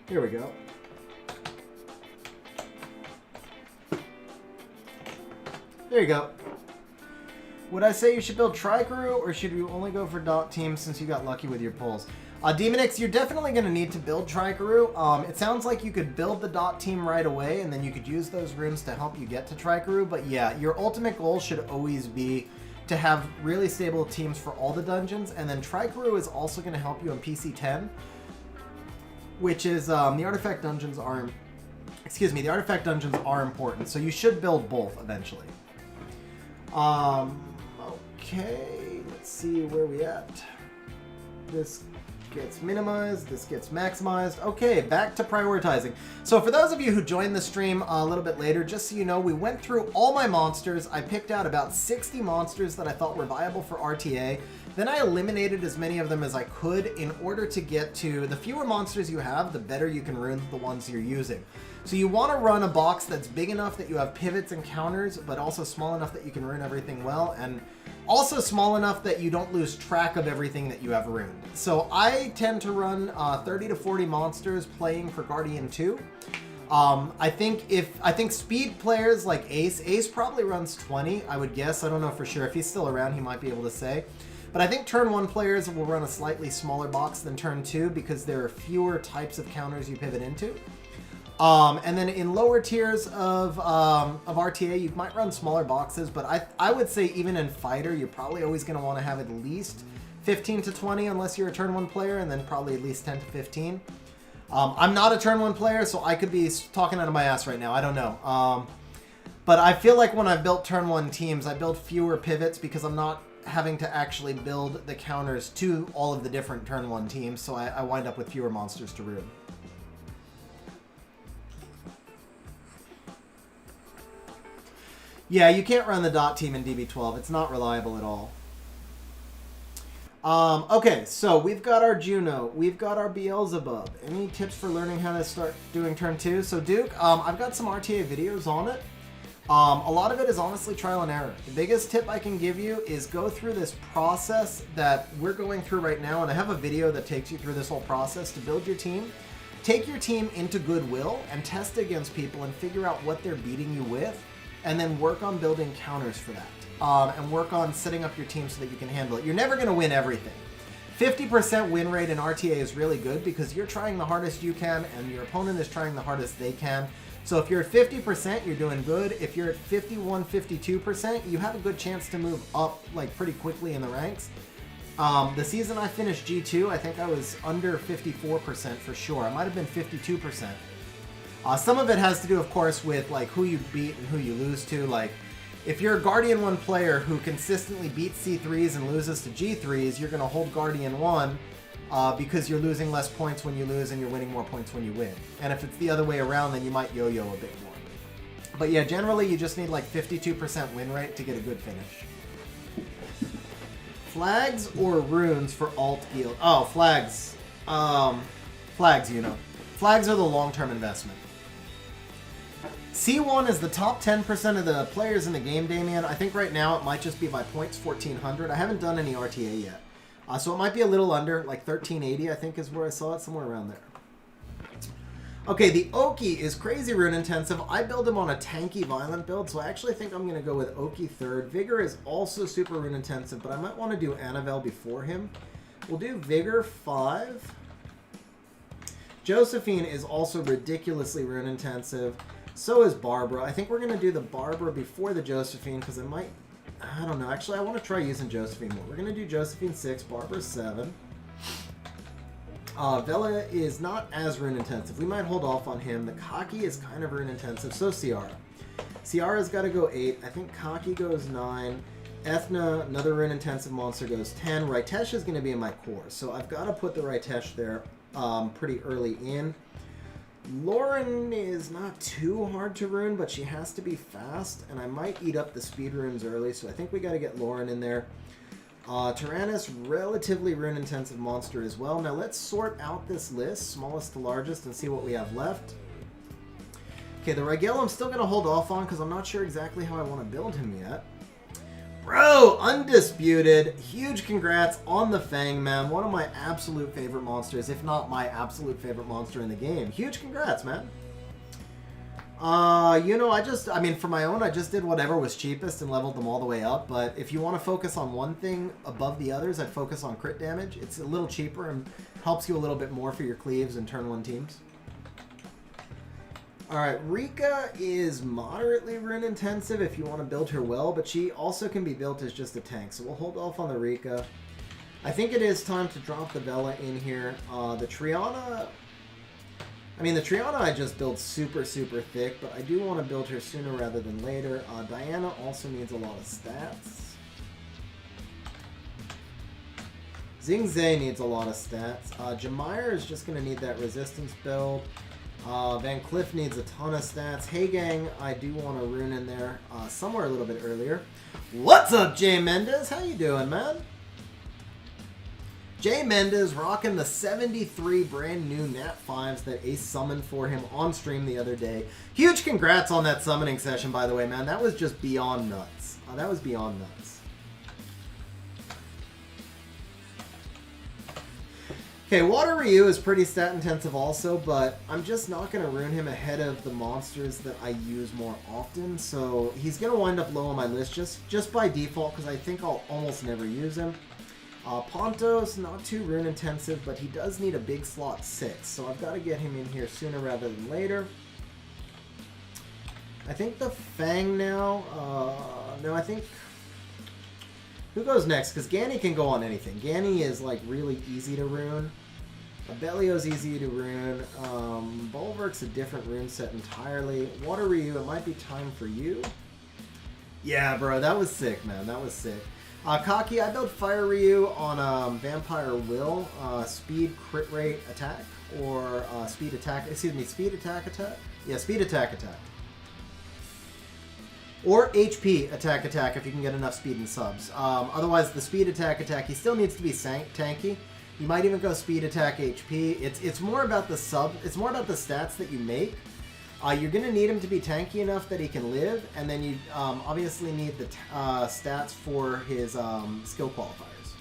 Here we go. There you go. Would I say you should build Tricrew, or should you only go for dot team since you got lucky with your pulls? Demonix, you're definitely going to need to build Tricrew. It sounds like you could build the dot team right away, and then you could use those runes to help you get to Tricrew. But yeah, your ultimate goal should always be to have really stable teams for all the dungeons, and then Tricrew is also going to help you in PC 10, which is the artifact dungeons are, the artifact dungeons are important, so you should build both eventually. Okay, let's see where we at. This gets minimized, this gets maximized. Okay, back to prioritizing. So for those of you who joined the stream a little bit later, just so you know, we went through all my monsters. I picked out about 60 monsters that I thought were viable for RTA. Then I eliminated as many of them as I could in order to get to the fewer monsters you have, the better you can rune the ones you're using. So you want to run a box that's big enough that you have pivots and counters, but also small enough that you can rune everything well, and also small enough that you don't lose track of everything that you have ruined. So I tend to run 30 to 40 monsters playing for Guardian 2. I think speed players like Ace probably runs 20, I would guess. I don't know for sure. If he's still around, he might be able to say. But I think turn 1 players will run a slightly smaller box than turn 2 because there are fewer types of counters you pivot into. And then in lower tiers of RTA, you might run smaller boxes, but I would say even in Fighter, you're probably always going to want to have at least 15 to 20 unless you're a turn 1 player, and then probably at least 10 to 15. I'm not a turn 1 player, so I could be talking out of my ass right now. I don't know. But I feel like when I've built turn 1 teams, I build fewer pivots because I'm not having to actually build the counters to all of the different turn 1 teams, so I wind up with fewer monsters to rune. Yeah, you can't run the dot team in DB12. It's not reliable at all. Okay, so we've got our Juno. We've got our Beelzebub. Any tips for learning how to start doing turn 2? So Duke, I've got some RTA videos on it. A lot of it is honestly trial and error. The biggest tip I can give you is go through this process that we're going through right now, and I have a video that takes you through this whole process to build your team. Take your team into Goodwill and test against people and figure out what they're beating you with, and then work on building counters for that. And work on setting up your team so that you can handle it. You're never going to win everything. 50% win rate in RTA is really good because you're trying the hardest you can and your opponent is trying the hardest they can. So if you're at 50%, you're doing good. If you're at 51, 52%, you have a good chance to move up like pretty quickly in the ranks. The season I finished G2, I think I was under 54% for sure. I might have been 52%. Some of it has to do, of course, with like who you beat and who you lose to. Like, if you're a Guardian 1 player who consistently beats C3s and loses to G3s, you're going to hold Guardian 1 because you're losing less points when you lose and you're winning more points when you win. And if it's the other way around, then you might yo-yo a bit more. But yeah, generally you just need like 52% win rate to get a good finish. Flags or runes for alt guild? Oh, flags. Flags, you know. Flags are the long-term investment. C1 is the top 10% of the players in the game, Damien. I think right now it might just be by points 1,400. I haven't done any RTA yet. So it might be a little under, like 1,380, I think is where I saw it, somewhere around there. Okay, the Oki is crazy rune intensive. I build him on a tanky violent build, so I actually think I'm going to go with Oki third. Vigor is also super rune intensive, but I might want to do Annabelle before him. We'll do Vigor 5. Josephine is also ridiculously rune intensive. So is Barbara. I think we're going to do the Barbara before the Josephine because I don't know. Actually, I want to try using Josephine more. We're going to do Josephine 6, Barbara 7. Vela is not as rune intensive. We might hold off on him. The Kaki is kind of rune intensive. So Ciara. Ciara's got to go 8. I think Kaki goes 9. Ethna, another rune intensive monster, goes 10. Raitesh is going to be in my core. So I've got to put the Raitesh there pretty early in. Lauren is not too hard to rune, but she has to be fast, and I might eat up the speed runes early, so I think we got to get Lauren in there. Tyrannus, relatively rune-intensive monster as well. Now let's sort out this list, smallest to largest, and see what we have left. Okay, the Rigel I'm still going to hold off on because I'm not sure exactly how I want to build him yet. Bro, undisputed. Huge congrats on the Fang, man. One of my absolute favorite monsters, if not my absolute favorite monster in the game. Huge congrats, man. You know, I mean, for my own, I just did whatever was cheapest and leveled them all the way up. But if you want to focus on one thing above the others, I'd focus on crit damage. It's a little cheaper and helps you a little bit more for your cleaves and turn 1 teams. Alright, Rika is moderately rune intensive if you want to build her well, but she also can be built as just a tank, so we'll hold off on the Rika. I think it is time to drop the Vela in here. The Triana... I mean, the Triana I just built super, super thick, but I do want to build her sooner rather than later. Diana also needs a lot of stats. Xing Zhe needs a lot of stats. Jameyer is just going to need that resistance build. Van Cliff needs a ton of stats. Hey Gang, I do want to rune in there somewhere a little bit earlier. What's up, Jay Mendez? How you doing, man? Jay Mendez rocking the 73 brand new Nat 5s that Ace summoned for him on stream the other day. Huge congrats on that summoning session, by the way, man. That was just beyond nuts. That was beyond nuts. Okay, Water Ryu is pretty stat intensive also, but I'm just not going to rune him ahead of the monsters that I use more often, so he's going to wind up low on my list just by default because I think I'll almost never use him. Pontos, not too rune intensive, but he does need a big slot 6, so I've got to get him in here sooner rather than later. I think the Fang now, no, I think... Who goes next? Because Ganny can go on anything. Ganny is like really easy to rune. Abellio's easy to rune. Bulwark's a different rune set entirely. Water Ryu, it might be time for you. Yeah, bro, that was sick, man. That was sick. Kaki, I built Fire Ryu on Vampire Will. Speed, crit rate, attack. Or speed attack. Excuse me, speed attack attack? Yeah, speed attack attack. Or HP attack attack if you can get enough speed and subs. Otherwise, the speed attack attack, he still needs to be tanky. You might even go speed attack HP. It's more about the sub. It's more about the stats that you make. You're gonna need him to be tanky enough that he can live, and then you obviously need the stats for his skill qualifiers,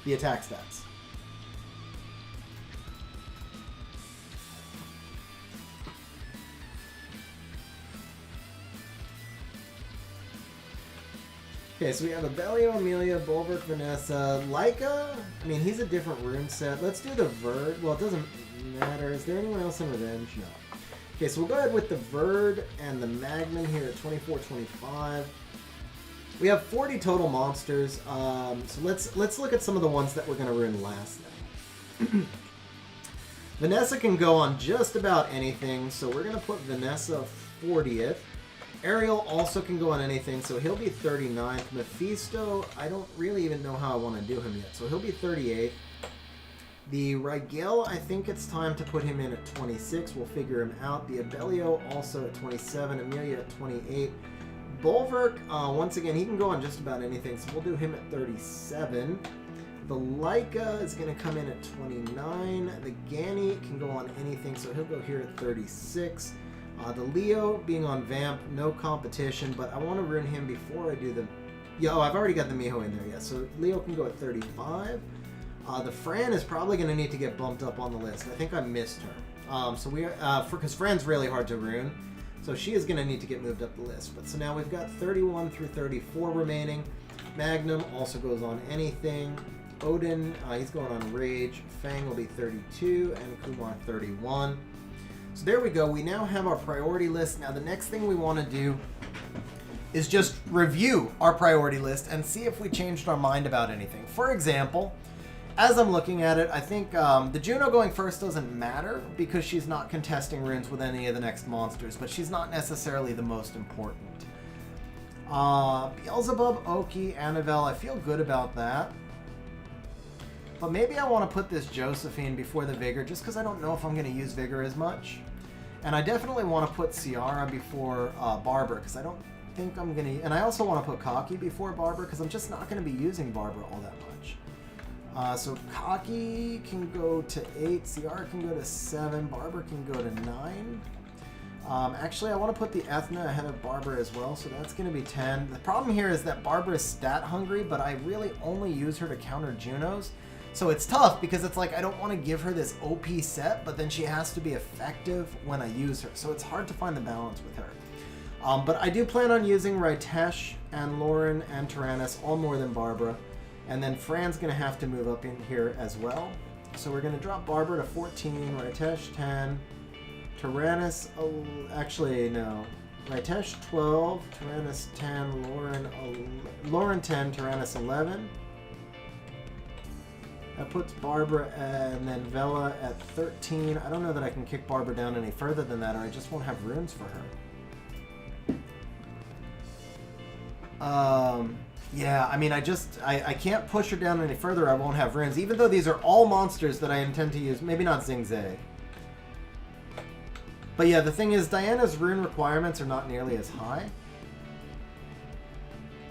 the attack stats. Okay, so we have Abellio, Amelia, Bulwark, Vanessa, Laika. I mean, he's a different rune set. Let's do the Verd. Well, it doesn't matter. Is there anyone else in Revenge? No. Okay, so we'll go ahead with the Verd and the Magnum here at 24-25. We have 40 total monsters. So let's look at some of the ones that we're going to rune last then. Vanessa can go on just about anything, so we're going to put Vanessa 40th. Ariel also can go on anything, so he'll be 39th. Mephisto, I don't really even know how I want to do him yet, so he'll be 38th. The Rigel, I think it's time to put him in at 26. We'll figure him out. The Abellio also at 27. Amelia at 28. Bulwark, once again, he can go on just about anything, so we'll do him at 37. The Laika is going to come in at 29. The Gani can go on anything, so he'll go here at 36. The Leo being on Vamp, no competition, but I want to rune him before I do the... Yeah, oh, I've already got the Miho in there, yeah. So Leo can go at 35. The Fran is probably going to need to get bumped up on the list. I think I missed her. So we are... because Fran's really hard to rune, so she is going to need to get moved up the list. But so now we've got 31 through 34 remaining. Magnum also goes on anything. Odin, he's going on Rage. Fang will be 32, and Kumar 31. So there we go. We now have our priority list. Now the next thing we want to do is just review our priority list and see if we changed our mind about anything. For example, as I'm looking at it, I think the Juno going first doesn't matter because she's not contesting runes with any of the next monsters, but she's not necessarily the most important. Beelzebub, Oki, Annabelle, I feel good about that. But maybe I want to put this Josephine before the Vigor, just because I don't know if I'm going to use Vigor as much. And I definitely want to put Ciara before Barbara, because I don't think I'm going to... And I also want to put Kaki before Barbara, because I'm just not going to be using Barbara all that much. So Kaki can go to 8, Ciara can go to 7, Barbara can go to 9. Actually, I want to put the Ethna ahead of Barbara as well, so that's going to be 10. The problem here is that Barbara is stat hungry, but I really only use her to counter Junos. So it's tough because it's like I don't want to give her this OP set, but then she has to be effective when I use her. So it's hard to find the balance with her. But I do plan on using Ritesh and Lauren and Tyrannus, all more than Barbara. And then Fran's going to have to move up in here as well. So we're going to drop Barbara to 14, Ritesh 10, Tyrannus, actually no, Ritesh 12, Tyrannus 10, Lauren 10, Tyrannus 11. That puts Barbara and then Vela at 13. I don't know that I can kick Barbara down any further than that, or I just won't have runes for her. Yeah, I mean, I can't push her down any further. I won't have runes, even though these are all monsters that I intend to use. Maybe not Xing Zhe. But yeah, the thing is, Diana's rune requirements are not nearly as high.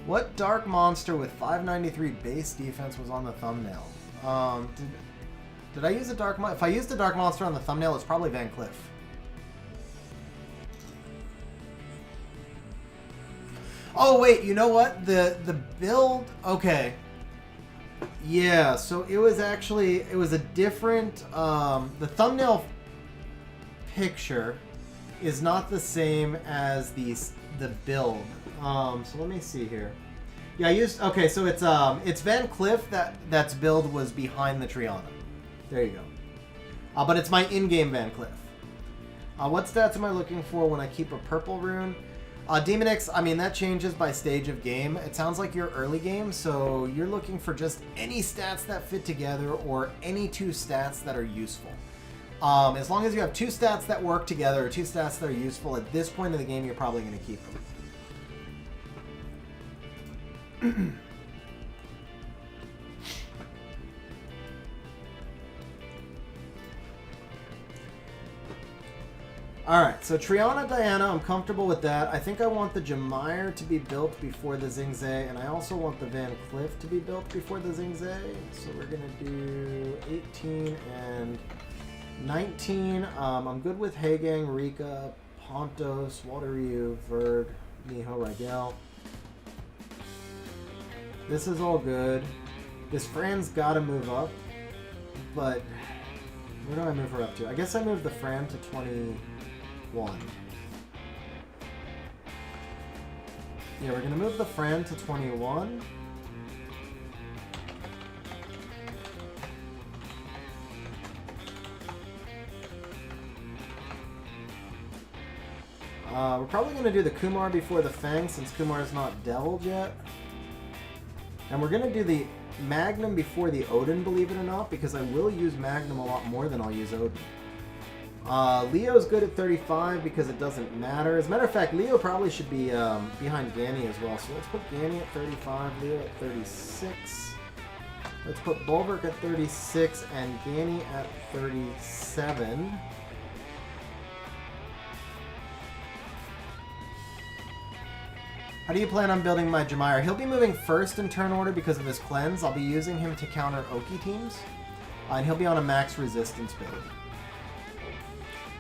What dark monster with 593 base defense was on the thumbnail? Did I use a dark monster? If I used a dark monster on the thumbnail, it's probably Van Cleef. Oh wait, you know what? The build, okay. Yeah, so it was a different, the thumbnail picture is not the same as the build. So let me see here. Yeah, I used... Okay, so it's Van Cleef that's build was behind the Triana. There you go. But it's my in-game Van Cleef. What stats am I looking for when I keep a purple rune? Demonix, I mean, that changes by stage of game. It sounds like you're early game, so you're looking for just any stats that fit together or any 2 stats that are useful. As long as you have 2 stats that work together or 2 stats that are useful, at this point in the game, you're probably going to keep them. Alright, so Triana, Diana, I'm comfortable with that. I think I want the Jemire to be built before the Xing Zhe, and I also want the Van Cleef to be built before the Xing Zhe. So we're going to do 18 and 19. I'm good with Hagang, Rika, Pontos, Wateryu, Verd, Miho, Rigel. This is all good. This Fran's got to move up, but where do I move her up to? I guess I moved the Fran to 21. Yeah, we're going to move the friend to 21. We're probably going to do the Kumar before the Fang since Kumar is not deviled yet. And we're going to do the Magnum before the Odin, believe it or not, because I will use Magnum a lot more than I'll use Odin. Leo's good at 35 because it doesn't matter. As a matter of fact, Leo probably should be behind Ganny as well. So let's put Ganny at 35, Leo at 36. Let's put Bulwark at 36 and Ganny at 37. How do you plan on building my Jemire? He'll be moving first in turn order because of his cleanse. I'll be using him to counter Oki teams. And he'll be on a max resistance build.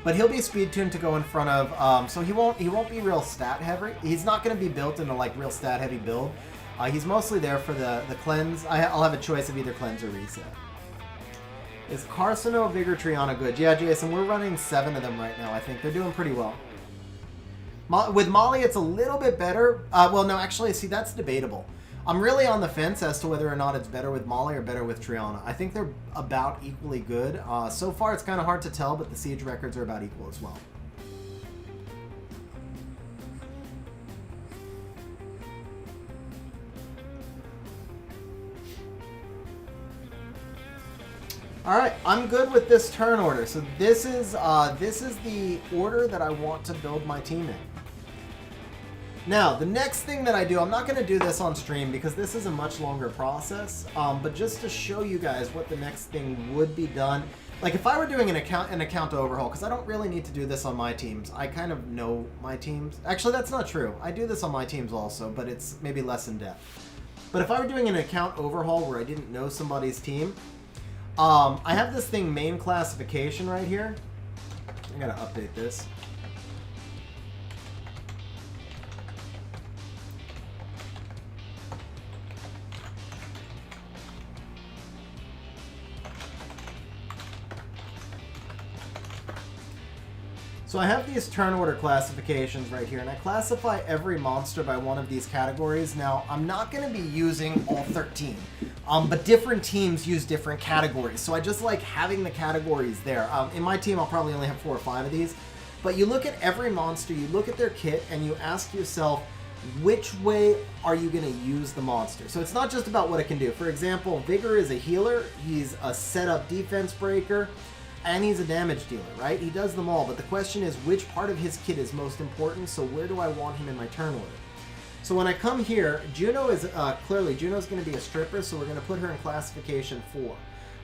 But he'll be speed tuned to go in front of, so he won't be real stat heavy. He's not going to be built into like real stat heavy build. He's mostly there for the cleanse. I'll have a choice of either cleanse or reset. Is Carcino, Vigor, Triana good? Yeah, Jason, we're running 7 of them right now. I think they're doing pretty well. With Molly, it's a little bit better. Well, no, actually, see, that's debatable. I'm really on the fence as to whether or not it's better with Molly or better with Triana. I think they're about equally good. So far, it's kind of hard to tell, but the siege records are about equal as well. All right, I'm good with this turn order. So this is the order that I want to build my team in. Now, the next thing that I do, I'm not going to do this on stream because this is a much longer process, but just to show you guys what the next thing would be done. Like if I were doing an account overhaul, because I don't really need to do this on my teams. I kind of know my teams. Actually, that's not true. I do this on my teams also, but it's maybe less in depth. But if I were doing an account overhaul where I didn't know somebody's team, I have this thing, main classification right here. I got to update this. So I have these turn order classifications right here, and I classify every monster by one of these categories. Now, I'm not going to be using all 13, but different teams use different categories, so I just like having the categories there. In my team, I'll probably only have 4 or 5 of these, but you look at every monster, you look at their kit, and you ask yourself, which way are you going to use the monster? So it's not just about what it can do. For example, Vigor is a healer, he's a setup defense breaker, and he's a damage dealer, right? He does them all, but the question is which part of his kit is most important, so where do I want him in my turn order? So when I come here, Juno is, clearly, Juno's going to be a stripper, so we're going to put her in classification 4.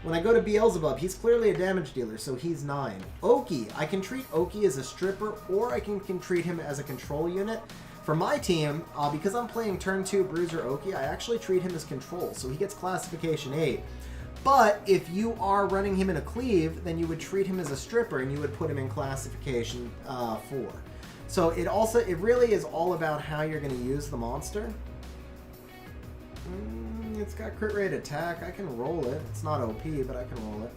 When I go to Beelzebub, he's clearly a damage dealer, so he's 9. Oki, I can treat Oki as a stripper, or I can treat him as a control unit. For my team, because I'm playing turn 2 Bruiser Oki, I actually treat him as control, so he gets classification 8. But if you are running him in a cleave, then you would treat him as a stripper and you would put him in classification 4. So it really is all about how you're going to use the monster. It's got crit rate attack. I can roll it. It's not OP, but I can roll it.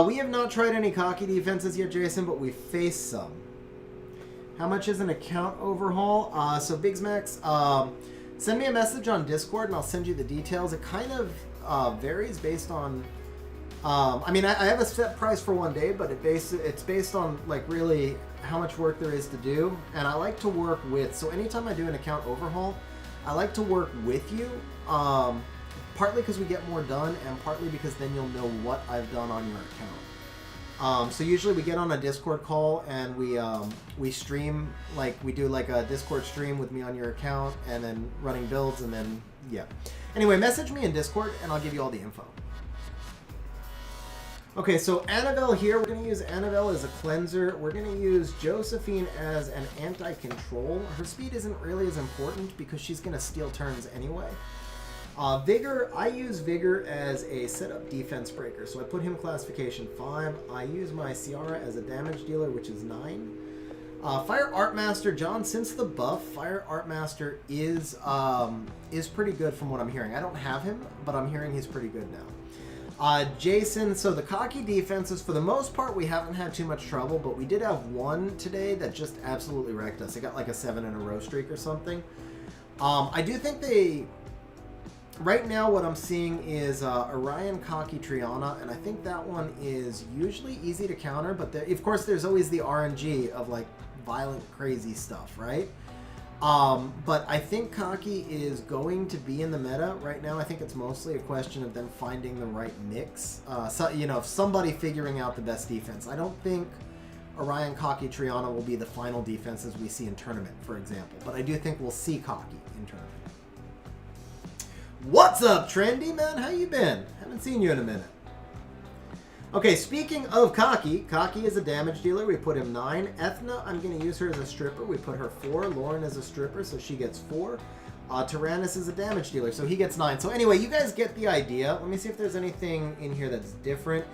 We have not tried any cocky defenses yet, Jason, but we faced some. How much is an account overhaul? So Biggs Max, send me a message on Discord and I'll send you the details. It kind of varies based on, I mean, I have a set price for one day, but it's based on like really how much work there is to do. And I like to work with, so anytime I do an account overhaul, I like to work with you, partly because we get more done and partly because then you'll know what I've done on your account. So usually we get on a Discord call and we stream, like we do like a Discord stream with me on your account and then running builds and then, yeah. Anyway, message me in Discord and I'll give you all the info. Okay, so Annabelle here, we're going to use Annabelle as a cleanser. We're going to use Josephine as an anti-control. Her speed isn't really as important because she's going to steal turns anyway. Vigor, I use Vigor as a setup defense breaker, so I put him classification 5. I use my Ciara as a damage dealer, which is 9. Fire Art Master, John, since the buff, Fire Art Master is pretty good from what I'm hearing. I don't have him, but I'm hearing he's pretty good now. Jason, so the cocky defenses, for the most part, we haven't had too much trouble, but we did have one today that just absolutely wrecked us. It got like a 7-in-a-row streak or something. I do think they... Right now, what I'm seeing is Orion, Cocky, Triana, and I think that one is usually easy to counter, but of course, there's always the RNG of like violent, crazy stuff, right? But I think Cocky is going to be in the meta right now. I think it's mostly a question of them finding the right mix. So, you know, somebody figuring out the best defense. I don't think Orion, Cocky, Triana will be the final defenses we see in tournament, for example. But I do think we'll see Cocky in tournament. What's up, Trendy, man? How you been? Haven't seen you in a minute. Okay, speaking of Cocky, Cocky is a damage dealer. We put him 9. Ethna, I'm going to use her as a stripper. We put her 4. Lauren is a stripper, so she gets 4. Tyrannus is a damage dealer, so he gets 9. So anyway, you guys get the idea. Let me see if there's anything in here that's different.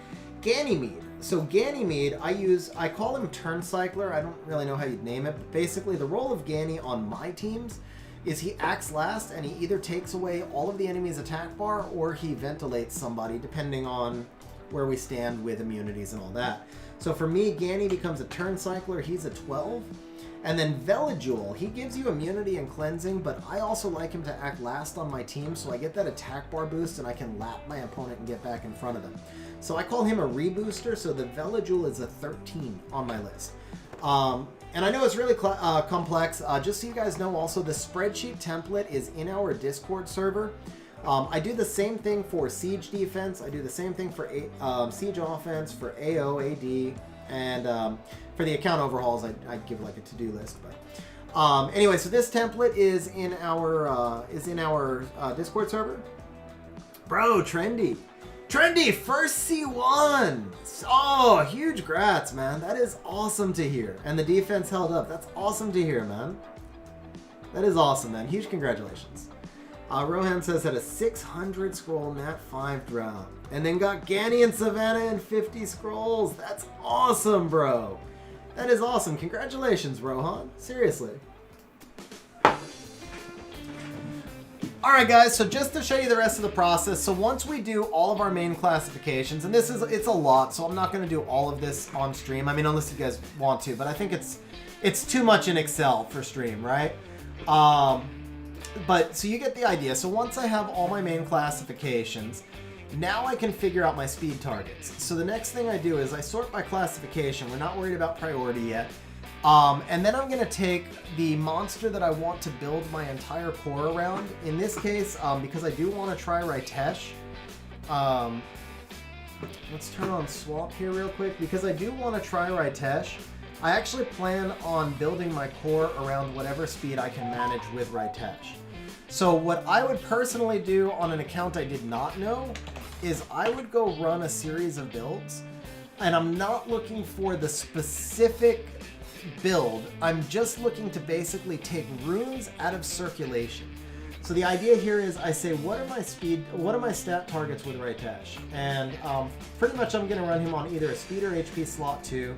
Ganymede. So Ganymede, I call him Turn Cycler. I don't really know how you'd name it, but basically the role of Ganny on my teams is he acts last, and he either takes away all of the enemy's attack bar, or he ventilates somebody, depending on where we stand with immunities and all that. So for me, Ganny becomes a Turn Cycler. He's a 12. And then Veligul, he gives you immunity and cleansing, but I also like him to act last on my team, so I get that attack bar boost and I can lap my opponent and get back in front of them. So I call him a rebooster, so the Veligul is a 13 on my list. And I know it's really complex. Just so you guys know also, the spreadsheet template is in our Discord server. I do the same thing for Siege defense. I do the same thing for Siege offense, for AO, AD, and for the account overhauls, I give like a to-do list. But anyway, so this template is in our Discord server. Bro, Trendy, first C1. Oh, huge grats, man. That is awesome to hear. And the defense held up. That's awesome to hear, man. That is awesome, man. Huge congratulations. Rohan says had a 600 scroll nat 5 drop. And then got Ganny and Savannah and 50 scrolls. That's awesome, bro. That is awesome. Congratulations, Rohan. Seriously. Alright guys, so just to show you the rest of the process, so once we do all of our main classifications, and it's a lot, so I'm not going to do all of this on stream. I mean, unless you guys want to, but I think it's too much in Excel for stream, right? But, so you get the idea. So once I have all my main classifications, now I can figure out my speed targets. So the next thing I do is I sort by classification. We're not worried about priority yet. And then I'm going to take the monster that I want to build my entire core around. In this case, because I do want to try Ritesh. Let's turn on swap here real quick. Because I do want to try Ritesh. I actually plan on building my core around whatever speed I can manage with Ritesh. So what I would personally do on an account I did not know is I would go run a series of builds. And I'm not looking for the specific build. I'm just looking to basically take runes out of circulation. So the idea here is I say, what are my stat targets with Ritesh? And pretty much I'm going to run him on either a speed or HP slot 2,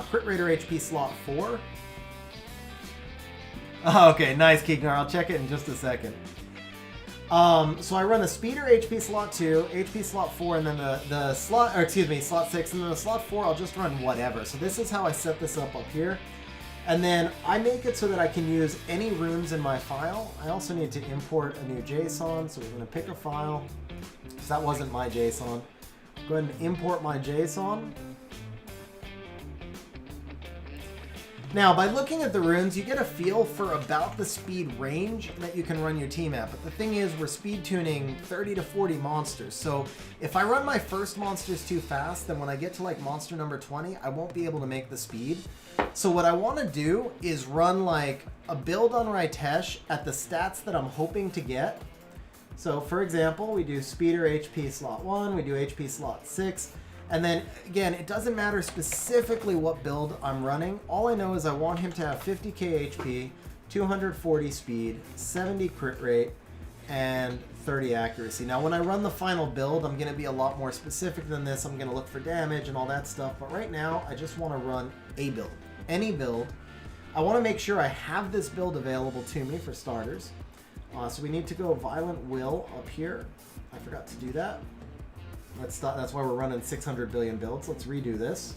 crit rate or HP slot 4. Oh, okay, nice, Keegnar. I'll check it in just a second. So I run a speed or HP slot 2, HP slot 4, and then the slot, or excuse me, slot 6, and then the slot 4, I'll just run whatever. So this is how I set this up here. And then I make it so that I can use any runes in my file. I also need to import a new JSON, so we're going to pick a file. So that wasn't my JSON. Go ahead and import my JSON. Now, by looking at the runes, you get a feel for about the speed range that you can run your team at. But the thing is, we're speed tuning 30 to 40 monsters. So if I run my first monsters too fast, then when I get to like monster number 20, I won't be able to make the speed. So what I want to do is run like a build on Ritesh at the stats that I'm hoping to get. So for example, we do speed or HP slot 1, we do HP slot 6. And then, again, it doesn't matter specifically what build I'm running. All I know is I want him to have 50k HP, 240 speed, 70 crit rate, and 30 accuracy. Now, when I run the final build, I'm going to be a lot more specific than this. I'm going to look for damage and all that stuff. But right now, I just want to run a build, any build. I want to make sure I have this build available to me for starters. So we need to go Violent Will up here. I forgot to do that. That's why we're running 600 billion builds. Let's redo this.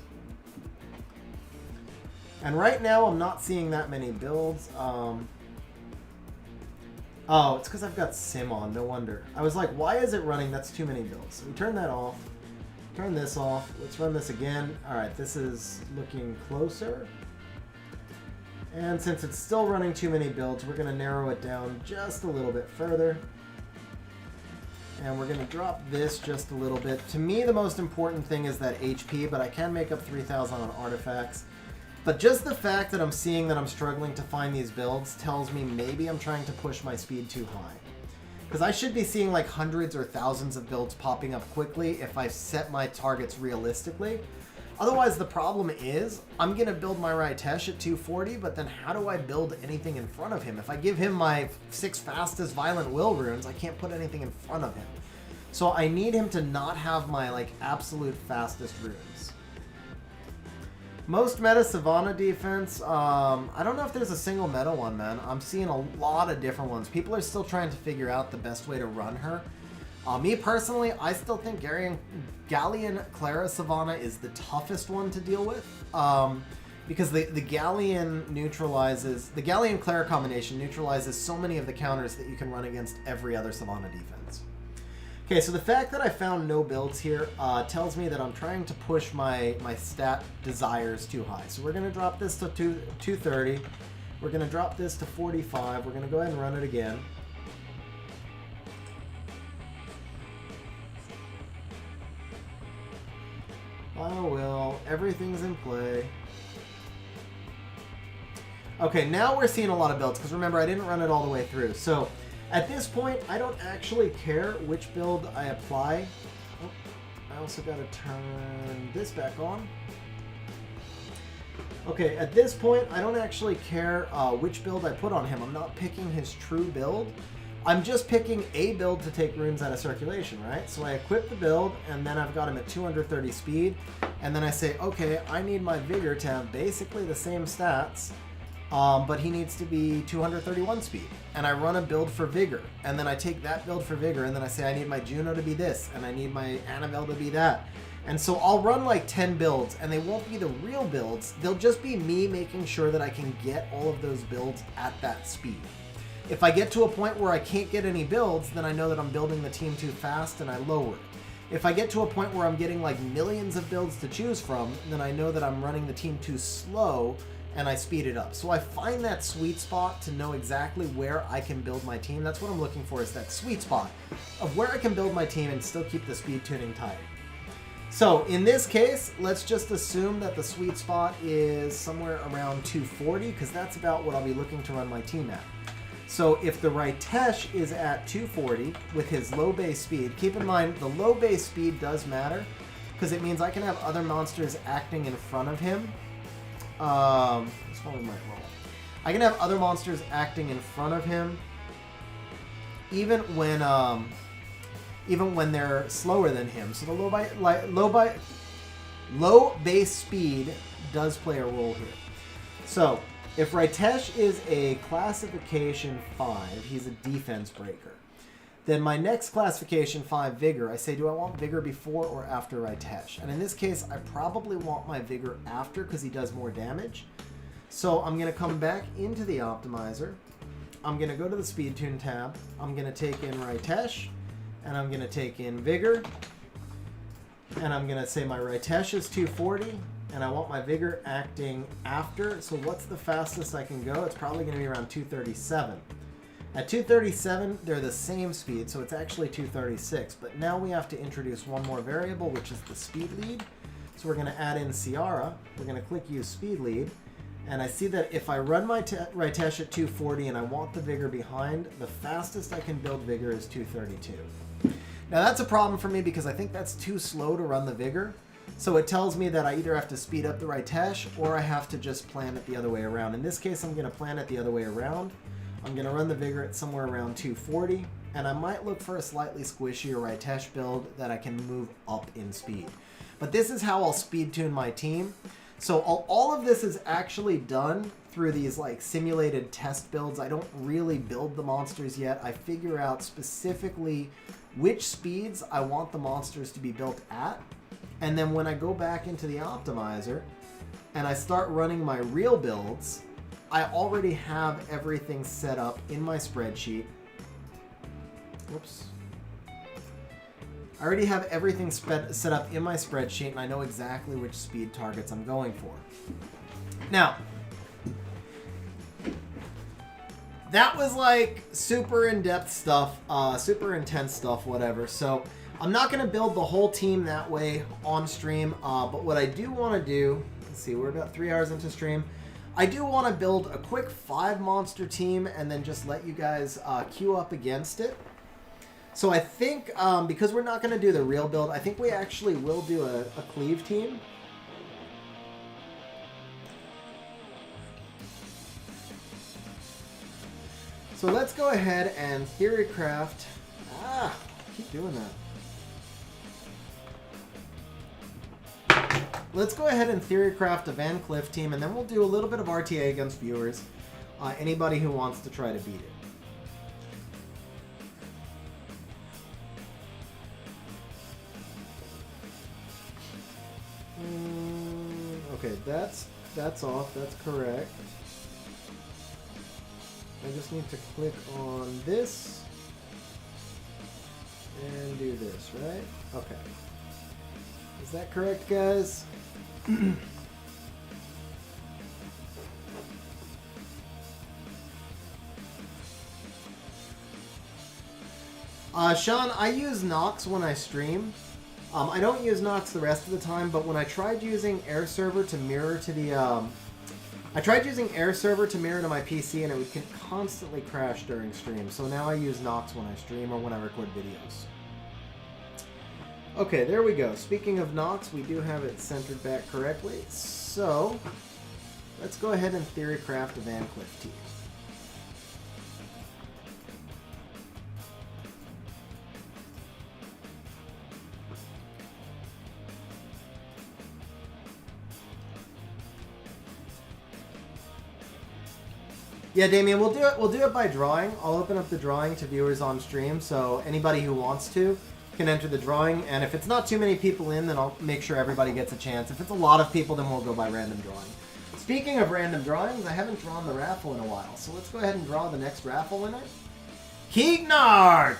And right now, I'm not seeing that many builds. Oh, it's because I've got sim on. No wonder. I was like, why is it running? That's too many builds. So we turn that off. Turn this off. Let's run this again. All right, this is looking closer. And since it's still running too many builds, we're going to narrow it down just a little bit further. And we're going to drop this just a little bit. To me, the most important thing is that HP, but I can make up 3,000 on artifacts. But just the fact that I'm seeing that I'm struggling to find these builds tells me maybe I'm trying to push my speed too high. Because I should be seeing like hundreds or thousands of builds popping up quickly if I set my targets realistically. Otherwise, the problem is I'm going to build my Ritesh at 240, but then how do I build anything in front of him? If I give him my 6 fastest Violent Will runes, I can't put anything in front of him. So I need him to not have my like absolute fastest runes. Most meta Savannah defense, I don't know if there's a single meta one, man. I'm seeing a lot of different ones. People are still trying to figure out the best way to run her. Me personally, I still think Galleon Clara Savannah is the toughest one to deal with. Because the Galleon neutralizes, the Galleon Clara combination neutralizes so many of the counters that you can run against every other Savannah defense. Okay, so the fact that I found no builds here tells me that I'm trying to push my stat desires too high. So we're going to drop this to 230. We're going to drop this to 45. We're going to go ahead and run it again. Oh, well, everything's in play. Okay, now we're seeing a lot of builds, because remember, I didn't run it all the way through. So at this point, I don't actually care which build I apply. Oh, I also got to turn this back on. Okay, at this point, I don't actually care which build I put on him. I'm not picking his true build. I'm just picking a build to take runes out of circulation, right? So I equip the build, and then I've got him at 230 speed, and then I say, okay, I need my Vigor to have basically the same stats, but he needs to be 231 speed. And I run a build for Vigor, and then I take that build for Vigor, and then I say I need my Juno to be this, and I need my Annabelle to be that. And so I'll run like 10 builds, and they won't be the real builds. They'll just be me making sure that I can get all of those builds at that speed. If I get to a point where I can't get any builds, then I know that I'm building the team too fast and I lower it. If I get to a point where I'm getting like millions of builds to choose from, then I know that I'm running the team too slow and I speed it up. So I find that sweet spot to know exactly where I can build my team. That's what I'm looking for, is that sweet spot of where I can build my team and still keep the speed tuning tight. So in this case, let's just assume that the sweet spot is somewhere around 240, because that's about what I'll be looking to run my team at. So if the Ritesh is at 240 with his low base speed, keep in mind the low base speed does matter, because it means I can have other monsters acting in front of him. This one might roll. I can have other monsters acting in front of him, even when they're slower than him. So the low base speed does play a role here. So if Ritesh is a classification 5, he's a defense breaker. Then my next classification 5, Vigor, I say, do I want Vigor before or after Ritesh? And in this case, I probably want my Vigor after, because he does more damage. So I'm going to come back into the optimizer. I'm going to go to the speed tune tab. I'm going to take in Ritesh, and I'm going to take in Vigor. And I'm going to say my Ritesh is 240. And I want my Vigor acting after. So what's the fastest I can go? It's probably going to be around 237. At 237, they're the same speed, so it's actually 236. But now we have to introduce one more variable, which is the speed lead. So we're going to add in Ciara. We're going to click use speed lead. And I see that if I run my Ritesh at 240 and I want the Vigor behind, the fastest I can build Vigor is 232. Now that's a problem for me, because I think that's too slow to run the Vigor. So it tells me that I either have to speed up the Ritesh or I have to just plan it the other way around. In this case, I'm going to plan it the other way around. I'm going to run the Vigor at somewhere around 240, and I might look for a slightly squishier Ritesh build that I can move up in speed. But this is how I'll speed tune my team. So all of this is actually done through these like simulated test builds. I don't really build the monsters yet. I figure out specifically which speeds I want the monsters to be built at. And then when I go back into the optimizer and I start running my real builds, I already have everything set up in my spreadsheet. Whoops. I already have everything set up in my spreadsheet, and I know exactly which speed targets I'm going for. Now, that was like super in-depth stuff, super intense stuff, whatever. So I'm not going to build the whole team that way on stream, but what I do want to do, let's see, we're about 3 hours into stream. I do want to build a quick 5-monster team and then just let you guys queue up against it. So I think, because we're not going to do the real build, I think we actually will do a cleave team. So let's go ahead and theorycraft. Keep doing that. Let's go ahead and theorycraft a Van Cliff team, and then we'll do a little bit of RTA against viewers. Anybody who wants to try to beat it. Okay, that's off. That's correct. I just need to click on this and do this, right? Okay. Is that correct, guys? Sean, I use Nox when I stream. I don't use Nox the rest of the time, but when I tried using Air Server to mirror to the, I tried using Air Server to mirror to my PC, and it would constantly crash during stream. So now I use Nox when I stream or when I record videos. Okay, there we go. Speaking of Nox, we do have it centered back correctly. So let's go ahead and theorycraft a Van Cliff team. Yeah, Damien, we'll do it by drawing. I'll open up the drawing to viewers on stream, so anybody who wants to can enter the drawing. And if it's not too many people in, then I'll make sure everybody gets a chance. If it's a lot of people, then we'll go by random drawing. Speaking of random drawings, I haven't drawn the raffle in a while, so let's go ahead and draw the next raffle winner. Keegnar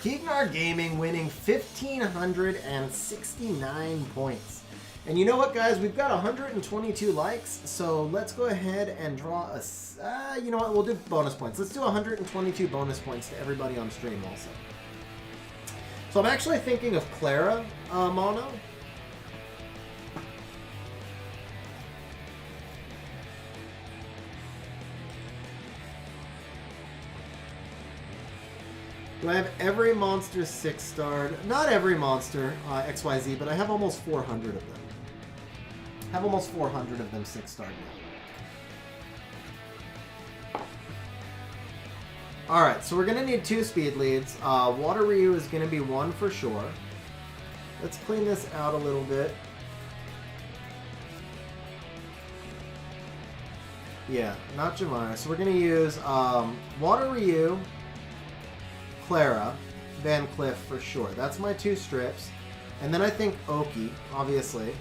Gaming winning 1,569 points. And you know what, guys? We've got 122 likes, so let's go ahead and draw a... you know what? We'll do bonus points. Let's do 122 bonus points to everybody on stream also. So I'm actually thinking of Clara mono. Do I have every monster 6-starred? Not every monster XYZ, but I have almost 400 of them. I have almost 400 of them 6-starred now. Alright, so we're going to need 2 speed leads. Water Ryu is going to be 1 for sure. Let's clean this out a little bit. Yeah, not Jamara. So we're going to use Water Ryu, Clara, Van Cliff for sure. That's my 2 strips. And then I think Oki, obviously.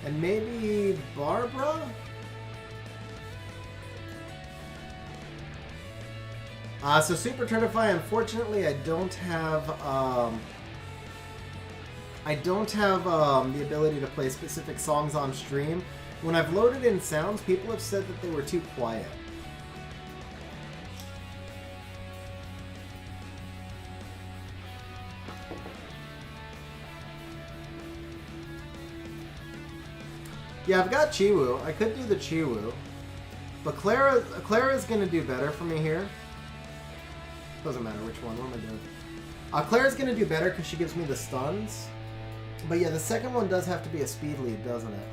And maybe Barbara? So Super Turnify, unfortunately, I don't have the ability to play specific songs on stream. When I've loaded in sounds, people have said that they were too quiet. Yeah, I've got Chiwu. I could do the Chiwu. But Clara's going to do better for me here. Doesn't matter which one. What am I doing? Clara's going to do better because she gives me the stuns. But yeah, the second one does have to be a speed lead, doesn't it?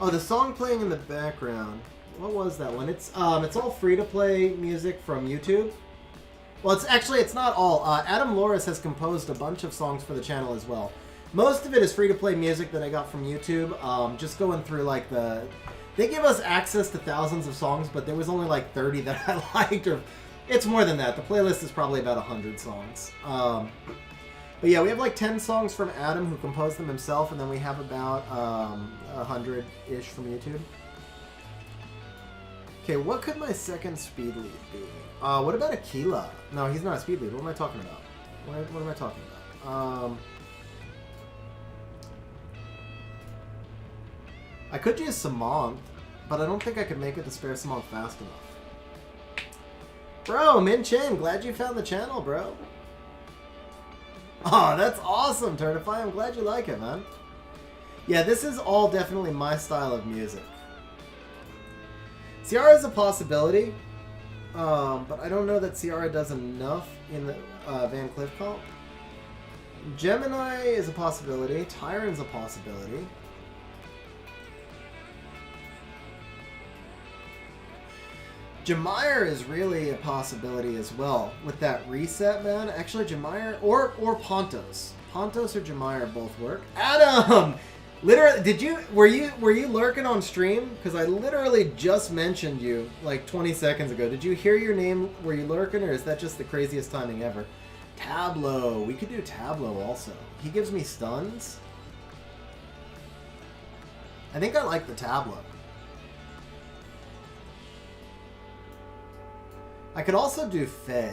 Oh, the song playing in the background. What was that one? It's all free-to-play music from YouTube. Well, it's not all. Adam Loris has composed a bunch of songs for the channel as well. Most of it is free-to-play music that I got from YouTube. Just going through like they give us access to thousands of songs, but there was only like 30 that I liked, or it's more than that. The playlist is probably about 100 songs. But yeah, we have like 10 songs from Adam, who composed them himself, and then we have about 100-ish from YouTube. Okay, what could my second speed lead be? What about Aquila? No, he's not a speed lead. What am I talking about? What am I talking about? I could use Samant, but I don't think I could make it to spare Samant fast enough. Bro, Min Chen, glad you found the channel, bro. Oh, that's awesome, Turnify. I'm glad you like it, man. Yeah, this is all definitely my style of music. Ciara is a possibility, but I don't know that Ciara does enough in the Van Cleef comp. Gemini is a possibility. Tyron's a possibility. Jameyer is really a possibility as well with that reset, man. Actually, Jameyer or Pontos. Pontos or Jameyer both work. Adam, literally, were you lurking on stream? Because I literally just mentioned you like 20 seconds ago. Did you hear your name? Were you lurking, or is that just the craziest timing ever? Tableau. We could do Tableau also. He gives me stuns. I think I like the Tableau. I could also do Faye.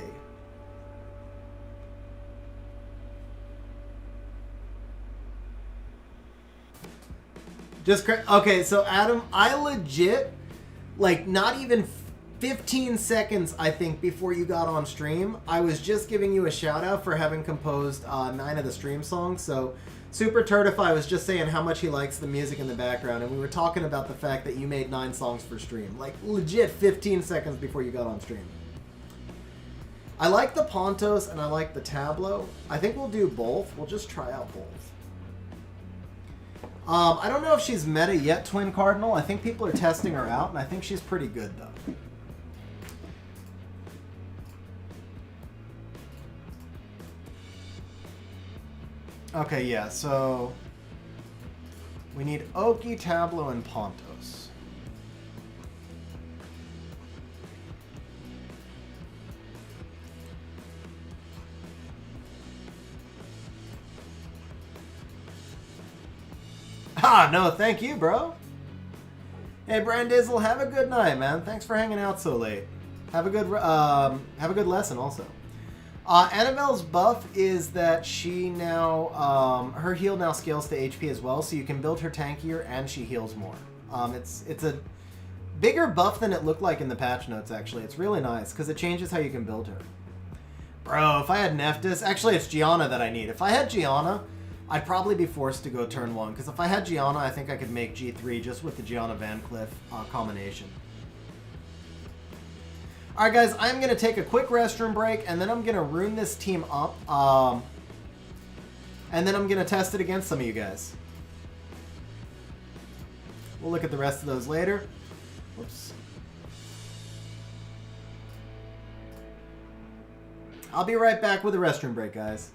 Okay, so Adam, I legit, like, not even 15 seconds, I think, before you got on stream, I was just giving you a shout out for having composed 9 of the stream songs. So Super Turtify was just saying how much he likes the music in the background, and we were talking about the fact that you made 9 songs for stream. Like, legit 15 seconds before you got on stream. I like the Pontos and I like the Tableau. I think we'll do both. We'll just try out both. I don't know if she's meta yet, Twin Cardinal. I think people are testing her out, and I think she's pretty good, though. Okay, yeah, so we need Oki, Tableau, and Pontos. Ah, no, thank you, bro. Hey, Brandizzle, have a good night, man. Thanks for hanging out so late. Have a good lesson, also. Annabelle's buff is that she now, her heal now scales to HP as well, so you can build her tankier and she heals more. It's a bigger buff than it looked like in the patch notes, actually. It's really nice, because it changes how you can build her. Bro, if I had Nephthys, actually it's Gianna that I need. If I had Gianna, I'd probably be forced to go turn 1, because if I had Gianna, I think I could make G3 just with the Gianna Van Cleef combination. Alright guys, I'm going to take a quick restroom break, and then I'm going to rune this team up, and then I'm going to test it against some of you guys. We'll look at the rest of those later. Whoops. I'll be right back with a restroom break, guys.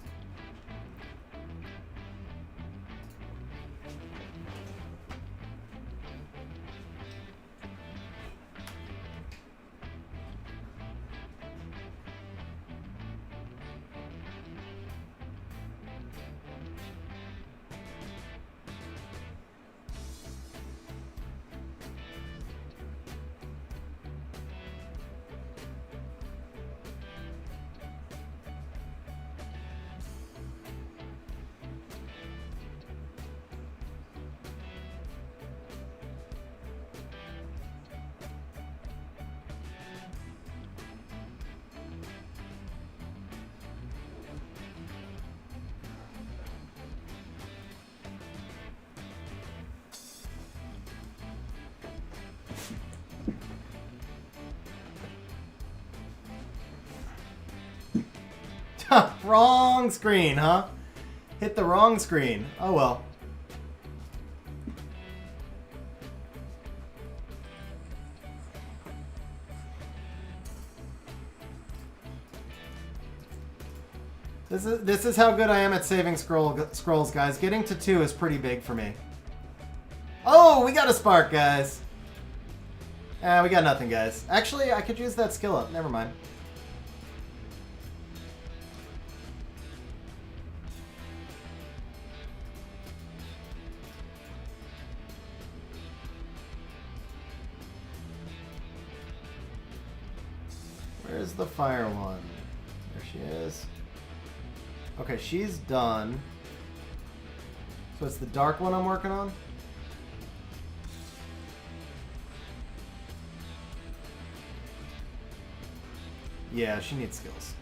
Wrong screen, huh? Hit the wrong screen. Oh well. This is how good I am at saving scrolls, guys. Getting to 2 is pretty big for me. Oh, we got a spark, guys. We got nothing, guys. Actually, I could use that skill up. Never mind. Where's the fire one? There she is. Okay, she's done. So it's the dark one I'm working on? Yeah, she needs skills.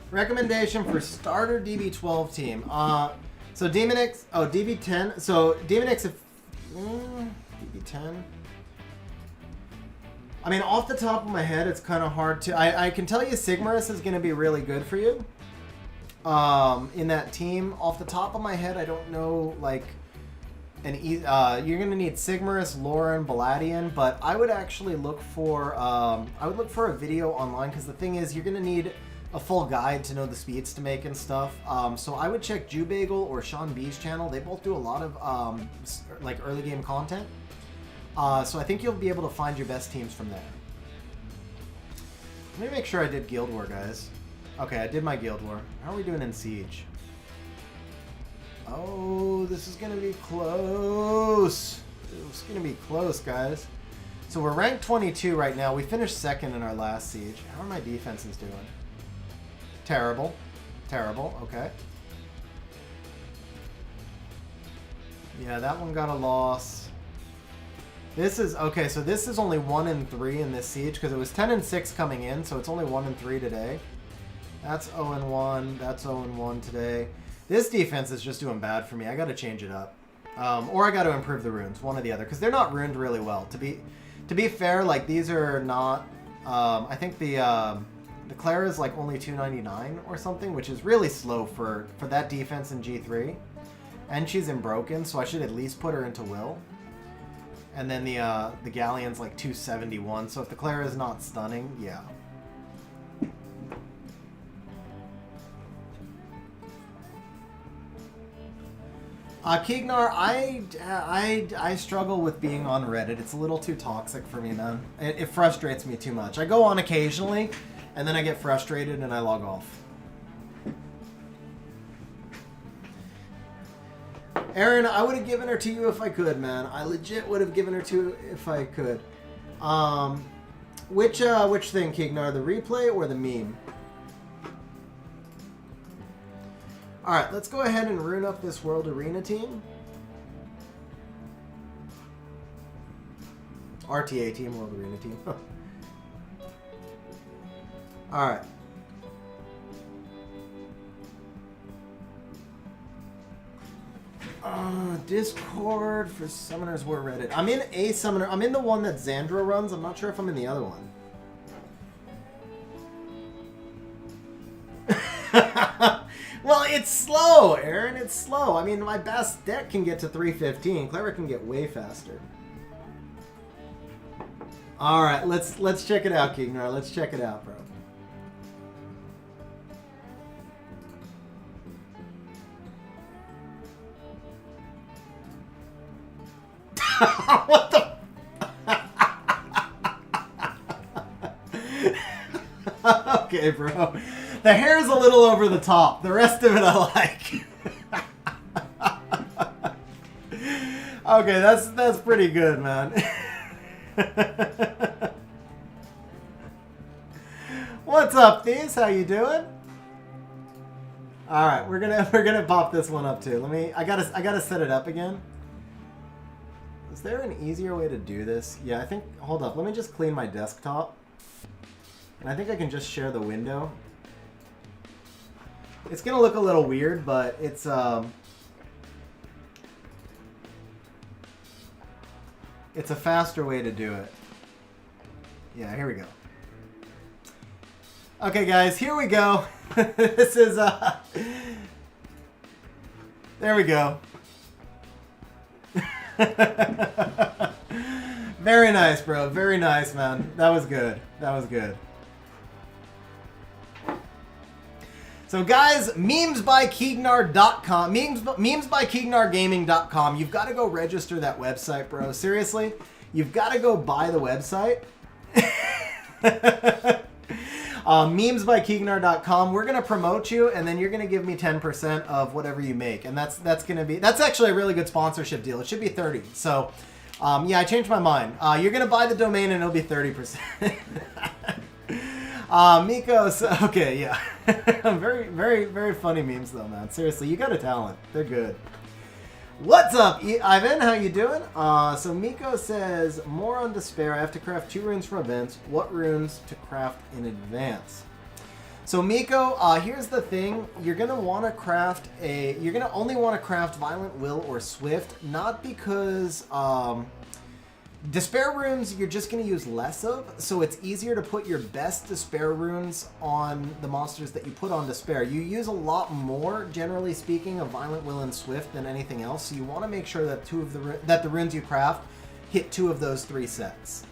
Recommendation for starter DB12 team. So Demon X, oh, DB10. So Demon X, DB10. I mean, off the top of my head, it's kind of hard to... I can tell you Sigmarus is going to be really good for you in that team. Off the top of my head, I don't know, like... you're going to need Sigmarus, Lauren, Baladian, but I would actually look for... I would look for a video online, because the thing is, you're going to need a full guide to know the speeds to make and stuff. So I would check Jubagel or Sean B's channel. They both do a lot of like early game content. So I think you'll be able to find your best teams from there. Let me make sure I did Guild War, guys. Okay, I did my Guild War. How are we doing in Siege? Oh, this is going to be close. It's going to be close, guys. So we're ranked 22 right now. We finished second in our last Siege. How are my defenses doing? Terrible. Terrible, okay. Yeah, that one got a loss. This is, okay, so this is only 1-3 in this siege, because it was 10-6 coming in, so it's only 1-3 today. That's 0-1, that's 0-1 today. This defense is just doing bad for me. I gotta change it up. Or I gotta improve the runes, one or the other, because they're not runed really well. To be fair, like, these are not, I think the Clara is like only 299 or something, which is really slow for that defense in G3. And she's in Broken, so I should at least put her into Will. And then the Galleon's like 271, so if the Clara is not stunning, yeah. Kignar, I struggle with being on Reddit. It's a little too toxic for me, man. It frustrates me too much. I go on occasionally, and then I get frustrated and I log off. Aaron, I would have given her to you if I could, man. I legit would have given her to you if I could. Which thing, Kignar? The replay or the meme? Alright, let's go ahead and rune up this World Arena team. RTA team, World Arena team. Alright. Discord for Summoners War Reddit. I'm in a summoner. I'm in the one that Xandra runs. I'm not sure if I'm in the other one. Well, it's slow, Aaron. It's slow. I mean, my best deck can get to 315. Clara can get way faster. All right, let's check it out, Kignar. Let's check it out, bro. What the? Okay, bro. The hair is a little over the top. The rest of it I like. Okay, that's pretty good, man. What's up, Thieves? How you doing? All right, we're gonna pop this one up too. I gotta set it up again. Is there an easier way to do this? Yeah, I think, hold up, let me just clean my desktop. And I think I can just share the window. It's gonna look a little weird, but it's a faster way to do it. Yeah, here we go. Okay, guys, here we go. This is, there we go. Very nice, bro. Very nice, man. That was good. That was good. So, guys, memesbykeegnar.com, memesbykeegnargaming.com. You've got to go register that website, bro. Seriously, you've got to go buy the website. Memesbykeegnar.com. We're gonna promote you, and then you're gonna give me 10% of whatever you make, and that's actually a really good sponsorship deal. It should be 30. So, yeah, I changed my mind. You're gonna buy the domain, and it'll be 30%. Miko's okay, yeah. Very, very, very funny memes though, man. Seriously, you got a talent. They're good. What's up, Ivan? How you doing? So Miko says, more on Despair. I have to craft 2 runes from events. What runes to craft in advance? So Miko, here's the thing. You're gonna want to craft you're gonna only want to craft Violent Will or Swift, not because Despair runes you're just going to use less of, so it's easier to put your best Despair runes on the monsters that you put on Despair. You use a lot more, generally speaking, of Violent Will and Swift than anything else, so you want to make sure that the runes you craft hit 2 of those 3 sets.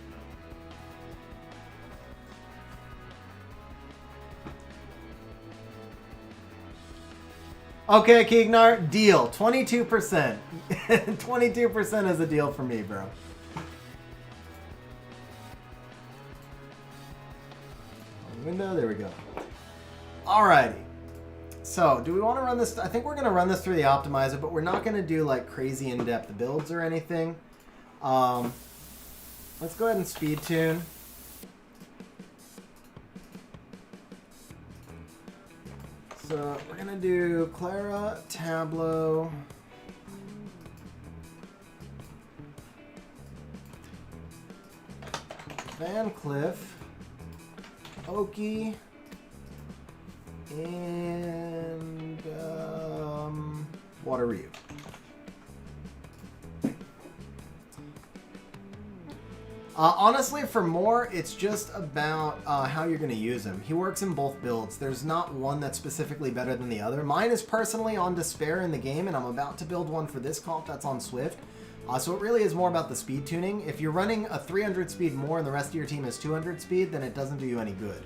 Okay, Keegnar, deal. 22%. 22% is a deal for me, bro. Window, there we go. Alrighty. So, do we want to run this? I think we're going to run this through the optimizer, but we're not going to do like crazy in-depth builds or anything. Let's go ahead and speed tune. So, we're going to do Clara, Tableau, Van Cleef, Oki, and Water Ryu. Honestly, for more, it's just about how you're going to use him. He works in both builds. There's not one that's specifically better than the other. Mine is personally on Despair in the game, and I'm about to build one for this comp that's on Swift. So it really is more about the speed tuning. If you're running a 300 speed more and the rest of your team is 200 speed, then it doesn't do you any good.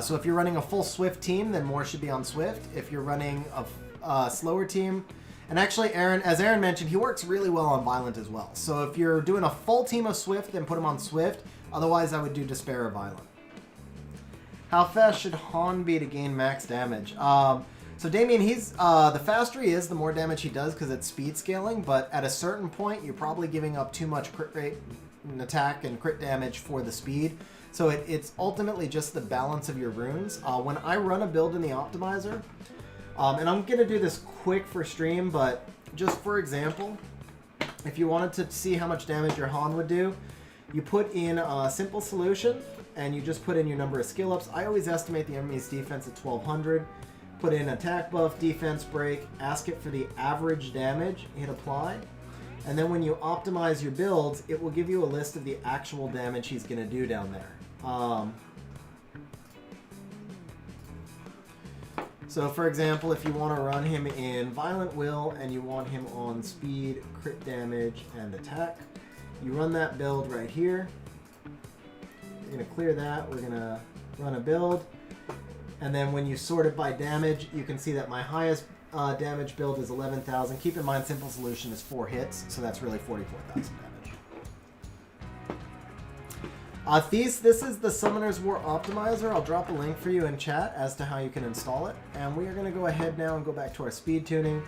So if you're running a full Swift team, then more should be on Swift. If you're running a slower team, and actually as Aaron mentioned, he works really well on Violent as well. So if you're doing a full team of Swift, then put him on Swift. Otherwise, I would do Despair or Violent. How fast should Han be to gain max damage? So Damien, he's the faster he is, the more damage he does because it's speed scaling. But at a certain point, you're probably giving up too much crit rate and attack and crit damage for the speed. So it's ultimately just the balance of your runes. When I run a build in the optimizer, and I'm gonna do this quick for stream, but just for example, if you wanted to see how much damage your Han would do, you put in a simple solution and you just put in your number of skill ups. I always estimate the enemy's defense at 1200. Put in attack buff, defense break, ask it for the average damage, hit apply. And then when you optimize your builds, it will give you a list of the actual damage he's going to do down there. So for example, if you want to run him in Violent Will and you want him on speed, crit damage, and attack, you run that build right here. We're going to clear that. We're going to run a build. And then when you sort it by damage, you can see that my highest damage build is 11,000. Keep in mind, simple solution is 4 hits, so that's really 44,000 damage. Thies, this is the Summoner's War Optimizer. I'll drop a link for you in chat as to how you can install it. And we are going to go ahead now and go back to our speed tuning.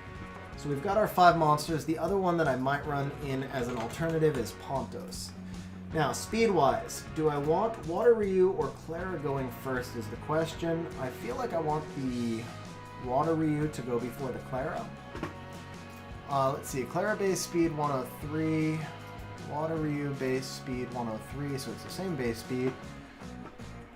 So we've got our 5 monsters. The other one that I might run in as an alternative is Pontos. Now, speed-wise, do I want Water Ryu or Clara going first is the question. I feel like I want the Water Ryu to go before the Clara. Let's see, Clara base speed 103, Water Ryu base speed 103, so it's the same base speed.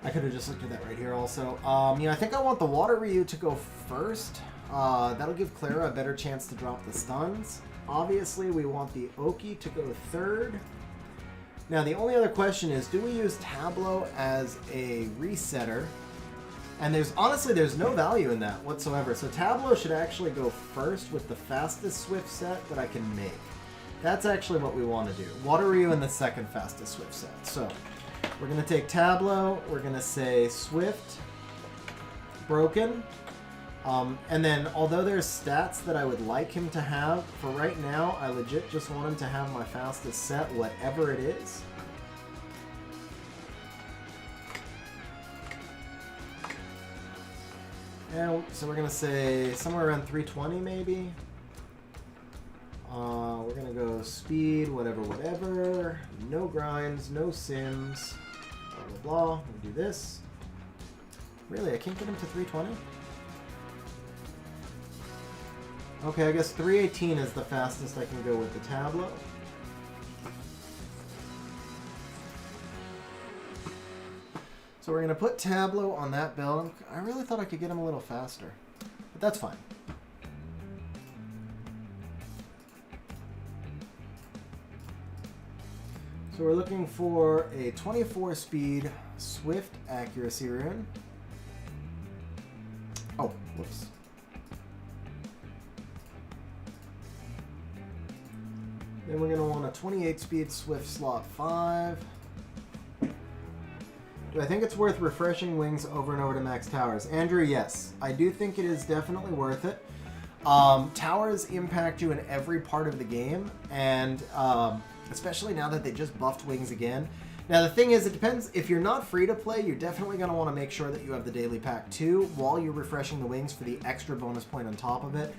I could have just looked at that right here also. I think I want the Water Ryu to go first. That'll give Clara a better chance to drop the stuns. Obviously, we want the Oki to go third. Now, the only other question is, do we use Tableau as a resetter? And honestly, there's no value in that whatsoever. So Tableau should actually go first with the fastest Swift set that I can make. That's actually what we want to do. Wateryu in the second fastest Swift set. So we're going to take Tableau. We're going to say Swift, broken. And then, although there's stats that I would like him to have, for right now, I legit just want him to have my fastest set, whatever it is. And so we're going to say somewhere around 320 maybe. We're going to go speed, whatever. No grinds, no sims, blah. We'll do this. Really, I can't get him to 320? Okay, I guess 318 is the fastest I can go with the Tableau. So we're going to put Tableau on that build. I really thought I could get him a little faster, but that's fine. So we're looking for a 24 speed Swift accuracy rune. Oh, whoops. Then we're going to want a 28 speed Swift slot 5. Do I think it's worth refreshing wings over and over to max towers? Andrew, yes. I do think it is definitely worth it. Towers impact you in every part of the game, and especially now that they just buffed wings again. Now the thing is, it depends. If you're not free to play, you're definitely going to want to make sure that you have the daily pack too while you're refreshing the wings for the extra bonus point on top of it.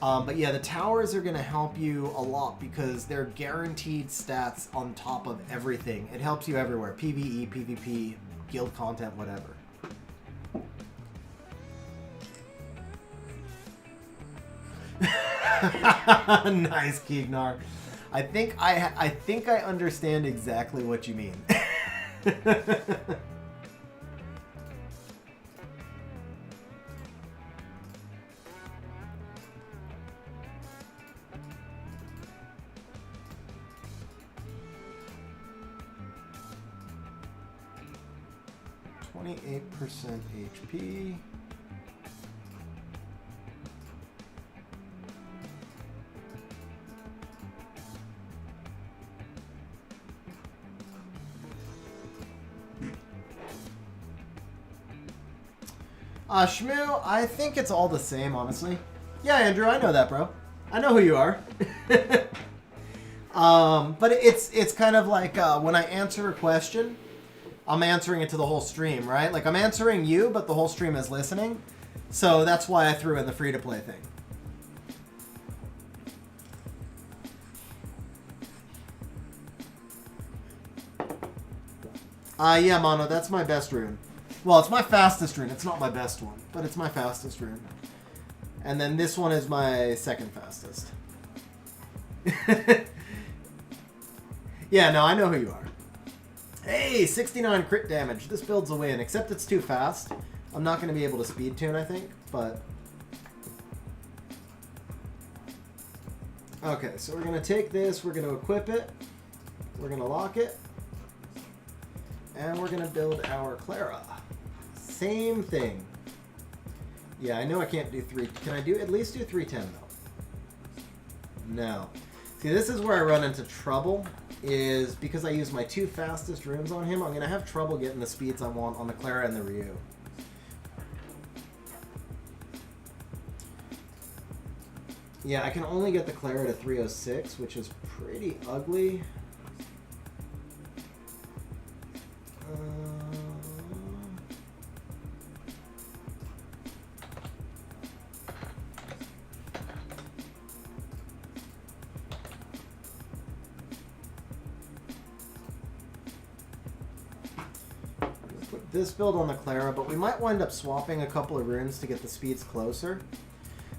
But yeah, the towers are going to help you a lot because they're guaranteed stats on top of everything. It helps you everywhere. PvE, PvP, guild content, whatever. Nice, Keegnar. I think I understand exactly what you mean. 28% HP. Shmoo, I think it's all the same, honestly. Yeah, Andrew, I know that, bro. I know who you are. But it's kind of like when I answer a question, I'm answering it to the whole stream, right? Like, I'm answering you, but the whole stream is listening. So that's why I threw in the free-to-play thing. Yeah, Mono, that's my best rune. Well, it's my fastest rune. It's not my best one, but it's my fastest rune. And then this one is my second fastest. Yeah, no, I know who you are. Hey, 69 crit damage. This build's a win, except it's too fast. I'm not going to be able to speed tune, I think, but... Okay, so we're going to take this, we're going to equip it, we're going to lock it, and we're going to build our Clara. Same thing. Yeah, I know I can't do 3... Can I do at least do 310, though? No. See, this is where I run into trouble, is because I use my 2 fastest runes on him, I'm going to have trouble getting the speeds I want on the Clara and the Ryu. Yeah, I can only get the Clara to 306, which is pretty ugly. Put this build on the Clara, but we might wind up swapping a couple of runes to get the speeds closer.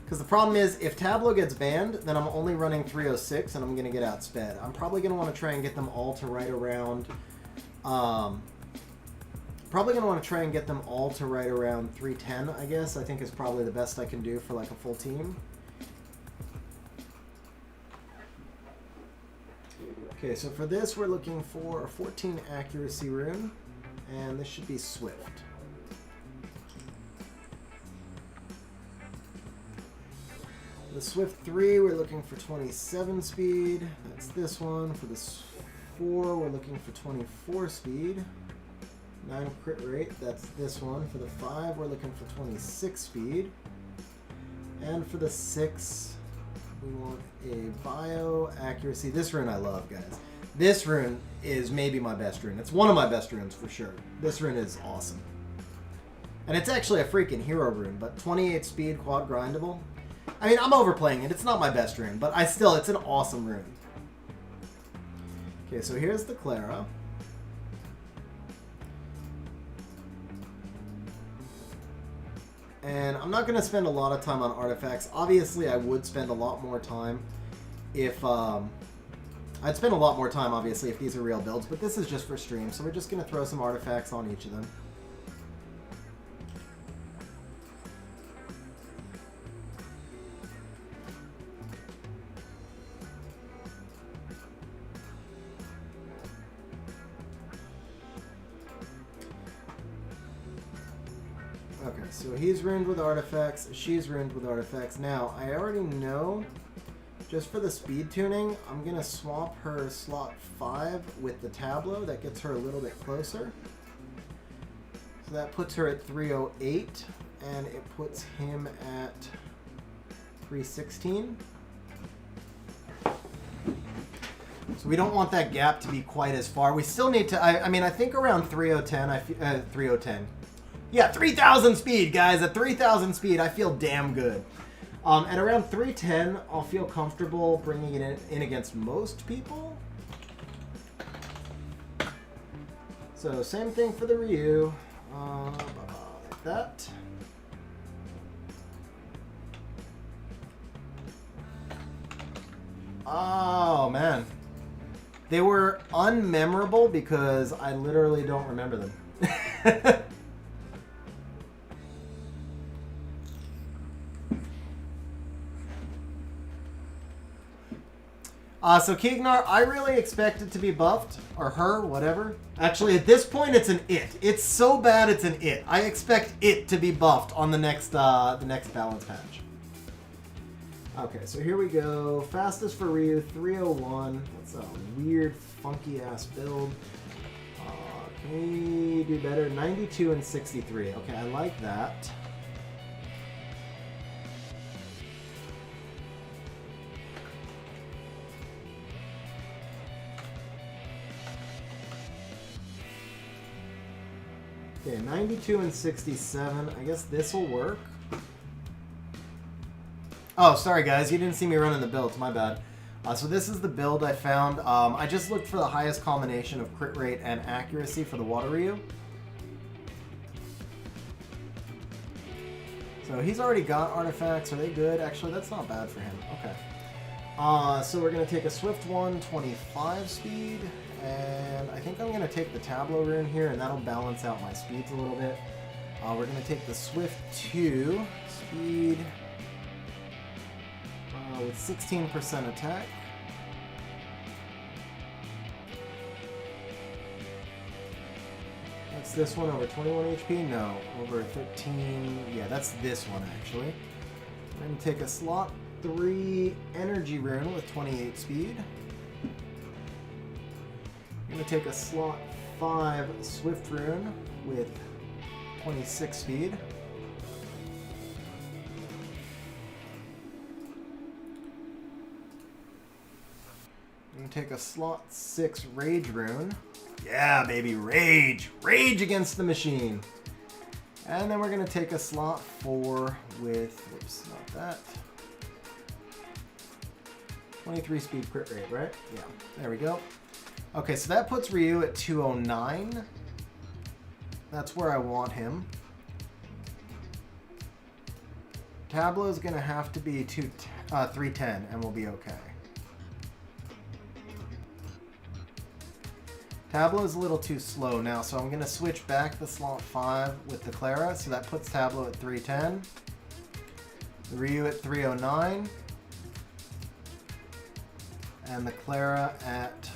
Because the problem is, if Tableau gets banned, then I'm only running 306 and I'm going to get outsped. I'm probably going to want to try and get them all to right around... probably going to want to try and get them all to right around 310, I guess. I think is probably the best I can do for like a full team. Okay, so for this we're looking for a 14 accuracy rune, and this should be Swift. The Swift 3 we're looking for 27 speed, that's this one. For the 4 we're looking for 24 speed, 9 crit rate, that's this one. For the 5 we're looking for 26 speed, and for the 6 we want a bio accuracy. This rune I love, guys. This rune is maybe my best rune. It's one of my best runes for sure. This rune is awesome. And it's actually a freaking hero rune, but 28 speed, quad grindable. I mean, I'm overplaying it. It's not my best rune, but it's an awesome rune. Okay, so here's the Clara. And I'm not going to spend a lot of time on artifacts. Obviously, I would spend a lot more time if... I'd spend a lot more time, obviously, if these are real builds, but this is just for stream, so we're just going to throw some artifacts on each of them. Okay, so he's ruined with artifacts, she's ruined with artifacts. Now, I already know, just for the speed tuning, I'm going to swap her slot 5 with the Tableau. That gets her a little bit closer. So that puts her at 308, and it puts him at 316. So we don't want that gap to be quite as far. We still need to, I mean, I think around 3010, 3010. Yeah, 3,000 speed, guys. At 3,000 speed, I feel damn good. At around 310, I'll feel comfortable bringing it in against most people. So same thing for the Ryu. Like that. Oh, man. They were unmemorable because I literally don't remember them. So Kignar, I really expect it to be buffed, or her, whatever. Actually, at this point, it's an it. It's so bad, it's an it. I expect it to be buffed on the next balance patch. Okay, so here we go. Fastest for Ryu, 301. That's a weird, funky ass build. Can we do better? 92 and 63. Okay, I like that. Okay, 92 and 67. I guess this will work. Oh, sorry guys, you didn't see me running the builds. My bad. So this is the build I found. I just looked for the highest combination of crit rate and accuracy for the Water Ryu. So he's already got artifacts. Are they good? Actually, that's not bad for him. Okay. So we're going to take a Swift 1, 25 speed. And I think I'm going to take the Tableau rune here, and that'll balance out my speeds a little bit. We're going to take the Swift 2 speed with 16% attack. That's this one over 21 HP? No, over 13. Yeah, that's this one actually. I'm going to take a slot 3 energy rune with 28 speed. I'm going to take a slot 5 Swift rune with 26 speed. I'm going to take a slot 6 Rage rune. Yeah, baby, Rage! Rage against the machine! And then we're going to take a slot 4 with, whoops, not that. 23 speed crit rate, right? Yeah, there we go. Okay, so that puts Ryu at 209. That's where I want him. Tableau's gonna have to be 310 and we'll be okay. Tableau's a little too slow now, so I'm gonna switch back the slot 5 with the Clara, so that puts Tableau at 310. The Ryu at 309. And the Clara at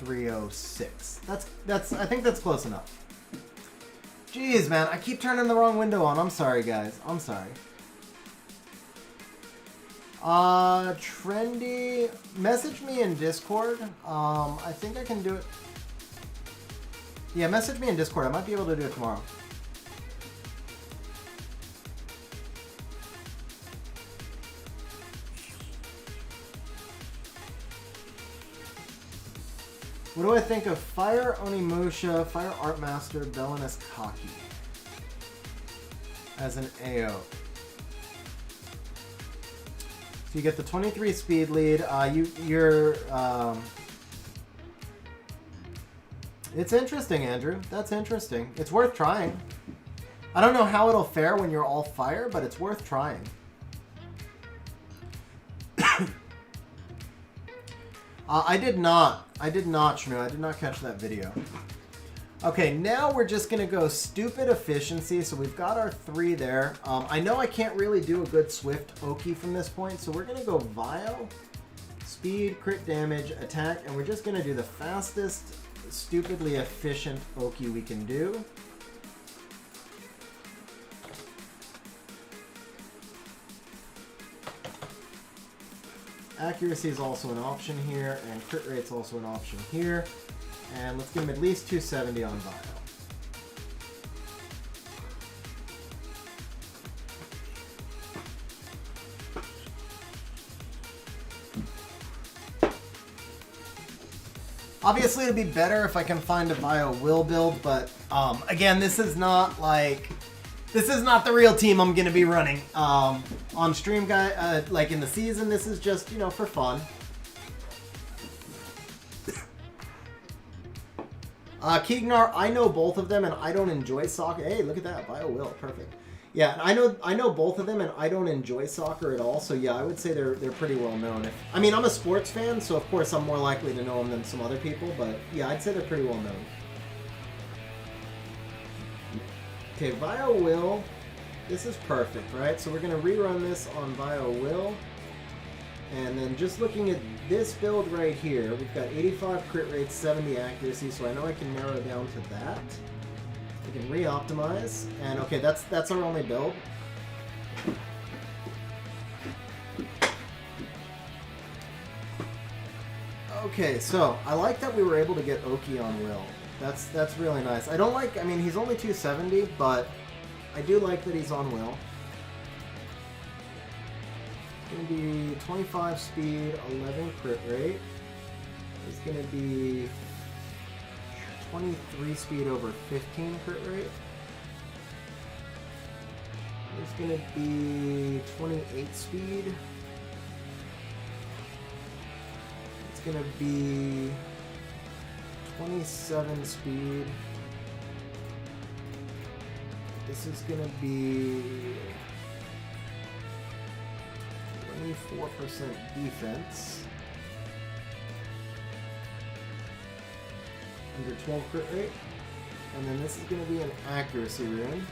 306. I think that's close enough. Jeez, man, I keep turning the wrong window on. I'm sorry, guys. I'm sorry. Trendy, message me in Discord. I think I can do it. Yeah, message me in Discord. I might be able to do it tomorrow. What do I think of Fire Onimusha, Fire Artmaster, Belinus Kaki as an AO? So you get the 23 speed lead. It's interesting, Andrew. That's interesting. It's worth trying. I don't know how it'll fare when you're all fire, but it's worth trying. I did not, Shmoo. I did not catch that video. Okay, now we're just going to go stupid efficiency. So we've got our 3 there. I know I can't really do a good swift Oki from this point, so we're going to go Vile, speed, crit damage, attack, and we're just going to do the fastest, stupidly efficient Oki we can do. Accuracy is also an option here, and crit rate's also an option here. And let's give him at least 270 on Vile. Obviously, it'd be better if I can find a Bio Will build, but again, this is not the real team I'm going to be running on stream, like in the season. This is just, you know, for fun. Keegnar, I know both of them, and I don't enjoy soccer. Hey, look at that, Bio Will, perfect. Yeah, I know both of them, and I don't enjoy soccer at all. So yeah, I would say they're pretty well known. I mean, I'm a sports fan, so of course I'm more likely to know them than some other people. But yeah, I'd say they're pretty well known. Okay, Bio Will, this is perfect, right? So we're going to rerun this on Bio Will. And then just looking at this build right here, we've got 85 crit rate, 70 accuracy, so I know I can narrow down to that. We can re-optimize, and okay, that's our only build. Okay, so I like that we were able to get Oki on Will. That's really nice. I don't like, I mean, he's only 270, but I do like that he's on Will. It's going to be 25 speed, 11 crit rate. It's going to be 23 speed over 15 crit rate. It's going to be 28 speed. It's going to be 27 speed. This is going to be 24% defense. Under 12 crit rate. And then this is going to be an accuracy rune.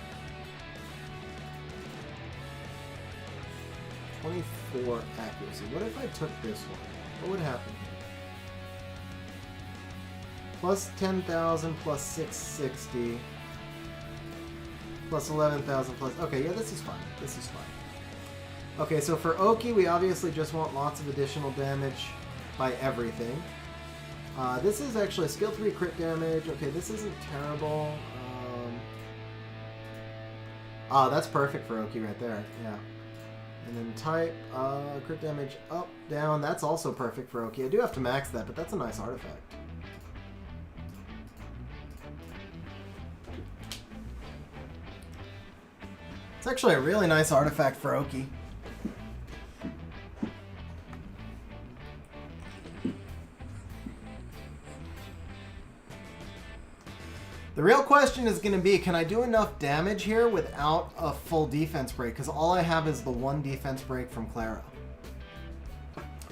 24 accuracy. What if I took this one? What would happen here? Plus 10,000 plus 660 plus 11,000 plus... Okay, yeah, this is fine. This is fine. Okay, so for Oki, we obviously just want lots of additional damage by everything. This is actually skill 3 crit damage. Okay, this isn't terrible. That's perfect for Oki right there. Yeah. And then type, crit damage up, down. That's also perfect for Oki. I do have to max that, but that's a nice artifact. It's actually a really nice artifact for Oki. The real question is going to be, can I do enough damage here without a full defense break? Because all I have is the one defense break from Clara.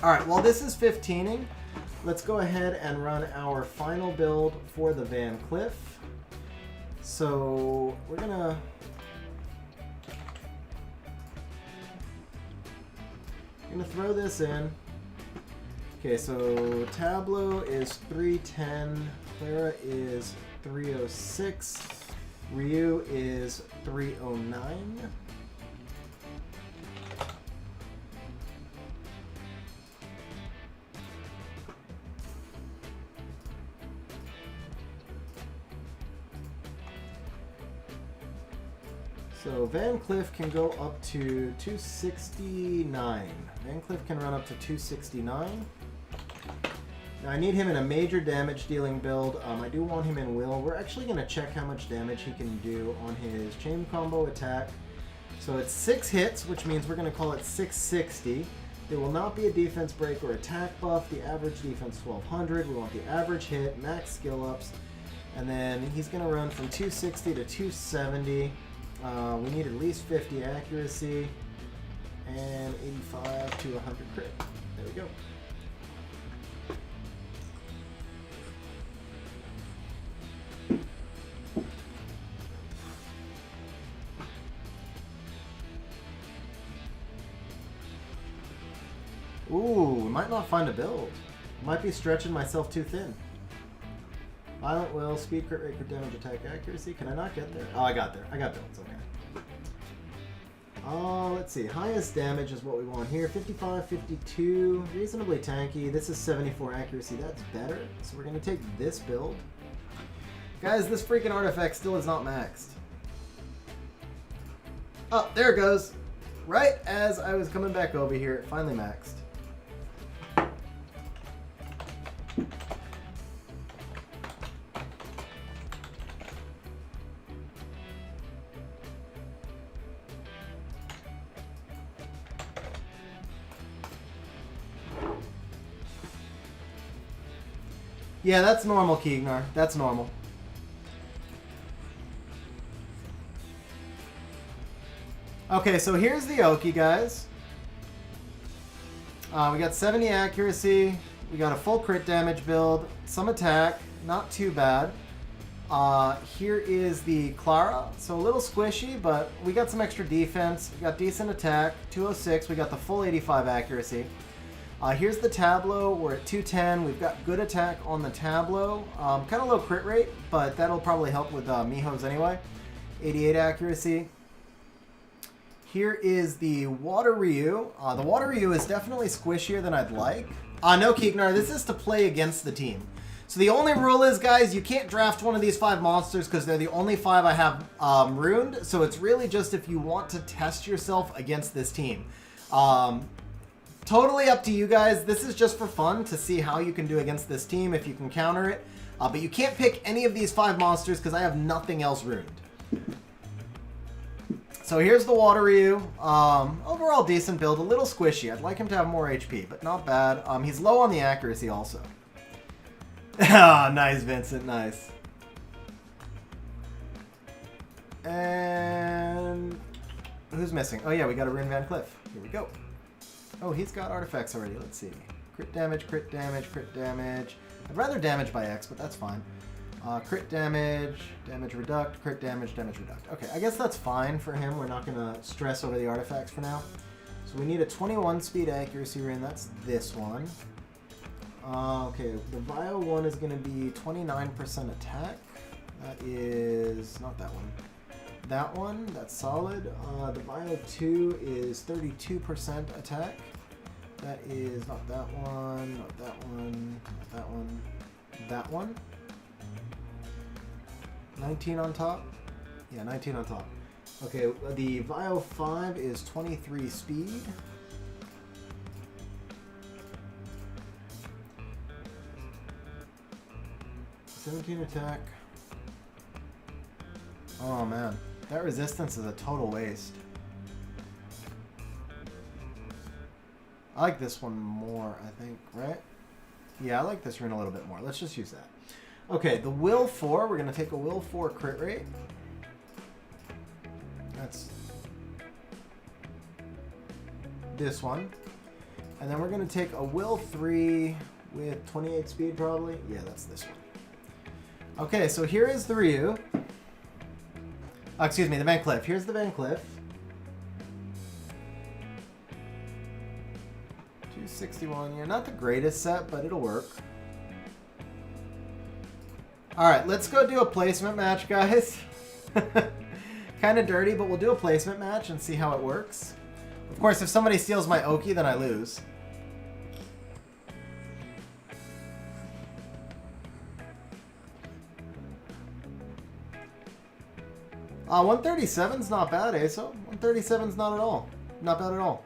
Alright, while this is 15ing, let's go ahead and run our final build for the Van Cleef. So we're going to... throw this in. Okay, so Tableau is 310, Clara is 306, Ryu is 309. So Van Cliff can go up to 269. Van Cliff can run up to 269. Now I need him in a major damage dealing build. I do want him in will. We're actually going to check how much damage he can do on his chain combo attack. So it's 6 hits, which means we're going to call it 660. There will not be a defense break or attack buff. The average defense 1200. We want the average hit, max skill ups. And then he's going to run from 260 to 270. We need at least 50 accuracy and 85 to 100 crit. There we go. Ooh, we might not find a build. Might be stretching myself too thin. Violent will, speed, crit rate, crit damage, attack, accuracy. Can I not get there? Oh, I got there. I got builds. Okay. Let's see. Highest damage is what we want here. 55, 52. Reasonably tanky. This is 74 accuracy. That's better. So we're going to take this build. Guys, this freaking artifact still is not maxed. Oh, there it goes. Right as I was coming back over here, it finally maxed. Yeah, that's normal, Keegnar. That's normal. Okay, so here's the Oki, guys. We got 70 accuracy. We got a full crit damage build. Some attack. Not too bad. Here is the Clara. So a little squishy, but we got some extra defense. We got decent attack. 206. We got the full 85 accuracy. Here's the Tableau. We're at 210. We've got good attack on the Tableau. Kind of low crit rate, but that'll probably help with Mihos anyway. 88 accuracy. Here is the Water Ryu. The Water Ryu is definitely squishier than I'd like. No, Keeknar, this is to play against the team. So the only rule is, guys, you can't draft one of these 5 monsters because they're the only 5 I have ruined. So it's really just if you want to test yourself against this team. Totally up to you guys. This is just for fun to see how you can do against this team, if you can counter it. But you can't pick any of these 5 monsters because I have nothing else ruined. So here's the Water Ryu. Overall decent build, a little squishy. I'd like him to have more HP, but not bad. He's low on the accuracy also. Ah, nice, Vincent, nice. And who's missing? Oh yeah, we got a Rin Van Cliff. Here we go. Oh, he's got artifacts already. Let's see. Crit damage, crit damage, crit damage. I'd rather damage by X, but that's fine. Crit damage, damage reduct, crit damage, damage reduct. Okay, I guess that's fine for him. We're not going to stress over the artifacts for now. So we need a 21 speed accuracy ring. That's this one. Okay, the Bio one is going to be 29% attack. That is not that one. That one, that's solid. The Bio 2 is 32% attack. That is not that one, not that one, not that one, that one. 19 on top? Yeah, 19 on top. Okay, the Bio 5 is 23 speed. $17 attack. Oh man, that resistance is a total waste. I like this one more, I think, right? Yeah, I like this rune a little bit more. Let's just use that. Okay, the Will 4, we're going to take a Will 4 crit rate. That's this one. And then we're going to take a Will 3 with 28 speed probably. Yeah, that's this one. Okay, so here is the Ryu. Excuse me, the Van Cliff. Here's the Van Cliff. 261. Yeah, not the greatest set, but it'll work. Alright, let's go do a placement match, guys. Kind of dirty, but we'll do a placement match and see how it works. Of course, if somebody steals my Oki, then I lose. 137's not bad, Aso. 137's not at all. Not bad at all.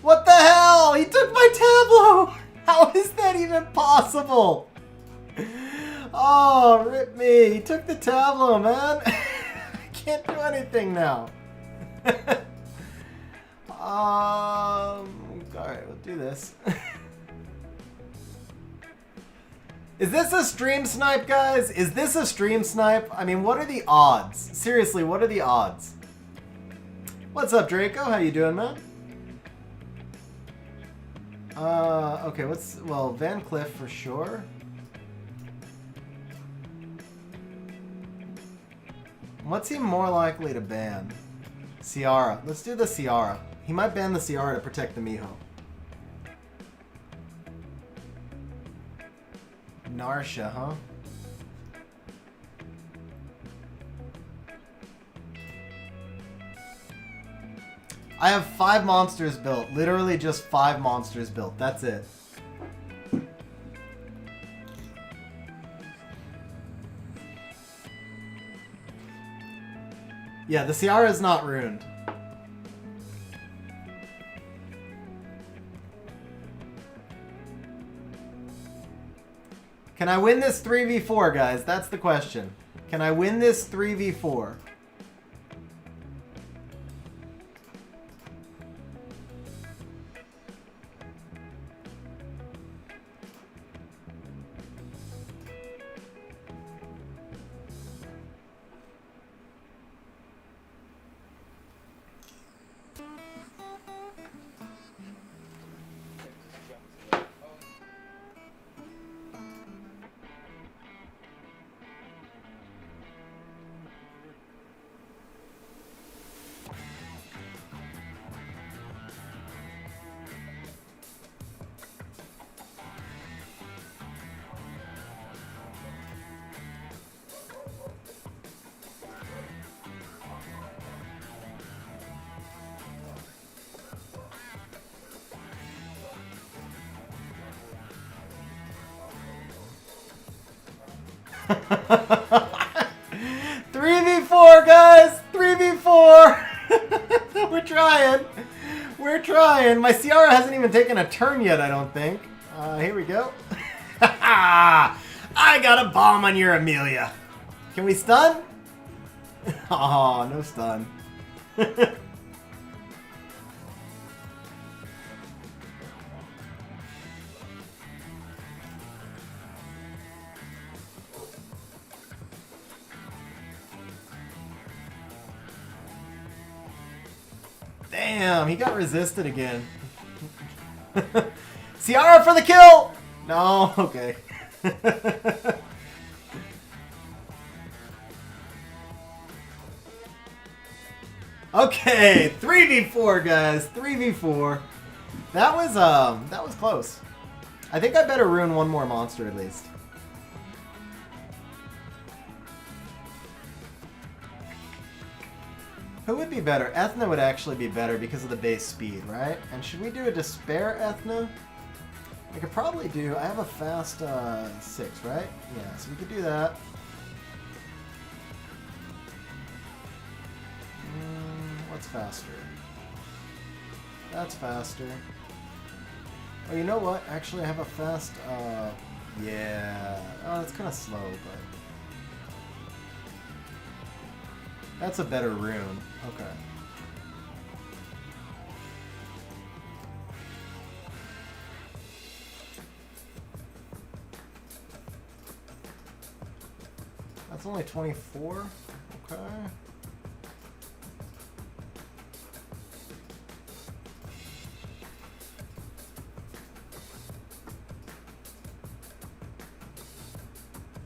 What the hell? He took my Tableau! How is that even possible? Oh, rip me. He took the Tableau, man. I can't do anything now. Alright, we'll do this. Is this a stream snipe, guys? Is this a stream snipe? I mean, what are the odds? Seriously, what are the odds? What's up, Draco? How you doing, man? Okay, well, Van Cliff for sure. What's he more likely to ban? Ciara. Let's do the Ciara. He might ban the Ciara to protect the Miho. Narsha, huh? I have 5 monsters built. Literally just 5 monsters built. That's it. Yeah, the Ciara is not ruined. Can I win this 3v4, guys? That's the question. Can I win this 3v4? Three v 4, guys. 3v4. We're trying. We're trying. My Ciara hasn't even taken a turn yet, I don't think. Here we go. I got a bomb on your Amelia. Can we stun? Oh, no stun. Damn, he got resisted again. Ciara for the kill! No, okay. Okay, 3v4, guys. 3v4. That was close. I think I better ruin one more monster at least. Who would be better? Ethna would actually be better because of the base speed, right? And should we do a Despair Ethna? I could probably do... I have a fast 6, right? Yeah, so we could do that. What's faster? That's faster. Oh, you know what? Actually, I have a fast... yeah. Oh, it's kind of slow, but... That's a better rune. Okay. That's only 24? Okay.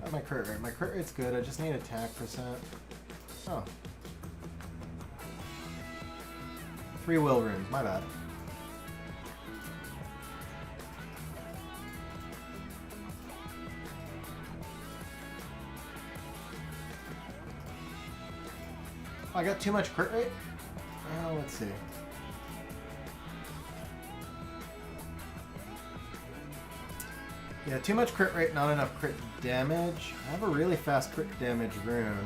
How's my crit rate? My crit rate's good. I just need attack percent. Oh. 3 will runes. My bad. Oh, I got too much crit rate? Let's see. Yeah, too much crit rate, not enough crit damage. I have a really fast crit damage rune.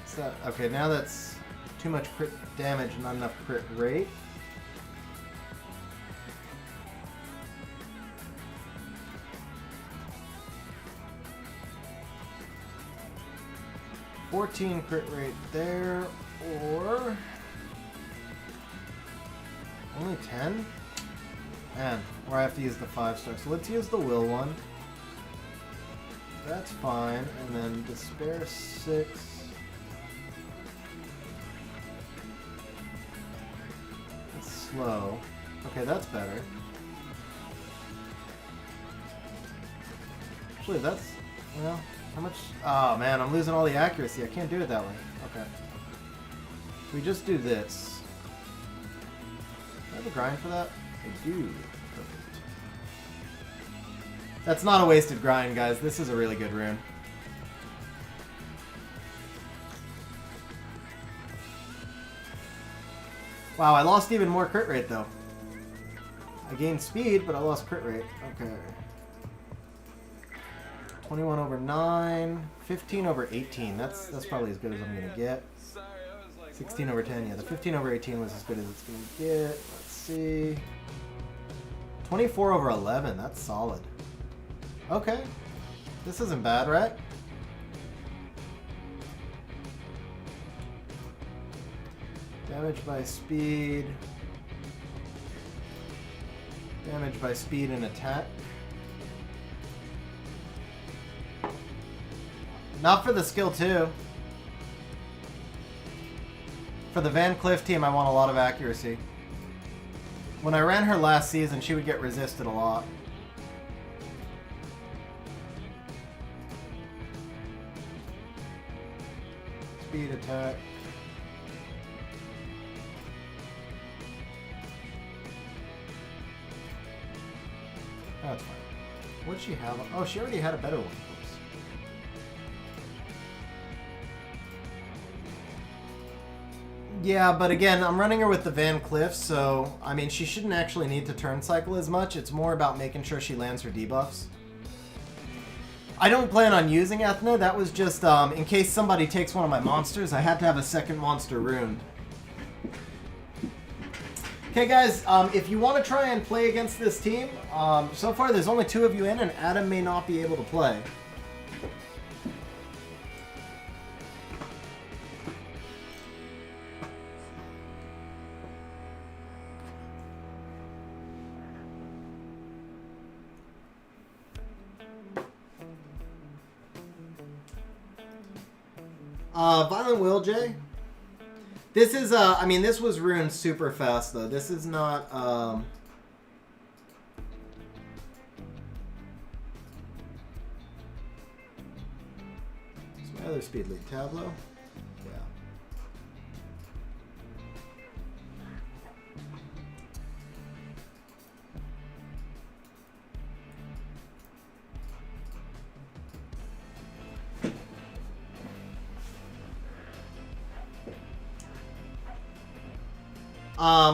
What's that? Okay, now that's too much crit damage, not enough crit rate. $14 crit rate there, or only 10? Man, or I have to use the 5-star. So let's use the will one. That's fine. And then despair 6. It's slow. Okay, that's better. Actually, that's, well, how much? Oh man, I'm losing all the accuracy. I can't do it that way. Okay. We just do this. Do I have a grind for that? I do. Perfect. That's not a wasted grind, guys. This is a really good rune. Wow, I lost even more crit rate though. I gained speed, but I lost crit rate. Okay. 21 over 9, 15 over 18. That's probably as good as I'm gonna get. 16 over 10, yeah. The 15 over 18 was as good as it's gonna get. Let's see. 24 over 11, that's solid. Okay. This isn't bad, right? Damage by speed. Damage by speed and attack. Not for the skill 2. For the Van Cliff team, I want a lot of accuracy. When I ran her last season, she would get resisted a lot. Speed attack. That's fine. What'd she have? Oh, she already had a better one. Yeah, but again, I'm running her with the Van Cliff, so, I mean, she shouldn't actually need to turn cycle as much. It's more about making sure she lands her debuffs. I don't plan on using Ethna. That was just, in case somebody takes one of my monsters, I had to have a second monster ruined. Okay, guys, if you want to try and play against this team, so far there's only 2 of you in, and Adam may not be able to play. Violent Will J. This is, I mean, this was ruined super fast, though. This is not, What's my other speed lead? Tableau? Yeah.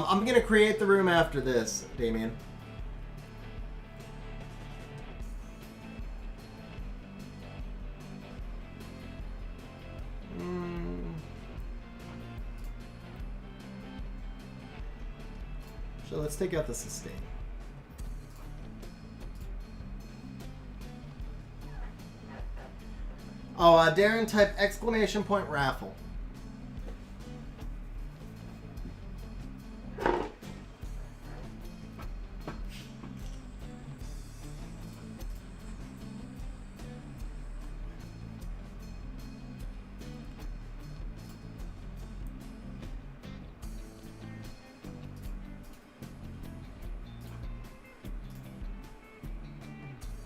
I'm going to create the room after this, Damien. So let's take out the sustain. Oh, Darren, type exclamation point raffle.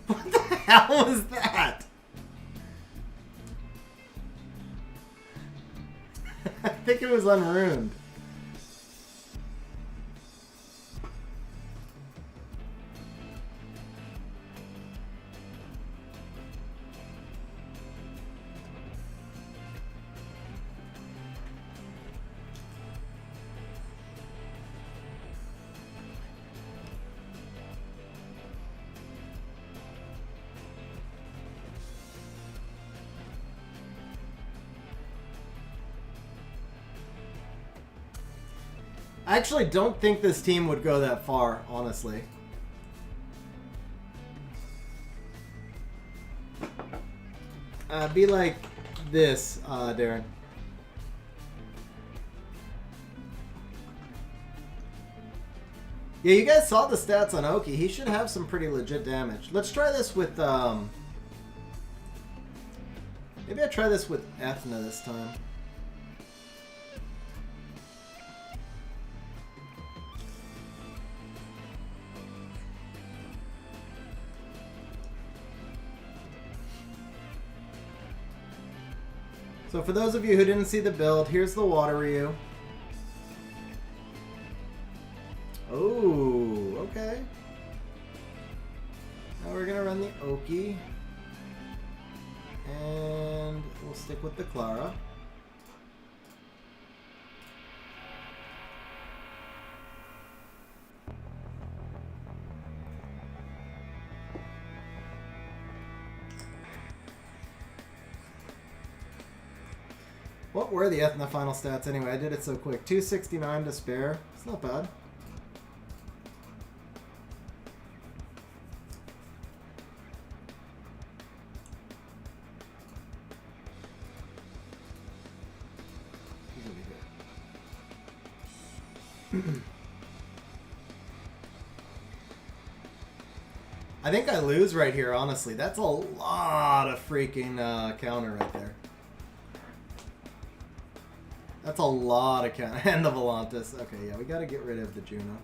What the hell was that? I think it was unruined. I actually don't think this team would go that far, honestly. Be like this, Darren. Yeah, you guys saw the stats on Oki. He should have some pretty legit damage. Let's try this with, maybe I try this with Ethna this time. So for those of you who didn't see the build, here's the Water Ryu. Oh, okay. Now we're gonna run the Oki. And we'll stick with the Clara. What were the Ethna final stats anyway? I did it so quick. 269 to spare. It's not bad. He's gonna be good. I think I lose right here, honestly. That's a lot of freaking counter right there. That's a lot of counter. And the Volantis. Okay, yeah, we gotta get rid of the Juno.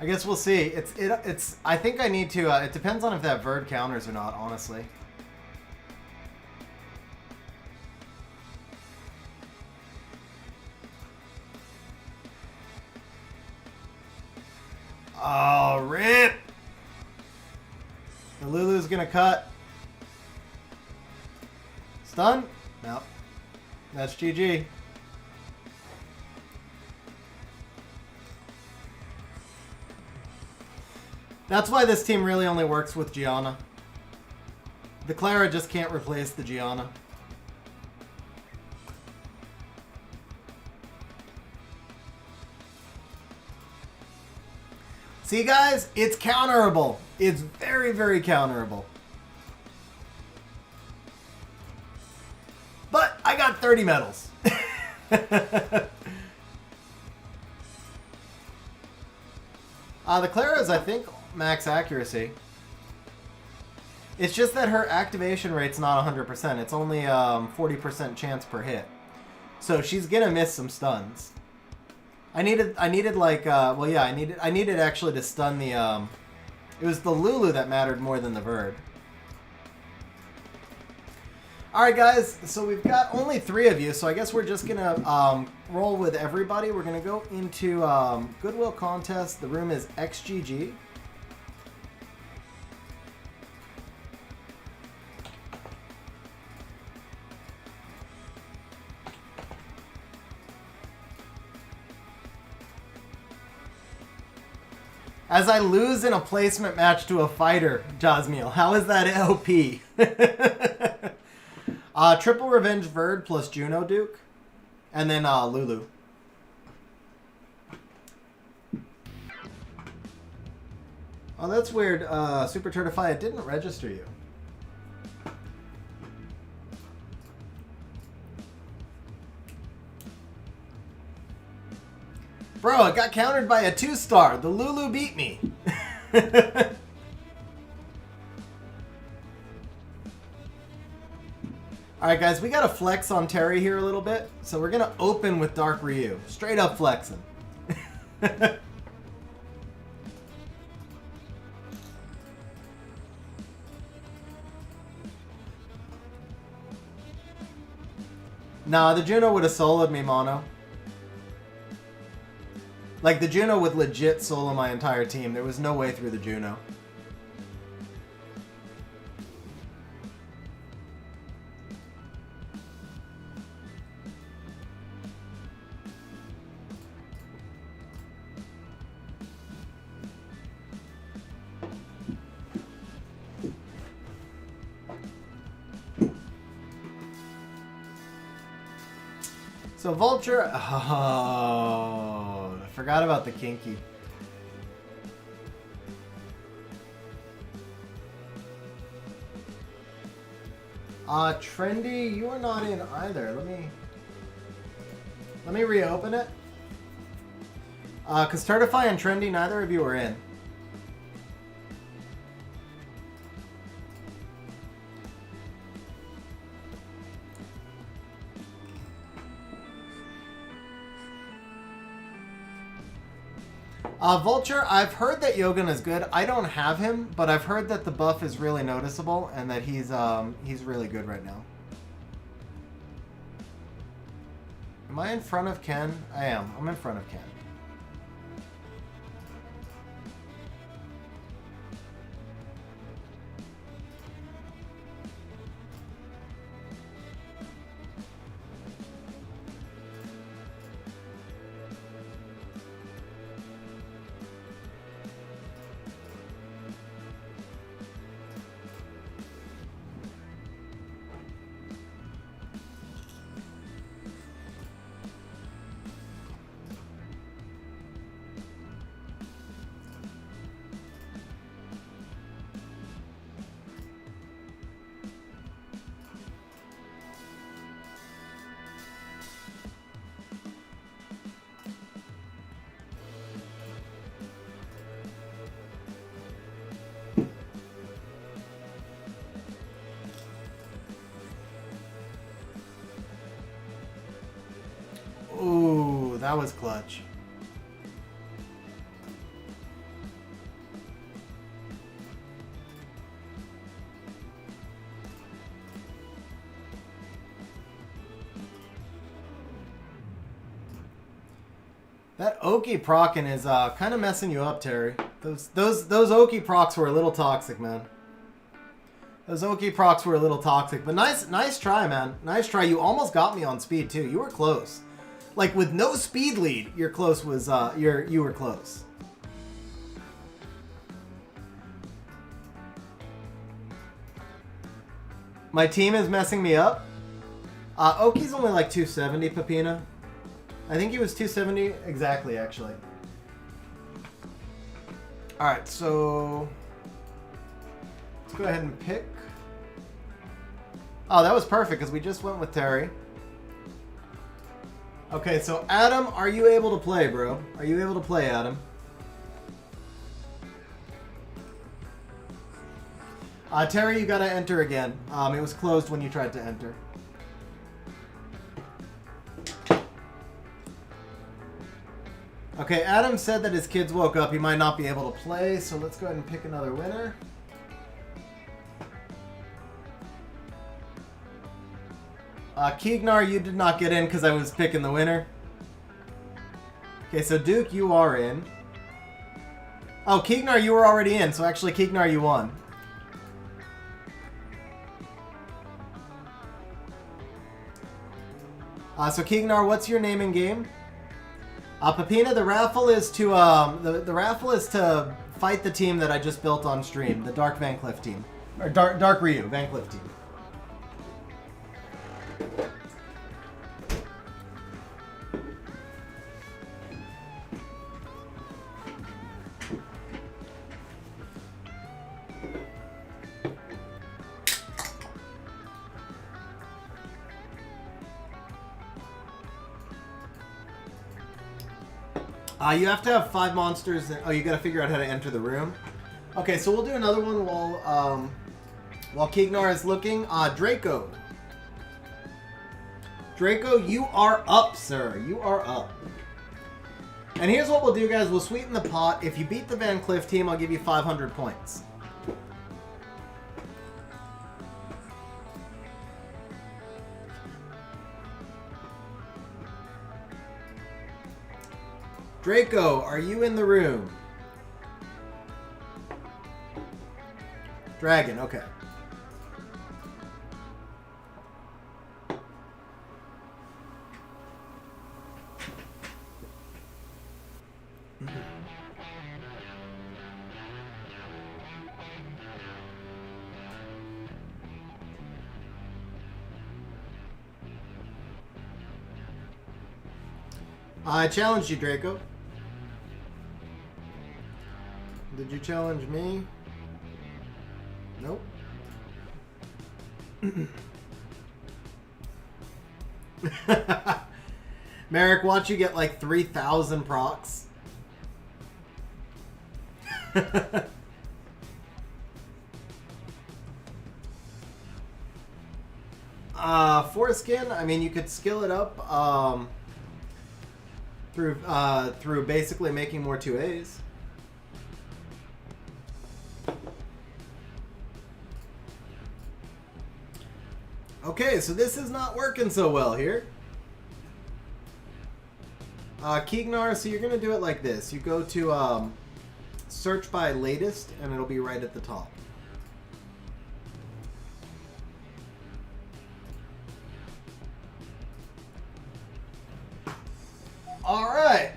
I guess we'll see. It's. I think I need to. It depends on if that Verd counters or not, honestly. Oh, rip! The Lulu's gonna cut. Stun? No. That's GG. That's why this team really only works with Gianna. The Clara just can't replace the Gianna. See, guys? It's counterable. It's very, very counterable. But I got 30 medals. The Clara's, I think, max accuracy. It's just that her activation rate's not 100%. It's only 40% chance per hit. So she's gonna miss some stuns. I needed like, well, yeah, I needed actually to stun the, it was the Lulu that mattered more than the Verd. Alright, guys, so we've got only 3 of you, so I guess we're just gonna, roll with everybody. We're gonna go into, Goodwill Contest. The room is XGG. As I lose in a placement match to a fighter, Jasmiel. How is that OP? Triple Revenge Verd plus Juno Duke. And then Lulu. Oh, that's weird. Super Turtify, it didn't register you. Bro, it got countered by a 2-star. The Lulu beat me. Alright guys, we gotta flex on Terry here a little bit. So we're gonna open with Dark Ryu. Straight up flexing. Nah, the Juno would have soloed me, Mono. Like, the Juno would legit solo my entire team. There was no way through the Juno. So Vulture, oh, I forgot about the Kinky. Trendy, you are not in either. Let me reopen it. Cause Turtify and Trendy, neither of you are in. Vulture, I've heard that Yogan is good. I don't have him, but I've heard that the buff is really noticeable and that he's really good right now. Am I in front of Ken? I am. I'm in front of Ken. Ooh, that was clutch. That Oki procking is kind of messing you up, Terry. Those Oki procs were a little toxic, man. Those Oki procs were a little toxic, but nice try, man. Nice try. You almost got me on speed too. You were close. Like with no speed lead, your close was you were close. My team is messing me up. Oki's only like 270, Pepina. I think he was 270 exactly, actually. All right, so let's go ahead and pick. Oh, that was perfect because we just went with Terry. Okay, so Adam, are you able to play, bro? Are you able to play, Adam? Terry, you gotta enter again. It was closed when you tried to enter. Okay, Adam said that his kids woke up. He might not be able to play, so let's go ahead and pick another winner. Keegnar, you did not get in because I was picking the winner. Okay, so Duke, you are in. Oh, Keegnar, you were already in, so actually, Keegnar, you won. So Keegnar, what's your name in game? Pepina, the raffle is to the raffle is to fight the team that I just built on stream, the Dark Van Cleef team, or Dark Ryu Van Cleef team. You have to have 5 monsters. Oh, you got to figure out how to enter the room. Okay, so we'll do another one while Keegnar is looking. Draco. Draco, you are up, sir. You are up. And here's what we'll do, guys. We'll sweeten the pot. If you beat the Van Cliff team, I'll give you 500 points. Draco, are you in the room? Dragon, okay. I challenged you, Draco. Did you challenge me? Nope. Merrick, watch you get like 3,000 procs. Foreskin, I mean, you could skill it up through basically making more 2As. Okay, so this is not working so well here. Keegnar, so you're going to do it like this. You go to search by latest, and it'll be right at the top. All right.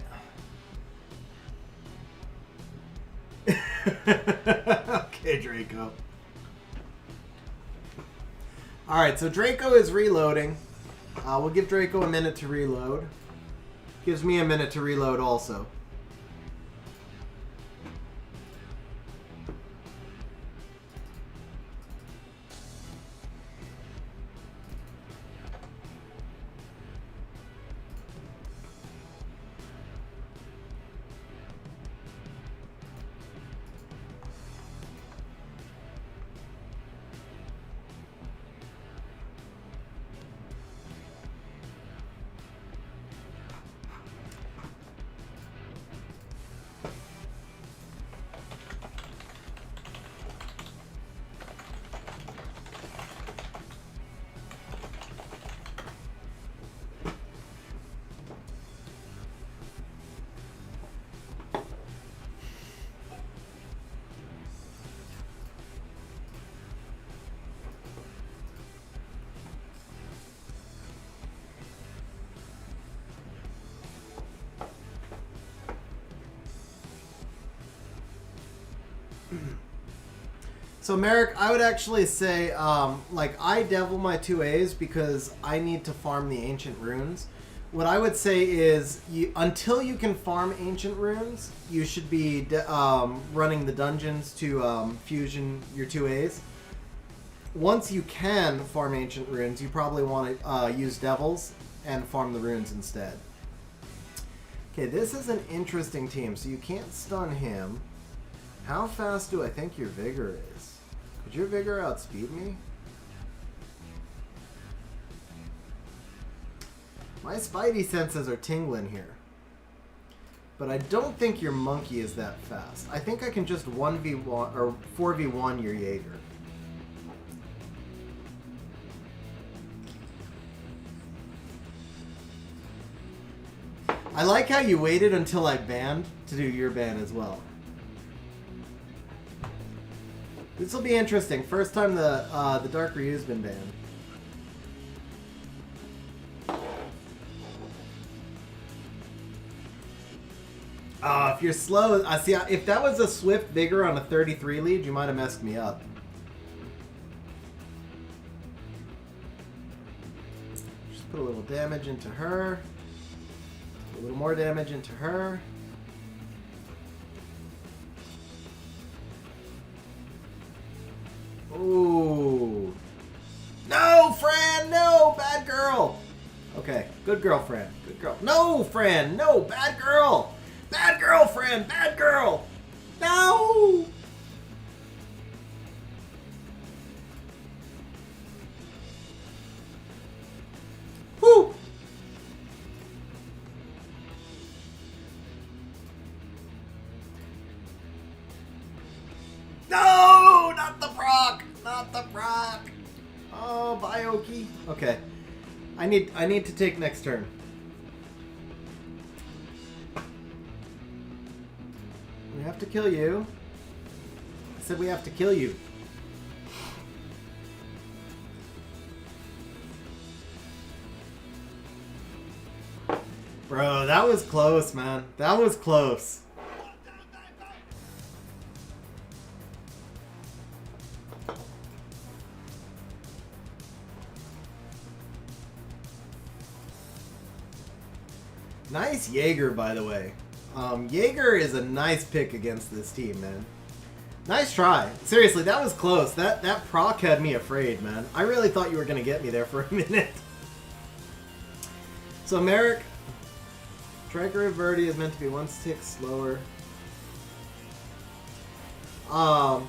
Okay, Draco. All right, so Draco is reloading. We'll give Draco a minute to reload. Gives me a minute to reload also. So Merrick, I would actually say, like, I devil my 2As because I need to farm the ancient runes. What I would say is, until you can farm ancient runes, you should be running the dungeons to fusion your 2As. Once you can farm ancient runes, you probably want to use devils and farm the runes instead. Okay, this is an interesting team, so you can't stun him. How fast do I think your vigor is? Could your vigor outspeed me? My spidey senses are tingling here. But I don't think your monkey is that fast. I think I can just 1v1 or 4v1 your Jaeger. I like how you waited until I banned to do your ban as well. This will be interesting. First time the Dark Ryu's been banned. If you're slow, see, if that was a Swift Vigor on a 33 lead, you might have messed me up. Just put a little damage into her. A little more damage into her. Ooh. No, Fran! No! Bad girl! Okay, good girl, Fran. Good girl. No, Fran! No! Bad girl! Bad girl, Fran! Bad girl! No! Whew! not the proc. Oh, bye, Oki. Okay. I need to take next turn. We have to kill you. I said we have to kill you. Bro, that was close, man. That was close. Nice Jaeger, by the way. Jaeger is a nice pick against this team, man. Nice try. Seriously, that was close. That proc had me afraid, man. I really thought you were going to get me there for a minute. So, Merrick, Striker Verde is meant to be one tick slower. So,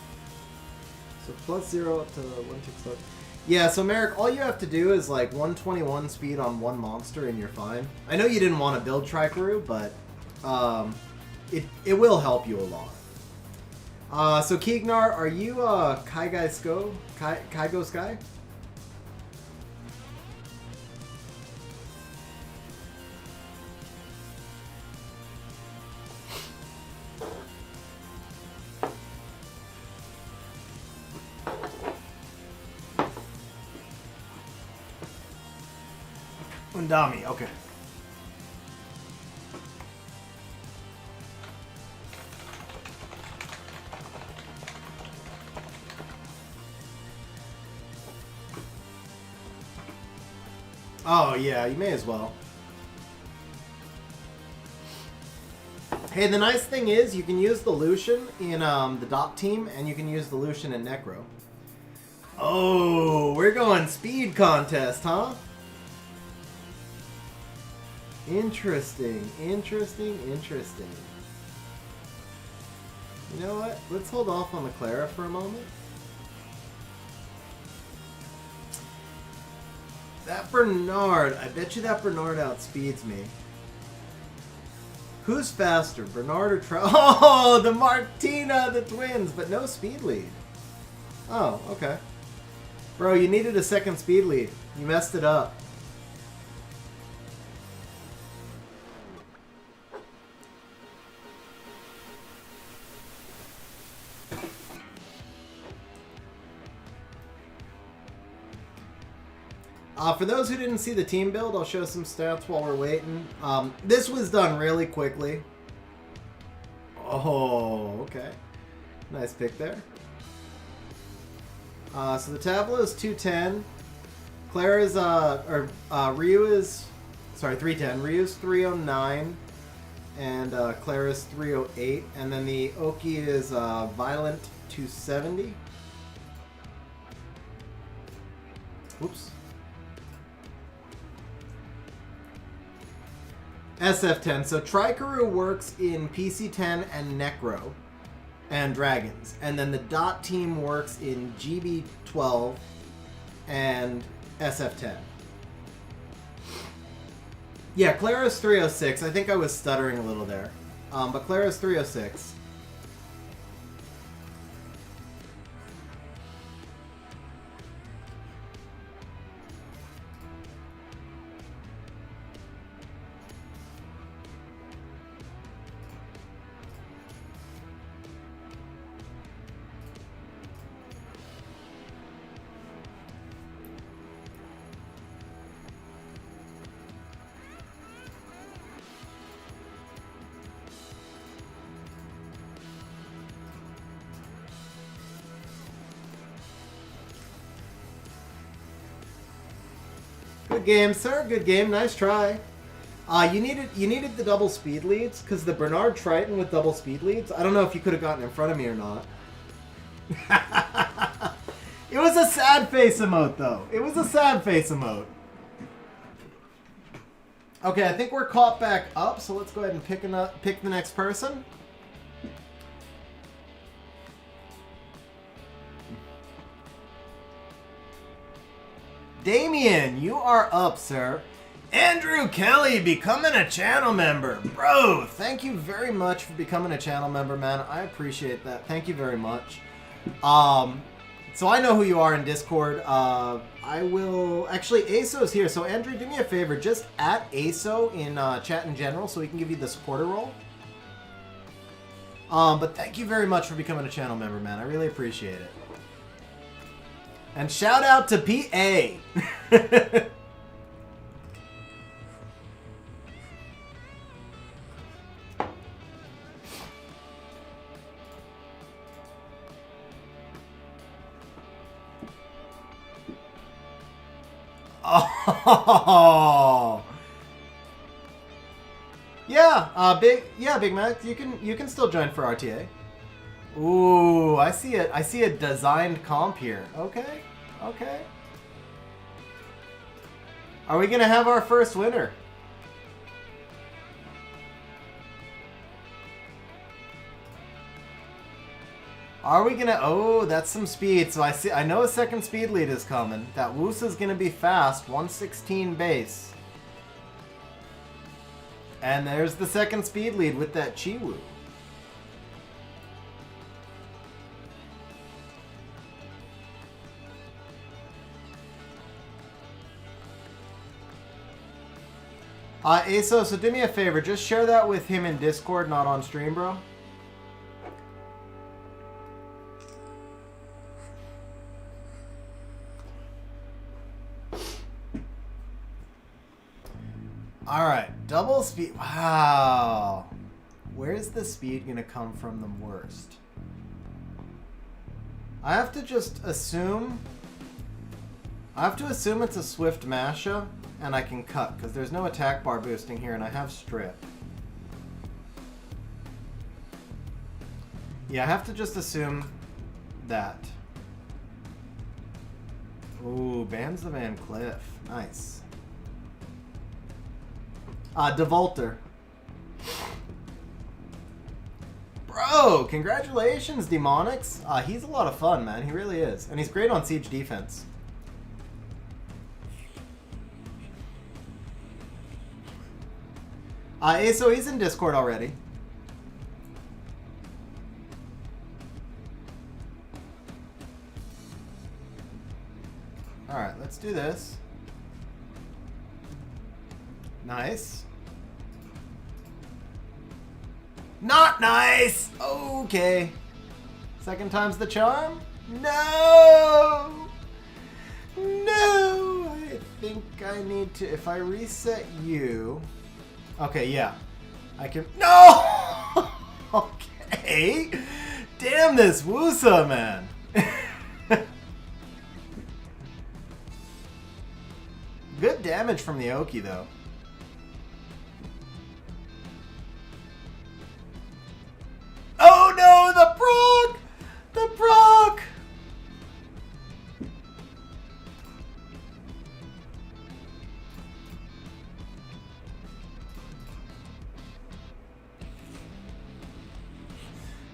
+0 up to one tick slower. Yeah, so Merrick, all you have to do is like 121 speed on one monster and you're fine. I know you didn't want to build Trikeru, but it will help you a lot. So Keegnar, are you Kaigo Sky? Undami, okay. Oh yeah, you may as well. Hey, the nice thing is you can use the Lucian in the Dot team, and you can use the Lucian in Necro. Oh, we're going speed contest, huh? Interesting, interesting, interesting. You know what? Let's hold off on the Clara for a moment. That Bernard, I bet you that Bernard outspeeds me. Who's faster, Bernard or Oh, the Martina, the twins, but no speed lead. Oh, okay. Bro, you needed a second speed lead. You messed it up. For those who didn't see the team build, I'll show some stats while we're waiting. This was done really quickly. Oh, okay. Nice pick there. So the Tableau is 210. Clara's, Ryu is, sorry, 310. Ryu's 309. And Clara's 308. And then the Oki is Violent 270. Whoops. SF10. So Trikeru works in PC10 and Necro and Dragons. And then the Dot team works in GB12 and SF10. Yeah, Clara's 306. I think I was stuttering a little there. But Clara's 306. Good game, sir. Good game. Nice try. You needed the double speed leads because the Bernard Triton with double speed leads. I don't know if you could have gotten in front of me or not. It was a sad face emote, though. It was a sad face emote. Okay, I think we're caught back up, so let's go ahead and pick the next person. Damien, you are up, sir. Andrew Kelly becoming a channel member. Bro, thank you very much for becoming a channel member, man. I appreciate that. Thank you very much. So I know who you are in Discord. I will... Actually, ASO's here. So Andrew, do me a favor. Just at ASO in chat in general so we can give you the supporter role. But thank you very much for becoming a channel member, man. I really appreciate it. And shout out to PA. Oh. Yeah, Big Mac, you can still join for RTA. Ooh, I see it. I see a designed comp here. Okay. Okay. Are we gonna have our first winner? Are we gonna... Oh, that's some speed. So I know a second speed lead is coming. That Woosa's gonna be fast. 116 base. And there's the second speed lead with that Chiwoo. ASO, so do me a favor. Just share that with him in Discord, not on stream, bro. Alright, double speed. Wow. Where's the speed going to come from the worst? I have to just assume... I have to assume it's a Swift Masha, and I can cut, because there's no attack bar boosting here, and I have Strip. Yeah, I have to just assume that. Ooh, Bans the Van Cliff. Nice. Devolter. Bro, congratulations, Demonics. He's a lot of fun, man. He really is. And he's great on siege defense. So he's in Discord already. Alright, let's do this. Nice. Not nice! Okay. Second time's the charm? No! No! I think I need to... If I reset you... Okay, yeah. I can... No! Okay. Damn this Woosa, man. Good damage from the Oki, though. Oh no, the proc! The proc!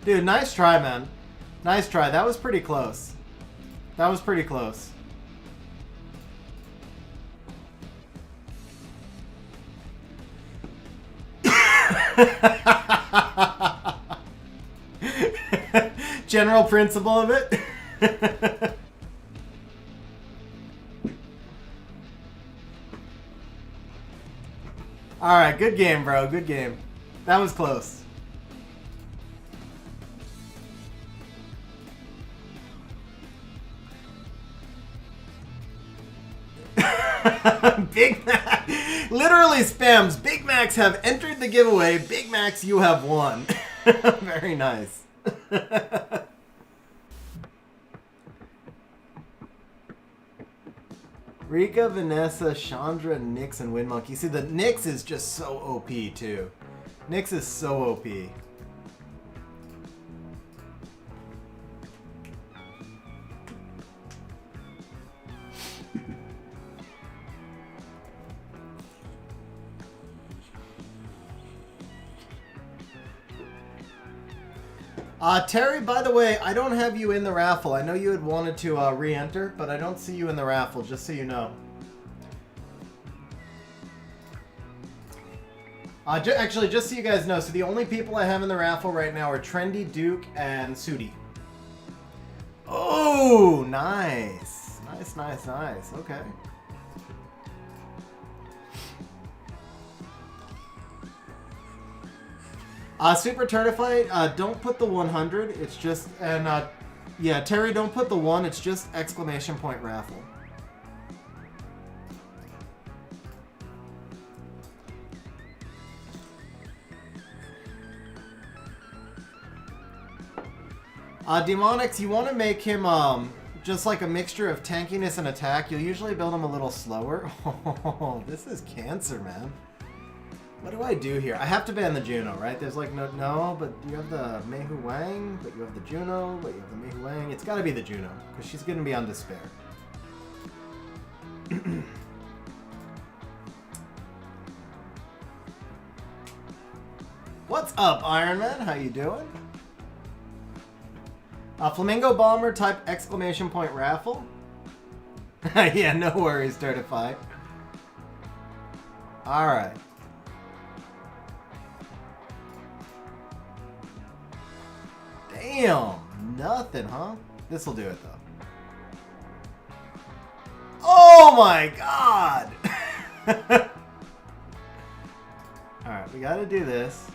Dude, nice try, man. Nice try. That was pretty close. That was pretty close. General principle of it. Alright, good game, bro. Good game. That was close. Big Mac literally spams. Big Macs have entered the giveaway. Big Macs, you have won. Very nice. Rika, Vanessa, Chandra, Nyx, and Windmonkey. See, the Nyx is just so OP, too. Nyx is so OP. Terry, by the way, I don't have you in the raffle. I know you had wanted to re-enter, but I don't see you in the raffle, just so you know. Actually, just so you guys know, so the only people I have in the raffle right now are Trendy, Duke, and Sudi. Oh, Ooh, nice. Nice, nice, nice. Okay. Super Turtify, don't put the 100. It's just, and yeah, Terry, don't put the 1. It's just exclamation point raffle. Demonics, you want to make him just like a mixture of tankiness and attack. You'll usually build him a little slower. Oh, this is cancer, man. What do I do here? I have to ban the Juno, right? There's like no, but you have the Meihu Wang, but you have the Juno, but you have the Meihu Wang. It's got to be the Juno, because she's going to be on Despair. What's up, Iron Man? How you doing? Flamingo Bomber type exclamation point raffle. Yeah, no worries, Certified. Alright. Damn, nothing, huh? This'll do it, though. Oh my god! Alright, we gotta do this.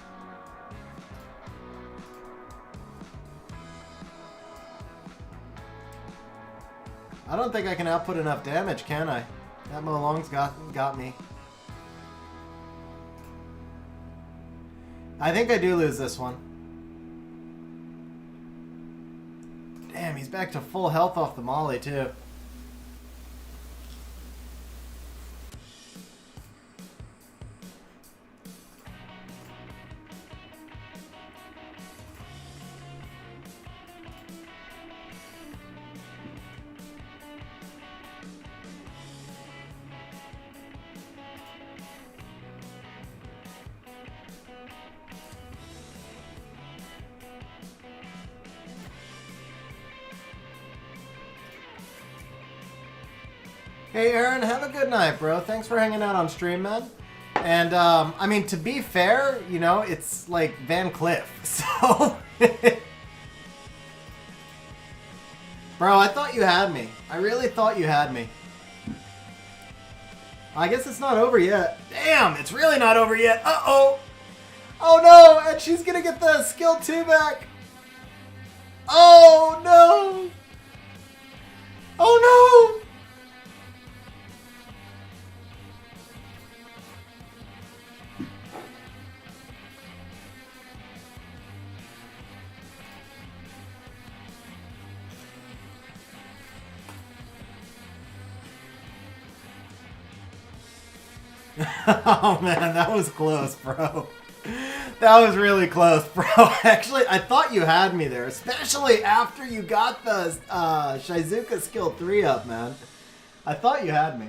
I don't think I can output enough damage, can I? That Molong's got me. I think I do lose this one. Damn, he's back to full health off the molly, too. Hey Aaron, have a good night, bro. Thanks for hanging out on stream, man. And, I mean, to be fair, you know, it's like Van Cliff, so... Bro, I thought you had me. I really thought you had me. I guess it's not over yet. Damn, it's really not over yet. Uh-oh. Oh, no, and she's gonna get the skill 2 back. Oh, no. Oh, no. Oh man, that was close, bro. That was really close, bro. Actually, I thought you had me there, especially after you got the Shizuka skill 3 up, man. I thought you had me.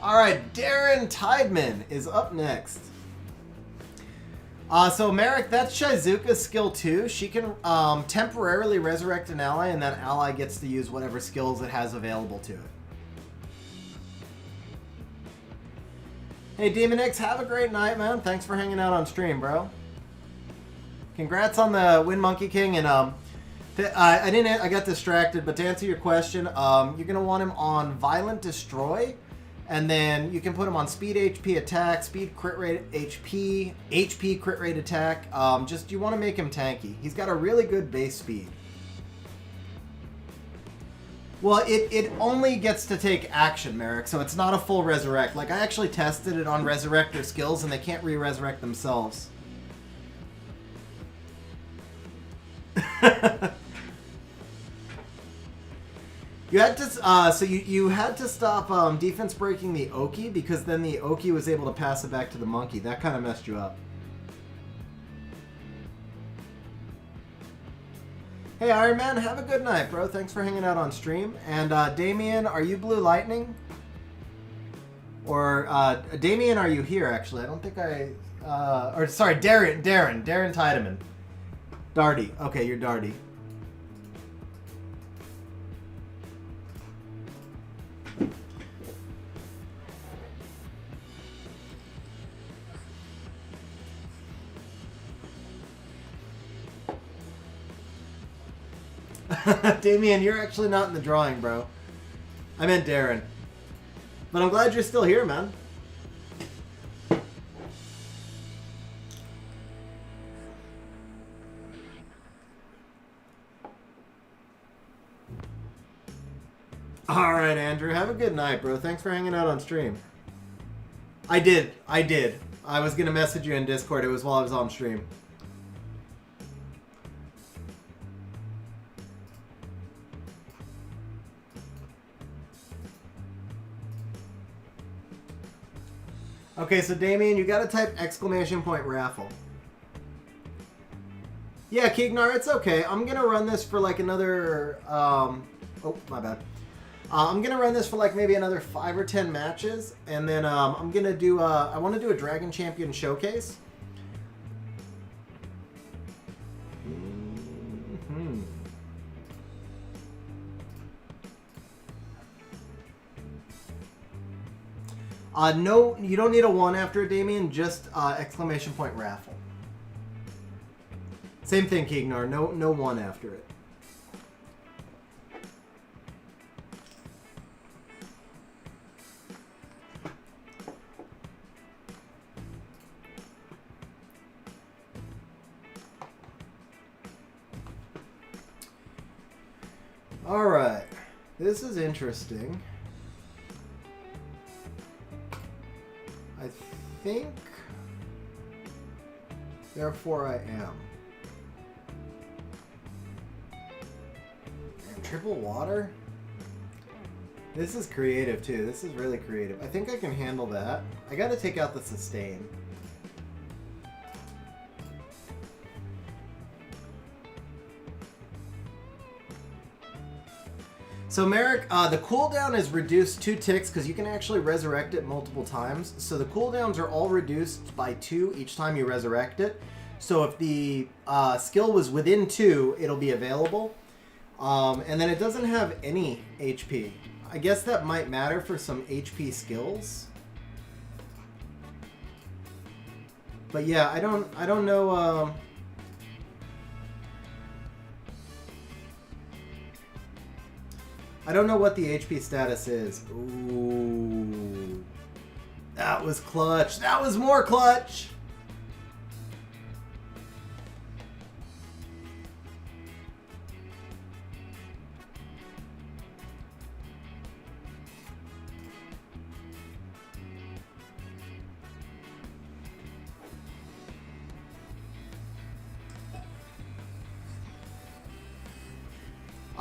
Alright, Darren Tideman is up next. So Merrick, that's Shizuka's skill 2. She can temporarily resurrect an ally, and that ally gets to use whatever skills it has available to it. Hey Demon X, have a great night, man. Thanks for hanging out on stream, bro. Congrats on the win, Monkey King, and I got distracted, but to answer your question, you're gonna want him on Violent Destroy. And then you can put him on speed HP attack, speed crit rate HP, HP crit rate attack. Just you want to make him tanky. He's got a really good base speed. Well, it only gets to take action, Merrick, so it's not a full resurrect. Like, I actually tested it on resurrector skills, and they can't re-resurrect themselves. You had to, so you had to stop defense breaking the Oki, because then the Oki was able to pass it back to the monkey. That kind of messed you up. Hey Iron Man, have a good night, bro. Thanks for hanging out on stream. And Damien, are you Blue Lightning? Or Damien, are you here? Actually, I don't think I. Or sorry, Darren Tiedemann. Darty. Okay, you're Darty. Damien, you're actually not in the drawing, bro. I meant Darren. But I'm glad you're still here, man. Alright, Andrew. Have a good night, bro. Thanks for hanging out on stream. I did. I was going to message you in Discord. It was while I was on stream. Okay, so Damien, you gotta type !raffle. Yeah, Keegnar, it's okay. I'm gonna run this for like another, oh, my bad. I'm gonna run this for like maybe another 5 or 10 matches, and then I'm gonna do, I wanna do a Dragon Champion showcase. No, you don't need a 1 after it, Damien, just !raffle. Same thing, Keegnar, no 1 after it. Alright, this is interesting. I think, therefore I am. And triple water? This is creative too. This is really creative. I think I can handle that. I gotta take out the sustain. So Merrick, the cooldown is reduced 2 ticks because you can actually resurrect it multiple times. So the cooldowns are all reduced by 2 each time you resurrect it. So if the skill was within 2, it'll be available. And then it doesn't have any HP. I guess that might matter for some HP skills. But yeah, I don't know. I don't know what the HP status is. Ooh. That was clutch. That was more clutch.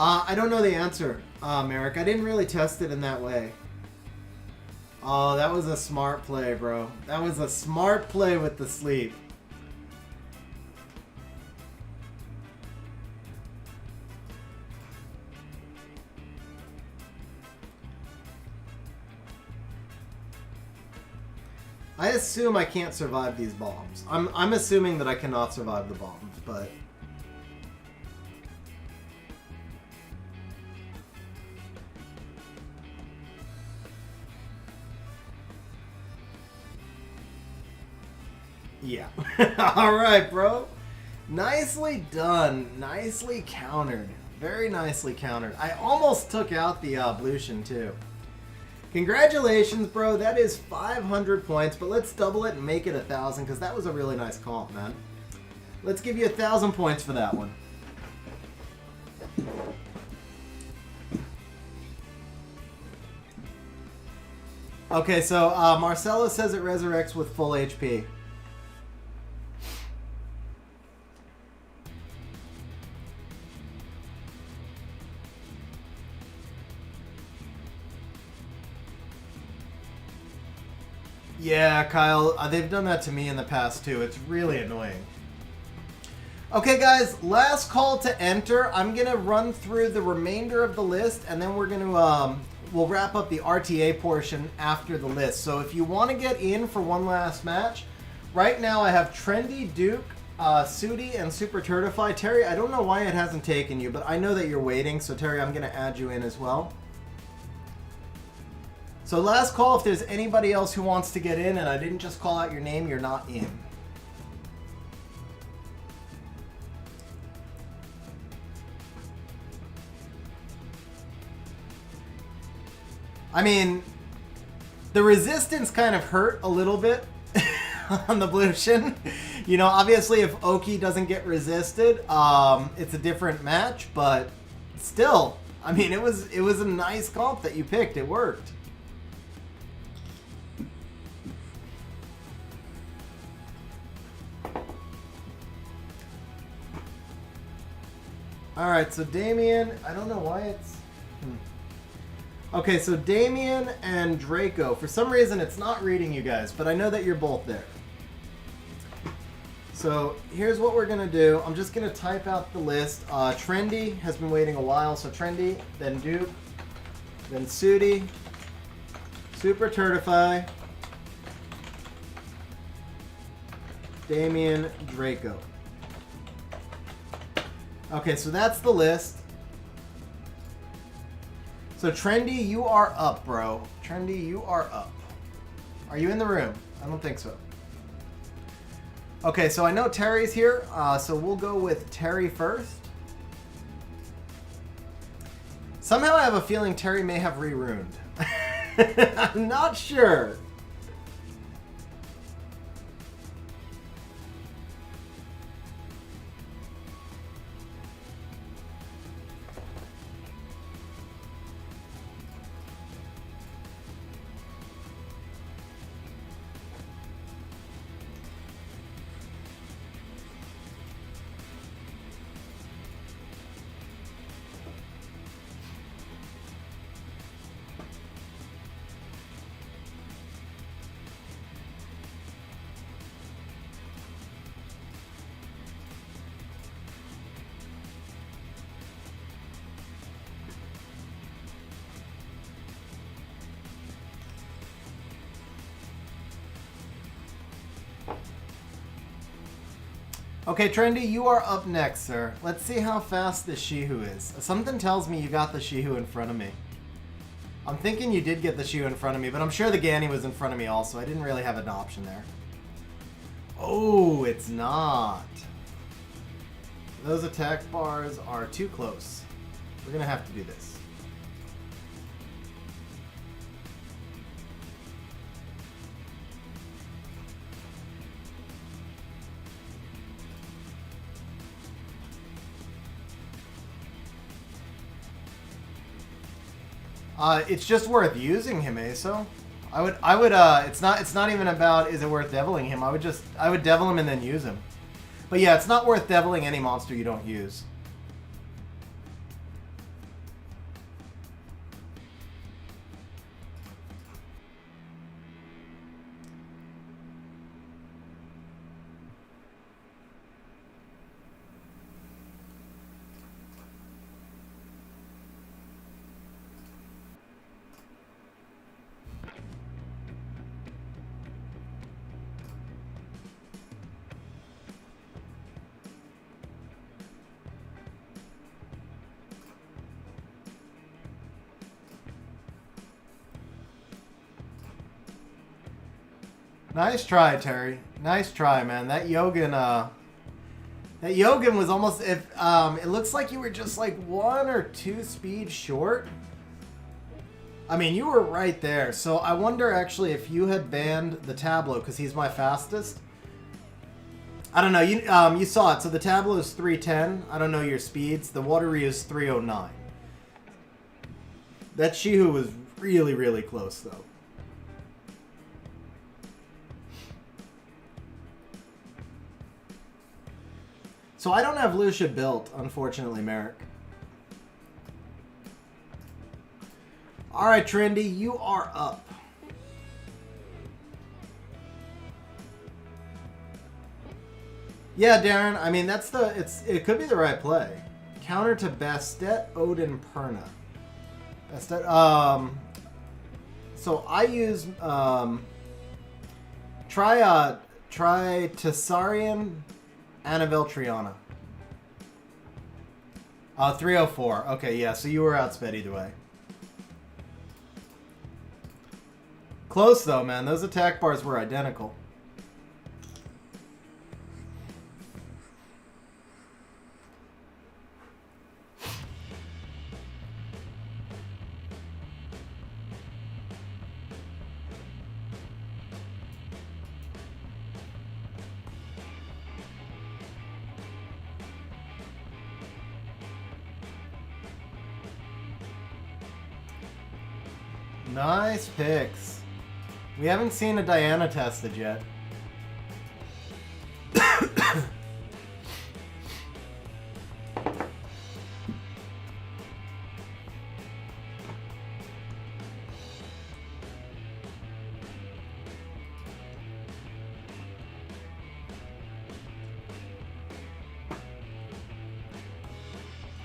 I don't know the answer, Merrick. I didn't really test it in that way. Oh, that was a smart play, bro. That was a smart play with the sleep. I assume I can't survive these bombs. I'm assuming that I cannot survive the bombs, but... yeah. Alright, bro. Nicely done. Nicely countered. Very nicely countered. I almost took out the Blution, too. Congratulations, bro. That is 500 points, but let's double it and make it 1,000, because that was a really nice comp, man. Let's give you 1,000 points for that one. Okay, so Marcelo says it resurrects with full HP. Yeah, Kyle, they've done that to me in the past too. It's really annoying. Okay, guys, last call to enter. I'm gonna run through the remainder of the list, and then we're gonna we'll wrap up the RTA portion after the list. So if you want to get in for one last match, right now I have Trendy, Duke, Sudi, and Super Turtify. Terry, I don't know why it hasn't taken you, but I know that you're waiting. So Terry, I'm gonna add you in as well. So last call, if there's anybody else who wants to get in and I didn't just call out your name, you're not in. I mean, the resistance kind of hurt a little bit on the blue shin. You know, obviously if Oki doesn't get resisted, it's a different match, but still, I mean, it was a nice comp that you picked. It worked. All right, so Damien, I don't know why it's... Okay, so Damien and Draco. For some reason, it's not reading you guys, but I know that you're both there. So here's what we're going to do. I'm just going to type out the list. Trendy has been waiting a while, so Trendy, then Duke, then Sudi, Super Turtify, Damien, Draco. Okay, so that's the list. So Trendy, you are up, bro. Trendy, you are up. Are you in the room? I don't think so. Okay, so I know Terry's here, so we'll go with Terry first. Somehow I have a feeling Terry may have re-ruined. I'm not sure. Okay, Trendy, you are up next, sir. Let's see how fast the Shihu is. Something tells me you got the Shihu in front of me. I'm thinking you did get the Shihu in front of me, but I'm sure the Ganny was in front of me also. I didn't really have an option there. Oh, it's not. Those attack bars are too close. We're going to have to do this. It's just worth using him, Aso. I would, it's not even about is it worth deviling him. I would devil him and then use him. But yeah, it's not worth deviling any monster you don't use. Nice try, Terry. Nice try, man. That Yogan was almost, if it looks like you were just like 1 or 2 speeds short. I mean, you were right there. So I wonder actually if you had banned the Tableau because he's my fastest. I don't know. You saw it. So the Tableau is 310. I don't know your speeds. The Watery is 309. That Shihu was really, really close though. So I don't have Lucia built, unfortunately, Merrick. All right, Trendy, you are up. Yeah, Darren. I mean, it could be the right play. Counter to Bastet, Odin, Perna. Bastet. So I use try Tessarian. Annabelle Triana. 304. Okay, yeah, so you were outsped either way. Close though, man. Those attack bars were identical. Nice picks. We haven't seen a Diana tested yet.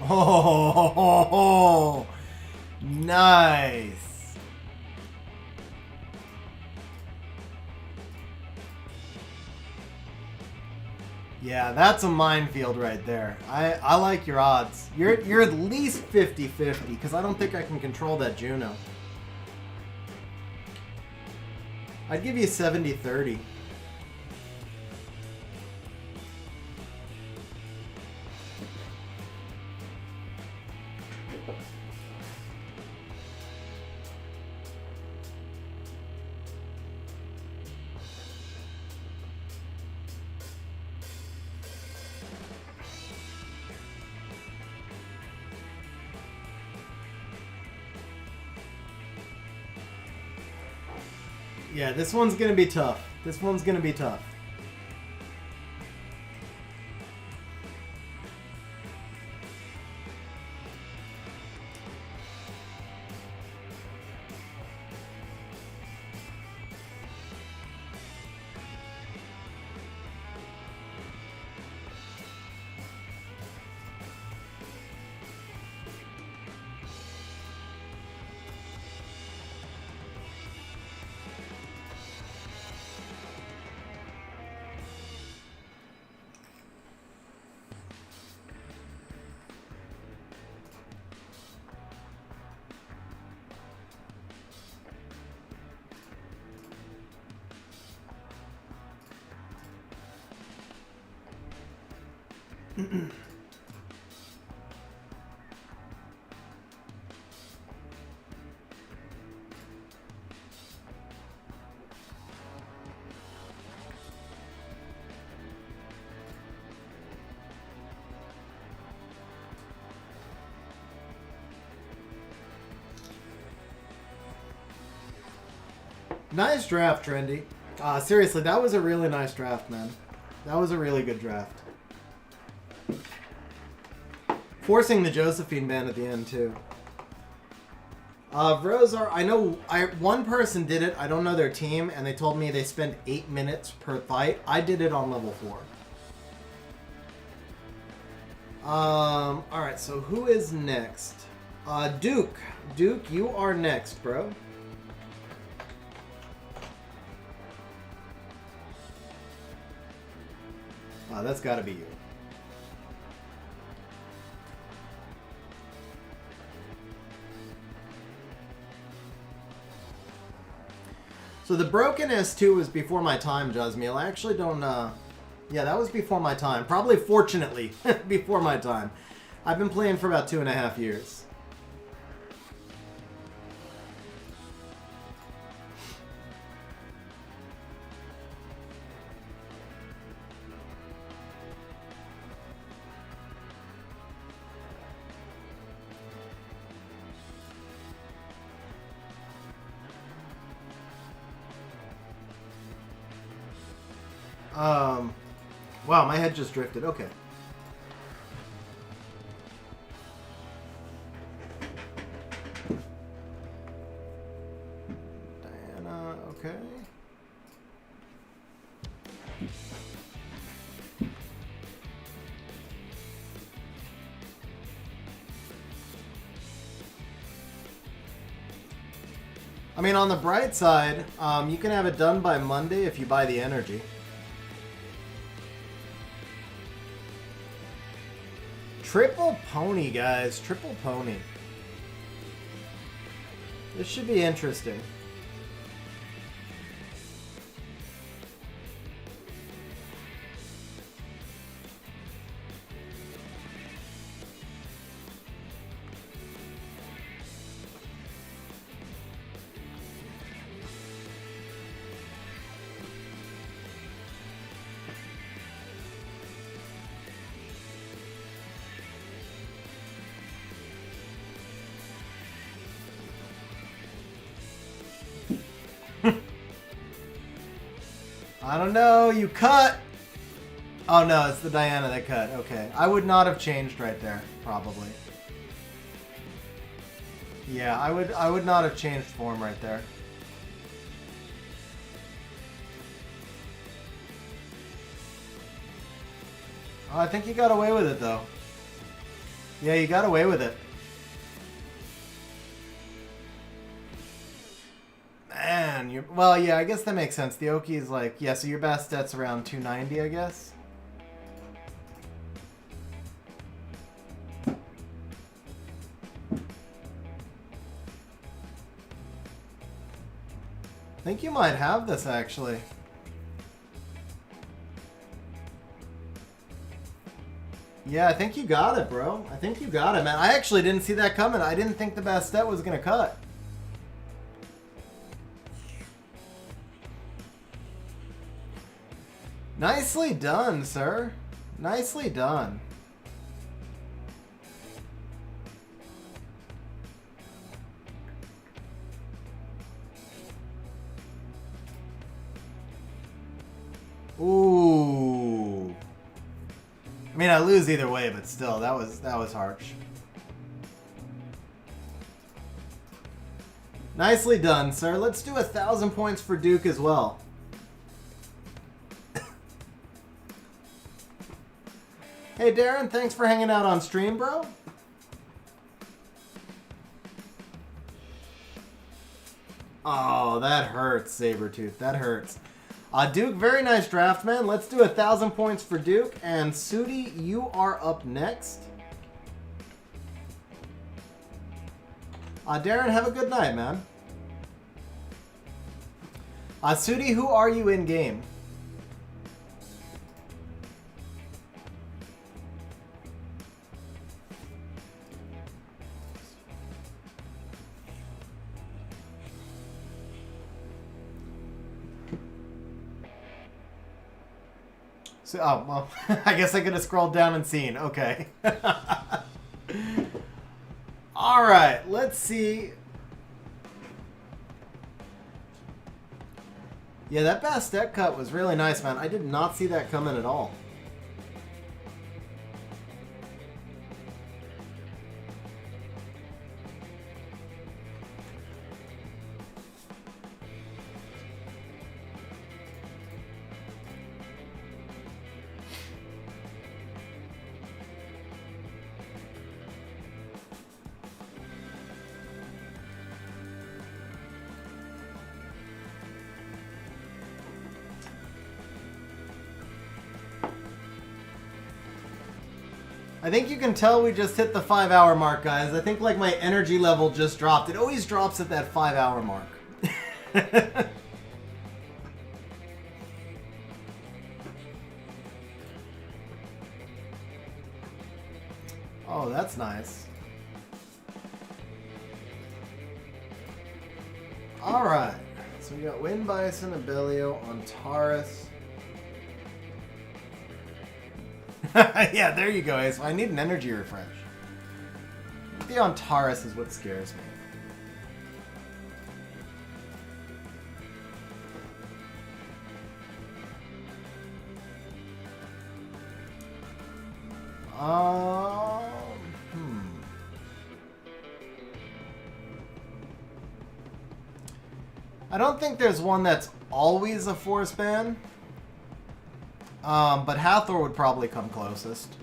Oh, nice. Yeah, that's a minefield right there. I like your odds. You're at least 50-50 because I don't think I can control that Juno. I'd give you 70-30. Yeah, this one's gonna be tough. This one's gonna be tough. Nice draft, Trendy. Seriously, that was a really nice draft, man. That was a really good draft. Forcing the Josephine ban at the end, too. Rosar, I know one person did it. I don't know their team, and they told me they spend 8 minutes per fight. I did it on level 4. Alright, so who is next? Duke. Duke, you are next, bro. That's gotta be you. So the broken S2 was before my time, Jasmine. I actually don't, yeah, that was before my time. Probably, fortunately, before my time. I've been playing for about 2.5 years. Wow, my head just drifted. Okay. Diana, okay. I mean, on the bright side, you can have it done by Monday if you buy the energy. Triple pony, guys. Triple pony. This should be interesting. I don't know. You cut. Oh no, it's the Diana that cut. Okay. I would not have changed right there, probably. Yeah, I would not have changed form right there. Oh, I think you got away with it though. Yeah, you got away with it. Man, you're... Well, yeah, I guess that makes sense. The Oki is like... Yeah, so your best stats around 290, I guess? I think you might have this, actually. Yeah, I think you got it, bro. I think you got it, man. I actually didn't see that coming. I didn't think the Bastet was going to cut. Nicely done, sir. Nicely done. Ooh. I mean, I lose either way, but still, that was harsh. Nicely done, sir. Let's do 1,000 points for Duke as well. Hey, Darren, thanks for hanging out on stream, bro. Oh, that hurts, Sabretooth. That hurts. Duke, very nice draft, man. Let's do 1,000 points for Duke. And Sudi, you are up next. Darren, have a good night, man. Sudi, who are you in game? So, oh, well, I guess I could have scrolled down and seen. Okay. All right, let's see. Yeah, that Bastet cut was really nice, man. I did not see that coming at all. I think you can tell we just hit the 5-hour mark, guys. I think like my energy level just dropped. It always drops at that 5-hour mark. Oh, that's nice. Alright. So we got Wind Bison, Abelio, Antares. Yeah, there you go, Ace. I need an energy refresh. The Antares is what scares me. I don't think there's one that's always a force ban. But Hathor would probably come closest.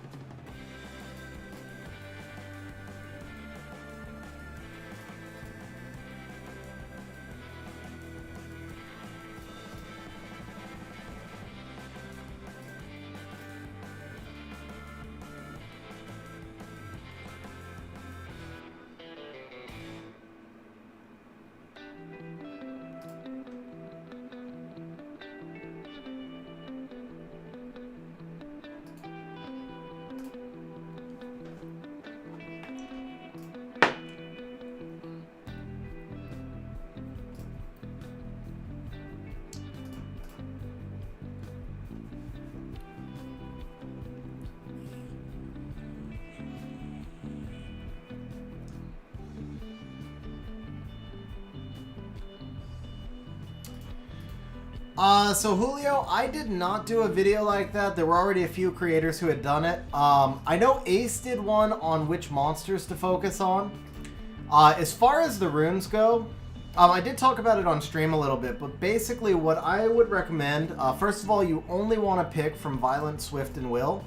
So Julio, I did not do a video like that. There were already a few creators who had done it. I know Ace did one on which monsters to focus on. As far as the runes go, I did talk about it on stream a little bit, but basically what I would recommend, first of all, you only want to pick from Violent, Swift, and Will.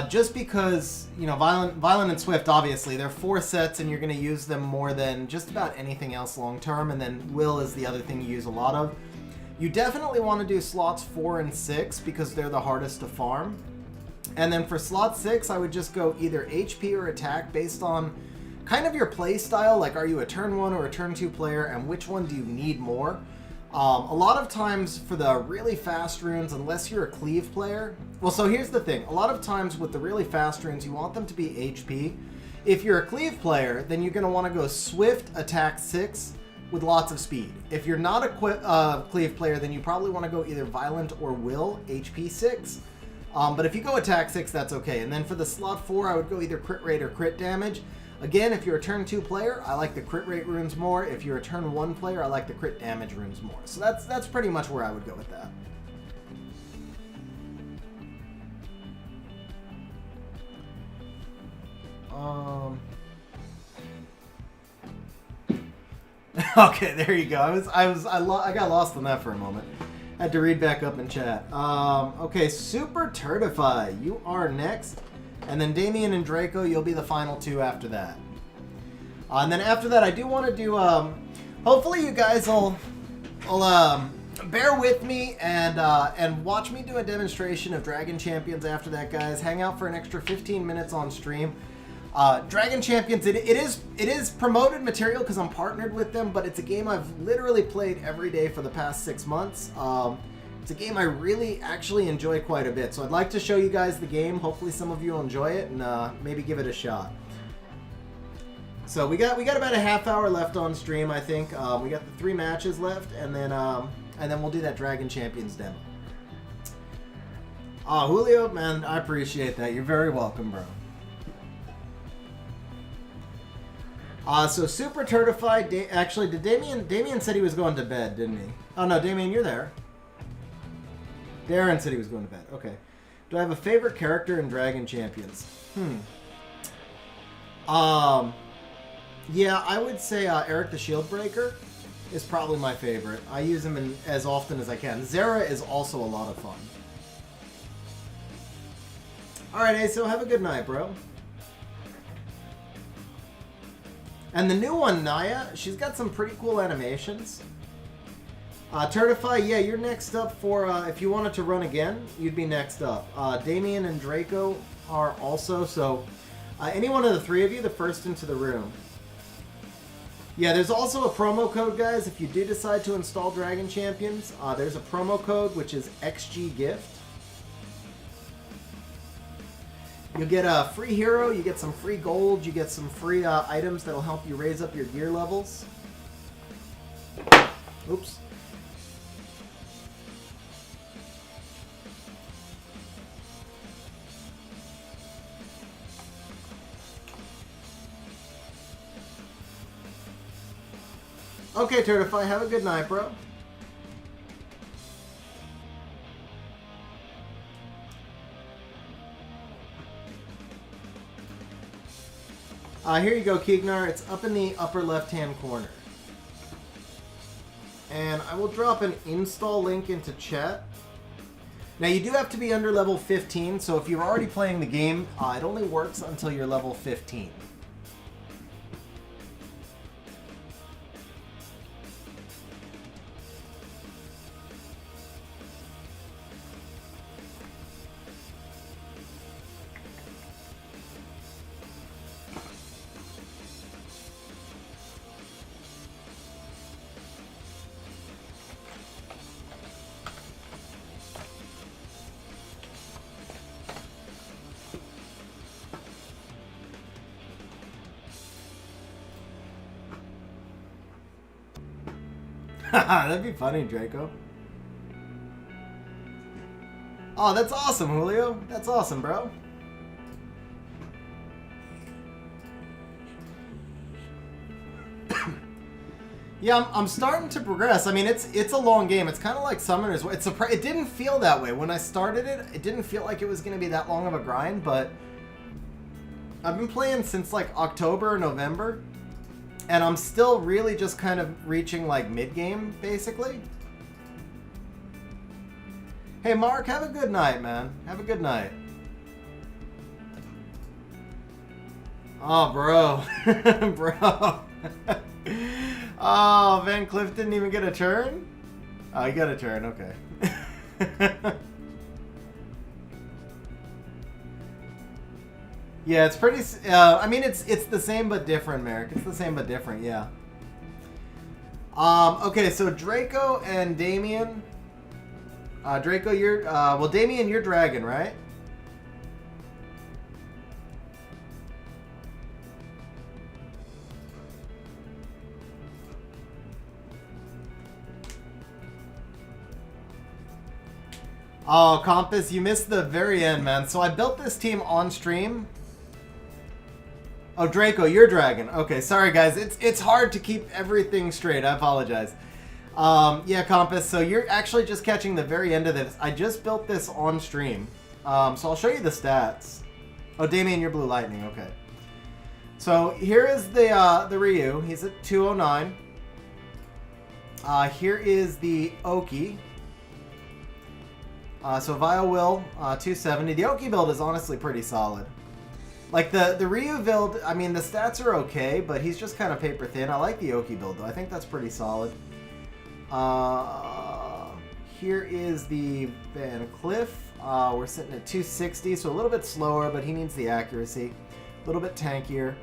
Just because, you know, Violent and Swift, obviously, they're 4 sets and you're going to use them more than just about anything else long term, and then Will is the other thing you use a lot of. You definitely want to do slots 4 and 6 because they're the hardest to farm. And then for slot 6, I would just go either HP or attack based on kind of your play style, like are you a turn 1 or a turn 2 player, and which one do you need more? A lot of times for the really fast runes, unless you're a cleave player, well, so here's the thing. A lot of times with the really fast runes, you want them to be HP. If you're a cleave player, then you're going to want to go Swift, attack 6, with lots of speed. If you're not a cleave player, then you probably want to go either Violent or Will, HP 6. But if you go attack 6, that's okay. And then for the slot 4, I would go either crit rate or crit damage. Again, if you're a turn 2 player, I like the crit rate runes more. If you're a turn 1 player, I like the crit damage runes more. So that's pretty much where I would go with that. Okay, there you go. I got lost on that for a moment. I had to read back up in chat. Okay, Super Turtify, you are next. And then Damien and Draco, you'll be the final 2 after that. And then after that, I do want to do, hopefully you guys will bear with me and watch me do a demonstration of Dragon Champions after that, guys. Hang out for an extra 15 minutes on stream. Dragon Champions, it is promoted material because I'm partnered with them, but it's a game I've literally played every day for the past 6 months. It's a game I really actually enjoy quite a bit, so I'd like to show you guys the game. Hopefully some of you will enjoy it and maybe give it a shot. So we got about a half hour left on stream, I think. We got the 3 matches left, and then we'll do that Dragon Champions demo. Julio, man, I appreciate that. You're very welcome, bro. So Super Turtified, actually, did Damien said he was going to bed, didn't he? Oh no, Damien, you're there. Darren said he was going to bed. Okay. Do I have a favorite character in Dragon Champions? Yeah, I would say Eric the Shieldbreaker is probably my favorite. I use him as often as I can. Zera is also a lot of fun. Alright, Aso, have a good night, bro. And the new one, Naya, she's got some pretty cool animations. Turtify, yeah, you're next up for, if you wanted to run again, you'd be next up. Damien and Draco are also, so any one of the 3 of you, the first into the room. Yeah, there's also a promo code, guys, if you do decide to install Dragon Champions. There's a promo code, which is XGGift. You'll get a free hero, you get some free gold, you get some free items that'll help you raise up your gear levels. Oops. Okay, Turtify, have a good night, bro. Here you go, Keegnar. It's up in the upper left-hand corner. And I will drop an install link into chat. Now, you do have to be under level 15, so if you're already playing the game, it only works until you're level 15. That'd be funny, Draco. Oh, that's awesome, Julio. That's awesome, bro. Yeah, I'm starting to progress. I mean, it's a long game. It's kind of like Summoner's. It didn't feel that way when I started it. It didn't feel like it was going to be that long of a grind, but I've been playing since like October or November, and I'm still really just kind of reaching like mid game, basically. Hey, Mark, have a good night, man. Have a good night. Oh, bro, bro. Oh, Van Cliff didn't even get a turn? Oh, he got a turn, okay. Yeah, it's pretty... I mean, it's the same but different, Merrick. It's the same but different, yeah. Okay, so Draco and Damien. Draco, you're... well, Damien, you're Dragon, right? Oh, Compass, you missed the very end, man. So I built this team on stream. Oh, Draco, you're Dragon. Okay, sorry, guys. It's hard to keep everything straight. I apologize. Yeah, Compass, so you're actually just catching the very end of this. I just built this on stream. So I'll show you the stats. Oh, Damien, you're Blue Lightning. Okay. So here is the Ryu. He's at 209. Here is the Oki. So Vile Will, 270. The Oki build is honestly pretty solid. Like the Ryu build, I mean the stats are okay, but he's just kind of paper thin. I like the Oki build though. I think that's pretty solid. Here is the Van Cliff. We're sitting at 260, so a little bit slower, but he needs the accuracy. A little bit tankier.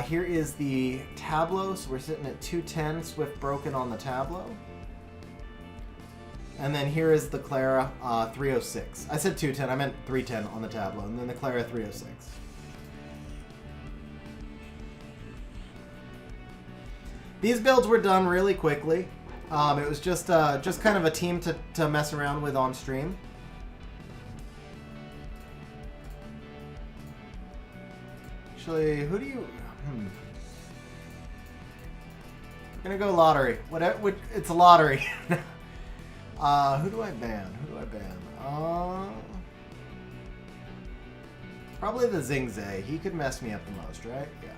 Here is the Tableau, so we're sitting at 210, Swift Broken on the Tableau. And then here is the Clara, 306. I said 210, I meant 310 on the Tableau, and then the Clara 306. These builds were done really quickly. It was just kind of a team to mess around with on stream. Actually, who do you... I'm gonna go lottery. Whatever, it's a lottery. Who do I ban? Who do I ban? Probably the Zing Zay. He could mess me up the most, right? Yeah.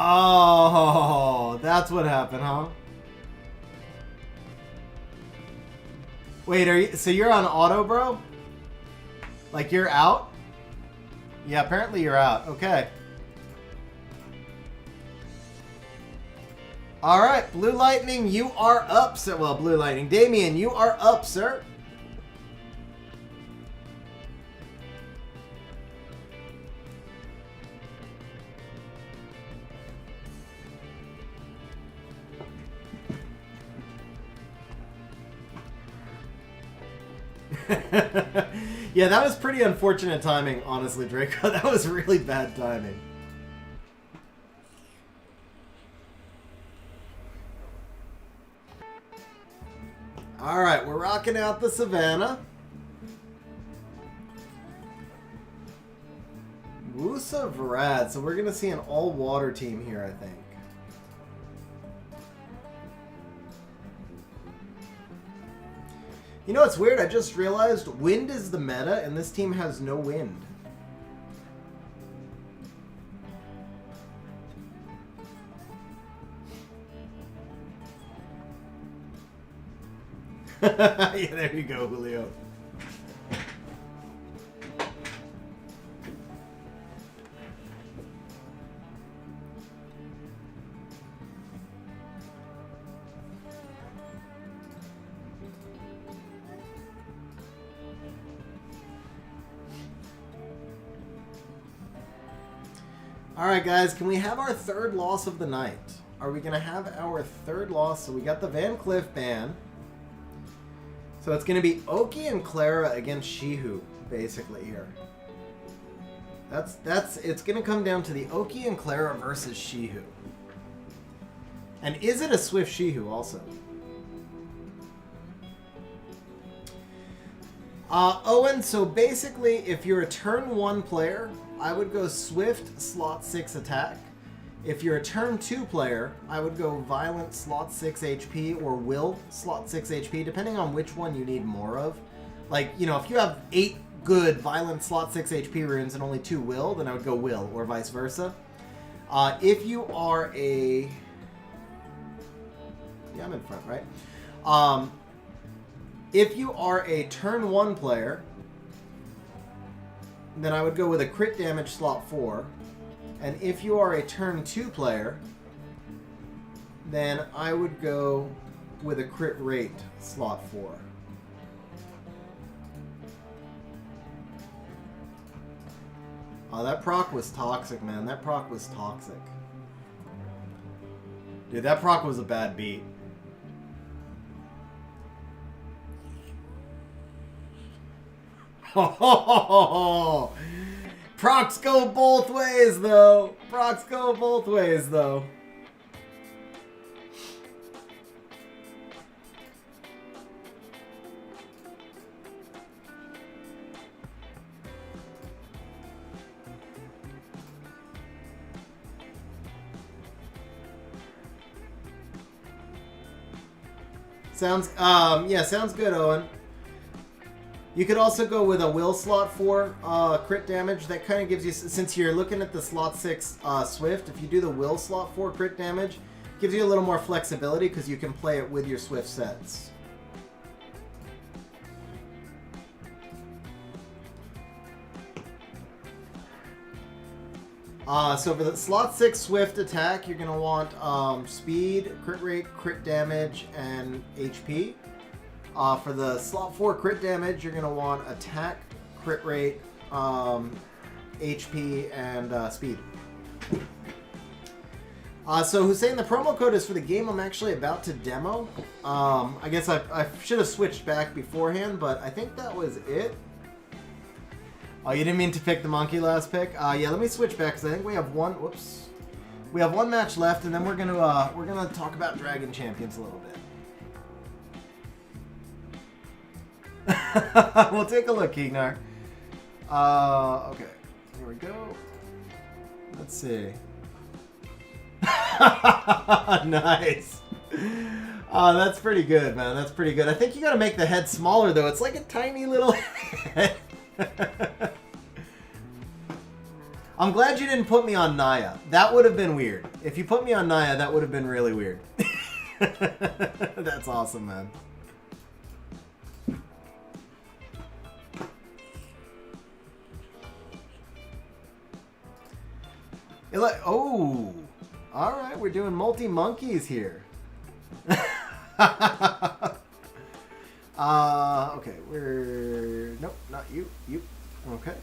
Oh, that's what happened, huh? Wait, so you're on auto, bro? Like you're out? Yeah, apparently you're out. Okay. All right, Blue Lightning, you are up, sir. Well, Blue Lightning, Damien, you are up, sir. Yeah, that was pretty unfortunate timing, honestly, Draco. That was really bad timing. Alright, we're rocking out the Savannah. Wusa Vrad. So we're going to see an all-water team here, I think. You know what's weird? I just realized wind is the meta, and this team has no wind. Yeah, there you go, Julio. Alright guys, can we have our third loss of the night? Are we going to have our third loss? So we got the Van Cliff ban. So it's going to be Oki and Clara against Shihu, basically, here. It's gonna come down to the Oki and Clara versus Shihu. And is it a Swift Shihu also? Owen, so basically, if you're a turn 1 player, I would go Swift, slot 6 attack. If you're a turn 2 player, I would go Violent, slot 6 HP, or Will, slot 6 HP, depending on which one you need more of. Like, you know, if you have 8 good Violent, slot 6 HP runes and only 2 Will, then I would go Will, or vice versa. If you are a... Yeah, I'm in front, right? If you are a turn 1 player, then I would go with a crit damage slot 4. And if you are a turn 2 player, then I would go with a crit rate slot 4. Oh, that proc was toxic, man. That proc was toxic. Dude, that proc was a bad beat. Procs go both ways, though. Procs go both ways, though. Sounds, yeah, sounds good, Owen. You could also go with a Will slot 4 crit damage. That kind of gives you, since you're looking at the slot 6 Swift, if you do the Will slot 4 crit damage, gives you a little more flexibility because you can play it with your Swift sets. So for the slot 6 Swift attack, you're going to want speed, crit rate, crit damage, and HP. For the slot 4 crit damage, you're going to want attack, crit rate, HP, and speed. So Hussein, the promo code is for the game I'm actually about to demo. I guess I should have switched back beforehand, but I think that was it. Oh, you didn't mean to pick the monkey last pick? Yeah, let me switch back because I think we have one. Whoops, we have one match left, and then we're gonna talk about Dragon Champions a little bit. We'll take a look, Keegnar. Okay, here we go. Let's see. Nice. That's pretty good, man. That's pretty good. I think you gotta make the head smaller, though. It's like a tiny little head. I'm glad you didn't put me on Naya. That would have been weird. If you put me on Naya, that would have been really weird. That's awesome, man. Oh, all right. We're doing multi-monkeys here. Okay, nope, not you. You. Okay.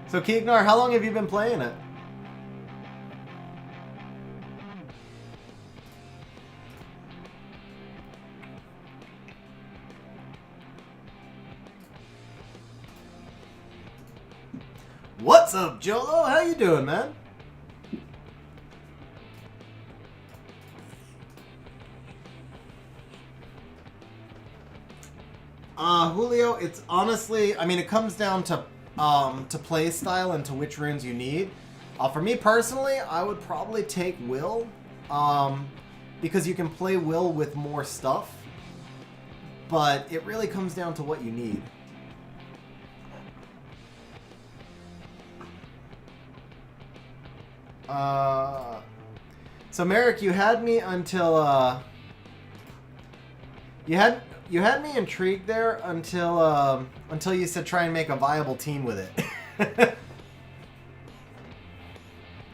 So, Keegnar, how long have you been playing it? What's up, Jolo? How you doing, man? Julio, it's honestly, I mean, it comes down to play style and to which runes you need. For me personally, I would probably take Will, because you can play Will with more stuff, but it really comes down to what you need. So Merrick, you had me until you had me intrigued there until you said try and make a viable team with it.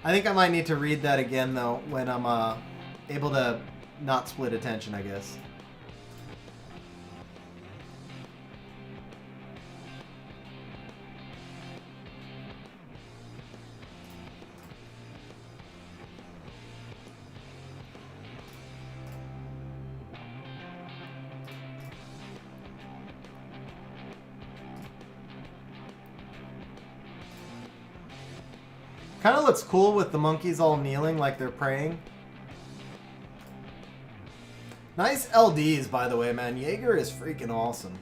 I think I might need to read that again though when I'm able to not split attention, I guess. Kind of looks cool with the monkeys all kneeling like they're praying. Nice LDs, by the way, man. Jaeger is freaking awesome.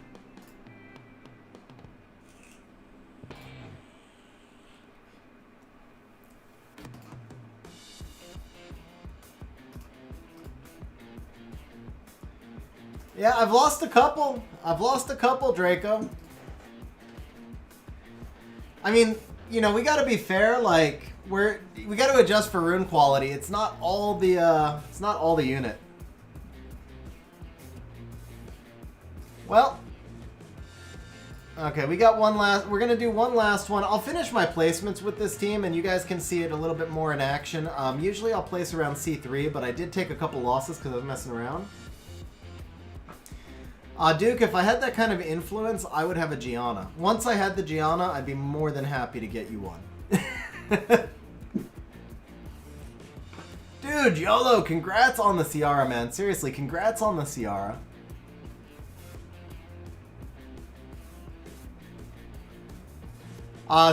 Yeah, I've lost a couple. I've lost a couple, Draco. I mean, you know, we got to be fair. Like, we got to adjust for rune quality. It's not all the unit. Well, okay, we got one last. We're gonna do one last one. I'll finish my placements with this team, and you guys can see it a little bit more in action. Usually, I'll place around C3, but I did take a couple losses because I was messing around. Duke, if I had that kind of influence, I would have a Gianna. Once I had the Gianna, I'd be more than happy to get you one. Dude, YOLO, congrats on the Ciara, man. Seriously, congrats on the Ciara.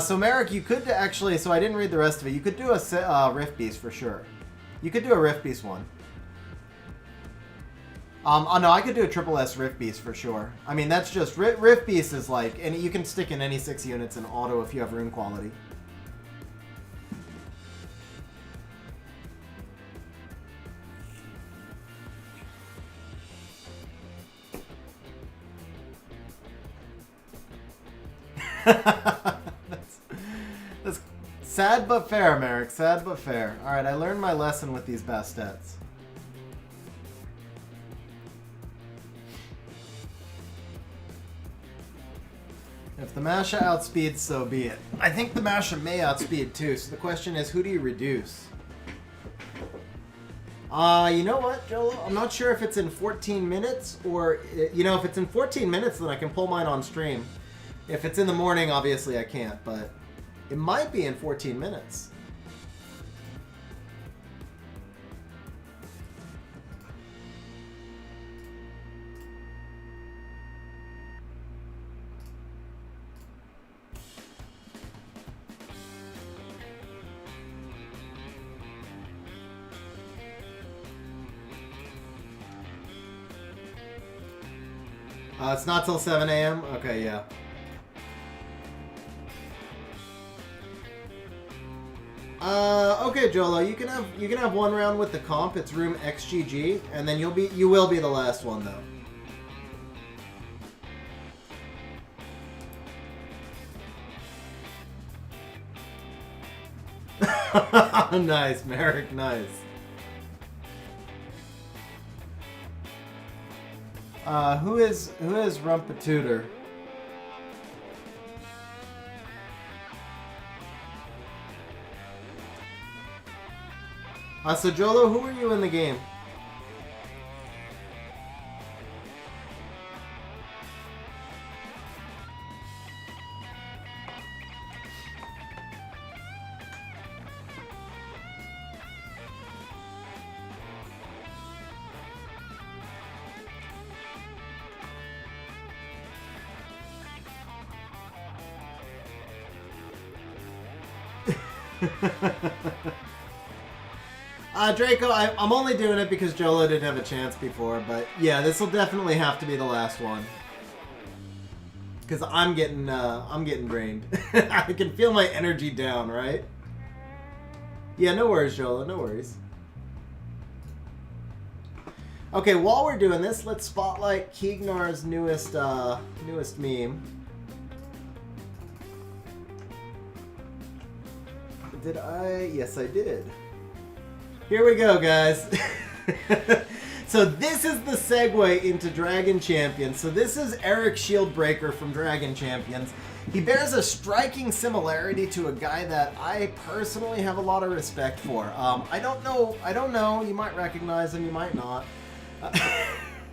So Merrick, you could actually, so I didn't read the rest of it. You could do a Rift Beast for sure. You could do a Rift Beast one. Oh no, I could do a triple S Rift Beast for sure. I mean, that's just, Rift Beast is like, and you can stick in any 6 units in auto if you have rune quality. That's sad but fair, Merrick. Sad but fair. Alright, I learned my lesson with these Bastets. If the Masha outspeeds, so be it. I think the Masha may outspeed too, so the question is, who do you reduce? You know what, Jolo? I'm not sure if it's in 14 minutes or, you know, if it's in 14 minutes, then I can pull mine on stream. If it's in the morning, obviously I can't, but it might be in 14 minutes. It's not till 7 a.m.? Okay, yeah. Okay, Jolo, you can have one round with the comp. It's room XGG, and then you will be the last one though. Nice, Merrick, nice. Who is Rumpatutor? So Jolo, who are you in the game? Draco, I'm only doing it because Jolo didn't have a chance before, but yeah, this will definitely have to be the last one. Because I'm getting drained. I can feel my energy down, right? Yeah, no worries, Jolo, no worries. Okay, while we're doing this, let's spotlight Keegnar's newest meme. Did I? Yes, I did. Here we go, guys. So this is the segue into Dragon Champions. So this is Eric Shieldbreaker from Dragon Champions. He bears a striking similarity to a guy that I personally have a lot of respect for. I don't know. You might recognize him, you might not.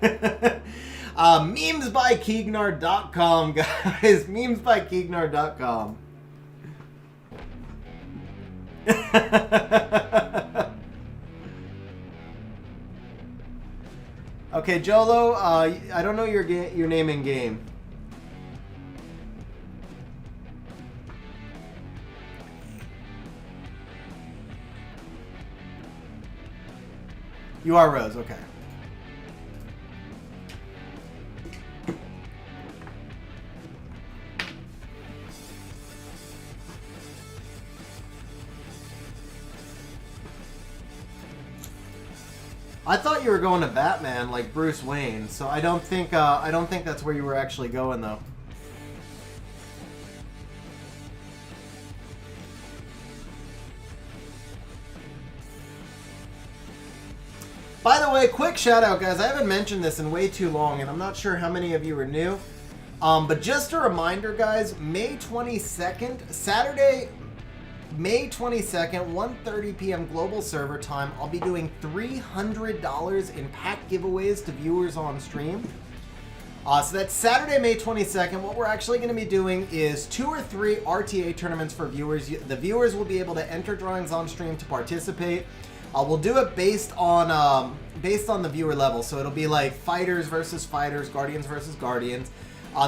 Memesbykeegnar.com, guys. Memesbykeegnar.com. Okay, Jolo, I don't know your name in game. You are Rose, okay. I thought you were going to Batman like Bruce Wayne, so I don't think that's where you were actually going though. By the way, quick shout out, guys. I haven't mentioned this in way too long, and I'm not sure how many of you are new. But just a reminder, guys, May 22nd, Saturday, May 22nd, 1:30 p.m. global server time, I'll be doing $300 in pack giveaways to viewers on stream. So that's Saturday, May 22nd. What we're actually going to be doing is 2 or 3 RTA tournaments for viewers. The viewers will be able to enter drawings on stream to participate. We'll do it based on the viewer level. So it'll be like fighters versus fighters, guardians versus guardians.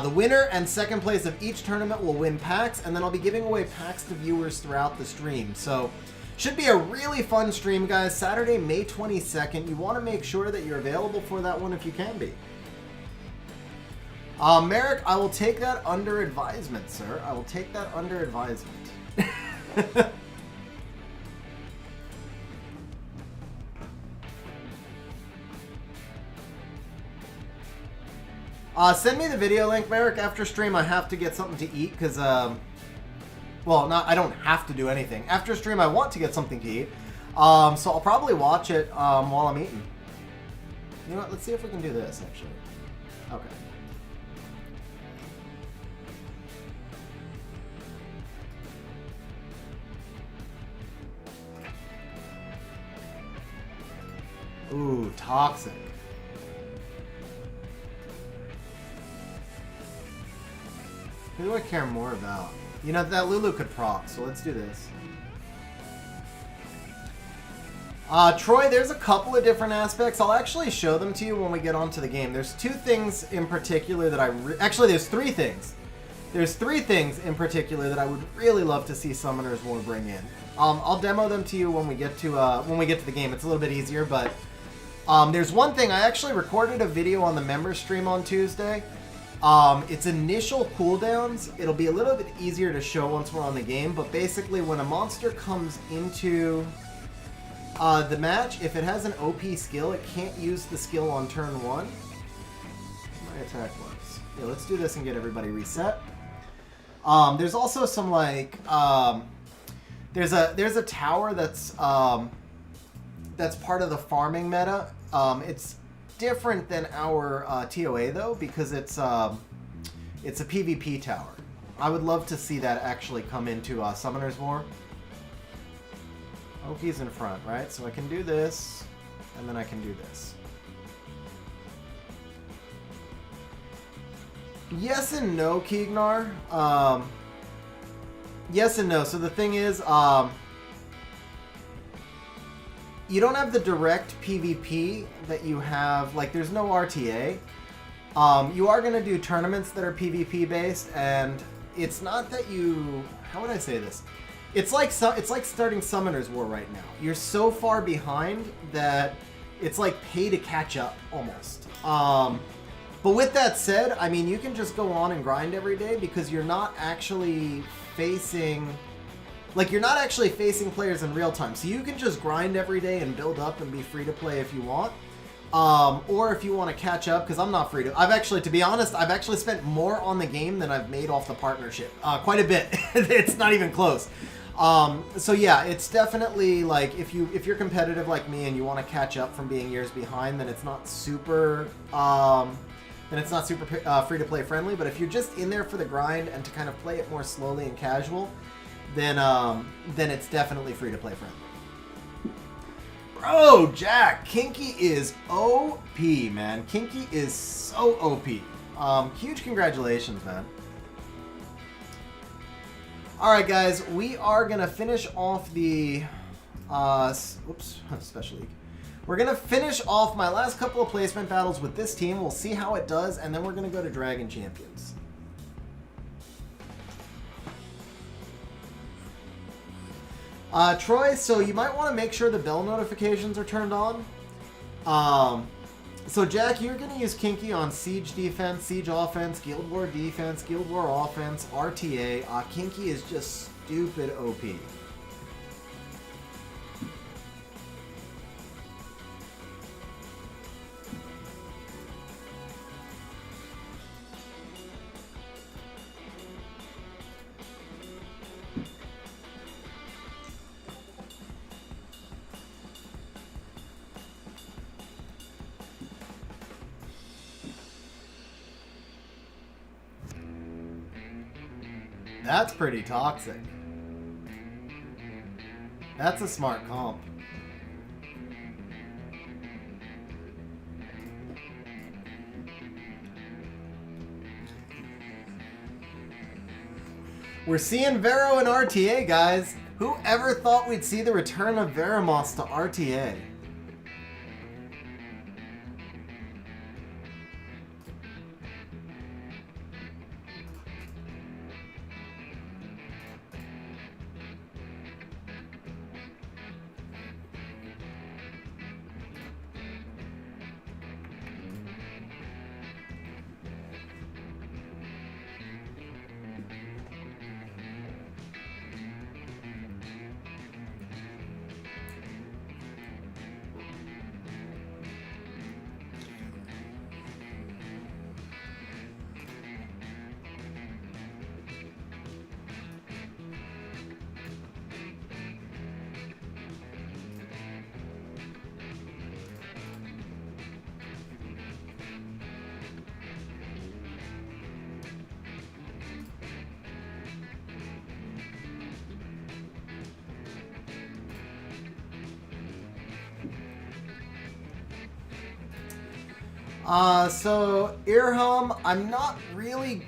The winner and second place of each tournament will win packs, and then I'll be giving away packs to viewers throughout the stream. So, should be a really fun stream, guys. Saturday, May 22nd. You want to make sure that you're available for that one if you can be. Merrick, I will take that under advisement, sir. I will take that under advisement. Send me the video link, Merrick. After stream, I have to get something to eat because, well, I don't have to do anything. After stream, I want to get something to eat. So I'll probably watch it while I'm eating. You know what? Let's see if we can do this, actually. Okay. Ooh, toxic. Who do I care more about? You know, that Lulu could proc, so let's do this. Troy, there's a couple of different aspects. I'll actually show them to you when we get onto the game. There's 2 things in particular that actually, there's 3 things. There's 3 things in particular that I would really love to see Summoners War bring in. I'll demo them to you when we get to the game. It's a little bit easier, but there's one thing. I actually recorded a video on the member stream on Tuesday. Its initial cooldowns, it'll be a little bit easier to show once we're on the game, but basically when a monster comes into the match, if it has an OP skill, it can't use the skill on turn 1. My attack was. Yeah, let's do this and get everybody reset. There's also some like, there's a tower that's part of the farming meta. It's different than our TOA though, because it's a PvP tower. I would love to see that actually come into Summoner's War. Oki's in front, right? So I can do this, and then I can do this. Yes and no, Keegnar. Yes and no. So the thing is, you don't have the direct PvP that you have, like there's no RTA. You are going to do tournaments that are PvP based, and it's not that you, how would I say this? It's like starting Summoner's War right now. You're so far behind that it's like pay to catch up almost. But with that said, I mean, you can just go on and grind every day because you're not actually facing players in real time. So you can just grind every day and build up and be free to play if you want. Or if you want to catch up, because I'm not free to. To be honest, I've actually spent more on the game than I've made off the partnership. Quite a bit. It's not even close. So yeah, it's definitely like if you're competitive like me and you want to catch up from being years behind, then it's not super free to play friendly. But if you're just in there for the grind and to kind of play it more slowly and casual, then it's definitely free to play friendly. Bro, Jack, Kinky is OP, man. Kinky is so OP. Huge congratulations, man. All right, guys, we are gonna finish off the special league. We're gonna finish off my last couple of placement battles with this team. We'll see how it does, and then we're gonna go to Dragon Champions. Troy, so you might want to make sure the bell notifications are turned on. So Jack, you're going to use Kinky on Siege defense, Siege offense, Guild War defense, Guild War offense, RTA. Kinky is just stupid OP. That's pretty toxic. That's a smart comp. We're seeing Vero in RTA, guys. Who ever thought we'd see the return of Veramos to RTA? So Irham, I'm not really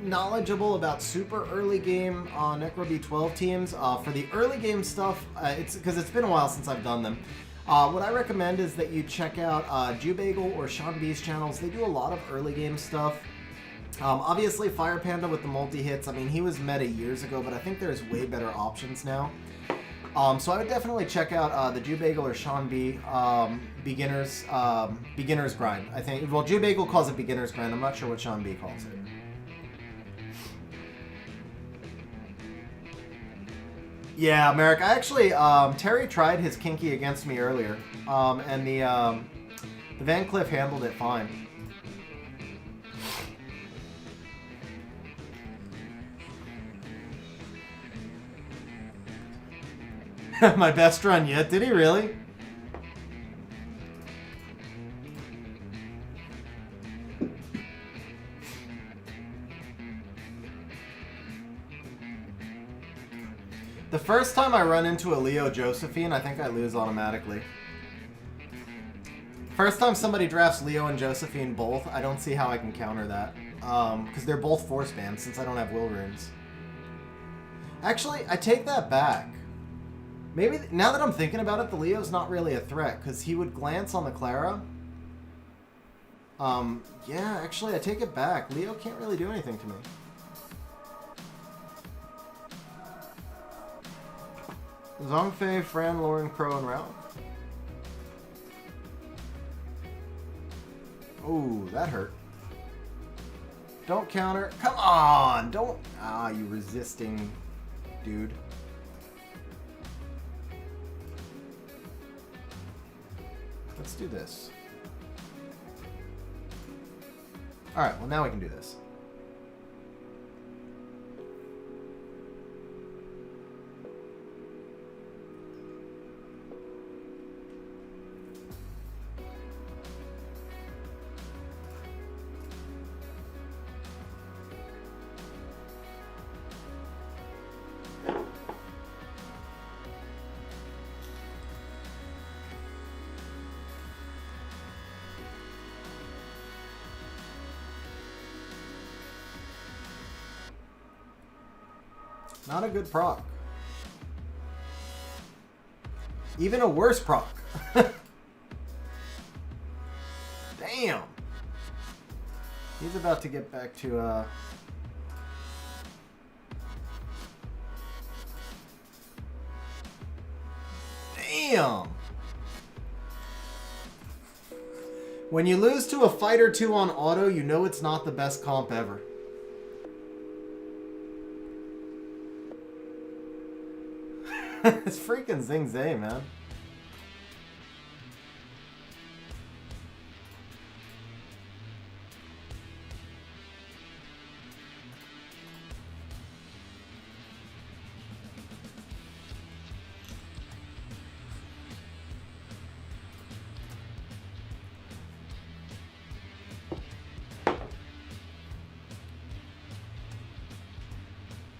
knowledgeable about super early game Necro B12 teams. For the early game stuff, it's because it's been a while since I've done them. What I recommend is that you check out Jubagel or Sean B's channels. They do a lot of early game stuff. Obviously, Fire Panda with the multi-hits, I mean, he was meta years ago, but I think there's way better options now. So I would definitely check out the Jubagel or Sean B beginners grind. I think, well, Jubagel calls it beginners grind. I'm not sure what Sean B calls it. Yeah, Merrick. I actually, Terry tried his Kinky against me earlier, and the Van Cliff handled it fine. My best run yet? Did he really? The first time I run into a Leo Josephine, I think I lose automatically. First time somebody drafts Leo and Josephine both, I don't see how I can counter that. Because they're both force banned since I don't have will runes. Actually, I take that back. Maybe, now that I'm thinking about it, the Leo's not really a threat, because he would glance on the Clara. Yeah, actually, I take it back. Leo can't really do anything to me. Zongfei, Fran, Lauren, Crow, and Ralph. Oh, that hurt. Don't counter. Come on! Don't... Ah, you resisting dude. Let's do this. Alright, well now we can do this. Not a good proc. Even a worse proc. Damn. He's about to get back to, Damn. When you lose to a fighter 2 on auto, you know it's not the best comp ever. It's freaking Zing Zay, man.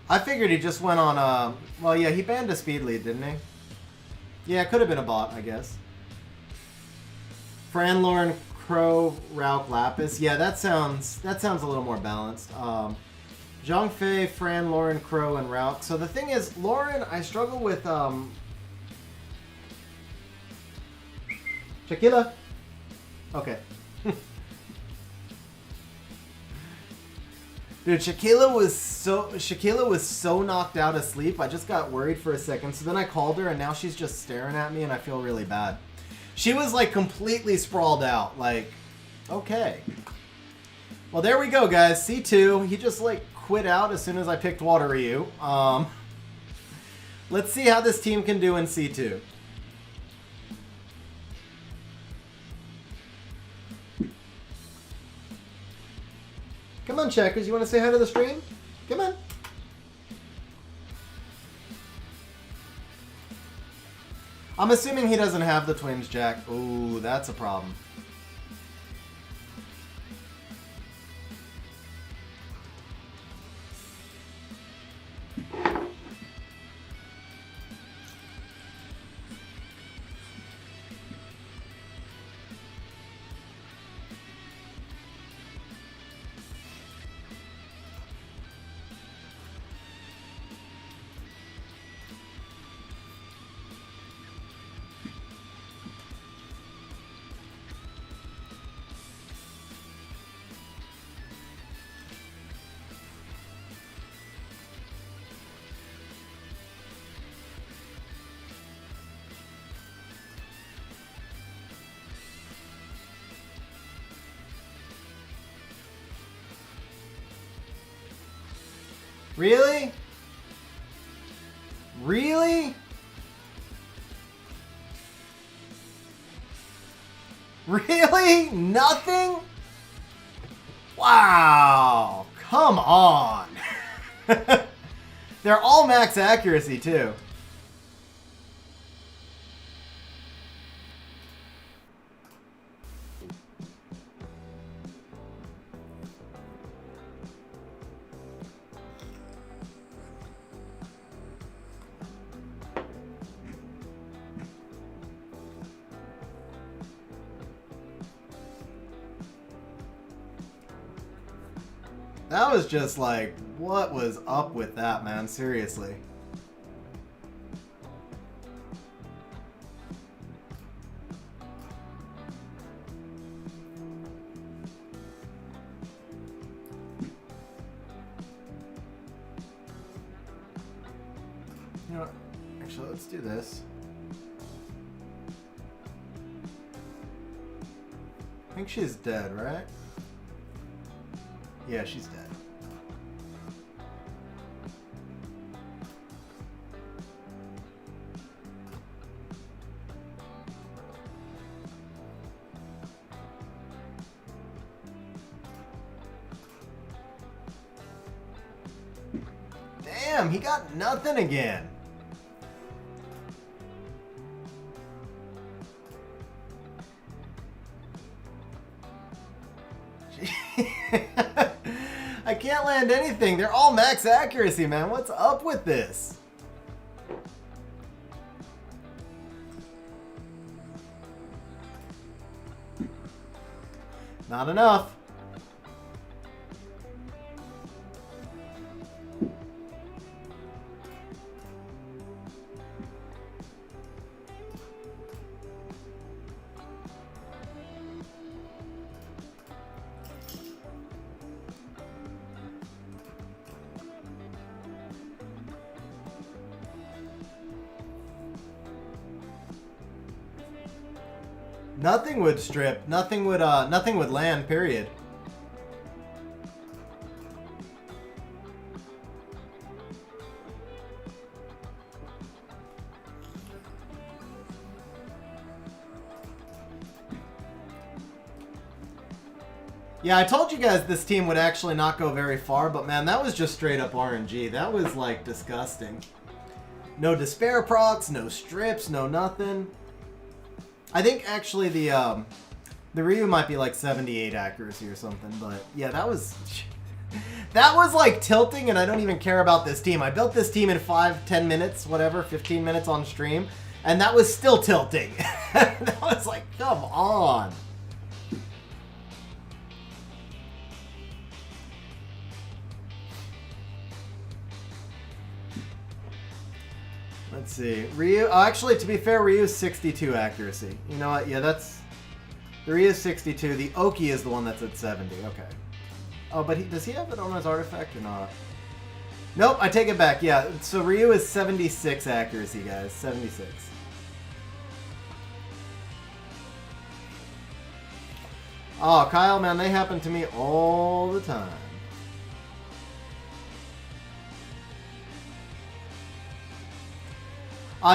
I figured he just went on well, yeah, he banned a speed lead, didn't he? Yeah, it could have been a bot, I guess. Fran, Lauren, Crow, Rauk, Lapis. Yeah, that sounds a little more balanced. Zhang Fei, Fran, Lauren, Crow, and Rauk. So the thing is, Lauren, I struggle with Shaquilla. Okay. Dude, Shaquilla was so knocked out asleep. I just got worried for a second. So then I called her, and now she's just staring at me, and I feel really bad. She was like completely sprawled out. Like, okay. Well, there we go, guys. C2. He just like quit out as soon as I picked Water Ryu. Let's see how this team can do in C2. Come on, Checkers. You want to say hi to the stream? Come on. I'm assuming he doesn't have the twins, Jack. Ooh, that's a problem. Really? Really? Really? Nothing? Wow. Come on. They're all max accuracy, too. That was just like, what was up with that, man? Seriously. You know what? Actually, let's do this. I think she's dead, right? Yeah, she's dead. Damn, he got nothing again. I can't land anything. They're all max accuracy, man. What's up with this? Not enough. Nothing would strip. Nothing would land, period. Yeah, I told you guys this team would actually not go very far, but man, that was just straight up RNG. That was like disgusting. No despair procs, no strips, no nothing. I think actually the Ryu might be like 78 accuracy or something, but yeah, that was like tilting, and I don't even care about this team. I built this team in 5-10 minutes, whatever, 15 minutes on stream, and that was still tilting. That was like, come on. Let's see. Ryu, oh, actually, to be fair, Ryu's 62 accuracy. You know what? Yeah, that's... The Ryu's 62. The Oki is the one that's at 70. Okay. Oh, but does he have it on his artifact or not? Nope, I take it back. Yeah, so Ryu is 76 accuracy, guys. 76. Oh, Kyle, man, they happen to me all the time.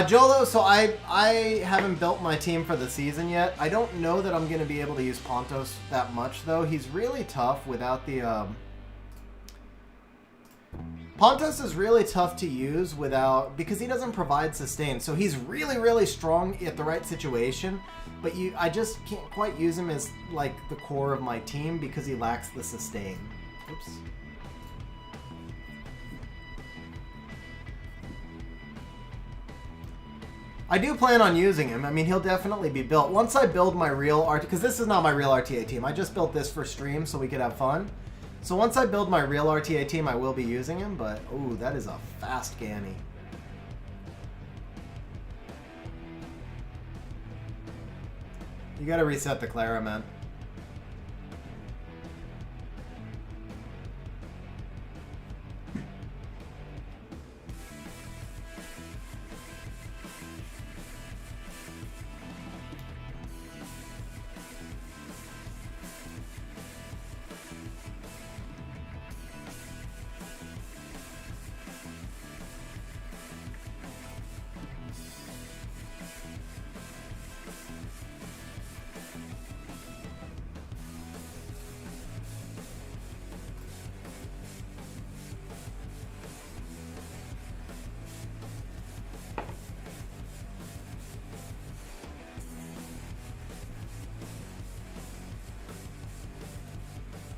Jolo, so I haven't built my team for the season yet. I don't know that I'm going to be able to use Pontos that much, though. He's really tough without the... Pontos is really tough to use without... Because he doesn't provide sustain. So he's really, really strong at the right situation. But I just can't quite use him as, like, the core of my team because he lacks the sustain. Oops. I do plan on using him. I mean, he'll definitely be built. Once I build my real RTA... Because this is not my real RTA team. I just built this for stream so we could have fun. So once I build my real RTA team, I will be using him. But, ooh, that is a fast Ganny. You gotta reset the Clara, man.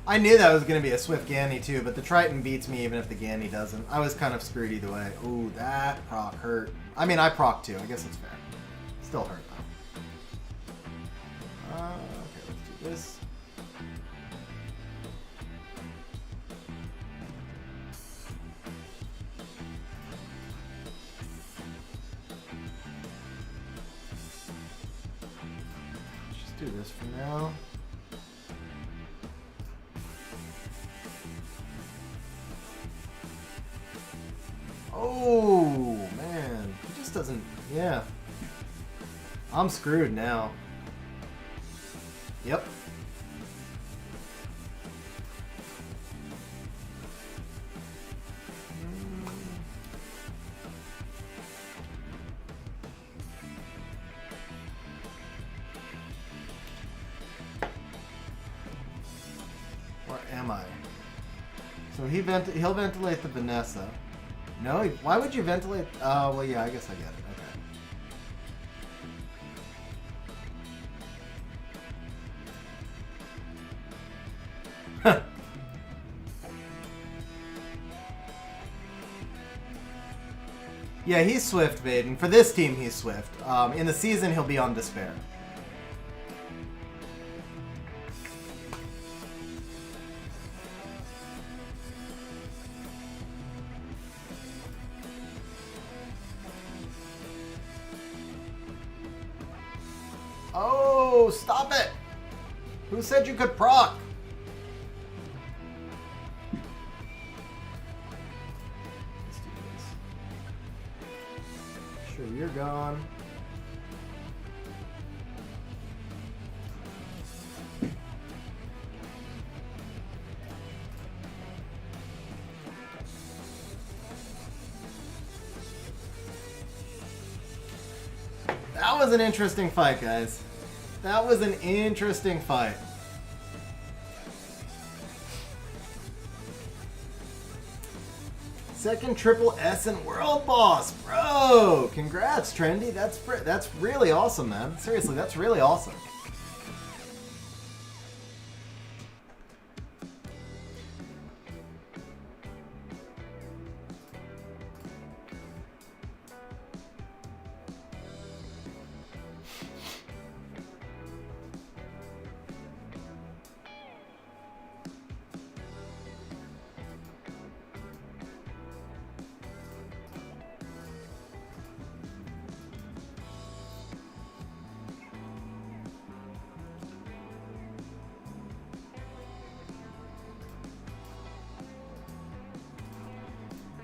I knew that was going to be a Swift Ganny too, but the Triton beats me even if the Ganny doesn't. I was kind of screwed either way. Ooh, that proc hurt. I mean, I proc too. I guess it's fair. Still hurt though. Okay, let's do this. Let's just do this for now. Oh, man. He just doesn't... Yeah. I'm screwed now. Yep. Where am I? So he'll ventilate the Vanessa. No, why would you ventilate? Well, yeah, I guess I get it. Okay. Yeah, he's Swift, Vaden. For this team, he's Swift. In the season, he'll be on Despair. Oh, stop it! Who said you could proc? Let's do this. Sure, you're gone. was an interesting fight, guys. That was an interesting fight. Second triple S and world boss, bro! Congrats, Trendy. That's really awesome, man. Seriously, that's really awesome.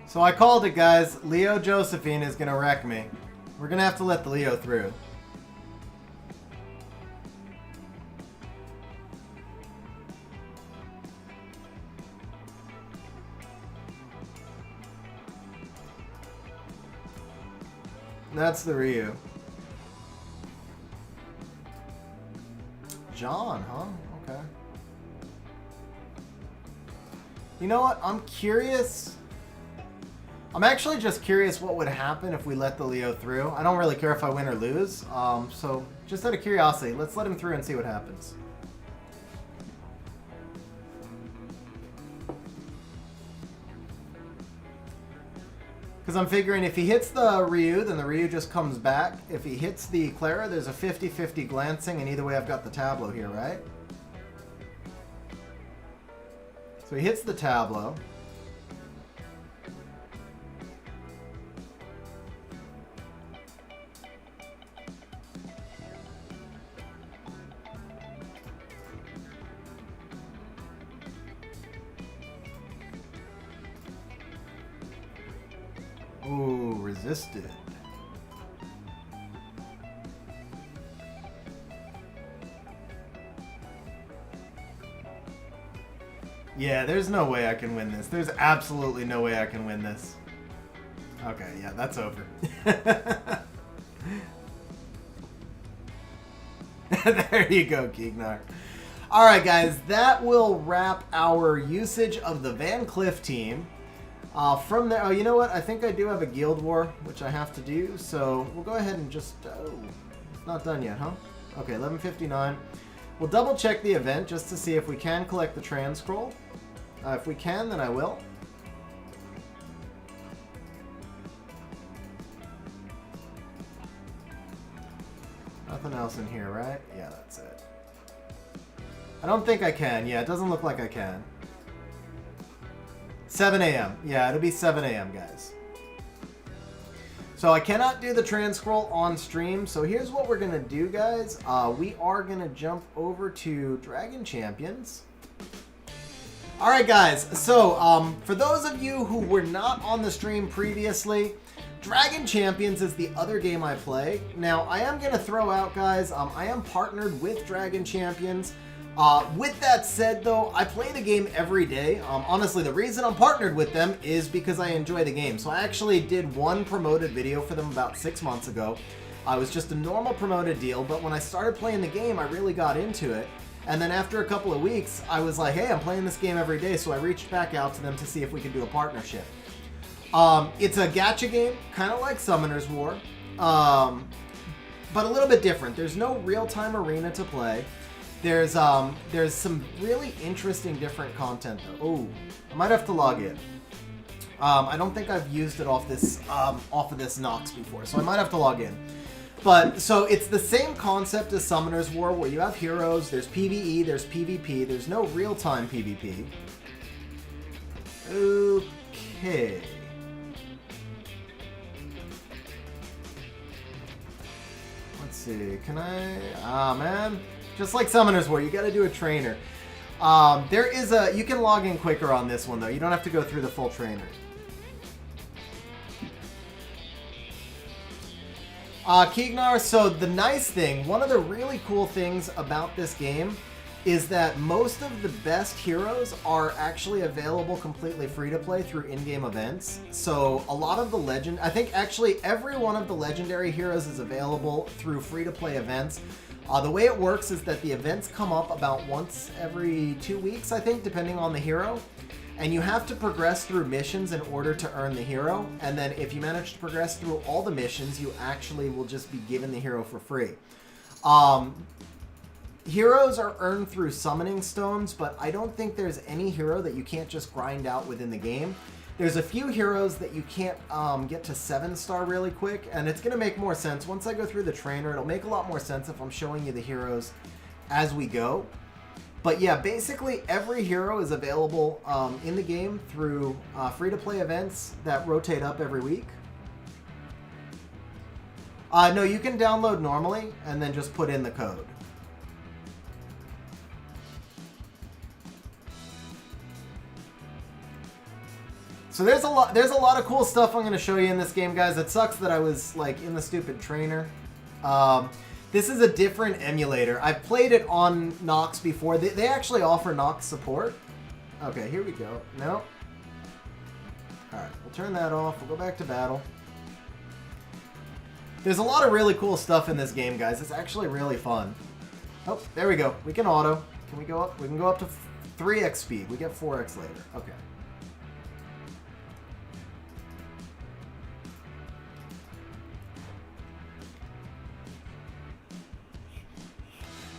So I called it, guys. Leo Josephine is going to wreck me. We're going to have to let the Leo through. That's the Ryu. John, huh? Okay. You know what? I'm curious. I'm actually just curious what would happen if we let the Leo through. I don't really care if I win or lose. So just out of curiosity, let's let him through and see what happens. Because I'm figuring if he hits the Ryu, then the Ryu just comes back. If he hits the Clara, there's a 50-50 glancing, and either way I've got the tableau here, right? So he hits the tableau. Ooh, resisted. Yeah, there's no way I can win this. There's absolutely no way I can win this. Okay, yeah, that's over. There you go, Keegnar. Alright, guys, that will wrap our usage of the Van Cliff team. From there, oh, you know what? I think I do have a Guild War, which I have to do, so we'll go ahead and just, oh, it's not done yet, huh? Okay, 11:59. We'll double check the event just to see if we can collect the trans scroll. If we can, then I will. Nothing else in here, right? Yeah, that's it. I don't think I can. Yeah, it doesn't look like I can. 7 a.m. Yeah, it'll be 7 a.m., guys. So I cannot do the trans scroll on stream. So here's what we're going to do, guys. We are going to jump over to Dragon Champions. All right, guys. So for those of you who were not on the stream previously, Dragon Champions is the other game I play. Now, I am going to throw out, guys, I am partnered with Dragon Champions. With that said, though, I play the game every day. Honestly, the reason I'm partnered with them is because I enjoy the game. So I actually did one promoted video for them about 6 months ago. It was just a normal promoted deal, but when I started playing the game, I really got into it. And then after a couple of weeks, I was like, hey, I'm playing this game every day, so I reached back out to them to see if we could do a partnership. It's a gacha game, kind of like Summoner's War, but a little bit different. There's no real-time arena to play. There's some really interesting different content though. Oh, I might have to log in. I don't think I've used it off of this Nox before, so I might have to log in. But so it's the same concept as Summoner's War, where you have heroes. There's PvE, there's PvP. There's no real-time PvP. Okay. Let's see. Can I? Ah, man. Just like Summoner's War, you got to do a trainer. There is a... You can log in quicker on this one, though. You don't have to go through the full trainer. Keegnar, so the nice thing, one of the really cool things about this game is that most of the best heroes are actually available completely free to play through in-game events. So a lot of the I think actually every one of the legendary heroes is available through free to play events. The way it works is that the events come up about once every 2 weeks, I think, depending on the hero. And you have to progress through missions in order to earn the hero. And then if you manage to progress through all the missions, you actually will just be given the hero for free. Heroes are earned through summoning stones, but I don't think there's any hero that you can't just grind out within the game. There's a few heroes that you can't get to 7-star really quick, and it's going to make more sense. Once I go through the trainer, it'll make a lot more sense if I'm showing you the heroes as we go. But yeah, basically every hero is available in the game through free-to-play events that rotate up every week. No, you can download normally and then just put in the code. So there's a lot of cool stuff I'm going to show you in this game, guys. It sucks that I was like in the stupid trainer. This is a different emulator. I've played it on Nox before. They actually offer Nox support. Okay, here we go. No. Alright, we'll turn that off. We'll go back to battle. There's a lot of really cool stuff in this game, guys. It's actually really fun. Oh, there we go. We can auto. Can we go up? We can go up to 3x speed. We get 4x later. Okay.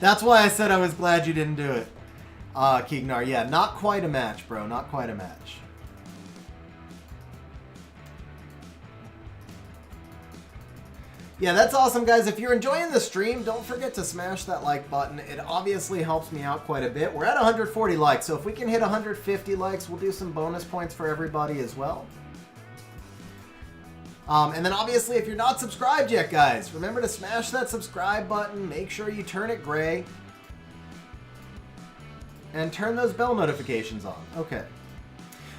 That's why I said I was glad you didn't do it, Keegnar. Yeah, not quite a match, bro. Not quite a match. Yeah, that's awesome, guys. If you're enjoying the stream, don't forget to smash that like button. It obviously helps me out quite a bit. We're at 140 likes, so if we can hit 150 likes, we'll do some bonus points for everybody as well. And then obviously, if you're not subscribed yet, guys, remember to smash that subscribe button. Make sure you turn it gray. And turn those bell notifications on. Okay.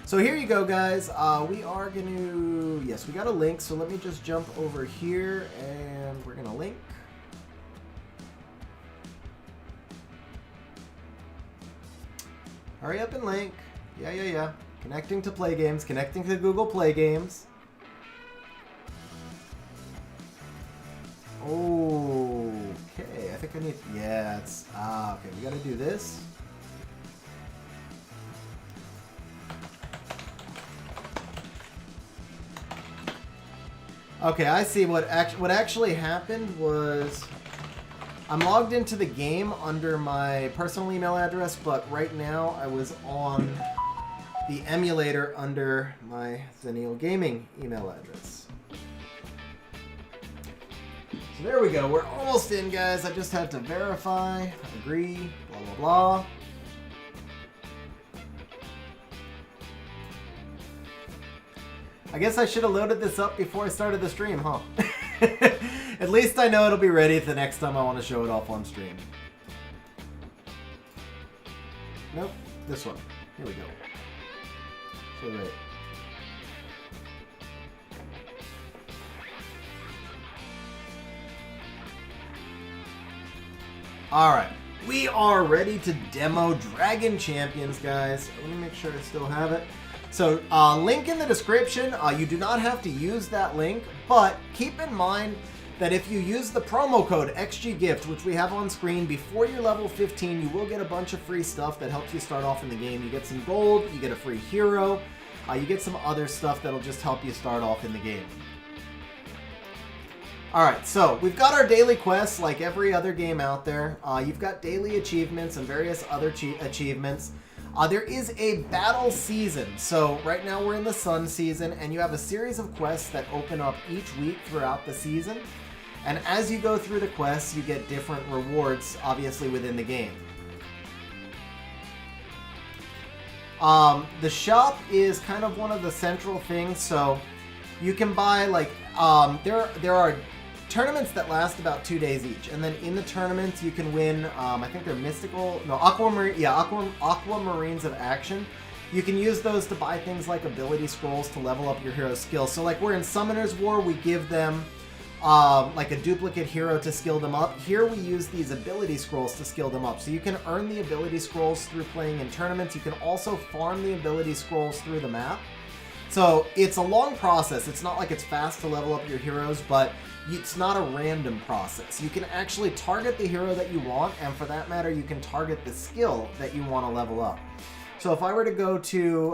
So here you go, guys. We are going to... Yes, we got a link. So let me just jump over here and we're going to link. Hurry up and link. Yeah. Connecting to Play Games. Connecting to Google Play Games. Okay, I think I need... Yeah, it's... okay, we gotta do this. Okay, I see. What actually happened was... I'm logged into the game under my personal email address, but right now I was on the emulator under my Zennial Gaming email address. So there we go. We're almost in, guys. I just had to verify, agree, blah, blah, blah. I guess I should have loaded this up before I started the stream, huh? At least I know it'll be ready the next time I want to show it off on stream. Nope, this one. Here we go. So wait. Alright, we are ready to demo Dragon Champions, guys. Let me make sure I still have it. So, link in the description. You do not have to use that link, but keep in mind that if you use the promo code XGGIFT, which we have on screen, before you're level 15, you will get a bunch of free stuff that helps you start off in the game. You get some gold, you get a free hero, you get some other stuff that'll just help you start off in the game. Alright, so we've got our daily quests like every other game out there. You've got daily achievements and various other achievements. There is a battle season. So right now we're in the sun season, and you have a series of quests that open up each week throughout the season. And as you go through the quests, you get different rewards, obviously, within the game. The shop is kind of one of the central things. So you can buy, like, there are tournaments that last about 2 days each, and then in the tournaments you can win, I think they're Aquamarines of Action. You can use those to buy things like ability scrolls to level up your hero's skills. So like we're in Summoner's War, we give them like a duplicate hero to skill them up. Here we use these ability scrolls to skill them up. So you can earn the ability scrolls through playing in tournaments. You can also farm the ability scrolls through the map. So it's a long process. It's not like it's fast to level up your heroes, but it's not a random process. You can actually target the hero that you want, and for that matter, you can target the skill that you want to level up. So if I were to go to,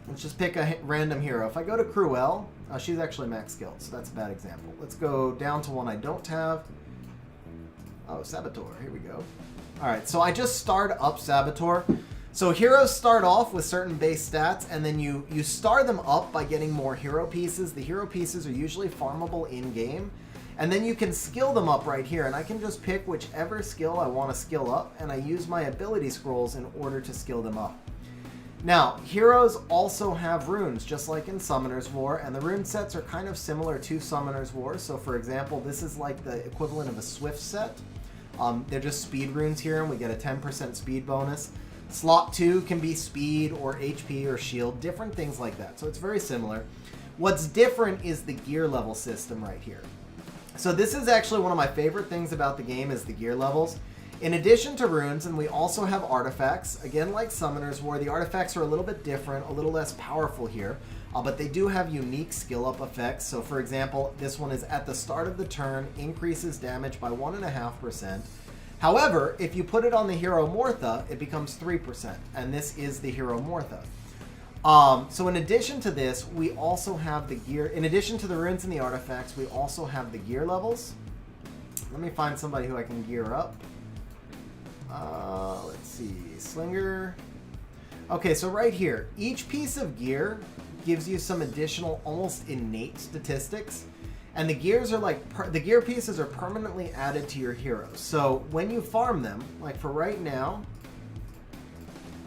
let's just pick a random hero. If I go to Cruel, she's actually max skilled, so that's a bad example. Let's go down to one I don't have. Oh, Saboteur, here we go. All right, so I just starred up Saboteur. So heroes start off with certain base stats, and then you star them up by getting more hero pieces. The hero pieces are usually farmable in-game, and then you can skill them up right here, and I can just pick whichever skill I want to skill up, and I use my ability scrolls in order to skill them up. Now, heroes also have runes, just like in Summoner's War, and the rune sets are kind of similar to Summoner's War. So for example, this is like the equivalent of a Swift set. They're just speed runes here, and we get a 10% speed bonus. Slot 2 can be speed or HP or shield, different things like that. So it's very similar. What's different is the gear level system right here. So this is actually one of my favorite things about the game is the gear levels. In addition to runes, and we also have artifacts. Again, like Summoner's War, the artifacts are a little bit different, a little less powerful here, but they do have unique skill up effects. So for example, this one is at the start of the turn, increases damage by 1.5%. However, if you put it on the hero Mortha, it becomes 3%, and this is the hero Mortha. So in addition to this, we also have the gear. In addition to the runes and the artifacts, we also have the gear levels. Let me find somebody who I can gear up. Let's see, Slinger. Okay, so right here, each piece of gear gives you some additional, almost innate statistics. And the gears are like, the gear pieces are permanently added to your heroes. So when you farm them, like for right now,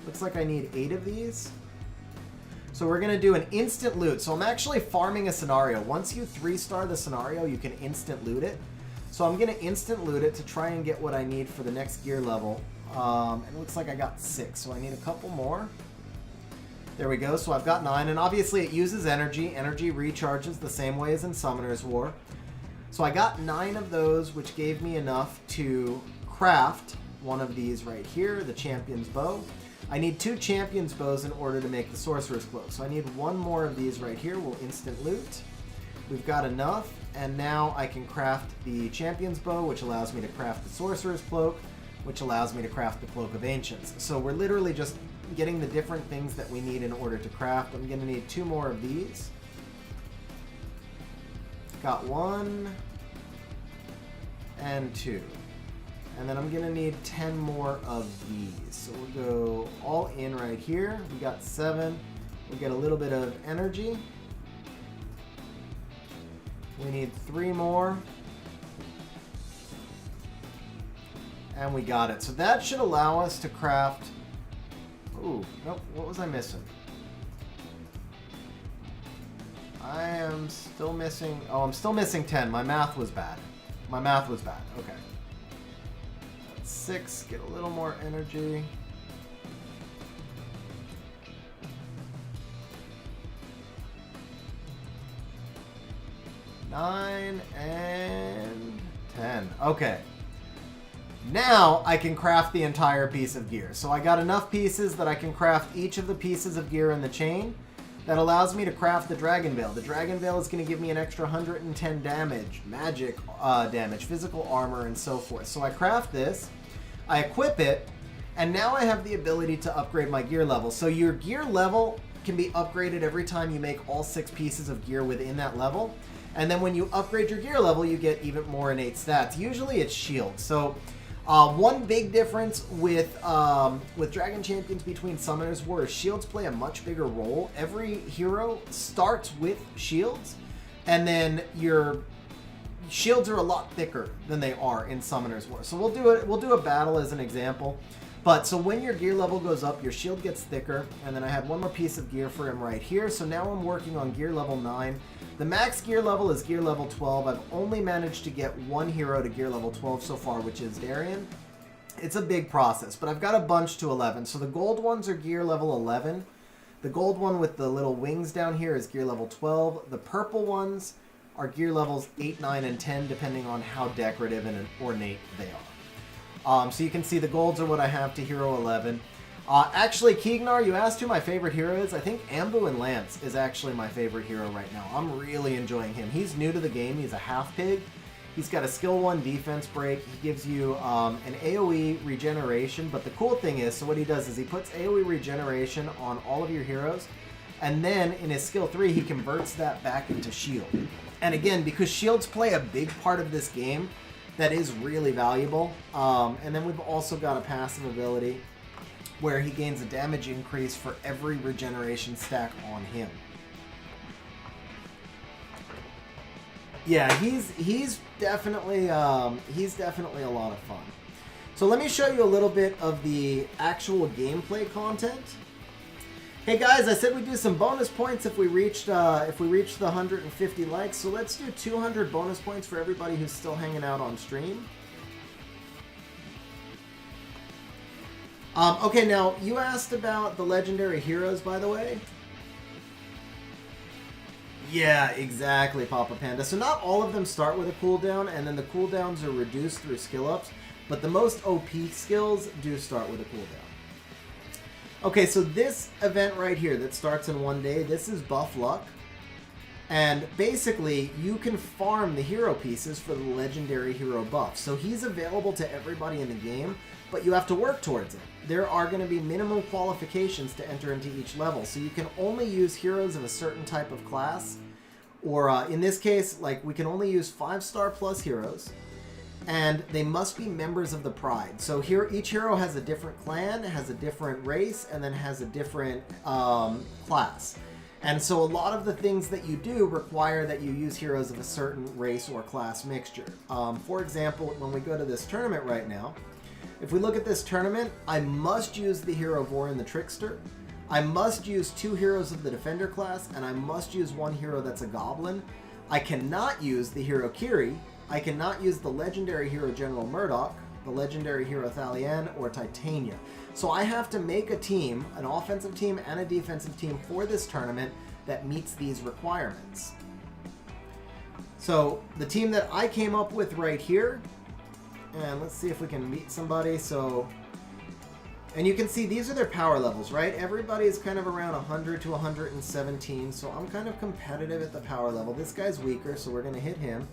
looks like I need 8 of these. So we're going to do an instant loot. So I'm actually farming a scenario. Once you 3-star the scenario, you can instant loot it. So I'm going to instant loot it to try and get what I need for the next gear level. And it looks like I got 6, so I need a couple more. There we go, so I've got 9, and obviously it uses energy. Energy recharges the same way as in Summoner's War. So I got 9 of those, which gave me enough to craft one of these right here, the Champion's Bow. I need 2 Champion's Bows in order to make the Sorcerer's Cloak. So I need 1 more of these right here. We'll instant loot. We've got enough, and now I can craft the Champion's Bow, which allows me to craft the Sorcerer's Cloak, which allows me to craft the Cloak of Ancients. So we're literally just getting the different things that we need in order to craft. I'm going to need 2 more of these. Got 1 and 2. And then I'm going to need 10 more of these. So we'll go all in right here. We got 7. We get a little bit of energy. We need 3 more. And we got it. So that should allow us to craft... Ooh, nope, what was I missing? I am still missing... Oh, I'm still missing 10. My math was bad. My math was bad. Okay. 6, get a little more energy. Nine and 10. Okay. Now I can craft the entire piece of gear. So I got enough pieces that I can craft each of the pieces of gear in the chain. That allows me to craft the Dragon Veil. The Dragon Veil is going to give me an extra 110 damage, magic damage, physical armor, and so forth. So I craft this, I equip it, and now I have the ability to upgrade my gear level. So your gear level can be upgraded every time you make all 6 pieces of gear within that level. And then when you upgrade your gear level, you get even more innate stats. Usually it's shield. So one big difference with Dragon Champions between Summoner's War is shields play a much bigger role. Every hero starts with shields, and then your shields are a lot thicker than they are in Summoner's War. So we'll do a battle as an example. But so when your gear level goes up, your shield gets thicker, and then I had 1 more piece of gear for him right here. So now I'm working on gear level 9. The max gear level is gear level 12. I've only managed to get 1 hero to gear level 12 so far, which is Darien. It's a big process, but I've got a bunch to 11. So the gold ones are gear level 11. The gold one with the little wings down here is gear level 12. The purple ones are gear levels 8, 9, and 10, depending on how decorative and ornate they are. So you can see the golds are what I have to hero 11. Actually, Keegnar, you asked who my favorite hero is. I think Ambu and Lance is actually my favorite hero right now. I'm really enjoying him. He's new to the game. He's a half pig. He's got a skill 1 defense break. He gives you an AoE regeneration. But the cool thing is, so what he does is he puts AoE regeneration on all of your heroes. And then in his skill 3, he converts that back into shield. And again, because shields play a big part of this game, that is really valuable. And then we've also got a passive ability where he gains a damage increase for every regeneration stack on him. Yeah, he's definitely a lot of fun. So let me show you a little bit of the actual gameplay content. Hey guys, I said we'd do some bonus points if we reached the 150 likes. So let's do 200 bonus points for everybody who's still hanging out on stream. Okay, now you asked about the legendary heroes, by the way. Yeah, exactly, Papa Panda. So not all of them start with a cooldown, and then the cooldowns are reduced through skill ups, but the most OP skills do start with a cooldown. Okay, so this event right here that starts in 1 day, this is Buff Luck. And basically, you can farm the hero pieces for the legendary hero buff. So he's available to everybody in the game, but you have to work towards it. There are going to be minimum qualifications to enter into each level. So you can only use heroes of a certain type of class. Or in this case, like we can only use 5-star plus heroes. And they must be members of the Pride. So here, each hero has a different clan, has a different race, and then has a different class. And so a lot of the things that you do require that you use heroes of a certain race or class mixture. For example, when we go to this tournament right now, if we look at this tournament, I must use the hero Vorin the Trickster. I must use 2 heroes of the Defender class, and I must use 1 hero that's a Goblin. I cannot use the hero Kiri. I cannot use the legendary hero General Murdoch, the legendary hero Thalian, or Titania. So I have to make a team, an offensive team and a defensive team for this tournament that meets these requirements. So the team that I came up with right here, and let's see if we can meet somebody. So, and you can see these are their power levels, right? Everybody is kind of around 100 to 117, so I'm kind of competitive at the power level. This guy's weaker, so we're going to hit him.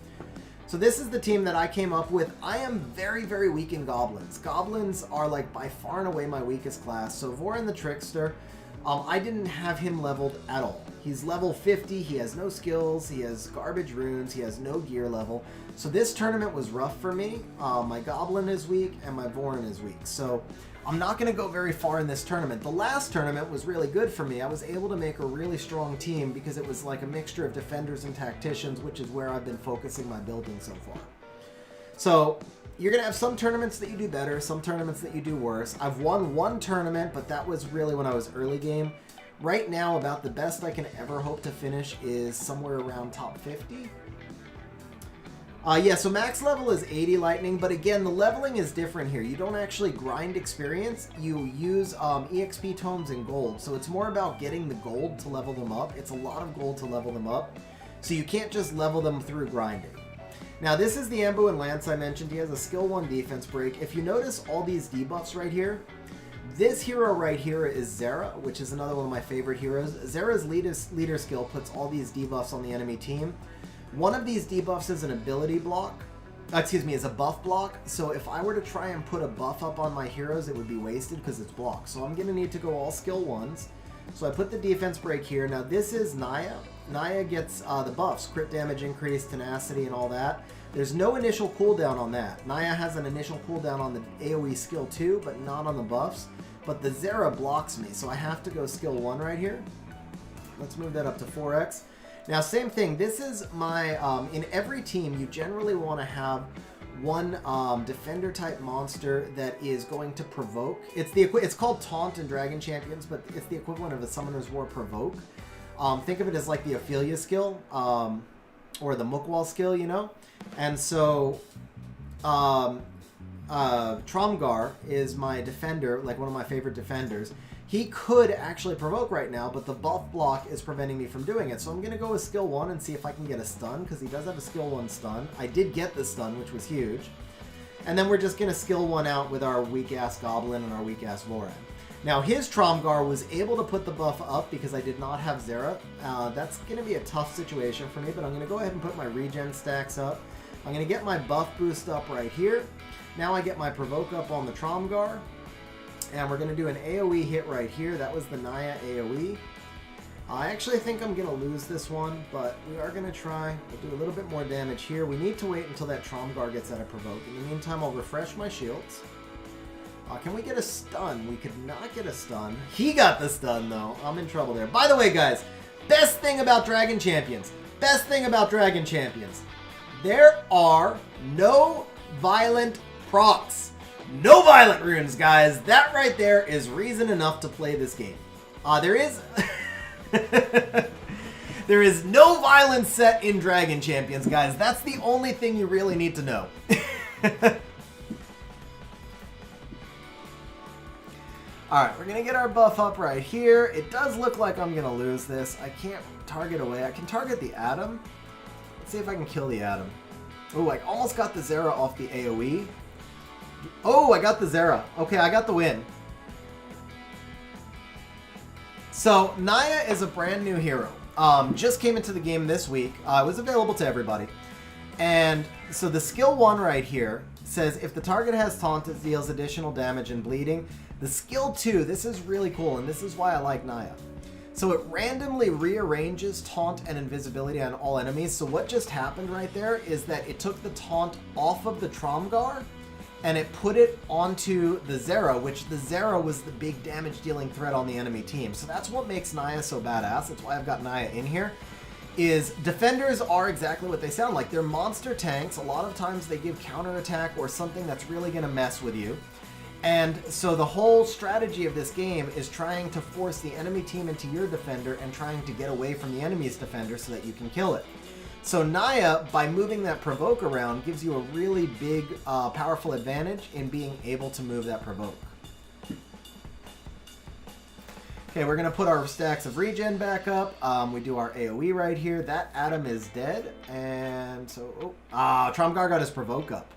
So this is the team that I came up with. I am very, very weak in Goblins. Goblins are like by far and away my weakest class. So Vorin the Trickster, I didn't have him leveled at all. He's level 50, he has no skills, he has garbage runes, he has no gear level. So this tournament was rough for me. My Goblin is weak and my Vorin is weak. So I'm not going to go very far in this tournament. The last tournament was really good for me. I was able to make a really strong team because it was like a mixture of defenders and tacticians, which is where I've been focusing my building so far. So you're going to have some tournaments that you do better, some tournaments that you do worse. I've won 1 tournament, but that was really when I was early game. Right now, about the best I can ever hope to finish is somewhere around top 50. Yeah, so max level is 80 lightning, but again, the leveling is different here. You don't actually grind experience, you use EXP tomes and gold. So it's more about getting the gold to level them up. It's a lot of gold to level them up. So you can't just level them through grinding. Now this is the Ambu and Lance I mentioned. He has a skill 1 defense break. If you notice all these debuffs right here, this hero right here is Zera, which is another one of my favorite heroes. Zera's leader skill puts all these debuffs on the enemy team. One of these debuffs is an ability block, is a buff block. So if I were to try and put a buff up on my heroes, it would be wasted because it's blocked. So I'm going to need to go all skill 1s. So I put the defense break here. Now this is Naya. Naya gets the buffs, crit damage increase, tenacity, and all that. There's no initial cooldown on that. Naya has an initial cooldown on the AoE skill 2, but not on the buffs. But the Zera blocks me, so I have to go skill 1 right here. Let's move that up to 4x. Now, same thing. This is my, in every team, you generally want to have one defender type monster that is going to provoke. It's called Taunt in Dragon Champions, but it's the equivalent of a Summoner's War provoke. Think of it as like the Ophelia skill, or the Mukwal skill, you know? And so, Tromgar is my defender, like one of my favorite defenders. He could actually provoke right now, but the buff block is preventing me from doing it. So I'm going to go with skill 1 and see if I can get a stun, because he does have a skill 1 stun. I did get the stun, which was huge. And then we're just going to skill 1 out with our weak-ass Goblin and our weak-ass Voran. Now, his Tromgar was able to put the buff up because I did not have Zera. That's going to be a tough situation for me, but I'm going to go ahead and put my regen stacks up. I'm going to get my buff boost up right here. Now I get my provoke up on the Tromgar. And we're going to do an AoE hit right here. That was the Naya AoE. I actually think I'm going to lose this one, but we are going to try. We'll do a little bit more damage here. We need to wait until that Tromgar gets out of provoke. In the meantime, I'll refresh my shields. Can we get a stun? We could not get a stun. He got the stun, though. I'm in trouble there. By the way, guys, best thing about Dragon Champions. Best thing about Dragon Champions. There are no violent procs. No violent runes, guys. That right there is reason enough to play this game. There is... there is no violence set in Dragon Champions, guys. That's the only thing you really need to know. Alright, we're going to get our buff up right here. It does look like I'm going to lose this. I can't target away. I can target the Atom. Let's see if I can kill the Atom. Oh, I almost got the Zera off the AoE. Oh, I got the Zera. Okay, I got the win. So, Naya is a brand new hero. Just came into the game this week. It was available to everybody. And so the skill 1 right here says if the target has taunt, it deals additional damage and bleeding. The skill 2, this is really cool, and this is why I like Naya. So it randomly rearranges taunt and invisibility on all enemies. So what just happened right there is that it took the taunt off of the Tromgar, and it put it onto the Zera, which the Zera was the big damage dealing threat on the enemy team. So that's what makes Naya so badass. That's why I've got Naya in here. Is defenders are exactly what they sound like. They're monster tanks. A lot of times they give counterattack or something that's really going to mess with you. And so the whole strategy of this game is trying to force the enemy team into your defender and trying to get away from the enemy's defender so that you can kill it. So Naya, by moving that provoke around, gives you a really big, powerful advantage in being able to move that provoke. Okay, we're going to put our stacks of regen back up. We do our AoE right here. That Atom is dead. And so, Tromgar got his provoke up.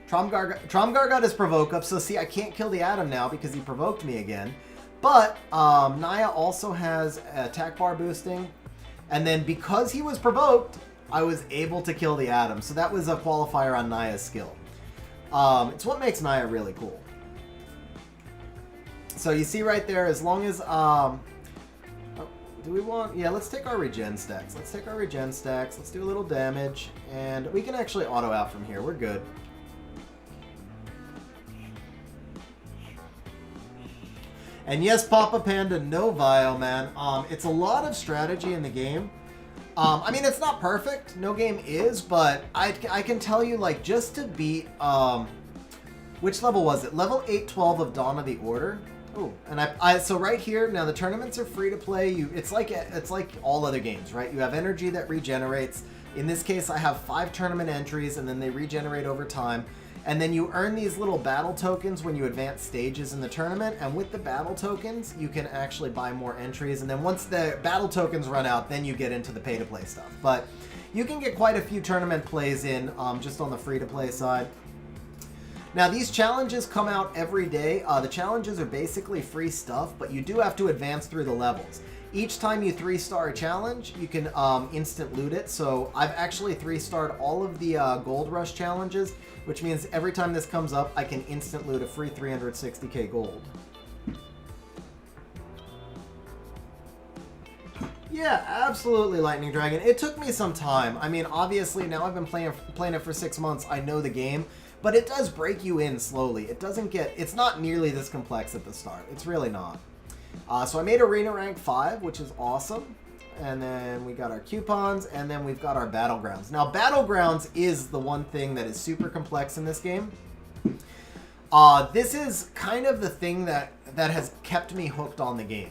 Tromgar got his provoke up. So see, I can't kill the Atom now because he provoked me again. But Naya also has attack bar boosting. And then because he was provoked, I was able to kill the Atom. So that was a qualifier on Naya's skill. It's what makes Naya really cool. So you see right there, as long as, do we want, yeah, let's take our regen stacks. Let's take our regen stacks. Let's do a little damage. And we can actually auto out from here. We're good. And yes, Papa Panda, no Vile, man. It's a lot of strategy in the game. I mean, it's not perfect. No game is, but I can tell you, like, just to beat, which level was it? Level 812 of Dawn of the Order. Oh, and so right here, now the tournaments are free to play. It's like all other games, right? You have energy that regenerates. In this case, I have 5 tournament entries, and then they regenerate over time. And then you earn these little battle tokens when you advance stages in the tournament. And with the battle tokens, you can actually buy more entries. And then once the battle tokens run out, then you get into the pay-to-play stuff. But you can get quite a few tournament plays in just on the free-to-play side. Now, these challenges come out every day. The challenges are basically free stuff, but you do have to advance through the levels. Each time you 3-star a challenge, you can instant loot it. So I've actually 3-starred all of the Gold Rush challenges, which means every time this comes up, I can instant loot a free 360k gold. Yeah, absolutely, Lightning Dragon. It took me some time. I mean, obviously, now I've been playing it for 6 months. I know the game. But it does break you in slowly. It's not nearly this complex at the start. It's really not. So I made Arena Rank 5, which is awesome. And then we got our coupons, and then we've got our Battlegrounds. Now, Battlegrounds is the one thing that is super complex in this game. This is kind of the thing that has kept me hooked on the game.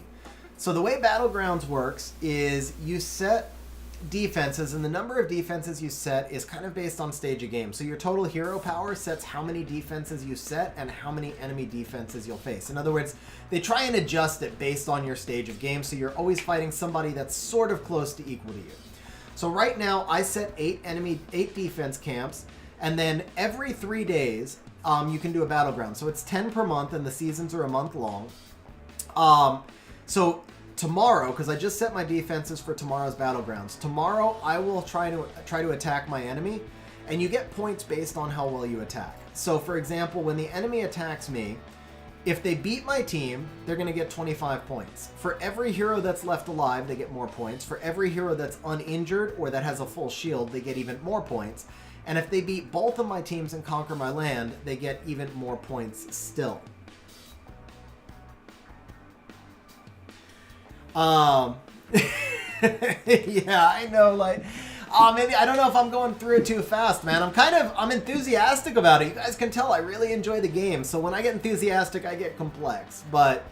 So the way Battlegrounds works is you set defenses, and the number of defenses you set is kind of based on stage of game. So your total hero power sets how many defenses you set and how many enemy defenses you'll face. In other words, they try and adjust it based on your stage of game, so you're always fighting somebody that's sort of close to equal to you. So right now, I set 8 defense camps, and then every 3 days, you can do a Battleground. So it's 10 per month, and the seasons are a month long. So tomorrow, because I just set my defenses for tomorrow's Battlegrounds, tomorrow I will try to attack my enemy, and you get points based on how well you attack. So for example, when the enemy attacks me, if they beat my team, they're going to get 25 points. For every hero that's left alive, they get more points. For every hero that's uninjured or that has a full shield, they get even more points. And if they beat both of my teams and conquer my land, they get even more points still. Yeah, I know, like, maybe, I don't know if I'm going through it too fast, man. I'm enthusiastic about it. You guys can tell I really enjoy the game. So when I get enthusiastic, I get complex. But,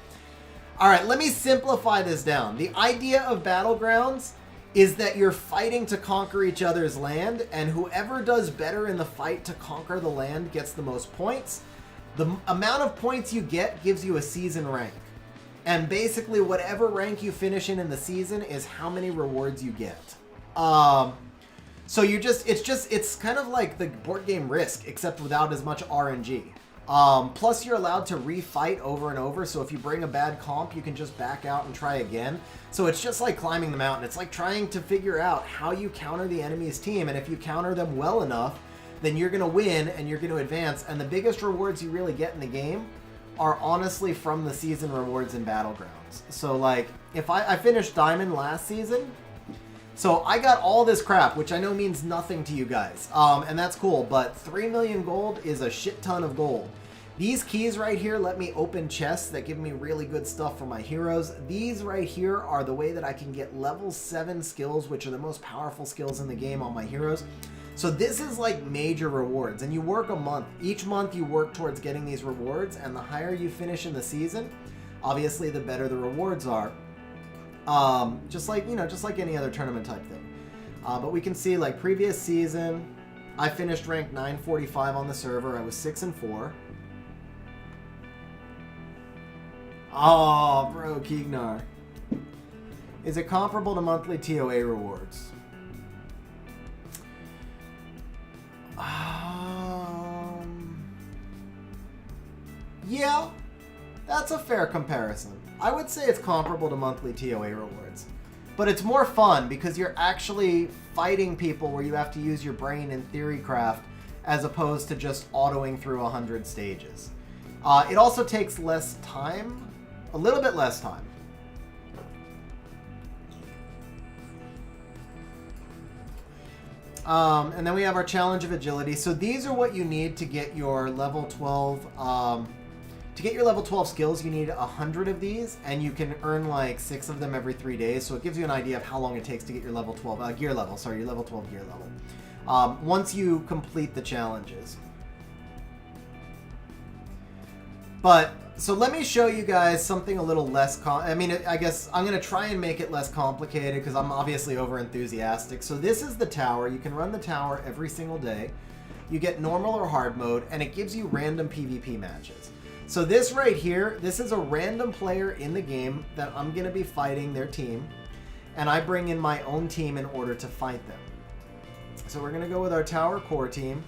all right, let me simplify this down. The idea of Battlegrounds is that you're fighting to conquer each other's land, and whoever does better in the fight to conquer the land gets the most points. The amount of points you get gives you a season rank. And basically, whatever rank you finish in the season is how many rewards you get. So it's kind of like the board game Risk, except without as much RNG. Plus, you're allowed to refight over and over. So if you bring a bad comp, you can just back out and try again. So it's just like climbing the mountain. It's like trying to figure out how you counter the enemy's team. And if you counter them well enough, then you're going to win and you're going to advance. And the biggest rewards you really get in the game are honestly from the season rewards in Battlegrounds. So like, if I finished Diamond last season, so I got all this crap, which I know means nothing to you guys, and that's cool, but 3 million gold is a shit ton of gold. These keys right here let me open chests that give me really good stuff for my heroes. These right here are the way that I can get level 7 skills, which are the most powerful skills in the game on my heroes. So this is like major rewards, and you work a month. Each month you work towards getting these rewards, and the higher you finish in the season, obviously the better the rewards are. Just like any other tournament type thing. But we can see, like, previous season, I finished ranked 945 on the server. I was 6-4. Oh, bro, Keegnar. Is it comparable to monthly TOA rewards? Yeah, that's a fair comparison. I would say it's comparable to monthly TOA rewards. But it's more fun because you're actually fighting people where you have to use your brain in theorycraft as opposed to just autoing through 100 stages. It also takes less time, a little bit less time. And then we have our challenge of agility. So these are what you need to get your level 12. To get your level 12 skills, you need 100 of these, and you can earn like 6 of them every 3 days. So it gives you an idea of how long it takes to get your level 12 gear level. Sorry, your level 12 gear level. Once you complete the challenges. But so let me show you guys something a little less. I guess I'm gonna try and make it less complicated because I'm obviously over enthusiastic. So this is the tower. You can run the tower every single day. You get normal or hard mode, and it gives you random PvP matches. So this right here, this is a random player in the game that I'm going to be fighting their team, and I bring in my own team in order to fight them. So we're going to go with our tower core team.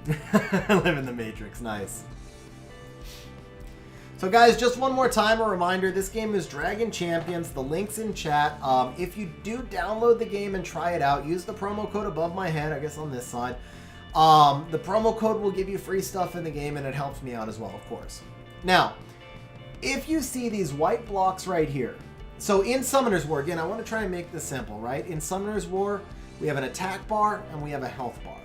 Live in the Matrix, nice. So guys, just one more time, a reminder, this game is Dragon Champions. The link's in chat. If you do download the game and try it out, use the promo code above my head, I guess on this side. The promo code will give you free stuff in the game, and it helps me out as well, of course. Now, if you see these white blocks right here, so in Summoner's War, again, I want to try and make this simple, right? In Summoner's War, we have an attack bar and we have a health bar.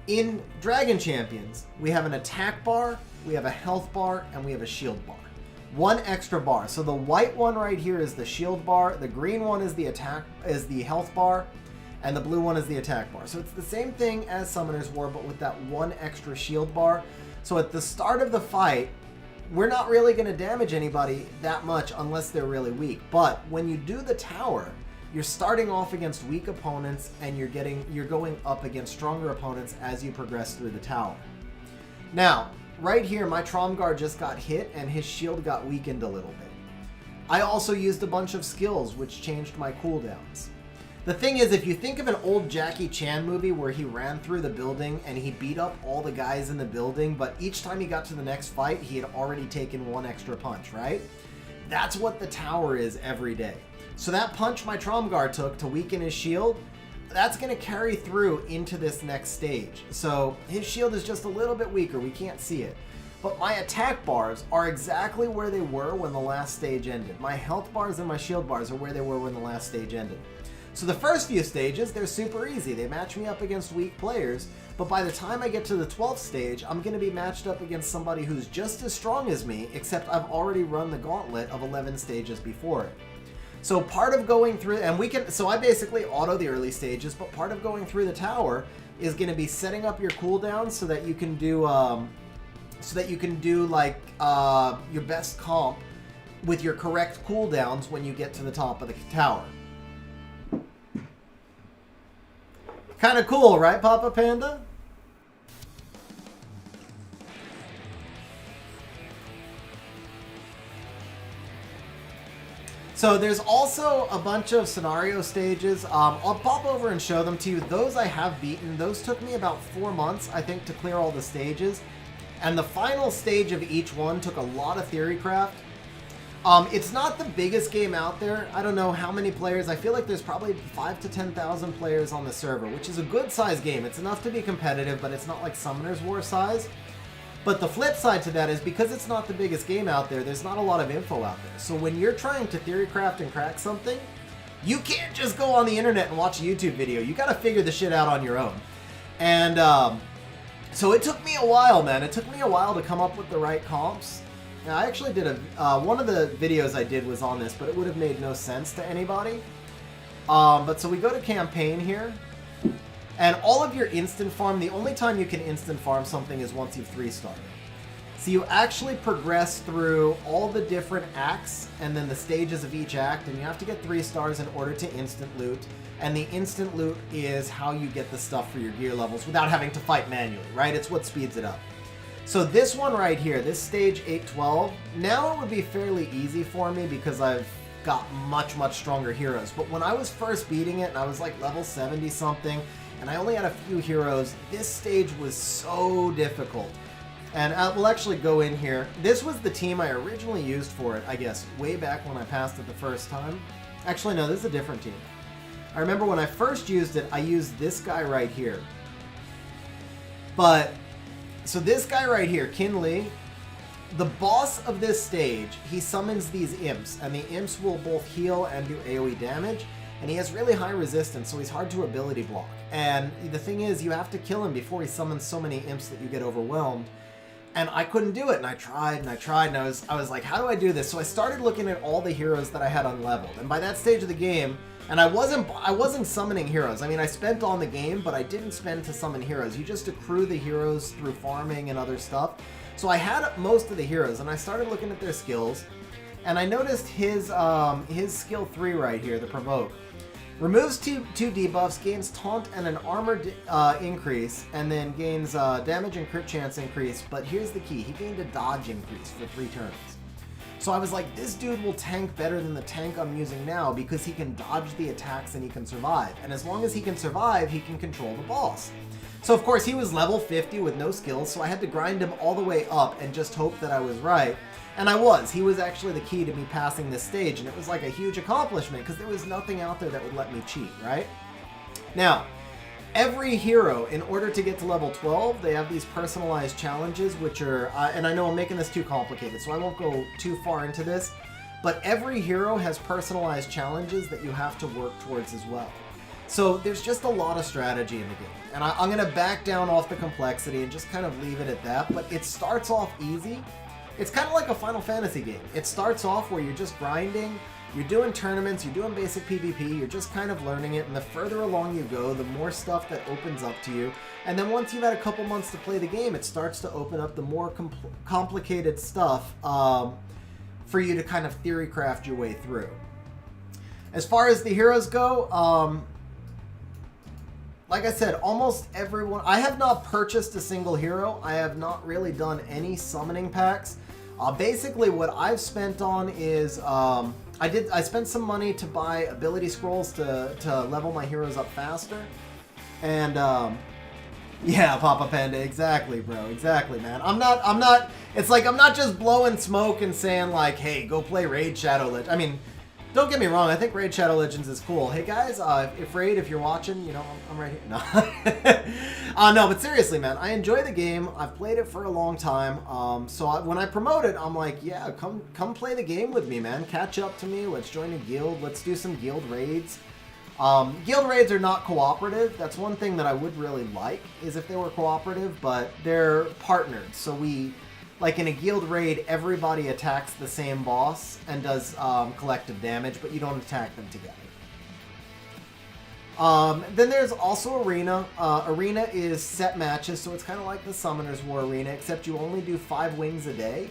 In Dragon Champions, we have an attack bar, we have a health bar, and we have a shield bar. One extra bar. So the white one right here is the shield bar, the green one is the health bar, and the blue one is the attack bar. So it's the same thing as Summoner's War, but with that one extra shield bar. So at the start of the fight, we're not really going to damage anybody that much unless they're really weak. But when you do the tower, you're starting off against weak opponents and you're going up against stronger opponents as you progress through the tower. Now, right here, my Tromgar just got hit and his shield got weakened a little bit. I also used a bunch of skills which changed my cooldowns. The thing is, if you think of an old Jackie Chan movie where he ran through the building and he beat up all the guys in the building, but each time he got to the next fight, he had already taken one extra punch, right? That's what the tower is every day. So that punch my Tromgar took to weaken his shield, that's going to carry through into this next stage. So his shield is just a little bit weaker. We can't see it. But my attack bars are exactly where they were when the last stage ended. My health bars and my shield bars are where they were when the last stage ended. So the first few stages, they're super easy. They match me up against weak players, but by the time I get to the 12th stage, I'm going to be matched up against somebody who's just as strong as me, except I've already run the gauntlet of 11 stages before it. So part of going through, so I basically auto the early stages, but part of going through the tower is going to be setting up your cooldowns so that you can do, like your best comp with your correct cooldowns when you get to the top of the tower. Kind of cool, right, Papa Panda? So there's also a bunch of scenario stages. I'll pop over and show them to you. Those I have beaten. Those took me about 4 months, I think, to clear all the stages. And the final stage of each one took a lot of theorycraft. It's not the biggest game out there. I don't know how many players. I feel like there's probably 5,000 to 10,000 players on the server, which is a good size game. It's enough to be competitive, but it's not like Summoner's War size. But the flip side to that is because it's not the biggest game out there, there's not a lot of info out there. So when you're trying to theorycraft and crack something, you can't just go on the internet and watch a YouTube video. You gotta figure the shit out on your own. And so it took me a while, man. It took me a while to come up with the right comps. Now, I actually did one of the videos I did was on this, but it would have made no sense to anybody. But so we go to campaign here, and all of your instant farm, the only time you can instant farm something is once you've 3-starred. So you actually progress through all the different acts and then the stages of each act, and you have to get 3 stars in order to instant loot. And the instant loot is how you get the stuff for your gear levels without having to fight manually, right? It's what speeds it up. So this one right here, this stage 812, now it would be fairly easy for me because I've got much, much stronger heroes. But when I was first beating it and I was like level 70 something and I only had a few heroes, this stage was so difficult. And we'll actually go in here. This was the team I originally used for it, I guess, way back when I passed it the first time. Actually, no, this is a different team. I remember when I first used it, I used this guy right here. But so this guy right here, Kinley, the boss of this stage, he summons these imps, and the imps will both heal and do AoE damage, and he has really high resistance, so he's hard to ability block. And the thing is, you have to kill him before he summons so many imps that you get overwhelmed. And I couldn't do it, and I tried, and I tried, and I was like, how do I do this? So I started looking at all the heroes that I had unleveled, and by that stage of the game, and I wasn't summoning heroes. I mean, I spent on the game, but I didn't spend to summon heroes. You just accrue the heroes through farming and other stuff. So I had most of the heroes, and I started looking at their skills, and I noticed his skill 3 right here, the Provoke. Removes two debuffs, gains taunt and an armor increase, and then gains damage and crit chance increase. But here's the key, he gained a dodge increase for 3 turns. So I was like, this dude will tank better than the tank I'm using now because he can dodge the attacks and he can survive. And as long as he can survive, he can control the boss. So of course he was level 50 with no skills, so I had to grind him all the way up and just hope that I was right. And I was. He was actually the key to me passing this stage, and it was like a huge accomplishment because there was nothing out there that would let me cheat, right? Now, every hero, in order to get to level 12, they have these personalized challenges, which are, and I know I'm making this too complicated, so I won't go too far into this, but every hero has personalized challenges that you have to work towards as well. So there's just a lot of strategy in the game, and I'm going to back down off the complexity and just kind of leave it at that, but it starts off easy. It's kind of like a Final Fantasy game. It starts off where you're just grinding, You're doing tournaments, you're doing basic PvP, you're just kind of learning it, and the further along you go, the more stuff that opens up to you. And then once you've had a couple months to play the game, it starts to open up the more complicated stuff for you to kind of theory craft your way through. As far as the heroes go, like I said, almost everyone... I have not purchased a single hero. I have not really done any summoning packs. Basically, what I've spent on is... I spent some money to buy ability scrolls to level my heroes up faster. And, yeah, Papa Panda, exactly, bro. Exactly, man. It's like, I'm not just blowing smoke and saying, like, hey, go play Raid Shadow Legends. I mean... Don't get me wrong, I think Raid Shadow Legends is cool. Hey guys, if Raid, if you're watching, you know, I'm right here. No. No, but seriously, man, I enjoy the game. I've played it for a long time. When I promote it, I'm like, yeah, come play the game with me, man. Catch up to me. Let's join a guild. Let's do some guild raids. Guild raids are not cooperative. That's one thing that I would really like, is if they were cooperative, but they're partnered. So like in a guild raid, everybody attacks the same boss and does collective damage, but you don't attack them together. Then there's also Arena. Arena is set matches, so it's kind of like the Summoner's War Arena, except you only do 5 wings a day.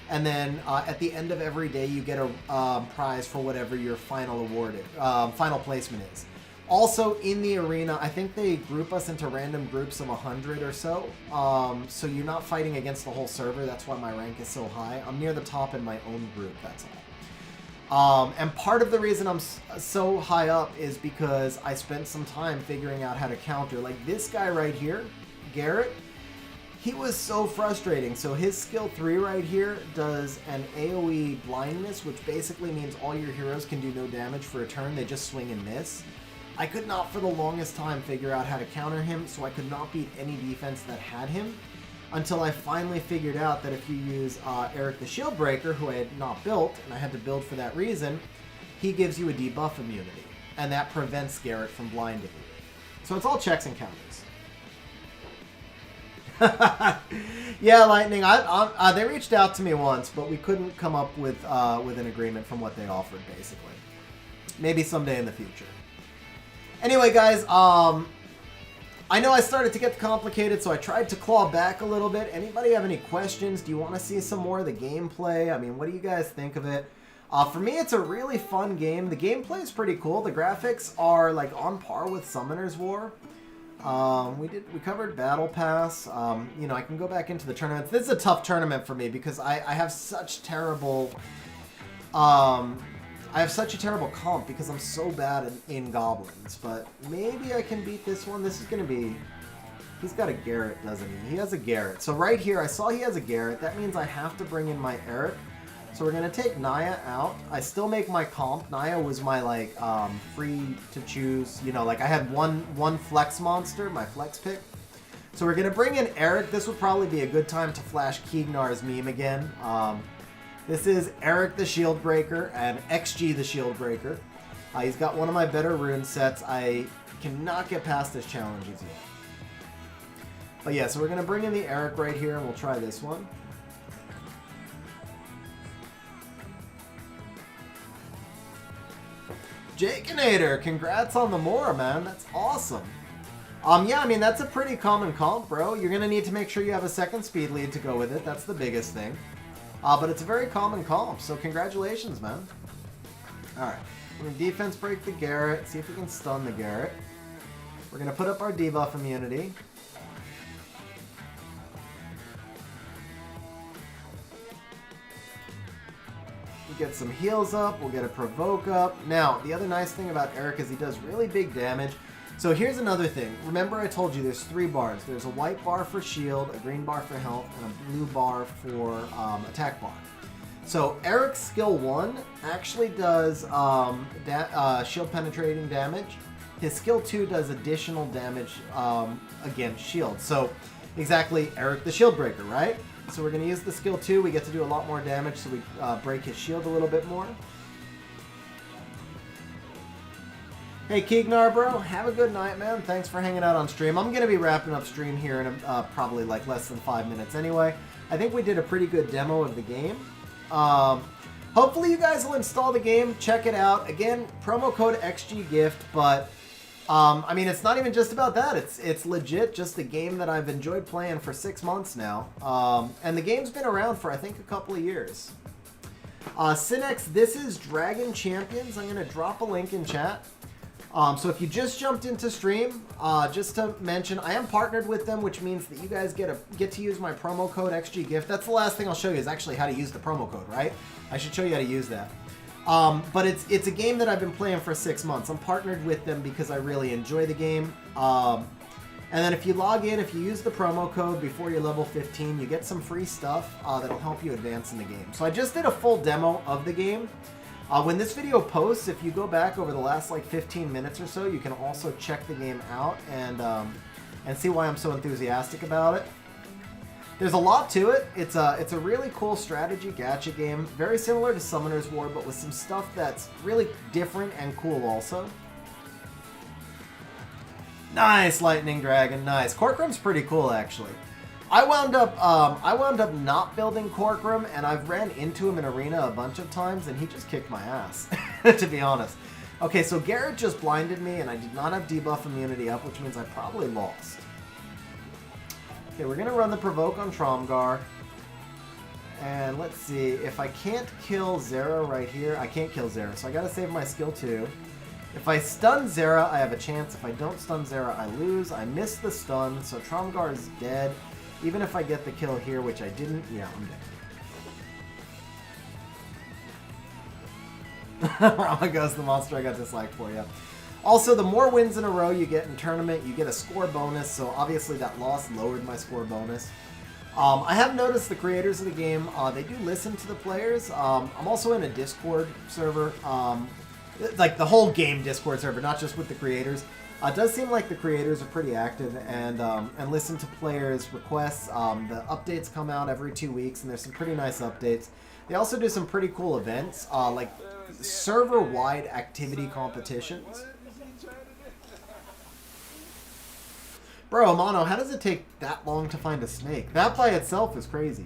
And then at the end of every day, you get a prize for whatever your final placement is. Also, in the arena, I think they group us into random groups of 100 or so. So you're not fighting against the whole server. That's why my rank is so high. I'm near the top in my own group, that's all. And part of the reason I'm so high up is because I spent some time figuring out how to counter. Like this guy right here, Garrett, he was so frustrating. So his skill 3 right here does an AoE blindness, which basically means all your heroes can do no damage for a turn. They just swing and miss. I could not for the longest time figure out how to counter him, so I could not beat any defense that had him, until I finally figured out that if you use Eric the Shieldbreaker, who I had not built, and I had to build for that reason, he gives you a debuff immunity, and that prevents Garrett from blinding you. So it's all checks and counters. Yeah, Lightning, they reached out to me once, but we couldn't come up with an agreement from what they offered, basically. Maybe someday in the future. Anyway, guys, I know I started to get complicated, so I tried to claw back a little bit. Anybody have any questions? Do you want to see some more of the gameplay? I mean, what do you guys think of it? For me, it's a really fun game. The gameplay is pretty cool. The graphics are, like, on par with Summoner's War. We covered Battle Pass. You know, I can go back into the tournaments. This is a tough tournament for me because I have such terrible... I have such a terrible comp because I'm so bad in goblins, but maybe I can beat this one. This is going to be... He's got a Garrett, doesn't he? He has a Garrett. So right here, I saw he has a Garrett. That means I have to bring in my Eric. So we're going to take Naya out. I still make my comp. Naya was my, like, free to choose. You know, like, I had one flex monster, my flex pick. So we're going to bring in Eric. This would probably be a good time to flash Kiegnar's meme again. This is Eric the Shieldbreaker and XG the Shieldbreaker. He's got one of my better rune sets. I cannot get past this challenge yet. But yeah, so we're going to bring in the Eric right here, and we'll try this one. Jakeinator, congrats on the more, man. That's awesome. Yeah, I mean, that's a pretty common comp, bro. You're going to need to make sure you have a second speed lead to go with it. That's the biggest thing. But it's a very common comp, so congratulations, man. Alright, we're going to defense break the Garrett, see if we can stun the Garrett. We're going to put up our debuff immunity. We get some heals up, we'll get a provoke up. Now, the other nice thing about Eric is he does really big damage. So here's another thing. Remember I told you there's 3 bars. There's a white bar for shield, a green bar for health, and a blue bar for attack bar. So Eric's skill 1 actually does shield penetrating damage. His skill 2 does additional damage against shield. So exactly Eric the Shieldbreaker, right? So we're going to use the skill 2. We get to do a lot more damage, so we break his shield a little bit more. Hey, Kiegnar, bro, have a good night, man. Thanks for hanging out on stream. I'm going to be wrapping up stream here in probably like less than 5 minutes anyway. I think we did a pretty good demo of the game. hopefully you guys will install the game, check it out. Again, promo code XGGift, but I mean, it's not even just about that. It's legit just a game that I've enjoyed playing for 6 months now. And the game's been around for, I think, a couple of years. Cinex, this is Dragon Champions. I'm going to drop a link in chat. So if you just jumped into stream, just to mention, I am partnered with them, which means that you guys get to use my promo code XGGift. That's the last thing I'll show you is actually how to use the promo code, right? I should show you how to use that. But it's a game that I've been playing for 6 months. I'm partnered with them because I really enjoy the game. And then if you log in, if you use the promo code before you're level 15, you get some free stuff that'll help you advance in the game. So I just did a full demo of the game. When this video posts, if you go back over the last like 15 minutes or so, you can also check the game out and see why I'm so enthusiastic about it. There's a lot to it. It's a really cool strategy gacha game, very similar to Summoner's War, but with some stuff that's really different and cool also. Nice, Lightning Dragon, nice. Corcoran's pretty cool, actually. I wound up not building Corcoran, and I've ran into him in arena a bunch of times, and he just kicked my ass, to be honest. Okay, so Garrett just blinded me, and I did not have debuff immunity up, which means I probably lost. Okay, we're going to run the Provoke on Tromgar. And let's see, if I can't kill Zera right here, I can't kill Zera, so I got to save my skill 2. If I stun Zera, I have a chance. If I don't stun Zera, I lose. I missed the stun, so Tromgar is dead. Even if I get the kill here, which I didn't, yeah, I'm dead. Rama goes the monster I got disliked for, yeah. Also, the more wins in a row you get in tournament, you get a score bonus, so obviously that loss lowered my score bonus. I have noticed the creators of the game, they do listen to the players. I'm also in a Discord server, like the whole game Discord server, not just with the creators. It does seem like the creators are pretty active and listen to players' requests. The updates come out every 2 weeks, and there's some pretty nice updates. They also do some pretty cool events, like server-wide activity competitions. Bro, Mono, how does it take that long to find a snake? That by itself is crazy.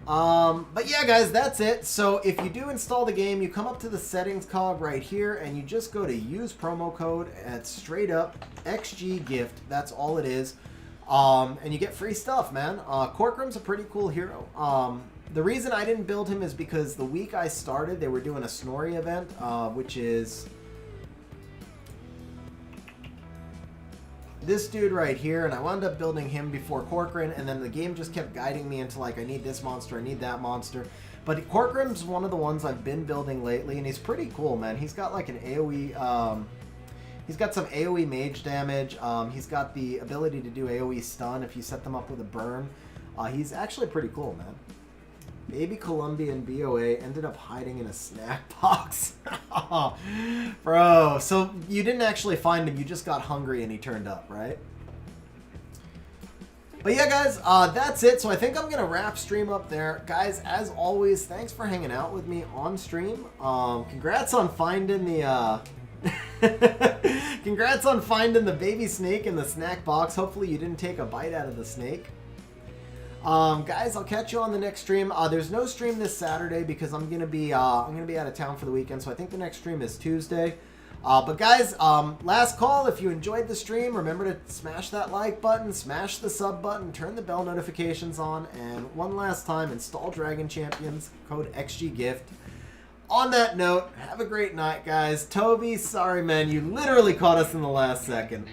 But yeah, guys, that's it. So if you do install the game, you come up to the settings cog right here, and you just go to use promo code, and it's straight up XGGift. That's all it is. And you get free stuff, man. Corcoran's a pretty cool hero. The reason I didn't build him is because the week I started, they were doing a Snorri event, which is this dude right here, and I wound up building him before Corcoran, and then the game just kept guiding me into like, I need this monster, I need that monster. But Corcoran's one of the ones I've been building lately, and he's pretty cool, man. He's got like an AoE, he's got some AoE mage damage, he's got the ability to do AoE stun if you set them up with a burn. He's actually pretty cool, man. Baby Colombian BOA ended up hiding in a snack box. Bro, so you didn't actually find him, you just got hungry and he turned up, right? But yeah, guys, that's it. So I think I'm going to wrap stream up there. Guys, as always, thanks for hanging out with me on stream. Congrats on finding the... Congrats on finding the baby snake in the snack box. Hopefully you didn't take a bite out of the snake. Guys, I'll catch you on the next stream. There's no stream this Saturday because I'm gonna be out of town for the weekend, so I think the next stream is Tuesday. But guys, last call. If you enjoyed the stream, remember to smash that like button, smash the sub button, turn the bell notifications on, and one last time, install Dragon Champions, code XGGift. On that note, have a great night, guys. Toby, sorry man, you literally caught us in the last second.